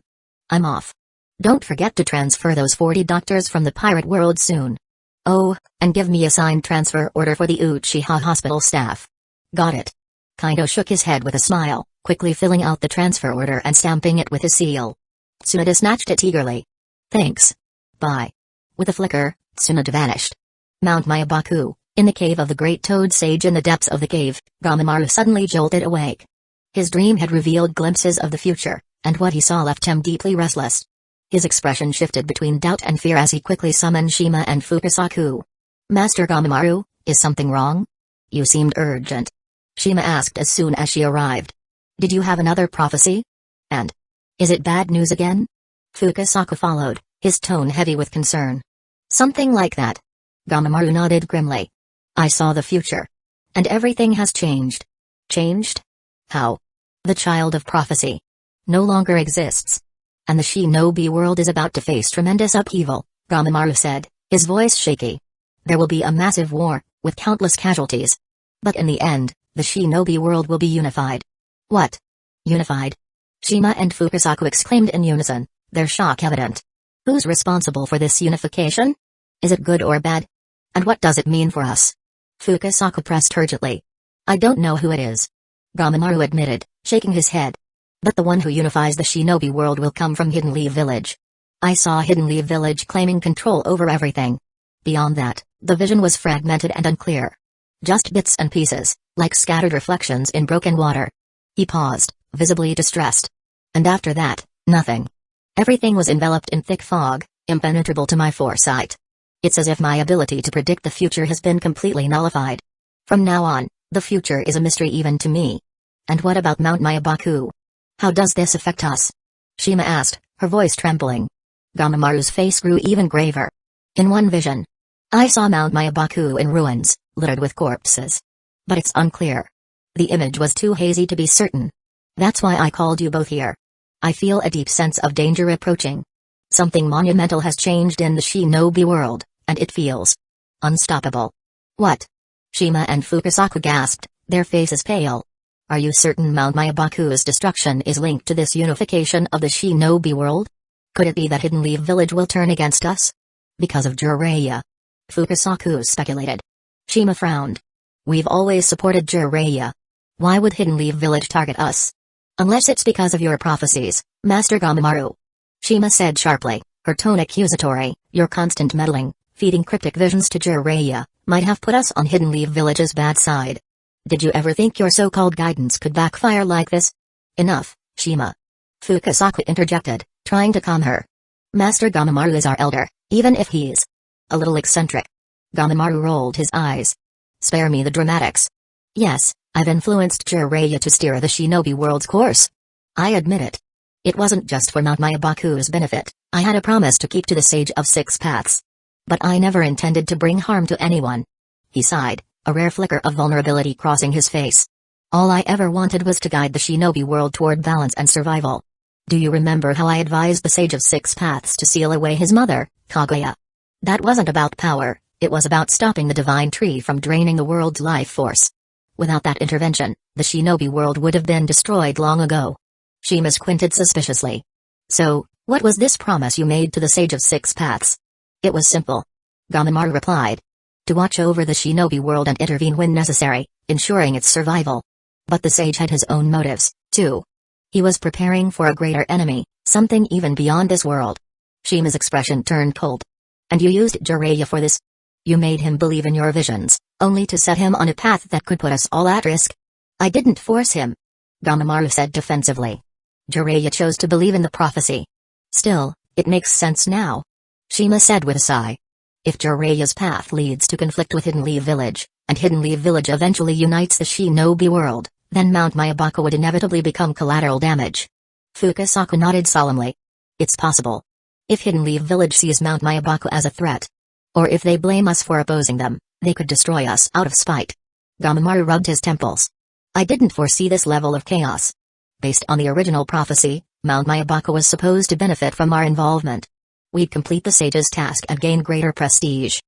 I'm off. Don't forget to transfer those 40 doctors from the pirate world soon. Oh, and give me a signed transfer order for the Uchiha hospital staff. Got it. Kaido shook his head with a smile, quickly filling out the transfer order and stamping it with his seal. Tsunade snatched it eagerly. Thanks. Bye. With a flicker, Tsunade vanished. Mount Mayabaku, in the cave of the great toad sage in the depths of the cave, Gamamaru suddenly jolted awake. His dream had revealed glimpses of the future, and what he saw left him deeply restless. His expression shifted between doubt and fear as he quickly summoned Shima and Fukasaku. Master Gamamaru, is something wrong? You seemed urgent. Shima asked as soon as she arrived. Did you have another prophecy? And is it bad news again? Fukasaku followed, his tone heavy with concern. Something like that. Gamamaru nodded grimly. I saw the future. And everything has changed. Changed? How? The child of prophecy no longer exists. And the shinobi world is about to face tremendous upheaval, Gamamaru said, his voice shaky. There will be a massive war, with countless casualties. But in the end, the shinobi world will be unified. What? Unified? Shima and Fukasaku exclaimed in unison, their shock evident. Who's responsible for this unification? Is it good or bad? And what does it mean for us? Fukasaku pressed urgently. I don't know who it is. Gamamaru admitted, shaking his head. But the one who unifies the shinobi world will come from Hidden Leaf Village. I saw Hidden Leaf Village claiming control over everything. Beyond that, the vision was fragmented and unclear. Just bits and pieces, like scattered reflections in broken water. He paused, visibly distressed. And after that, nothing. Everything was enveloped in thick fog, impenetrable to my foresight. It's as if my ability to predict the future has been completely nullified. From now on, the future is a mystery even to me. And what about Mount Myabaku? How does this affect us? Shima asked, her voice trembling. Gamamaru's face grew even graver. In one vision, I saw Mount Myabaku in ruins, littered with corpses. But it's unclear. The image was too hazy to be certain. That's why I called you both here. I feel a deep sense of danger approaching. Something monumental has changed in the shinobi world, and it feels unstoppable. What? Shima and Fukasaku gasped, their faces pale. Are you certain Mount Myabaku's destruction is linked to this unification of the shinobi world? Could it be that Hidden Leaf Village will turn against us? Because of Jiraiya? Fukasaku speculated. Shima frowned. We've always supported Jiraiya. Why would Hidden Leaf Village target us? Unless it's because of your prophecies, Master Gamamaru. Shima said sharply, her tone accusatory, your constant meddling, feeding cryptic visions to Jiraiya, might have put us on Hidden Leaf Village's bad side. Did you ever think your so-called guidance could backfire like this? Enough, Shima. Fukasaku interjected, trying to calm her. Master Gamamaru is our elder, even if he's a little eccentric. Gamamaru rolled his eyes. Spare me the dramatics. Yes, I've influenced Jiraiya to steer the shinobi world's course. I admit it. It wasn't just for Mount Myabaku's benefit, I had a promise to keep to the Sage of Six Paths. But I never intended to bring harm to anyone. He sighed, a rare flicker of vulnerability crossing his face. All I ever wanted was to guide the shinobi world toward balance and survival. Do you remember how I advised the Sage of Six Paths to seal away his mother, Kaguya? That wasn't about power, it was about stopping the divine tree from draining the world's life force. Without that intervention, the shinobi world would have been destroyed long ago. Shima squinted suspiciously. So, what was this promise you made to the Sage of Six Paths? It was simple. Gamamaru replied. To watch over the shinobi world and intervene when necessary, ensuring its survival. But the sage had his own motives, too. He was preparing for a greater enemy, something even beyond this world. Shima's expression turned cold. And you used Jiraiya for this? You made him believe in your visions, only to set him on a path that could put us all at risk? I didn't force him. Gamamaru said defensively. Jiraiya chose to believe in the prophecy. Still, it makes sense now. Shima said with a sigh. If Jiraiya's path leads to conflict with Hidden Leaf Village, and Hidden Leaf Village eventually unites the shinobi world, then Mount Myabaku would inevitably become collateral damage. Fukasaku nodded solemnly. It's possible. If Hidden Leaf Village sees Mount Myabaku as a threat, or if they blame us for opposing them, they could destroy us out of spite. Gamamaru rubbed his temples. I didn't foresee this level of chaos. Based on the original prophecy, Mount Myabaku was supposed to benefit from our involvement. We'd complete the sage's task and gain greater prestige.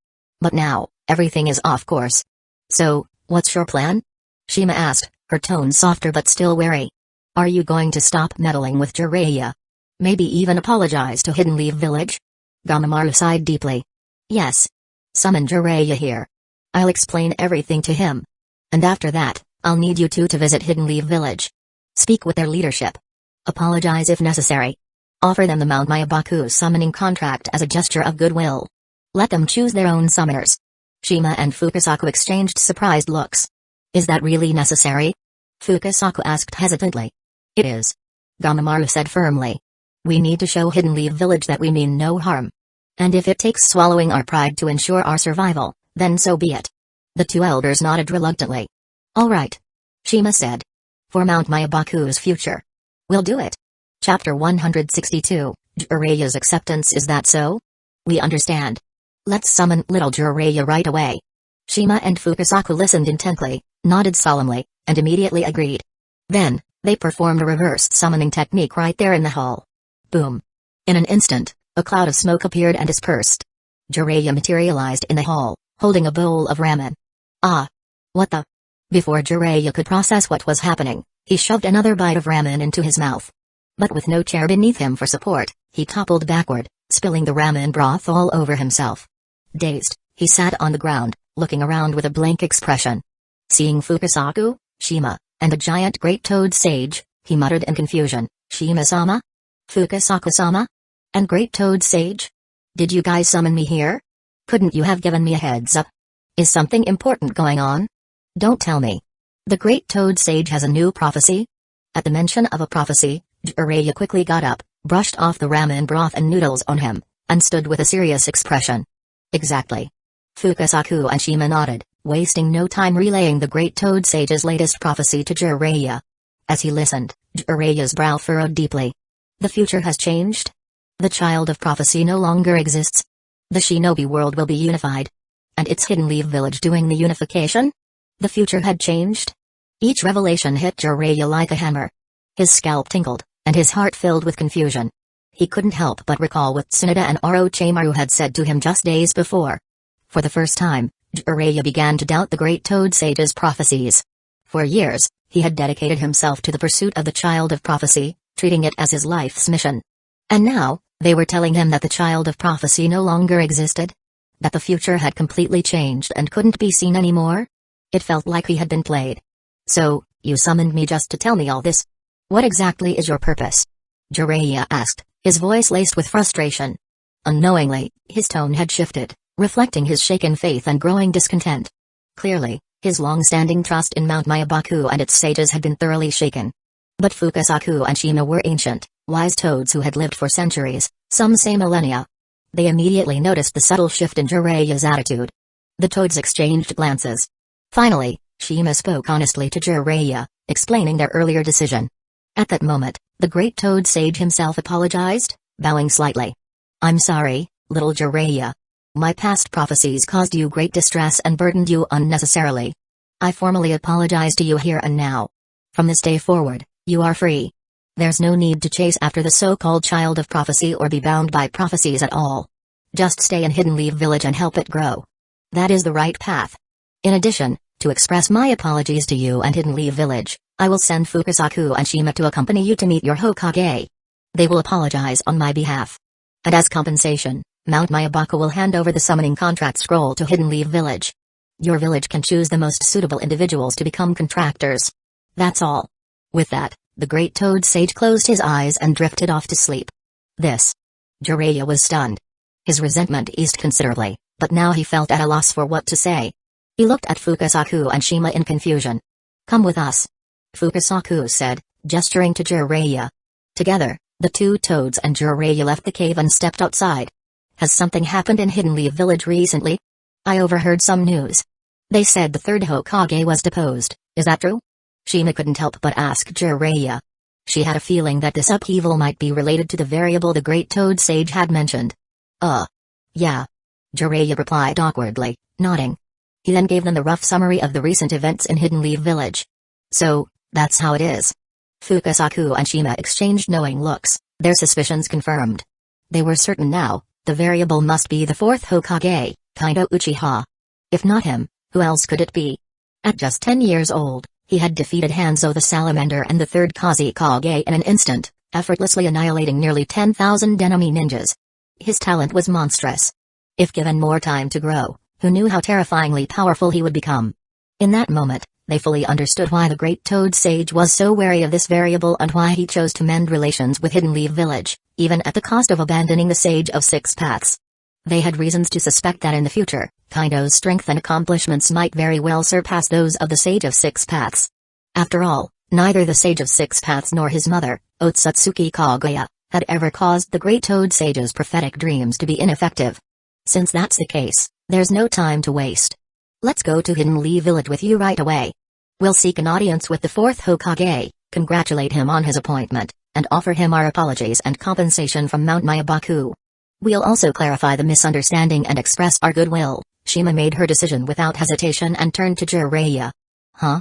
But now, everything is off course. So, what's your plan? Shima asked, her tone softer but still wary. Are you going to stop meddling with Jiraiya? Maybe even apologize to Hidden Leaf Village? Gamamaru sighed deeply. Yes. Summon Jiraiya here. I'll explain everything to him. And after that, I'll need you two to visit Hidden Leaf Village. Speak with their leadership. Apologize if necessary. Offer them the Mount Myabaku summoning contract as a gesture of goodwill. Let them choose their own summoners. Shima and Fukasaku exchanged surprised looks. Is that really necessary? Fukasaku asked hesitantly. It is. Gamamaru said firmly. We need to show Hidden Leaf Village that we mean no harm. And if it takes swallowing our pride to ensure our survival, then so be it. The two elders nodded reluctantly. All right. Shima said. For Mount Myabaku's future. We'll do it. Chapter 162, Jiraiya's acceptance. Is that so? We understand. Let's summon little Jiraiya right away. Shima and Fukasaku listened intently, nodded solemnly, and immediately agreed. Then, they performed a reverse summoning technique right there in the hall. Boom. In an instant, a cloud of smoke appeared and dispersed. Jiraiya materialized in the hall, holding a bowl of ramen. Ah! What the? Before Jiraiya could process what was happening, he shoved another bite of ramen into his mouth. But with no chair beneath him for support, he toppled backward, spilling the ramen broth all over himself. Dazed, he sat on the ground, looking around with a blank expression. Seeing Fukasaku, Shima, and a giant great toad sage, he muttered in confusion, "Shima-sama? Fukasaku-sama? And great toad sage? Did you guys summon me here? Couldn't you have given me a heads up? Is something important going on? Don't tell me. The great toad sage has a new prophecy?" At the mention of a prophecy, Jiraiya quickly got up, brushed off the ramen broth and noodles on him, and stood with a serious expression. Exactly. Fukasaku and Shima nodded, wasting no time relaying the great toad sage's latest prophecy to Jiraiya. As he listened, Jiraiya's brow furrowed deeply. The future has changed? The child of prophecy no longer exists? The shinobi world will be unified? And its Hidden Leaf village doing the unification? The future had changed? Each revelation hit Jiraiya like a hammer. His scalp tingled, and his heart filled with confusion. He couldn't help but recall what Tsunade and Orochimaru had said to him just days before. For the first time, Jiraiya began to doubt the great toad sage's prophecies. For years, he had dedicated himself to the pursuit of the child of prophecy, treating it as his life's mission. And now, they were telling him that the child of prophecy no longer existed? That the future had completely changed and couldn't be seen anymore? It felt like he had been played. "So, you summoned me just to tell me all this? What exactly is your purpose?" Jiraiya asked, his voice laced with frustration. Unknowingly, his tone had shifted, reflecting his shaken faith and growing discontent. Clearly, his long-standing trust in Mount Myabaku and its sages had been thoroughly shaken. But Fukasaku and Shima were ancient, wise toads who had lived for centuries, some say millennia. They immediately noticed the subtle shift in Jiraiya's attitude. The toads exchanged glances. Finally, Shima spoke honestly to Jiraiya, explaining their earlier decision. At that moment, the great toad sage himself apologized, bowing slightly. "I'm sorry, little Jiraiya. My past prophecies caused you great distress and burdened you unnecessarily. I formally apologize to you here and now. From this day forward, you are free. There's no need to chase after the so-called child of prophecy or be bound by prophecies at all. Just stay in Hidden Leaf Village and help it grow. That is the right path. In addition, to express my apologies to you and Hidden Leaf Village, I will send Fukasaku and Shima to accompany you to meet your Hokage. They will apologize on my behalf. And as compensation, Mount Myabaku will hand over the summoning contract scroll to Hidden Leaf Village. Your village can choose the most suitable individuals to become contractors. That's all." With that, the great toad sage closed his eyes and drifted off to sleep. This. Jiraiya was stunned. His resentment eased considerably, but now he felt at a loss for what to say. He looked at Fukasaku and Shima in confusion. "Come with us," Fukasaku said, gesturing to Jiraiya. Together, the two toads and Jiraiya left the cave and stepped outside. "Has something happened in Hidden Leaf Village recently? I overheard some news. They said the third Hokage was deposed, is that true?" Shima couldn't help but ask Jiraiya. She had a feeling that this upheaval might be related to the variable the great toad sage had mentioned. Yeah," Jiraiya replied awkwardly, nodding. He then gave them the rough summary of the recent events in Hidden Leaf Village. "So, that's how it is." Fukasaku and Shima exchanged knowing looks, their suspicions confirmed. They were certain now, the variable must be the fourth Hokage, Hikari Uchiha. If not him, who else could it be? At just 10 years old, he had defeated Danzō the Salamander and the third Kazekage in an instant, effortlessly annihilating nearly 10,000 enemy ninjas. His talent was monstrous. If given more time to grow, who knew how terrifyingly powerful he would become? In that moment, they fully understood why the great toad sage was so wary of this variable and why he chose to mend relations with Hidden Leaf Village, even at the cost of abandoning the Sage of Six Paths. They had reasons to suspect that in the future, Kaido's strength and accomplishments might very well surpass those of the Sage of Six Paths. After all, neither the Sage of Six Paths nor his mother, Otsutsuki Kaguya, had ever caused the great toad sage's prophetic dreams to be ineffective. Since that's the case, there's no time to waste. Let's go to Hidden Leaf Village with you right away. We'll seek an audience with the fourth Hokage, congratulate him on his appointment, and offer him our apologies and compensation from Mount Mayabaku. We'll also clarify the misunderstanding and express our goodwill." Shima made her decision without hesitation and turned to Jiraiya. Huh?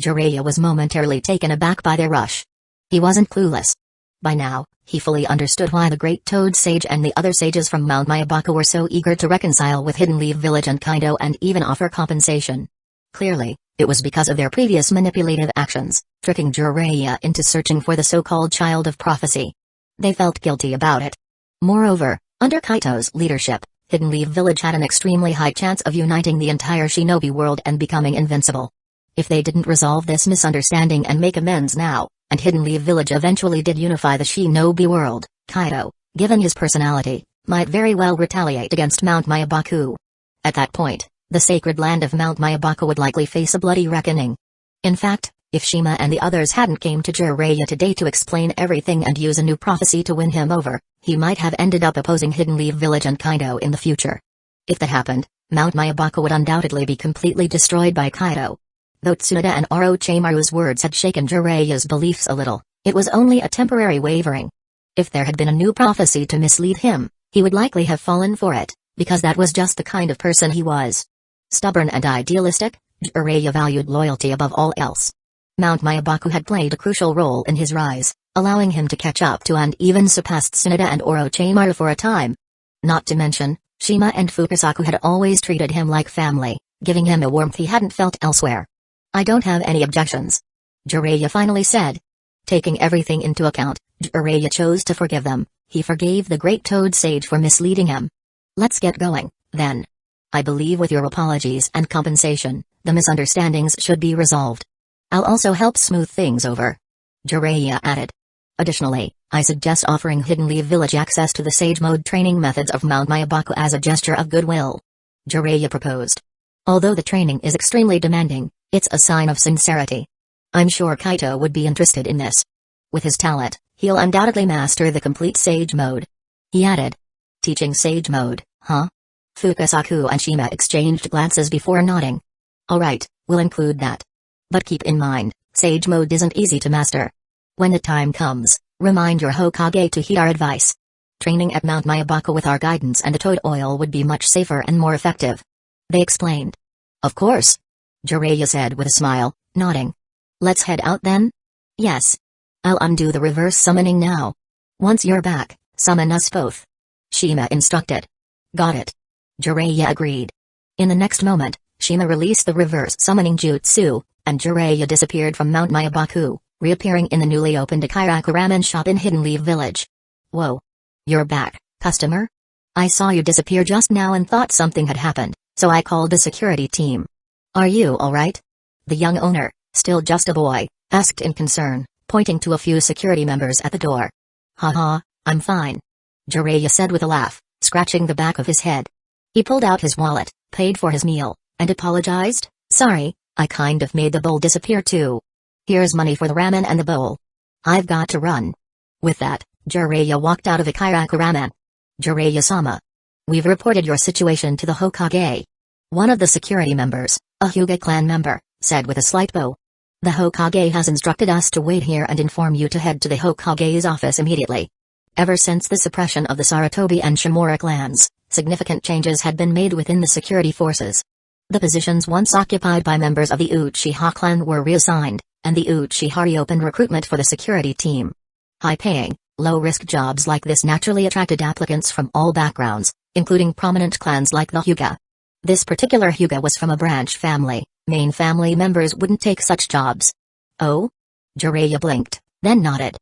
Jiraiya was momentarily taken aback by their rush. He wasn't clueless. By now, he fully understood why the Great Toad Sage and the other sages from Mount Mayabaku were so eager to reconcile with Hidden Leaf Village and Kaido and even offer compensation. Clearly, it was because of their previous manipulative actions, tricking Jiraiya into searching for the so-called Child of Prophecy. They felt guilty about it. Moreover, under Kaito's leadership, Hidden Leaf Village had an extremely high chance of uniting the entire shinobi world and becoming invincible. If they didn't resolve this misunderstanding and make amends now, and Hidden Leaf Village eventually did unify the shinobi world, Kaido, given his personality, might very well retaliate against Mount Mayabaku. At that point, the sacred land of Mount Mayabaku would likely face a bloody reckoning. In fact, if Shima and the others hadn't came to Jiraiya today to explain everything and use a new prophecy to win him over, he might have ended up opposing Hidden Leaf Village and Kaido in the future. If that happened, Mount Mayabaku would undoubtedly be completely destroyed by Kaido. Though Tsunade and Orochimaru's words had shaken Jiraiya's beliefs a little, it was only a temporary wavering. If there had been a new prophecy to mislead him, he would likely have fallen for it, because that was just the kind of person he was. Stubborn and idealistic, Jiraiya valued loyalty above all else. Mount Mayabaku had played a crucial role in his rise, allowing him to catch up to and even surpassed Tsunade and Orochimaru for a time. Not to mention, Shima and Fukasaku had always treated him like family, giving him a warmth he hadn't felt elsewhere. "I don't have any objections," Jiraiya finally said. Taking everything into account, Jiraiya chose to forgive them. He forgave the Great Toad Sage for misleading him. "Let's get going, then. I believe with your apologies and compensation, the misunderstandings should be resolved. I'll also help smooth things over," Jiraiya added. "Additionally, I suggest offering Hidden Leaf Village access to the Sage Mode training methods of Mount Mayabaku as a gesture of goodwill," Jiraiya proposed. "Although the training is extremely demanding, it's a sign of sincerity. I'm sure Kaito would be interested in this. With his talent, he'll undoubtedly master the complete Sage Mode," he added. "Teaching Sage Mode, huh?" Fukasaku and Shima exchanged glances before nodding. "Alright, we'll include that. But keep in mind, Sage Mode isn't easy to master. When the time comes, remind your Hokage to heed our advice. Training at Mount Mayabaku with our guidance and the toad oil would be much safer and more effective," they explained. "Of course," Jiraiya said with a smile, nodding. "Let's head out then?" "Yes. I'll undo the reverse summoning now. Once you're back, summon us both," Shima instructed. "Got it," Jiraiya agreed. In the next moment, Shima released the reverse summoning jutsu, and Jiraiya disappeared from Mount Mayabaku, reappearing in the newly opened Ikaraku ramen shop in Hidden Leaf Village. "Whoa. You're back, customer? I saw you disappear just now and thought something had happened, so I called the security team. Are you alright?" The young owner, still just a boy, asked in concern, pointing to a few security members at the door. "Haha, I'm fine," Jiraiya said with a laugh, scratching the back of his head. He pulled out his wallet, paid for his meal, and apologized. "Sorry, I kind of made the bowl disappear too. Here's money for the ramen and the bowl. I've got to run." With that, Jiraiya walked out of Ikaraku ramen. "Jiraiya-sama. We've reported your situation to the Hokage." One of the security members, a Hyuga clan member, said with a slight bow. "The Hokage has instructed us to wait here and inform you to head to the Hokage's office immediately." Ever since the suppression of the Sarutobi and Shimura clans, significant changes had been made within the security forces. The positions once occupied by members of the Uchiha clan were reassigned, and the Uchiha reopened recruitment for the security team. High-paying, low-risk jobs like this naturally attracted applicants from all backgrounds, including prominent clans like the Hyuga. This particular Hyuga was from a branch family. Main family members wouldn't take such jobs. "Oh?" Jiraiya blinked, then nodded.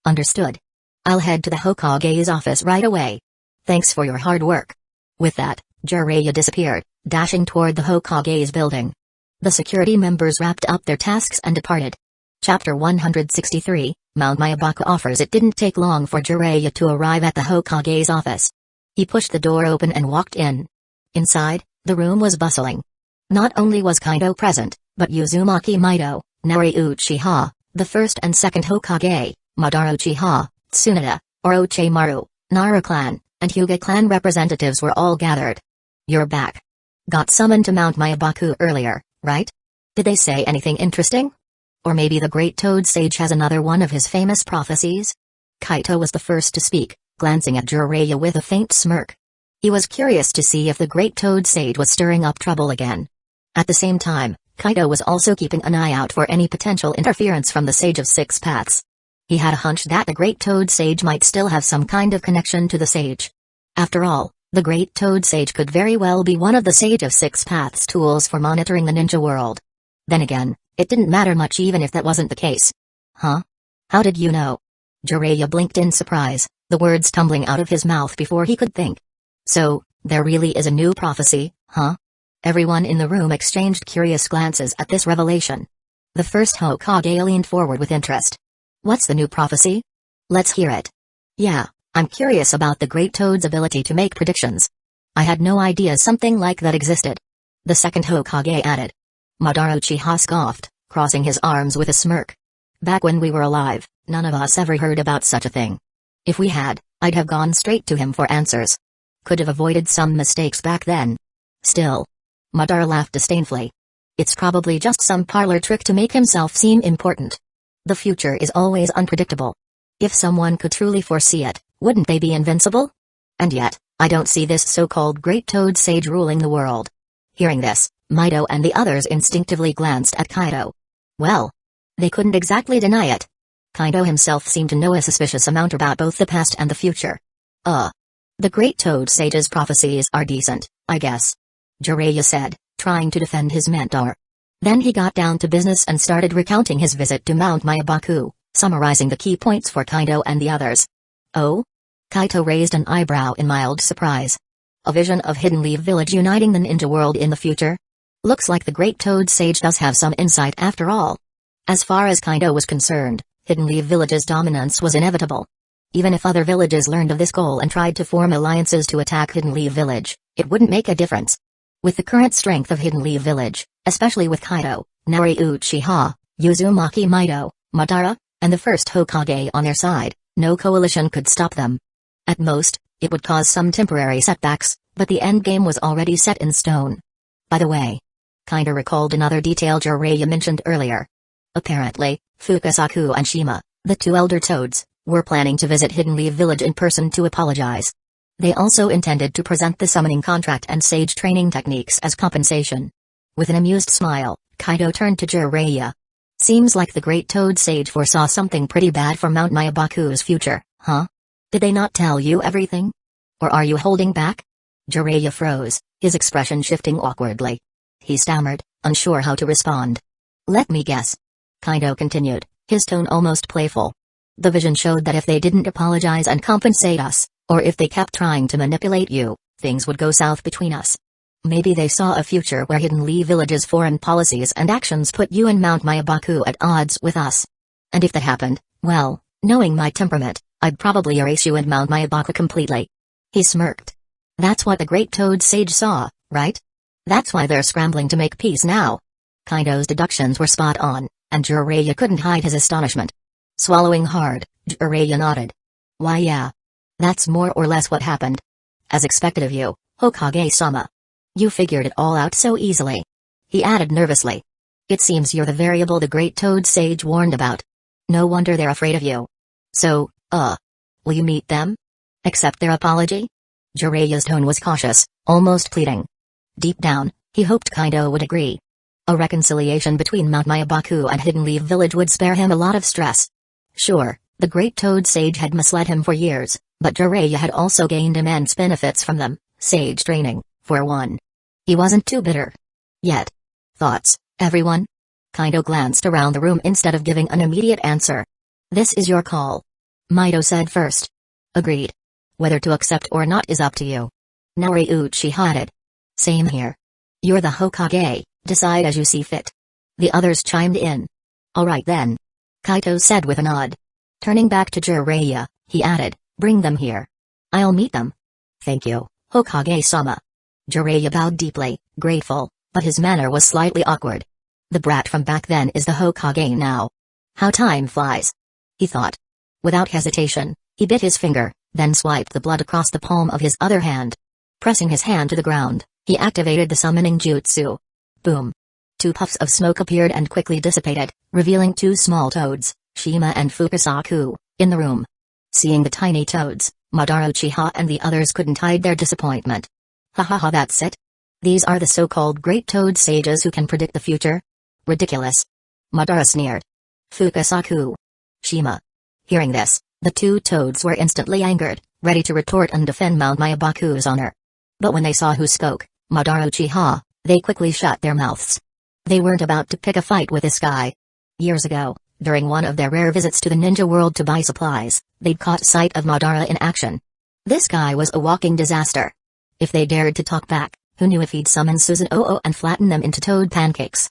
"Understood. I'll head to the Hokage's office right away. Thanks for your hard work." With that, Jiraiya disappeared, dashing toward the Hokage's building. The security members wrapped up their tasks and departed. Chapter 163, Mount Mayabaku offers. It didn't take long for Jiraiya to arrive at the Hokage's office. He pushed the door open and walked in. Inside, the room was bustling. Not only was Kaido present, but Uzumaki Mido, Nari Uchiha, the first and second Hokage, Madara Uchiha, Tsunade, Orochimaru, Nara clan, and Hyuga clan representatives were all gathered. "You're back. Got summoned to Mount Mayabaku earlier, right? Did they say anything interesting?" Or maybe the Great Toad Sage has another one of his famous prophecies? Kaito was the first to speak, glancing at Jiraiya with a faint smirk. He was curious to see if the Great Toad Sage was stirring up trouble again. At the same time, Kaito was also keeping an eye out for any potential interference from the Sage of Six Paths. He had a hunch that the Great Toad Sage might still have some kind of connection to the Sage. After all, the Great Toad Sage could very well be one of the Sage of Six Paths' tools for monitoring the ninja world. Then again, it didn't matter much even if that wasn't the case. Huh? How did you know? Jiraiya blinked in surprise, the words tumbling out of his mouth before he could think. So, there really is a new prophecy, huh? Everyone in the room exchanged curious glances at this revelation. The first Hokage leaned forward with interest. What's the new prophecy? Let's hear it. Yeah, I'm curious about the Great Toad's ability to make predictions. I had no idea something like that existed. The second Hokage added. Madara Uchiha scoffed, crossing his arms with a smirk. Back when we were alive, none of us ever heard about such a thing. If we had, I'd have gone straight to him for answers. Could have avoided some mistakes back then. Still. Madara laughed disdainfully. It's probably just some parlor trick to make himself seem important. The future is always unpredictable. If someone could truly foresee it, wouldn't they be invincible? And yet, I don't see this so-called Great Toad Sage ruling the world. Hearing this, Mido and the others instinctively glanced at Kaito. Well, they couldn't exactly deny it. Kaito himself seemed to know a suspicious amount about both the past and the future. The Great Toad Sage's prophecies are decent, I guess. Jiraiya said, trying to defend his mentor. Then he got down to business and started recounting his visit to Mount Myabaku, summarizing the key points for Kaito and the others. Oh? Kaito raised an eyebrow in mild surprise. A vision of Hidden Leaf Village uniting the ninja world in the future? Looks like the Great Toad Sage does have some insight after all. As far as Kaito was concerned, Hidden Leaf Village's dominance was inevitable. Even if other villages learned of this goal and tried to form alliances to attack Hidden Leaf Village, it wouldn't make a difference. With the current strength of Hidden Leaf Village, especially with Kaito, Hikari Uchiha, Uzumaki Mido, Madara, and the first Hokage on their side, no coalition could stop them. At most, it would cause some temporary setbacks, but the endgame was already set in stone. By the way, Kaito recalled another detail Jiraiya mentioned earlier. Apparently, Fukasaku and Shima, the two elder toads, were planning to visit Hidden Leaf Village in person to apologize. They also intended to present the summoning contract and sage training techniques as compensation. With an amused smile, Kaito turned to Jiraiya. Seems like the Great Toad Sage foresaw something pretty bad for Mount Myabaku's future, huh? Did they not tell you everything? Or are you holding back? Jiraiya froze, his expression shifting awkwardly. He stammered, unsure how to respond. Let me guess. Kaito continued, his tone almost playful. The vision showed that if they didn't apologize and compensate us, or if they kept trying to manipulate you, things would go south between us. Maybe they saw a future where Hidden Leaf Village's foreign policies and actions put you and Mount Myabaku at odds with us. And if that happened, well, knowing my temperament, I'd probably erase you and Mount Myabaku completely. He smirked. That's what the Great Toad Sage saw, right? That's why they're scrambling to make peace now. Kaito's deductions were spot on, and Jiraiya couldn't hide his astonishment. Swallowing hard, Jiraiya nodded. Why yeah. That's more or less what happened. As expected of you, Hokage-sama. You figured it all out so easily. He added nervously. It seems you're the variable the Great Toad Sage warned about. No wonder they're afraid of you. So, will you meet them? Accept their apology? Jiraiya's tone was cautious, almost pleading. Deep down, he hoped Kaito would agree. A reconciliation between Mount Myabaku and Hidden Leaf Village would spare him a lot of stress. Sure, the Great Toad Sage had misled him for years, but Jiraiya had also gained immense benefits from them, sage training, for one. He wasn't too bitter. Yet. Thoughts, everyone? Kaito glanced around the room instead of giving an immediate answer. This is your call. Mido said first. Agreed. Whether to accept or not is up to you. Hikari Uchiha added. Same here. You're the Hokage, decide as you see fit. The others chimed in. Alright then. Kaito said with a nod. Turning back to Jiraiya, he added, bring them here. I'll meet them. Thank you, Hokage-sama. Jiraiya bowed deeply, grateful, but his manner was slightly awkward. The brat from back then is the Hokage now. How time flies. He thought. Without hesitation, he bit his finger, then swiped the blood across the palm of his other hand. Pressing his hand to the ground, he activated the summoning jutsu. Boom. 2 puffs of smoke appeared and quickly dissipated, revealing 2 small toads, Shima and Fukasaku, in the room. Seeing the tiny toads, Madara Uchiha and the others couldn't hide their disappointment. Ha ha ha, that's it? These are the so-called great toad sages who can predict the future? Ridiculous. Madara sneered. Fukasaku. Shima. Hearing this, the 2 toads were instantly angered, ready to retort and defend Mount Myabaku's honor. But when they saw who spoke, Madara Uchiha, they quickly shut their mouths. They weren't about to pick a fight with this guy. Years ago, during one of their rare visits to the ninja world to buy supplies, they'd caught sight of Madara in action. This guy was a walking disaster. If they dared to talk back, who knew if he'd summon Susanoo and flatten them into toad pancakes?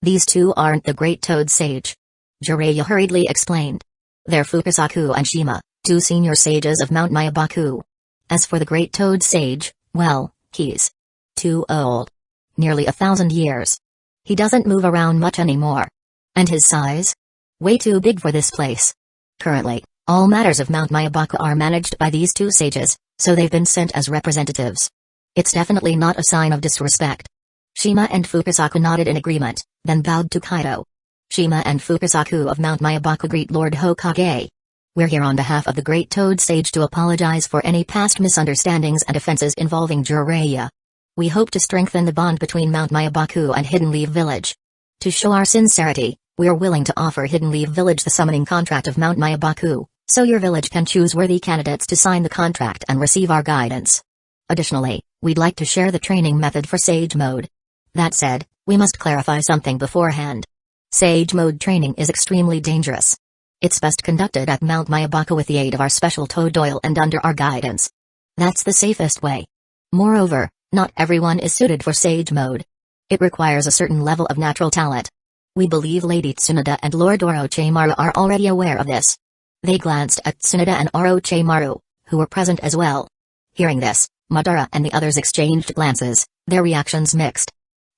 These 2 aren't the great toad sage. Jiraiya hurriedly explained. They're Fukasaku and Shima, 2 senior sages of Mount Myabaku. As for the great toad sage, well, he's too old. Nearly 1,000 years. He doesn't move around much anymore. And his size? Way too big for this place. Currently, all matters of Mount Myabaku are managed by these 2 sages, so they've been sent as representatives. It's definitely not a sign of disrespect. Shima and Fukasaku nodded in agreement, then bowed to Kaido. Shima and Fukasaku of Mount Myabaku greet Lord Hokage. We're here on behalf of the Great Toad Sage to apologize for any past misunderstandings and offenses involving Jiraiya. We hope to strengthen the bond between Mount Myabaku and Hidden Leaf Village. To show our sincerity, we are willing to offer Hidden Leaf Village the summoning contract of Mount Myabaku, so your village can choose worthy candidates to sign the contract and receive our guidance. Additionally, we'd like to share the training method for Sage Mode. That said, we must clarify something beforehand. Sage Mode training is extremely dangerous. It's best conducted at Mount Myabaku with the aid of our special toad oil and under our guidance. That's the safest way. Moreover, not everyone is suited for Sage Mode. It requires a certain level of natural talent. We believe Lady Tsunade and Lord Orochimaru are already aware of this. They glanced at Tsunade and Orochimaru, who were present as well. Hearing this, Madara and the others exchanged glances, their reactions mixed.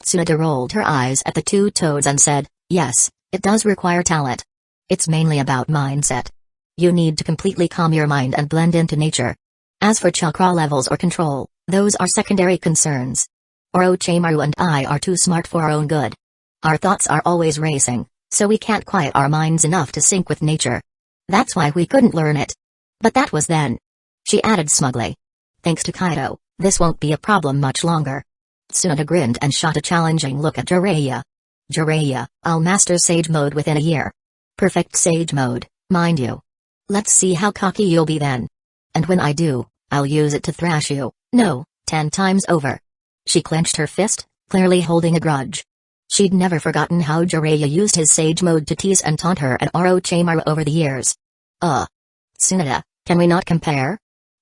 Tsunade rolled her eyes at the 2 toads and said, yes, it does require talent. It's mainly about mindset. You need to completely calm your mind and blend into nature. As for chakra levels or control, those are secondary concerns. Orochimaru and I are too smart for our own good. Our thoughts are always racing, so we can't quiet our minds enough to sync with nature. That's why we couldn't learn it. But that was then. She added smugly. Thanks to Kaido, this won't be a problem much longer. Tsunade grinned and shot a challenging look at Jiraiya. Jiraiya, I'll master Sage Mode within a year. Perfect Sage Mode, mind you. Let's see how cocky you'll be then. And when I do, I'll use it to thrash you, no, 10 times over. She clenched her fist, clearly holding a grudge. She'd never forgotten how Jiraiya used his Sage Mode to tease and taunt her and Orochimaru over the years. Tsunade, can we not compare?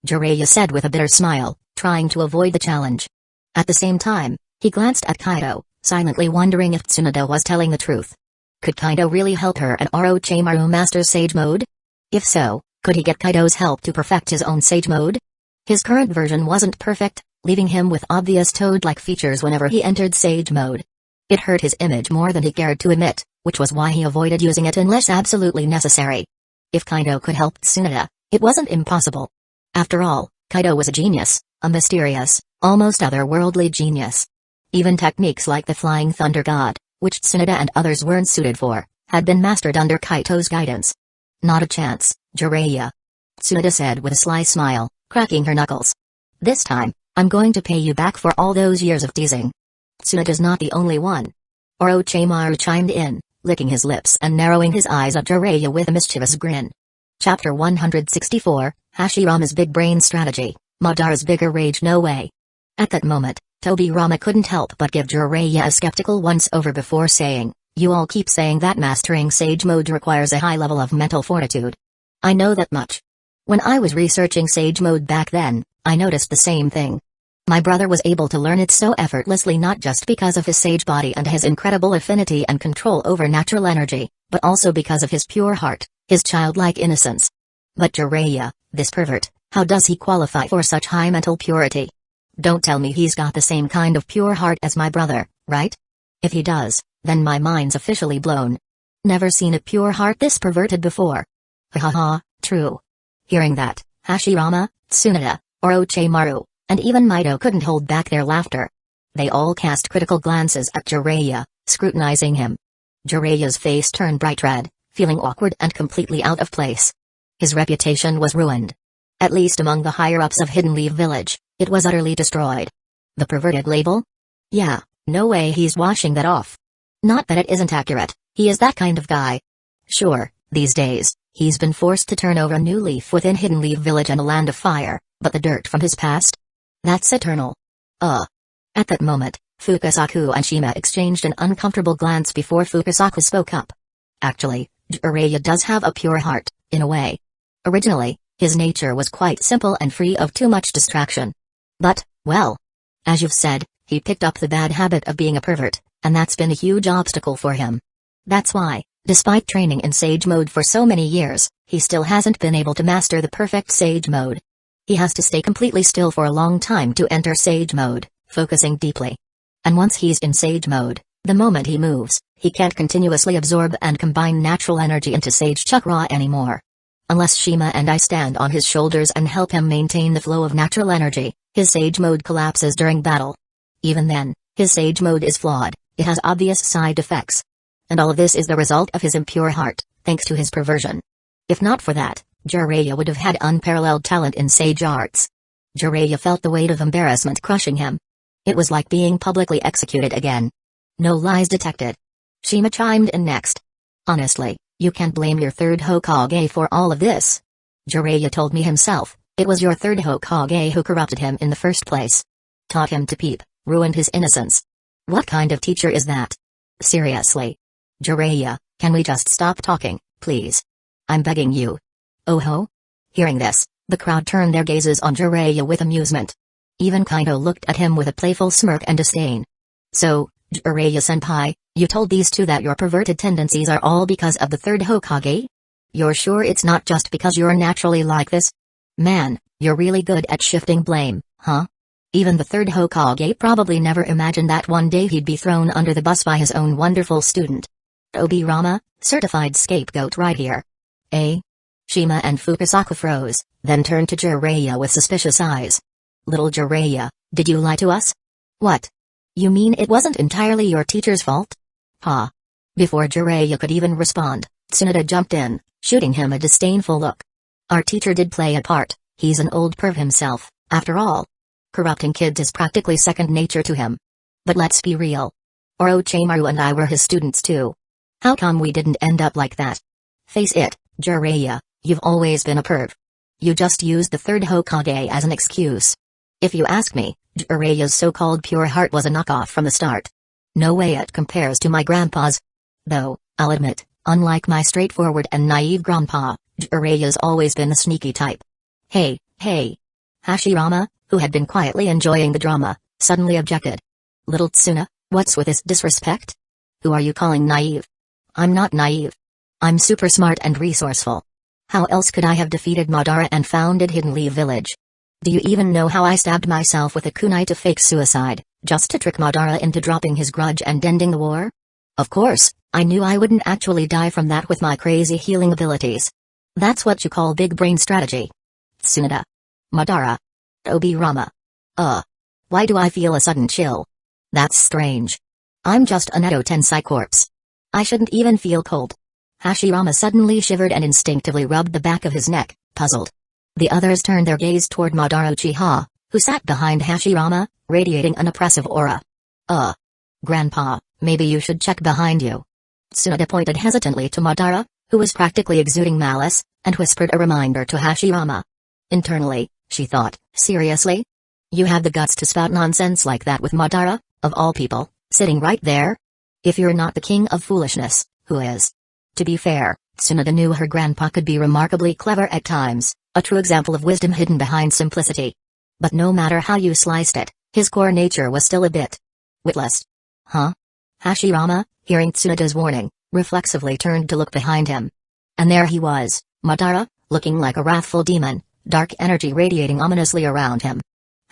Jiraiya said with a bitter smile, trying to avoid the challenge. At the same time, he glanced at Kaido, silently wondering if Tsunade was telling the truth. Could Kaido really help her and Orochimaru master Sage Mode? If so, could he get Kaido's help to perfect his own Sage Mode? His current version wasn't perfect, leaving him with obvious toad-like features whenever he entered Sage Mode. It hurt his image more than he cared to admit, which was why he avoided using it unless absolutely necessary. If Kaido could help Tsunade, it wasn't impossible. After all, Kaido was a genius, a mysterious, almost otherworldly genius. Even techniques like the Flying Thunder God, which Tsunade and others weren't suited for, had been mastered under Kaito's guidance. Not a chance, Jiraiya. Tsunade said with a sly smile, cracking her knuckles. This time, I'm going to pay you back for all those years of teasing. Tsunade's not the only one. Orochimaru chimed in, licking his lips and narrowing his eyes at Jiraiya with a mischievous grin. Chapter 164, Hashirama's Big Brain Strategy, Madara's Bigger Rage No Way. At that moment, Tobirama couldn't help but give Jiraiya a skeptical once-over before saying, you all keep saying that mastering Sage Mode requires a high level of mental fortitude. I know that much. When I was researching Sage Mode back then, I noticed the same thing. My brother was able to learn it so effortlessly not just because of his sage body and his incredible affinity and control over natural energy, but also because of his pure heart, his childlike innocence. But Jiraiya, this pervert, how does he qualify for such high mental purity? Don't tell me he's got the same kind of pure heart as my brother, right? If he does, then my mind's officially blown. Never seen a pure heart this perverted before. Ha ha ha, true. Hearing that, Hashirama, Tsunade, Orochimaru, and even Mido couldn't hold back their laughter. They all cast critical glances at Jiraiya, scrutinizing him. Jiraiya's face turned bright red, feeling awkward and completely out of place. His reputation was ruined. At least among the higher-ups of Hidden Leaf Village, it was utterly destroyed. The perverted label? Yeah, no way he's washing that off. Not that it isn't accurate, he is that kind of guy. Sure, these days, he's been forced to turn over a new leaf within Hidden Leaf Village and a land of fire, but the dirt from his past? That's eternal. At that moment, Fukasaku and Shima exchanged an uncomfortable glance before Fukasaku spoke up. Actually, Jiraiya does have a pure heart, in a way. Originally, his nature was quite simple and free of too much distraction. But, well, as you've said, he picked up the bad habit of being a pervert, and that's been a huge obstacle for him. That's why, despite training in Sage Mode for so many years, he still hasn't been able to master the perfect Sage Mode. He has to stay completely still for a long time to enter Sage Mode, focusing deeply. And once he's in Sage Mode, the moment he moves, he can't continuously absorb and combine natural energy into Sage Chakra anymore. Unless Shima and I stand on his shoulders and help him maintain the flow of natural energy, his Sage Mode collapses during battle. Even then, his Sage Mode is flawed, it has obvious side effects. And all of this is the result of his impure heart, thanks to his perversion. If not for that, Jiraiya would have had unparalleled talent in Sage Arts. Jiraiya felt the weight of embarrassment crushing him. It was like being publicly executed again. No lies detected. Shima chimed in next. Honestly, you can't blame your third Hokage for all of this. Jiraiya told me himself, it was your third Hokage who corrupted him in the first place. Taught him to peep, ruined his innocence. What kind of teacher is that? Seriously. Jiraiya, can we just stop talking, please? I'm begging you. Oh ho? Hearing this, the crowd turned their gazes on Jiraiya with amusement. Even Kaido looked at him with a playful smirk and disdain. So, Jiraiya-senpai, you told these two that your perverted tendencies are all because of the third Hokage? You're sure it's not just because you're naturally like this? Man, you're really good at shifting blame, huh? Even the third Hokage probably never imagined that one day he'd be thrown under the bus by his own wonderful student. Obirama, certified scapegoat right here. Eh? Shima and Fukasaku froze, then turned to Jiraiya with suspicious eyes. Little Jiraiya, did you lie to us? What? You mean it wasn't entirely your teacher's fault? Ha! Before Jiraiya could even respond, Tsunade jumped in, shooting him a disdainful look. Our teacher did play a part, he's an old perv himself, after all. Corrupting kids is practically second nature to him. But let's be real. Orochimaru and I were his students too. How come we didn't end up like that? Face it, Jiraiya, you've always been a perv. You just used the third Hokage as an excuse. If you ask me, Jiraiya's so-called pure heart was a knockoff from the start. No way it compares to my grandpa's. Though, I'll admit, unlike my straightforward and naive grandpa, Jiraiya's always been the sneaky type. Hey. Hashirama, who had been quietly enjoying the drama, suddenly objected. Little Tsuna, what's with this disrespect? Who are you calling naive? I'm not naive. I'm super smart and resourceful. How else could I have defeated Madara and founded Hidden Leaf Village? Do you even know how I stabbed myself with a kunai to fake suicide, just to trick Madara into dropping his grudge and ending the war? Of course, I knew I wouldn't actually die from that with my crazy healing abilities. That's what you call big brain strategy. Tsunade. Madara. Obirama. Why do I feel a sudden chill? That's strange. I'm just an Edo Tensei corpse. I shouldn't even feel cold. Hashirama suddenly shivered and instinctively rubbed the back of his neck, puzzled. The others turned their gaze toward Madara Uchiha, who sat behind Hashirama, radiating an oppressive aura. Grandpa, maybe you should check behind you. Tsunade pointed hesitantly to Madara, who was practically exuding malice, and whispered a reminder to Hashirama. Internally, she thought, seriously? You had the guts to spout nonsense like that with Madara, of all people, sitting right there? If you're not the king of foolishness, who is? To be fair, Tsunade knew her grandpa could be remarkably clever at times, a true example of wisdom hidden behind simplicity. But no matter how you sliced it, his core nature was still a bit witless. Huh? Hashirama, hearing Tsunade's warning, reflexively turned to look behind him. And there he was, Madara, looking like a wrathful demon, dark energy radiating ominously around him.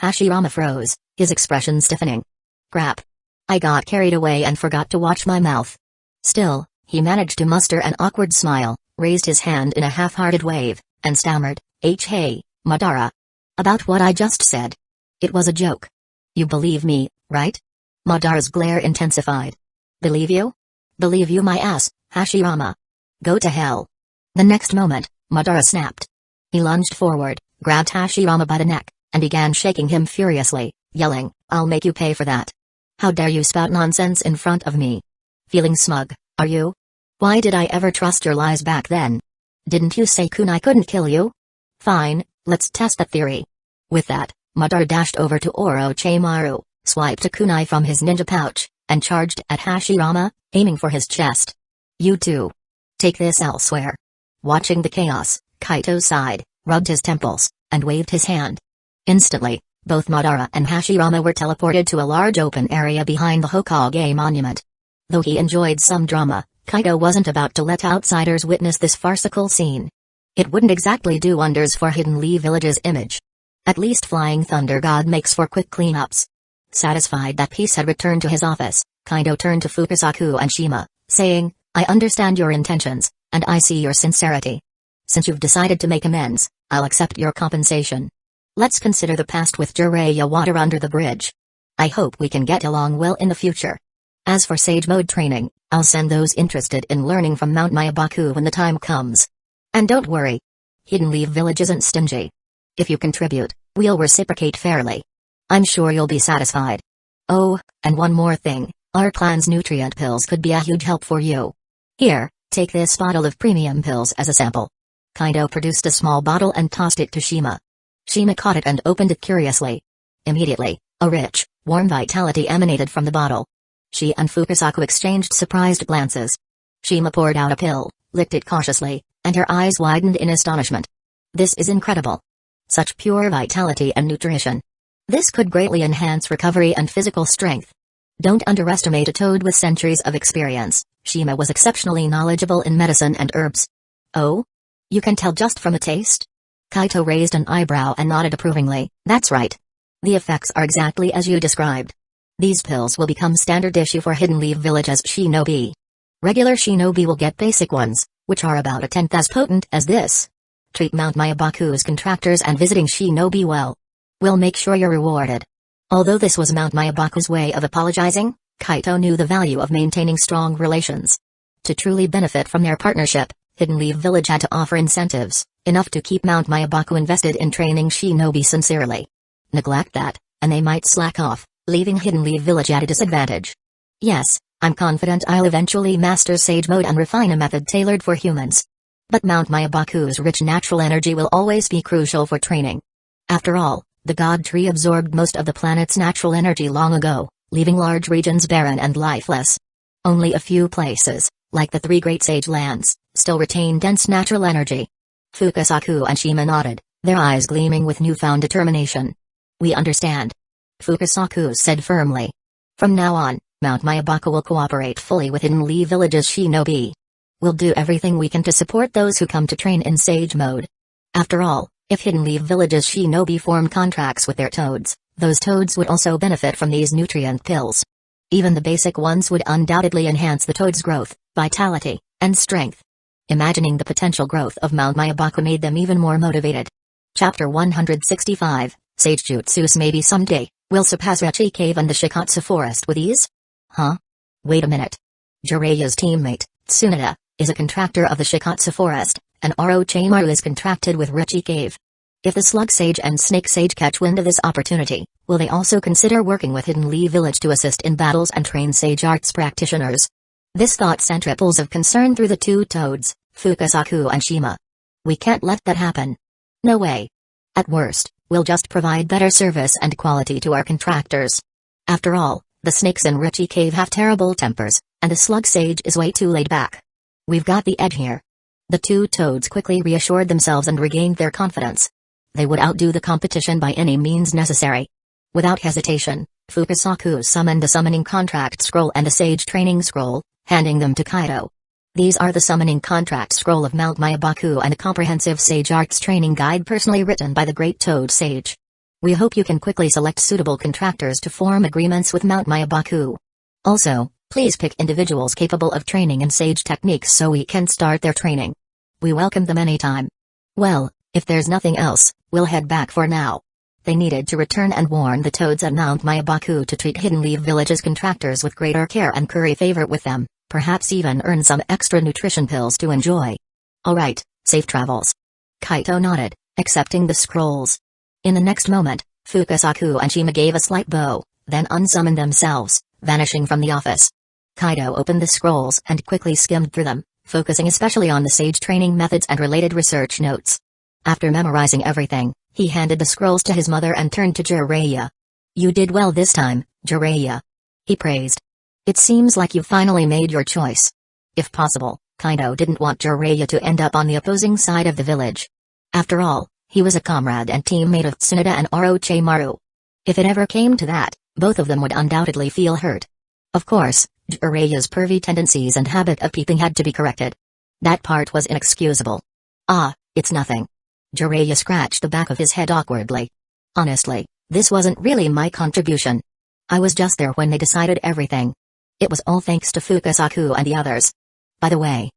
Hashirama froze, his expression stiffening. Crap. I got carried away and forgot to watch my mouth. Still, he managed to muster an awkward smile, raised his hand in a half-hearted wave, and stammered, Hey, Madara. About what I just said. It was a joke. You believe me, right? Madara's glare intensified. Believe you? Believe you my ass, Hashirama. Go to hell. The next moment, Madara snapped. He lunged forward, grabbed Hashirama by the neck, and began shaking him furiously, yelling, "I'll make you pay for that. How dare you spout nonsense in front of me? Feeling smug, are you? Why did I ever trust your lies back then? Didn't you say kunai couldn't kill you? Fine, let's test that theory." With that, Madara dashed over to Orochimaru, swiped a kunai from his ninja pouch, and charged at Hashirama, aiming for his chest. "You too. Take this elsewhere." Watching the chaos, Kaito sighed, rubbed his temples, and waved his hand. Instantly, both Madara and Hashirama were teleported to a large open area behind the Hokage monument. Though he enjoyed some drama, Kaito wasn't about to let outsiders witness this farcical scene. It wouldn't exactly do wonders for Hidden Leaf Village's image. At least Flying Thunder God makes for quick cleanups. Satisfied that peace had returned to his office, Kaito turned to Fukasaku and Shima, saying, "I understand your intentions, and I see your sincerity. Since you've decided to make amends, I'll accept your compensation. Let's consider the past with Jiraiya water under the bridge. I hope we can get along well in the future. As for Sage Mode training, I'll send those interested in learning from Mount Myabaku when the time comes. And don't worry. Hidden Leaf Village isn't stingy. If you contribute, we'll reciprocate fairly. I'm sure you'll be satisfied. Oh, and one more thing, our clan's nutrient pills could be a huge help for you. Here, take this bottle of premium pills as a sample." Kaito produced a small bottle and tossed it to Shima. Shima caught it and opened it curiously. Immediately, a rich, warm vitality emanated from the bottle. She and Fukasaku exchanged surprised glances. Shima poured out a pill, licked it cautiously, and her eyes widened in astonishment. "This is incredible. Such pure vitality and nutrition. This could greatly enhance recovery and physical strength." Don't underestimate a toad with centuries of experience. Shima was exceptionally knowledgeable in medicine and herbs. "Oh? You can tell just from a taste?" Kaito raised an eyebrow and nodded approvingly. "That's right. The effects are exactly as you described. These pills will become standard issue for Hidden Leaf Village as shinobi. Regular shinobi will get basic ones, which are about a tenth as potent as this. Treat Mount Myabaku's contractors and visiting shinobi well. We'll make sure you're rewarded." Although this was Mount Myabaku's way of apologizing, Kaito knew the value of maintaining strong relations. To truly benefit from their partnership, Hidden Leaf Village had to offer incentives, enough to keep Mount Myabaku invested in training shinobi sincerely. Neglect that, and they might slack off, leaving Hidden Leaf Village at a disadvantage. "Yes, I'm confident I'll eventually master Sage Mode and refine a method tailored for humans. But Mount Myabaku's rich natural energy will always be crucial for training. After all, the God Tree absorbed most of the planet's natural energy long ago, leaving large regions barren and lifeless. Only a few places, like the three Great Sage Lands, still retain dense natural energy." Fukasaku and Shima nodded, their eyes gleaming with newfound determination. "We understand," Fukasaku said firmly. "From now on, Mount Myabaku will cooperate fully with Hidden Leaf Village's shinobi. We'll do everything we can to support those who come to train in Sage Mode. After all, if Hidden Leaf Village's shinobi form contracts with their toads, those toads would also benefit from these nutrient pills. Even the basic ones would undoubtedly enhance the toad's growth, vitality, and strength." Imagining the potential growth of Mount Myabaku made them even more motivated. Chapter 165, Sage Jutsus maybe someday, will surpass Rechi Cave and the Shikatsu Forest with ease? Huh? Wait a minute. Jiraiya's teammate, Tsunade, is a contractor of the Shikatsu Forest, and Orochimaru is contracted with Rechi Cave. If the Slug Sage and Snake Sage catch wind of this opportunity, will they also consider working with Hidden Leaf Village to assist in battles and train Sage Arts practitioners? This thought sent ripples of concern through the two toads, Fukasaku and Shima. "We can't let that happen. No way. At worst, we'll just provide better service and quality to our contractors. After all, the snakes in Rechi Cave have terrible tempers, and the Slug Sage is way too laid back. We've got the edge here." The two toads quickly reassured themselves and regained their confidence. They would outdo the competition by any means necessary. Without hesitation, Fukasaku summoned the summoning contract scroll and the sage training scroll, handing them to Kaito. "These are the summoning contract scroll of Mount Myabaku and a comprehensive sage arts training guide personally written by the Great Toad Sage. We hope you can quickly select suitable contractors to form agreements with Mount Myabaku. Also, please pick individuals capable of training in sage techniques so we can start their training. We welcome them anytime. Well, if there's nothing else, we'll head back for now." They needed to return and warn the toads at Mount Mayabaku to treat Hidden Leaf Village's contractors with greater care and curry favor with them, perhaps even earn some extra nutrition pills to enjoy. Alright, safe travels. Kaito nodded, accepting the scrolls. In the next moment, Fukasaku and Shima gave a slight bow, then unsummoned themselves, vanishing from the office. Kaito opened the scrolls and quickly skimmed through them, focusing especially on the sage training methods and related research notes. After memorizing everything, he handed the scrolls to his mother and turned to Jiraiya. "You did well this time, Jiraiya," he praised. "It seems like you finally made your choice." If possible, Kaito didn't want Jiraiya to end up on the opposing side of the village. After all, he was a comrade and teammate of Tsunade and Orochimaru. If it ever came to that, both of them would undoubtedly feel hurt. Of course, Jiraiya's pervy tendencies and habit of peeping had to be corrected. That part was inexcusable. "Ah, it's nothing." Jiraiya scratched the back of his head awkwardly. "Honestly, this wasn't really my contribution. I was just there when they decided everything. It was all thanks to Fukasaku and the others. By the way."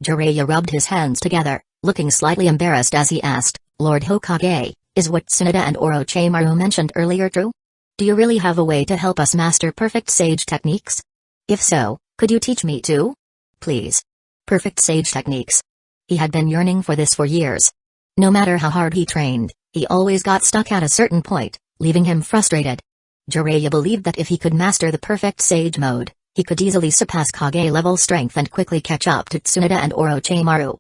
Jiraiya rubbed his hands together, looking slightly embarrassed as he asked, "Lord Hokage, is what Tsunade and Orochimaru mentioned earlier true? Do you really have a way to help us master perfect sage techniques? If so, could you teach me too? Please." Perfect sage techniques. He had been yearning for this for years. No matter how hard he trained, he always got stuck at a certain point, leaving him frustrated. Jiraiya believed that if he could master the perfect sage mode, he could easily surpass Kage-level strength and quickly catch up to Tsunade and Orochimaru.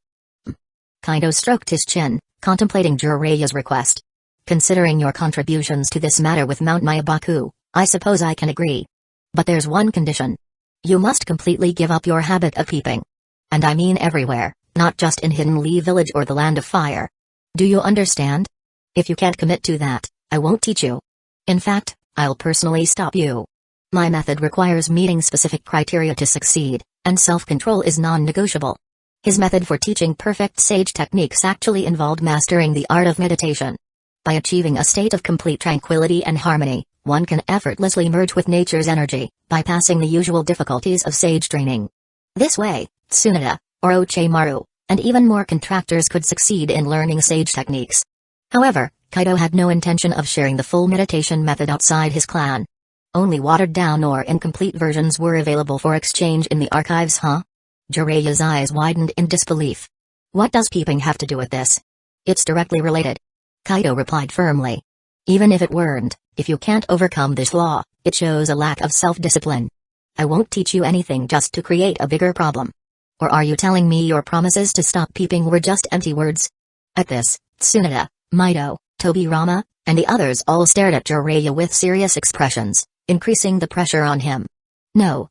Kaito stroked his chin, contemplating Jiraiya's request. "Considering your contributions to this matter with Mount Mayabaku, I suppose I can agree. But there's one condition. You must completely give up your habit of peeping. And I mean everywhere, not just in Hidden Leaf Village or the Land of Fire. Do you understand? If you can't commit to that, I won't teach you. In fact, I'll personally stop you. My method requires meeting specific criteria to succeed, and self-control is non-negotiable." His method for teaching perfect sage techniques actually involved mastering the art of meditation. By achieving a state of complete tranquility and harmony, one can effortlessly merge with nature's energy, bypassing the usual difficulties of sage training. This way, Tsunade, Orochimaru, and even more contractors could succeed in learning sage techniques. However, Kaito had no intention of sharing the full meditation method outside his clan. Only watered-down or incomplete versions were available for exchange in the archives, huh? Jiraiya's eyes widened in disbelief. "What does peeping have to do with this?" "It's directly related," Kaito replied firmly. "Even if it weren't, if you can't overcome this law, it shows a lack of self-discipline. I won't teach you anything just to create a bigger problem. Or are you telling me your promises to stop peeping were just empty words?" At this, Tsunade, Mito, Tobirama, and the others all stared at Jiraiya with serious expressions, increasing the pressure on him. No.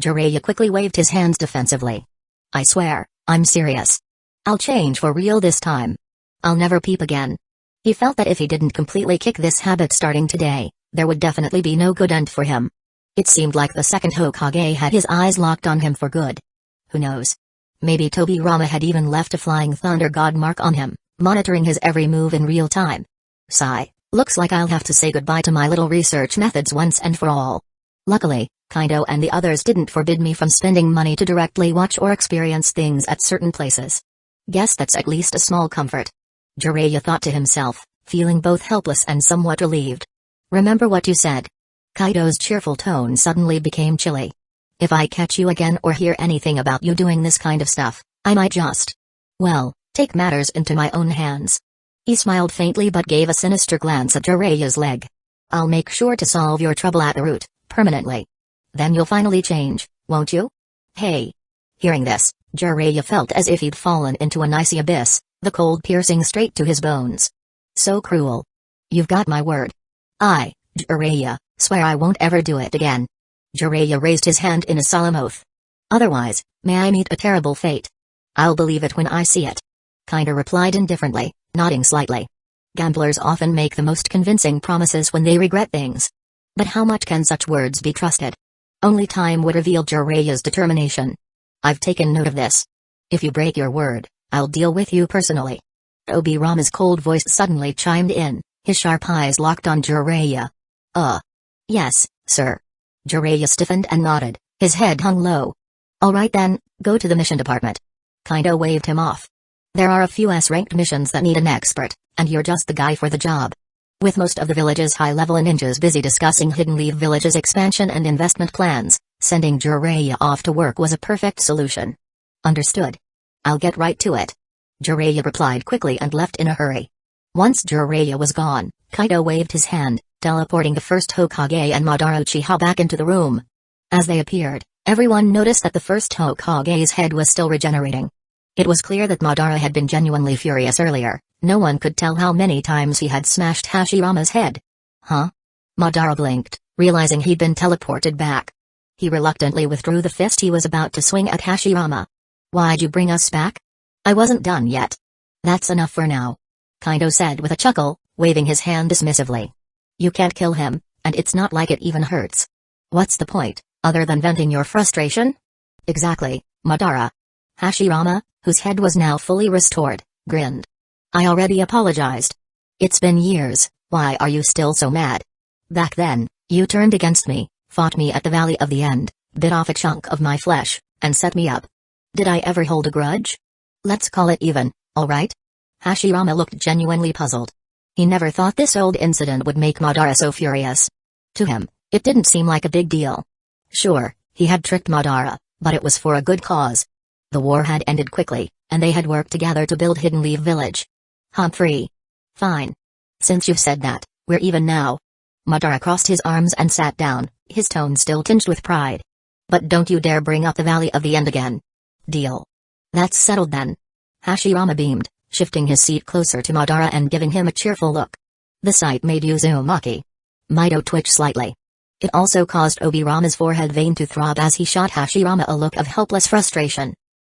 Jiraiya quickly waved his hands defensively. "I swear, I'm serious. I'll change for real this time. I'll never peep again." He felt that if he didn't completely kick this habit starting today, there would definitely be no good end for him. It seemed like the second Hokage had his eyes locked on him for good. Who knows? Maybe Tobirama had even left a flying thunder god mark on him, monitoring his every move in real time. Sigh, looks like I'll have to say goodbye to my little research methods once and for all. Luckily, Kaito and the others didn't forbid me from spending money to directly watch or experience things at certain places. Guess that's at least a small comfort. Jiraiya thought to himself, feeling both helpless and somewhat relieved. "Remember what you said." Kaito's cheerful tone suddenly became chilly. "If I catch you again or hear anything about you doing this kind of stuff, I might just, well, take matters into my own hands." He smiled faintly but gave a sinister glance at Jiraiya's leg. "I'll make sure to solve your trouble at the root, permanently. Then you'll finally change, won't you?" "Hey." Hearing this, Jiraiya felt as if he'd fallen into an icy abyss, the cold piercing straight to his bones. "So cruel. You've got my word." "I, Jiraiya, swear I won't ever do it again." Jiraiya raised his hand in a solemn oath. "Otherwise, may I meet a terrible fate." "I'll believe it when I see it." Kaito replied indifferently, nodding slightly. Gamblers often make the most convincing promises when they regret things. But how much can such words be trusted? Only time would reveal Jiraiya's determination. "I've taken note of this. If you break your word, I'll deal with you personally." Tobirama's cold voice suddenly chimed in, his sharp eyes locked on Jiraiya. Yes, sir." Jiraiya stiffened and nodded, his head hung low. "All right then, go to the mission department." Kaito waved him off. "There are a few S-ranked missions that need an expert, and you're just the guy for the job." With most of the village's high-level ninjas busy discussing Hidden Leaf Village's expansion and investment plans, sending Jiraiya off to work was a perfect solution. Understood. I'll get right to it. Jiraiya replied quickly and left in a hurry. Once Jiraiya was gone, Kaito waved his hand, teleporting the first Hokage and Madara Uchiha back into the room. As they appeared, everyone noticed that the first Hokage's head was still regenerating. It was clear that Madara had been genuinely furious earlier. No one could tell how many times he had smashed Hashirama's head. Huh? Madara blinked, realizing he'd been teleported back. He reluctantly withdrew the fist he was about to swing at Hashirama. Why'd you bring us back? I wasn't done yet. That's enough for now. Kaito said with a chuckle, waving his hand dismissively. You can't kill him, and it's not like it even hurts. What's the point, other than venting your frustration? Exactly, Madara. Hashirama, whose head was now fully restored, grinned. I already apologized. It's been years, why are you still so mad? Back then, you turned against me, fought me at the Valley of the End, bit off a chunk of my flesh, and set me up. Did I ever hold a grudge? Let's call it even, alright? Hashirama looked genuinely puzzled. He never thought this old incident would make Madara so furious. To him, it didn't seem like a big deal. Sure, he had tricked Madara, but it was for a good cause. The war had ended quickly, and they had worked together to build Hidden Leaf Village. Humphrey. Fine. Since you've said that, we're even now. Madara crossed his arms and sat down, his tone still tinged with pride. But don't you dare bring up the Valley of the End again. Deal. That's settled then. Hashirama beamed, shifting his seat closer to Madara and giving him a cheerful look. The sight made Uzumaki Mido twitch slightly. It also caused Obirama's forehead vein to throb as he shot Hashirama a look of helpless frustration.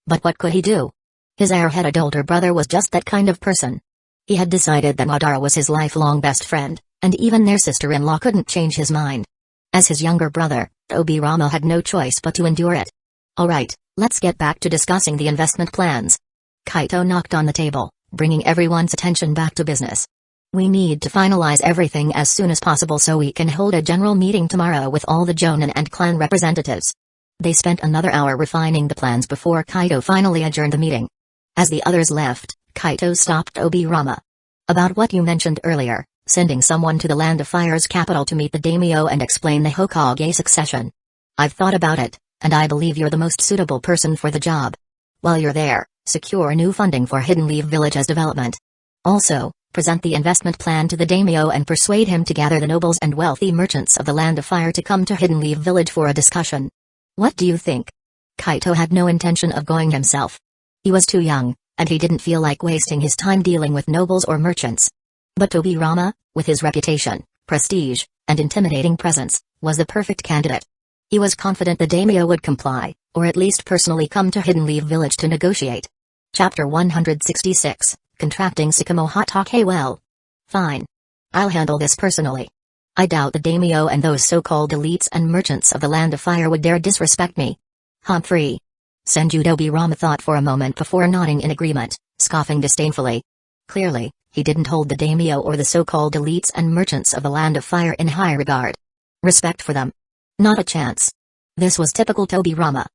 But what could he do? His airheaded older brother was just that kind of person. He had decided that Madara was his lifelong best friend, and even their sister-in-law couldn't change his mind. As his younger brother, Obirama had no choice but to endure it. Alright, let's get back to discussing the investment plans. Kaito knocked on the table, bringing everyone's attention back to business. We need to finalize everything as soon as possible so we can hold a general meeting tomorrow with all the Jonin and clan representatives. They spent another hour refining the plans before Kaito finally adjourned the meeting. As the others left, Kaito stopped Obirama. About what you mentioned earlier, sending someone to the Land of Fire's capital to meet the daimyo and explain the Hokage succession. I've thought about it, and I believe you're the most suitable person for the job. While you're there, secure new funding for Hidden Leaf Village's development. Also, present the investment plan to the daimyo and persuade him to gather the nobles and wealthy merchants of the Land of Fire to come to Hidden Leaf Village for a discussion. What do you think? Kaito had no intention of going himself. He was too young, and he didn't feel like wasting his time dealing with nobles or merchants. But Obirama, with his reputation, prestige, and intimidating presence, was the perfect candidate. He was confident the daimyo would comply, or at least personally come to Hidden Leaf Village to negotiate. Chapter 166, Contracting Sycamore Hotake well. Fine. I'll handle this personally. I doubt the daimyo and those so-called elites and merchants of the Land of Fire would dare disrespect me. Humphrey. Senju Obirama thought for a moment before nodding in agreement, scoffing disdainfully. Clearly, he didn't hold the daimyo or the so-called elites and merchants of the Land of Fire in high regard. Respect for them? Not a chance. This was typical Obirama.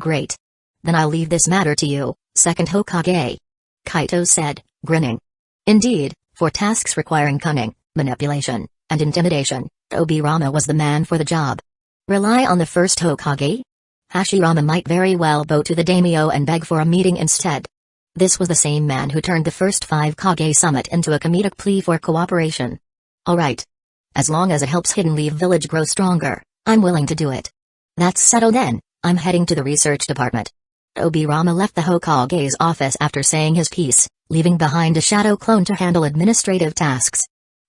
Great. Then I'll leave this matter to you, second Hokage. Kaito said, grinning. Indeed, for tasks requiring cunning, manipulation, and intimidation, Obirama was the man for the job. Rely on the first Hokage? Hashirama might very well bow to the daimyo and beg for a meeting instead. This was the same man who turned the first 5 Kage summit into a comedic plea for cooperation. Alright. As long as it helps Hidden Leaf Village grow stronger, I'm willing to do it. That's settled then, I'm heading to the research department. Obirama left the Hokage's office after saying his piece, leaving behind a shadow clone to handle administrative tasks.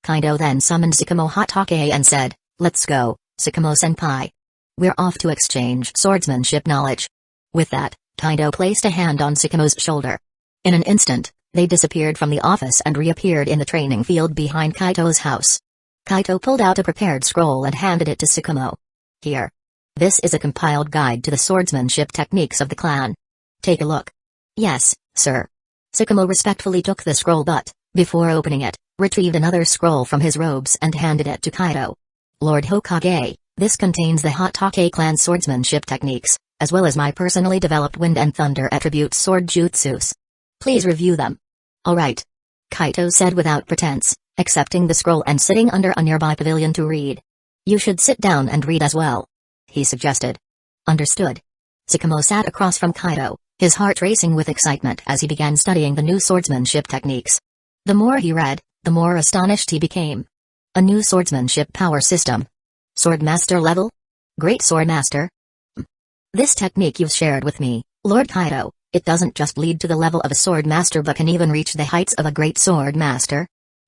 Kaido then summoned Sycamore Hotake and said, "Let's go, Sycamore-senpai. We're off to exchange swordsmanship knowledge." With that, Kaido placed a hand on Sycamore's shoulder. In an instant, they disappeared from the office and reappeared in the training field behind Kaito's house. Kaito pulled out a prepared scroll and handed it to Sycamore. Here. This is a compiled guide to the swordsmanship techniques of the clan. Take a look. Yes, sir. Sycamore respectfully took the scroll but, before opening it, retrieved another scroll from his robes and handed it to Kaito. Lord Hokage, this contains the Hotake clan swordsmanship techniques, as well as my personally developed wind and thunder attribute sword jutsus. Please review them. Alright. Kaito said without pretense, accepting the scroll and sitting under a nearby pavilion to read. You should sit down and read as well, he suggested. Understood. Tsukumo sat across from Kaido, his heart racing with excitement as he began studying the new swordsmanship techniques. The more he read, the more astonished he became. A new swordsmanship power system. Swordmaster level? Great Swordmaster? This technique you've shared with me, Lord Kaido, it doesn't just lead to the level of a swordmaster but can even reach the heights of a great swordmaster.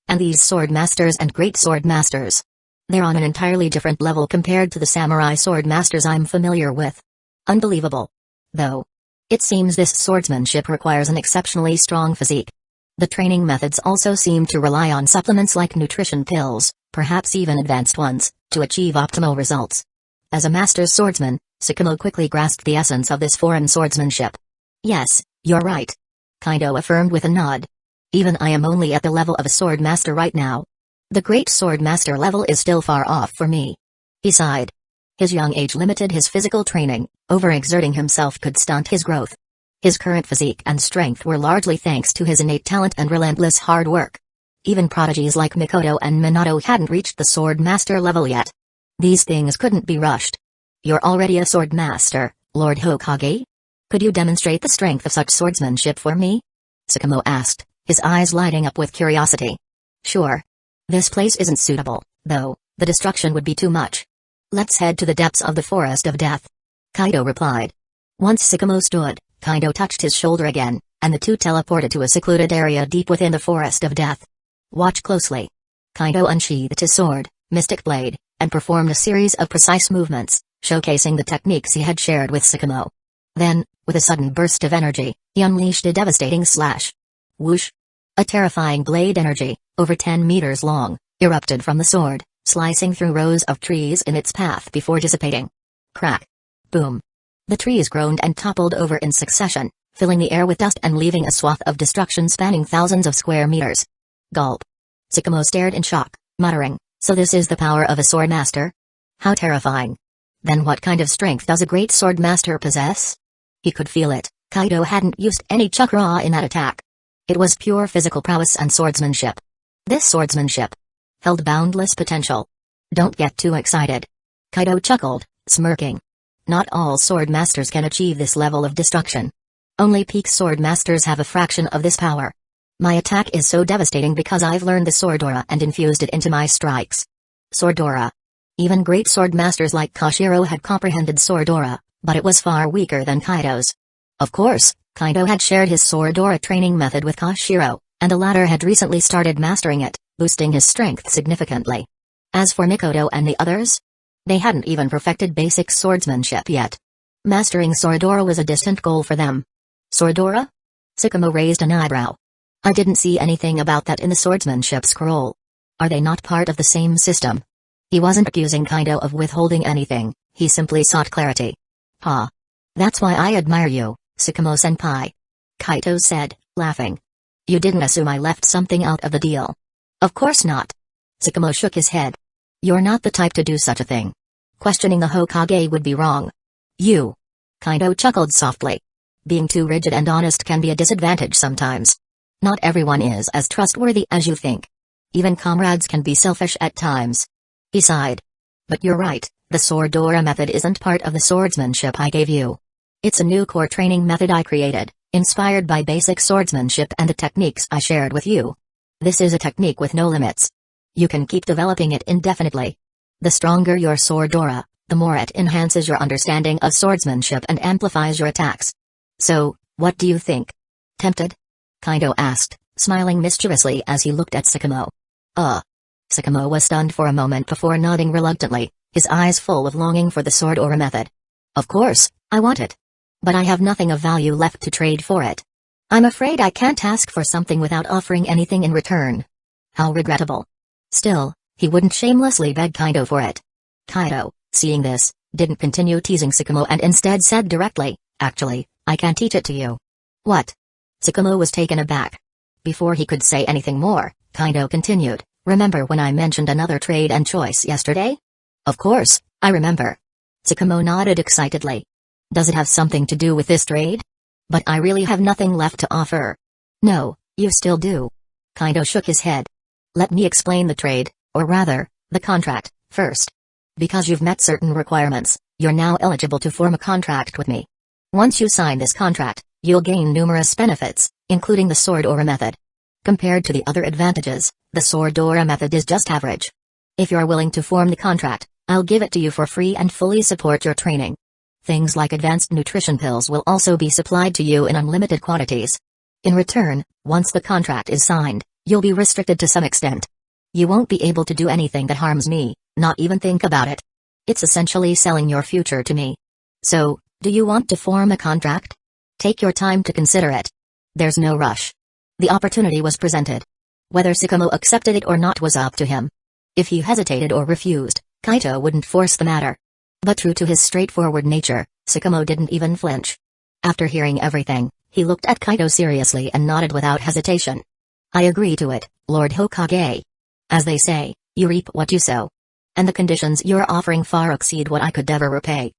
And these swordmasters and great swordmasters, they're on an entirely different level compared to the samurai swordmasters I'm familiar with. Unbelievable. Though, it seems this swordsmanship requires an exceptionally strong physique. The training methods also seem to rely on supplements like nutrition pills, perhaps even advanced ones, to achieve optimal results. As a master swordsman, Tsukumo quickly grasped the essence of this foreign swordsmanship. Yes, you're right. Kaido affirmed with a nod. Even I am only at the level of a swordmaster right now. The great swordmaster level is still far off for me. He sighed. His young age limited his physical training, overexerting himself could stunt his growth. His current physique and strength were largely thanks to his innate talent and relentless hard work. Even prodigies like Mikoto and Minato hadn't reached the swordmaster level yet. These things couldn't be rushed. You're already a swordmaster, Lord Hokage? Could you demonstrate the strength of such swordsmanship for me? Tsukumo asked, his eyes lighting up with curiosity. Sure. This place isn't suitable, though, the destruction would be too much. Let's head to the depths of the Forest of Death. Kaido replied. Once Tsukumo stood, Kaido touched his shoulder again, and the two teleported to a secluded area deep within the Forest of Death. Watch closely. Kaido unsheathed his sword, Mystic Blade, and performed a series of precise movements, showcasing the techniques he had shared with Tsukumo. Then, with a sudden burst of energy, he unleashed a devastating slash. Whoosh! A terrifying blade energy, over 10 meters long, erupted from the sword, slicing through rows of trees in its path before dissipating. Crack! Boom! The trees groaned and toppled over in succession, filling the air with dust and leaving a swath of destruction spanning thousands of square meters. Gulp! Tsukumo stared in shock, muttering, so this is the power of a swordmaster? How terrifying! Then what kind of strength does a great swordmaster possess? He could feel it, Kaido hadn't used any chakra in that attack. It was pure physical prowess and swordsmanship. This swordsmanship held boundless potential. Don't get too excited. Kaido chuckled, smirking. Not all swordmasters can achieve this level of destruction. Only peak swordmasters have a fraction of this power. My attack is so devastating because I've learned the Swordora and infused it into my strikes. Swordora. Even great swordmasters like Koshiro had comprehended Swordora, but it was far weaker than Kaido's. Of course, Kaido had shared his Swordora training method with Koshiro, and the latter had recently started mastering it, boosting his strength significantly. As for Mikoto and the others, they hadn't even perfected basic swordsmanship yet. Mastering Swordora was a distant goal for them. Swordora? Tsukumo raised an eyebrow. I didn't see anything about that in the swordsmanship scroll. Are they not part of the same system? He wasn't accusing Kaido of withholding anything, he simply sought clarity. Ha! That's why I admire you, Tsukumo-senpai. Kaido said, laughing. You didn't assume I left something out of the deal. Of course not. Tsukumo shook his head. You're not the type to do such a thing. Questioning the Hokage would be wrong. You. Kaido chuckled softly. Being too rigid and honest can be a disadvantage sometimes. Not everyone is as trustworthy as you think. Even comrades can be selfish at times. He sighed. But you're right, the Swordora method isn't part of the swordsmanship I gave you. It's a new core training method I created, inspired by basic swordsmanship and the techniques I shared with you. This is a technique with no limits. You can keep developing it indefinitely. The stronger your Swordora, the more it enhances your understanding of swordsmanship and amplifies your attacks. So, what do you think? Tempted? Kaido asked, smiling mischievously as he looked at Tsukumo. Tsukumo was stunned for a moment before nodding reluctantly, his eyes full of longing for the Swordora method. Of course, I want it. But I have nothing of value left to trade for it. I'm afraid I can't ask for something without offering anything in return. How regrettable. Still, he wouldn't shamelessly beg Kaido for it. Kaido, seeing this, didn't continue teasing Tsukumo and instead said directly, actually, I can teach it to you. What? Tsukumo was taken aback. Before he could say anything more, Kaido continued, remember when I mentioned another trade and choice yesterday? Of course, I remember. Tsukumo nodded excitedly. Does it have something to do with this trade? But I really have nothing left to offer. No, you still do. Kaido shook his head. Let me explain the trade, or rather, the contract, first. Because you've met certain requirements, you're now eligible to form a contract with me. Once you sign this contract, you'll gain numerous benefits, including the Sword Aura method. Compared to the other advantages, the Sword Aura method is just average. If you're willing to form the contract, I'll give it to you for free and fully support your training. Things like advanced nutrition pills will also be supplied to you in unlimited quantities. In return, once the contract is signed, you'll be restricted to some extent. You won't be able to do anything that harms me, not even think about it. It's essentially selling your future to me. So, do you want to form a contract? Take your time to consider it. There's no rush. The opportunity was presented. Whether Tsukumo accepted it or not was up to him. If he hesitated or refused, Kaito wouldn't force the matter. But true to his straightforward nature, Tsukumo didn't even flinch. After hearing everything, he looked at Kaito seriously and nodded without hesitation. I agree to it, Lord Hokage. As they say, you reap what you sow. And the conditions you're offering far exceed what I could ever repay.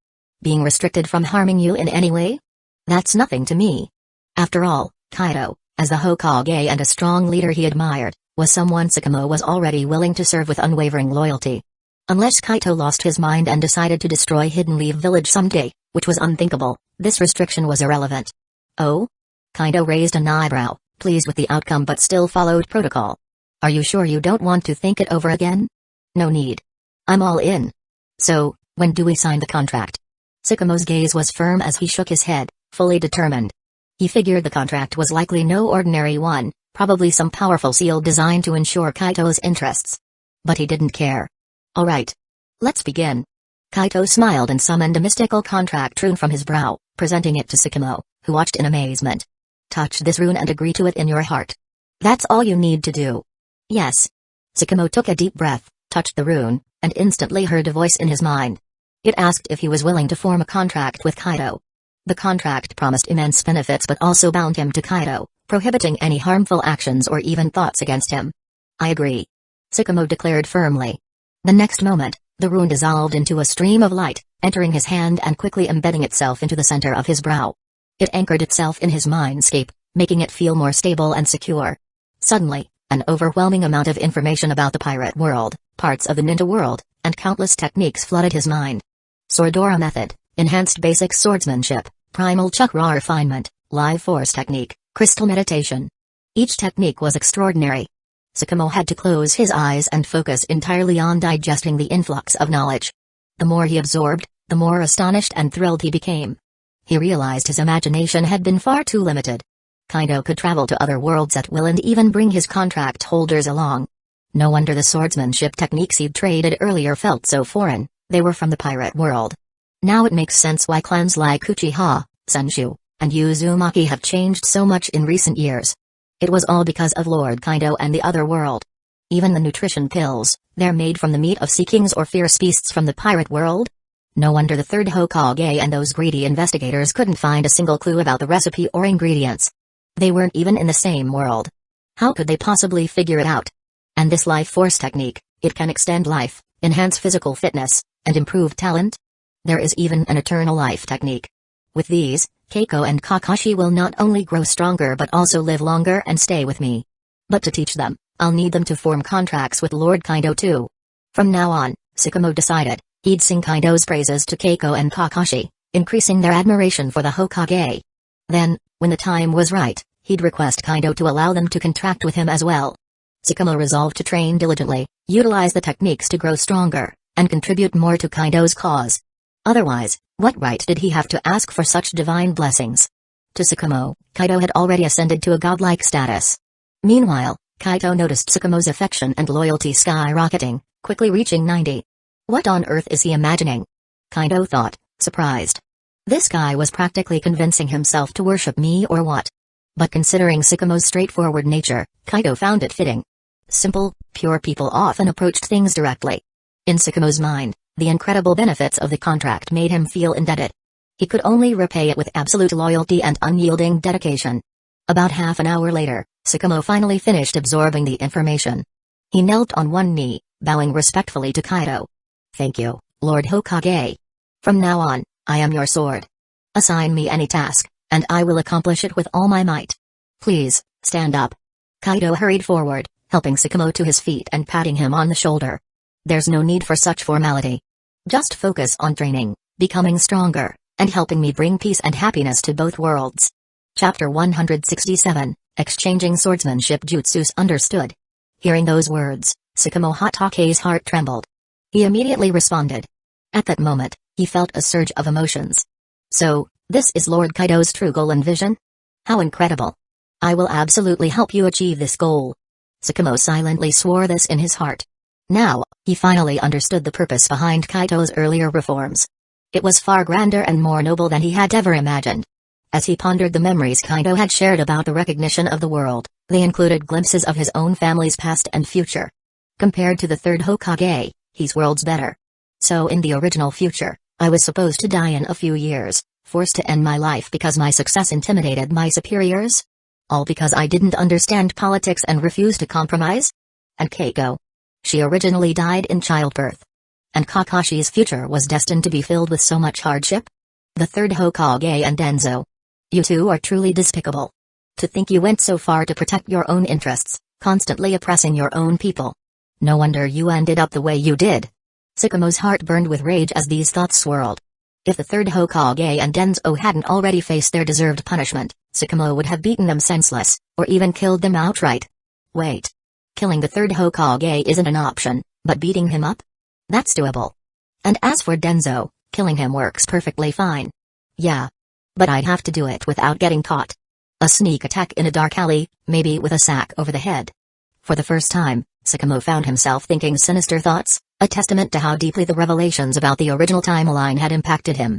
Being restricted from harming you in any way? That's nothing to me. After all, Kaito, as the Hokage and a strong leader he admired, was someone Tsukumo was already willing to serve with unwavering loyalty. Unless Kaito lost his mind and decided to destroy Hidden Leaf Village someday, which was unthinkable, this restriction was irrelevant. Oh? Kaito raised an eyebrow, pleased with the outcome but still followed protocol. Are you sure you don't want to think it over again? No need. I'm all in. So, when do we sign the contract? Tsukumo's gaze was firm as he shook his head, fully determined. He figured the contract was likely no ordinary one, probably some powerful seal designed to ensure Kaito's interests. But he didn't care. All right. Let's begin. Kaito smiled and summoned a mystical contract rune from his brow, presenting it to Tsukumo, who watched in amazement. Touch this rune and agree to it in your heart. That's all you need to do. Yes. Tsukumo took a deep breath, touched the rune, and instantly heard a voice in his mind. It asked if he was willing to form a contract with Kaito. The contract promised immense benefits but also bound him to Kaito, prohibiting any harmful actions or even thoughts against him. I agree. Tsukumo declared firmly. The next moment, the rune dissolved into a stream of light, entering his hand and quickly embedding itself into the center of his brow. It anchored itself in his mindscape, making it feel more stable and secure. Suddenly, an overwhelming amount of information about the pirate world, parts of the ninja world, and countless techniques flooded his mind. Sword Aura method, enhanced basic swordsmanship, primal chakra refinement, live force technique, crystal meditation. Each technique was extraordinary. Tsukumo had to close his eyes and focus entirely on digesting the influx of knowledge. The more he absorbed, the more astonished and thrilled he became. He realized his imagination had been far too limited. Kaito could travel to other worlds at will and even bring his contract holders along. No wonder the swordsmanship techniques he'd traded earlier felt so foreign, they were from the pirate world. Now it makes sense why clans like Uchiha, Senshu, and Uzumaki have changed so much in recent years. It was all because of Lord Kaito and the other world. Even the nutrition pills, they're made from the meat of sea kings or fierce beasts from the pirate world? No wonder the third Hokage and those greedy investigators couldn't find a single clue about the recipe or ingredients. They weren't even in the same world. How could they possibly figure it out? And this life force technique, it can extend life, enhance physical fitness, and improve talent? There is even an eternal life technique. With these, Keiko and Kakashi will not only grow stronger but also live longer and stay with me. But to teach them, I'll need them to form contracts with Lord Kaito too. From now on, Tsukumo decided, he'd sing Kaito's praises to Keiko and Kakashi, increasing their admiration for the Hokage. Then, when the time was right, he'd request Kaito to allow them to contract with him as well. Tsukumo resolved to train diligently, utilize the techniques to grow stronger, and contribute more to Kaito's cause. Otherwise, what right did he have to ask for such divine blessings? To Tsukumo, Kaito had already ascended to a godlike status. Meanwhile, Kaito noticed Tsukumo's affection and loyalty skyrocketing, quickly reaching 90. What on earth is he imagining? Kaito thought, surprised. This guy was practically convincing himself to worship me or what? But considering Tsukumo's straightforward nature, Kaito found it fitting. Simple, pure people often approached things directly. In Tsukumo's mind, the incredible benefits of the contract made him feel indebted. He could only repay it with absolute loyalty and unyielding dedication. About half an hour later, Tsukumo finally finished absorbing the information. He knelt on one knee, bowing respectfully to Kaito. Thank you, Lord Hokage. From now on, I am your sword. Assign me any task, and I will accomplish it with all my might. Please, stand up. Kaito hurried forward, helping Sakamo to his feet and patting him on the shoulder. There's no need for such formality. Just focus on training, becoming stronger, and helping me bring peace and happiness to both worlds. Chapter 167, Exchanging Swordsmanship Jutsus. Understood. Hearing those words, Sakamo Hotake's heart trembled. He immediately responded. At that moment, he felt a surge of emotions. So, this is Lord Kaido's true goal and vision? How incredible. I will absolutely help you achieve this goal. Sakamo silently swore this in his heart. Now, he finally understood the purpose behind Kaido's earlier reforms. It was far grander and more noble than he had ever imagined. As he pondered the memories Kaido had shared about the recognition of the world, they included glimpses of his own family's past and future. Compared to the third Hokage, he's worlds better. So in the original future, I was supposed to die in a few years, forced to end my life because my success intimidated my superiors? All because I didn't understand politics and refused to compromise? And Keiko? She originally died in childbirth. And Kakashi's future was destined to be filled with so much hardship? The third Hokage and Danzo. You two are truly despicable. To think you went so far to protect your own interests, constantly oppressing your own people. No wonder you ended up the way you did. Sakamo's heart burned with rage as these thoughts swirled. If the third Hokage and Danzo hadn't already faced their deserved punishment, Sakamo would have beaten them senseless, or even killed them outright. Wait. Killing the third Hokage isn't an option, but beating him up? That's doable. And as for Danzo, killing him works perfectly fine. Yeah. But I'd have to do it without getting caught. A sneak attack in a dark alley, maybe with a sack over the head. For the first time, Sakamo found himself thinking sinister thoughts, a testament to how deeply the revelations about the original timeline had impacted him.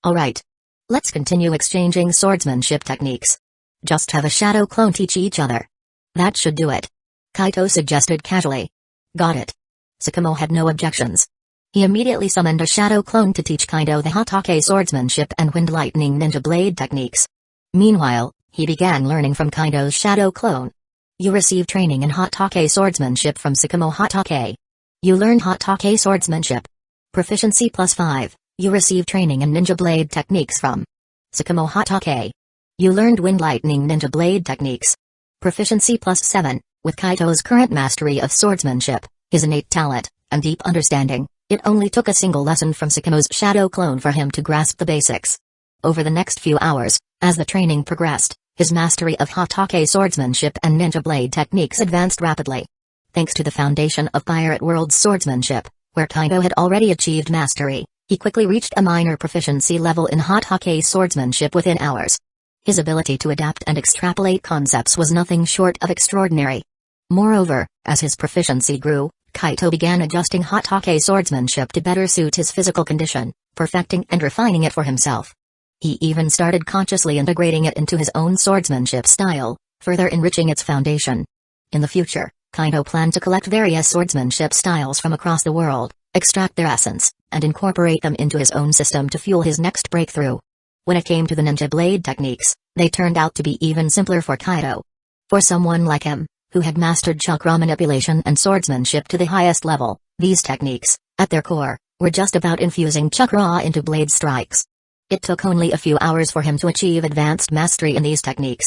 Alright. Let's continue exchanging swordsmanship techniques. Just have a shadow clone teach each other. That should do it. Kaito suggested casually. Got it. Sakamo had no objections. He immediately summoned a shadow clone to teach Kaido the Hotake swordsmanship and wind lightning ninja blade techniques. Meanwhile, he began learning from Kaido's shadow clone. You received training in Hotake swordsmanship from Sakamo Hotake. You learned Hotake swordsmanship. Proficiency +5. You received training in ninja blade techniques from Sakamo Hotake. You learned wind lightning ninja blade techniques. Proficiency +7. With Kaito's current mastery of swordsmanship, his innate talent, and deep understanding, it only took a single lesson from Sakamo's shadow clone for him to grasp the basics. Over the next few hours, as the training progressed, his mastery of Hotake swordsmanship and ninja blade techniques advanced rapidly. Thanks to the foundation of Pirate World's swordsmanship, where Kaido had already achieved mastery, he quickly reached a minor proficiency level in Hotake swordsmanship within hours. His ability to adapt and extrapolate concepts was nothing short of extraordinary. Moreover, as his proficiency grew, Kaito began adjusting Hotake swordsmanship to better suit his physical condition, perfecting and refining it for himself. He even started consciously integrating it into his own swordsmanship style, further enriching its foundation. In the future, Kaido planned to collect various swordsmanship styles from across the world, extract their essence, and incorporate them into his own system to fuel his next breakthrough. When it came to the ninja blade techniques, they turned out to be even simpler for Kaido. For someone like him, who had mastered chakra manipulation and swordsmanship to the highest level, these techniques, at their core, were just about infusing chakra into blade strikes. It took only a few hours for him to achieve advanced mastery in these techniques.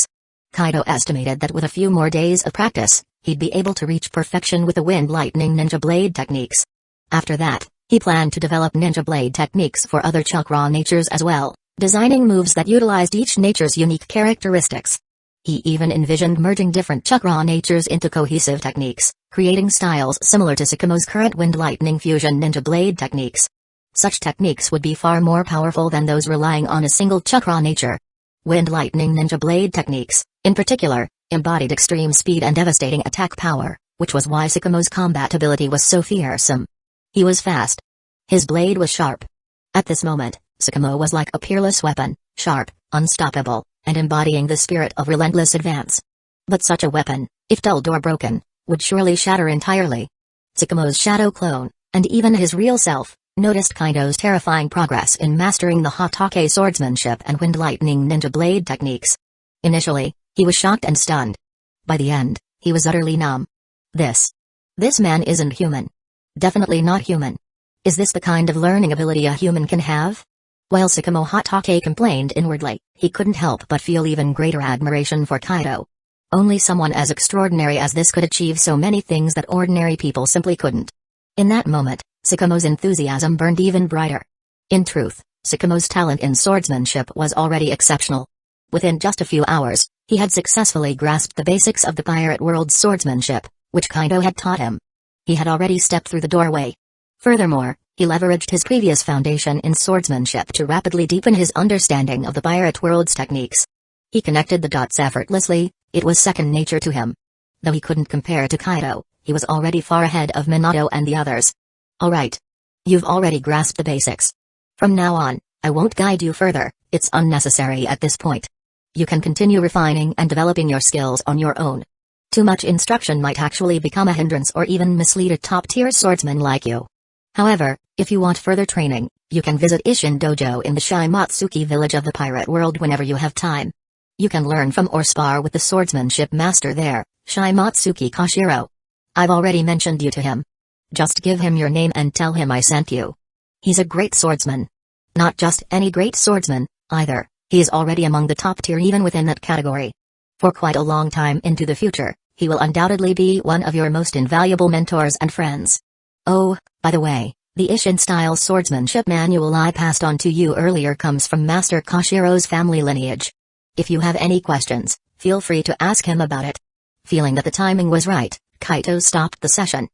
Kaido estimated that with a few more days of practice, he'd be able to reach perfection with the wind lightning ninja blade techniques. After that, he planned to develop ninja blade techniques for other chakra natures as well, designing moves that utilized each nature's unique characteristics. He even envisioned merging different chakra natures into cohesive techniques, creating styles similar to Sakamo's current wind lightning fusion ninja blade techniques. Such techniques would be far more powerful than those relying on a single chakra nature. Wind lightning ninja blade techniques, in particular, embodied extreme speed and devastating attack power, which was why Sakamo's combat ability was so fearsome. He was fast. His blade was sharp. At this moment, Sakamo was like a peerless weapon, sharp, unstoppable, and embodying the spirit of relentless advance. But such a weapon, if dulled or broken, would surely shatter entirely. Sakamo's shadow clone, and even his real self, noticed Kaido's terrifying progress in mastering the Hotake swordsmanship and wind lightning ninja blade techniques. Initially, he was shocked and stunned. By the end, he was utterly numb. This man isn't human. Definitely not human. Is this the kind of learning ability a human can have? While Sakamo Hotake complained inwardly, he couldn't help but feel even greater admiration for Kaido. Only someone as extraordinary as this could achieve so many things that ordinary people simply couldn't. In that moment, Sakamo's enthusiasm burned even brighter. In truth, Sakamo's talent in swordsmanship was already exceptional. Within just a few hours, he had successfully grasped the basics of the pirate world's swordsmanship, which Kaido had taught him. He had already stepped through the doorway. Furthermore, he leveraged his previous foundation in swordsmanship to rapidly deepen his understanding of the pirate world's techniques. He connected the dots effortlessly, it was second nature to him. Though he couldn't compare to Kaido, he was already far ahead of Minato and the others. Alright. You've already grasped the basics. From now on, I won't guide you further, it's unnecessary at this point. You can continue refining and developing your skills on your own. Too much instruction might actually become a hindrance or even mislead a top-tier swordsman like you. However, if you want further training, you can visit Isshin Dojo in the Shimatsuki village of the pirate world whenever you have time. You can learn from or spar with the swordsmanship master there, Shimatsuki Koshiro. I've already mentioned you to him. Just give him your name and tell him I sent you. He's a great swordsman. Not just any great swordsman, either, he is already among the top tier even within that category. For quite a long time into the future, he will undoubtedly be one of your most invaluable mentors and friends. Oh, by the way, the Isshin-style swordsmanship manual I passed on to you earlier comes from Master Koshiro's family lineage. If you have any questions, feel free to ask him about it. Feeling that the timing was right, Kaito stopped the session.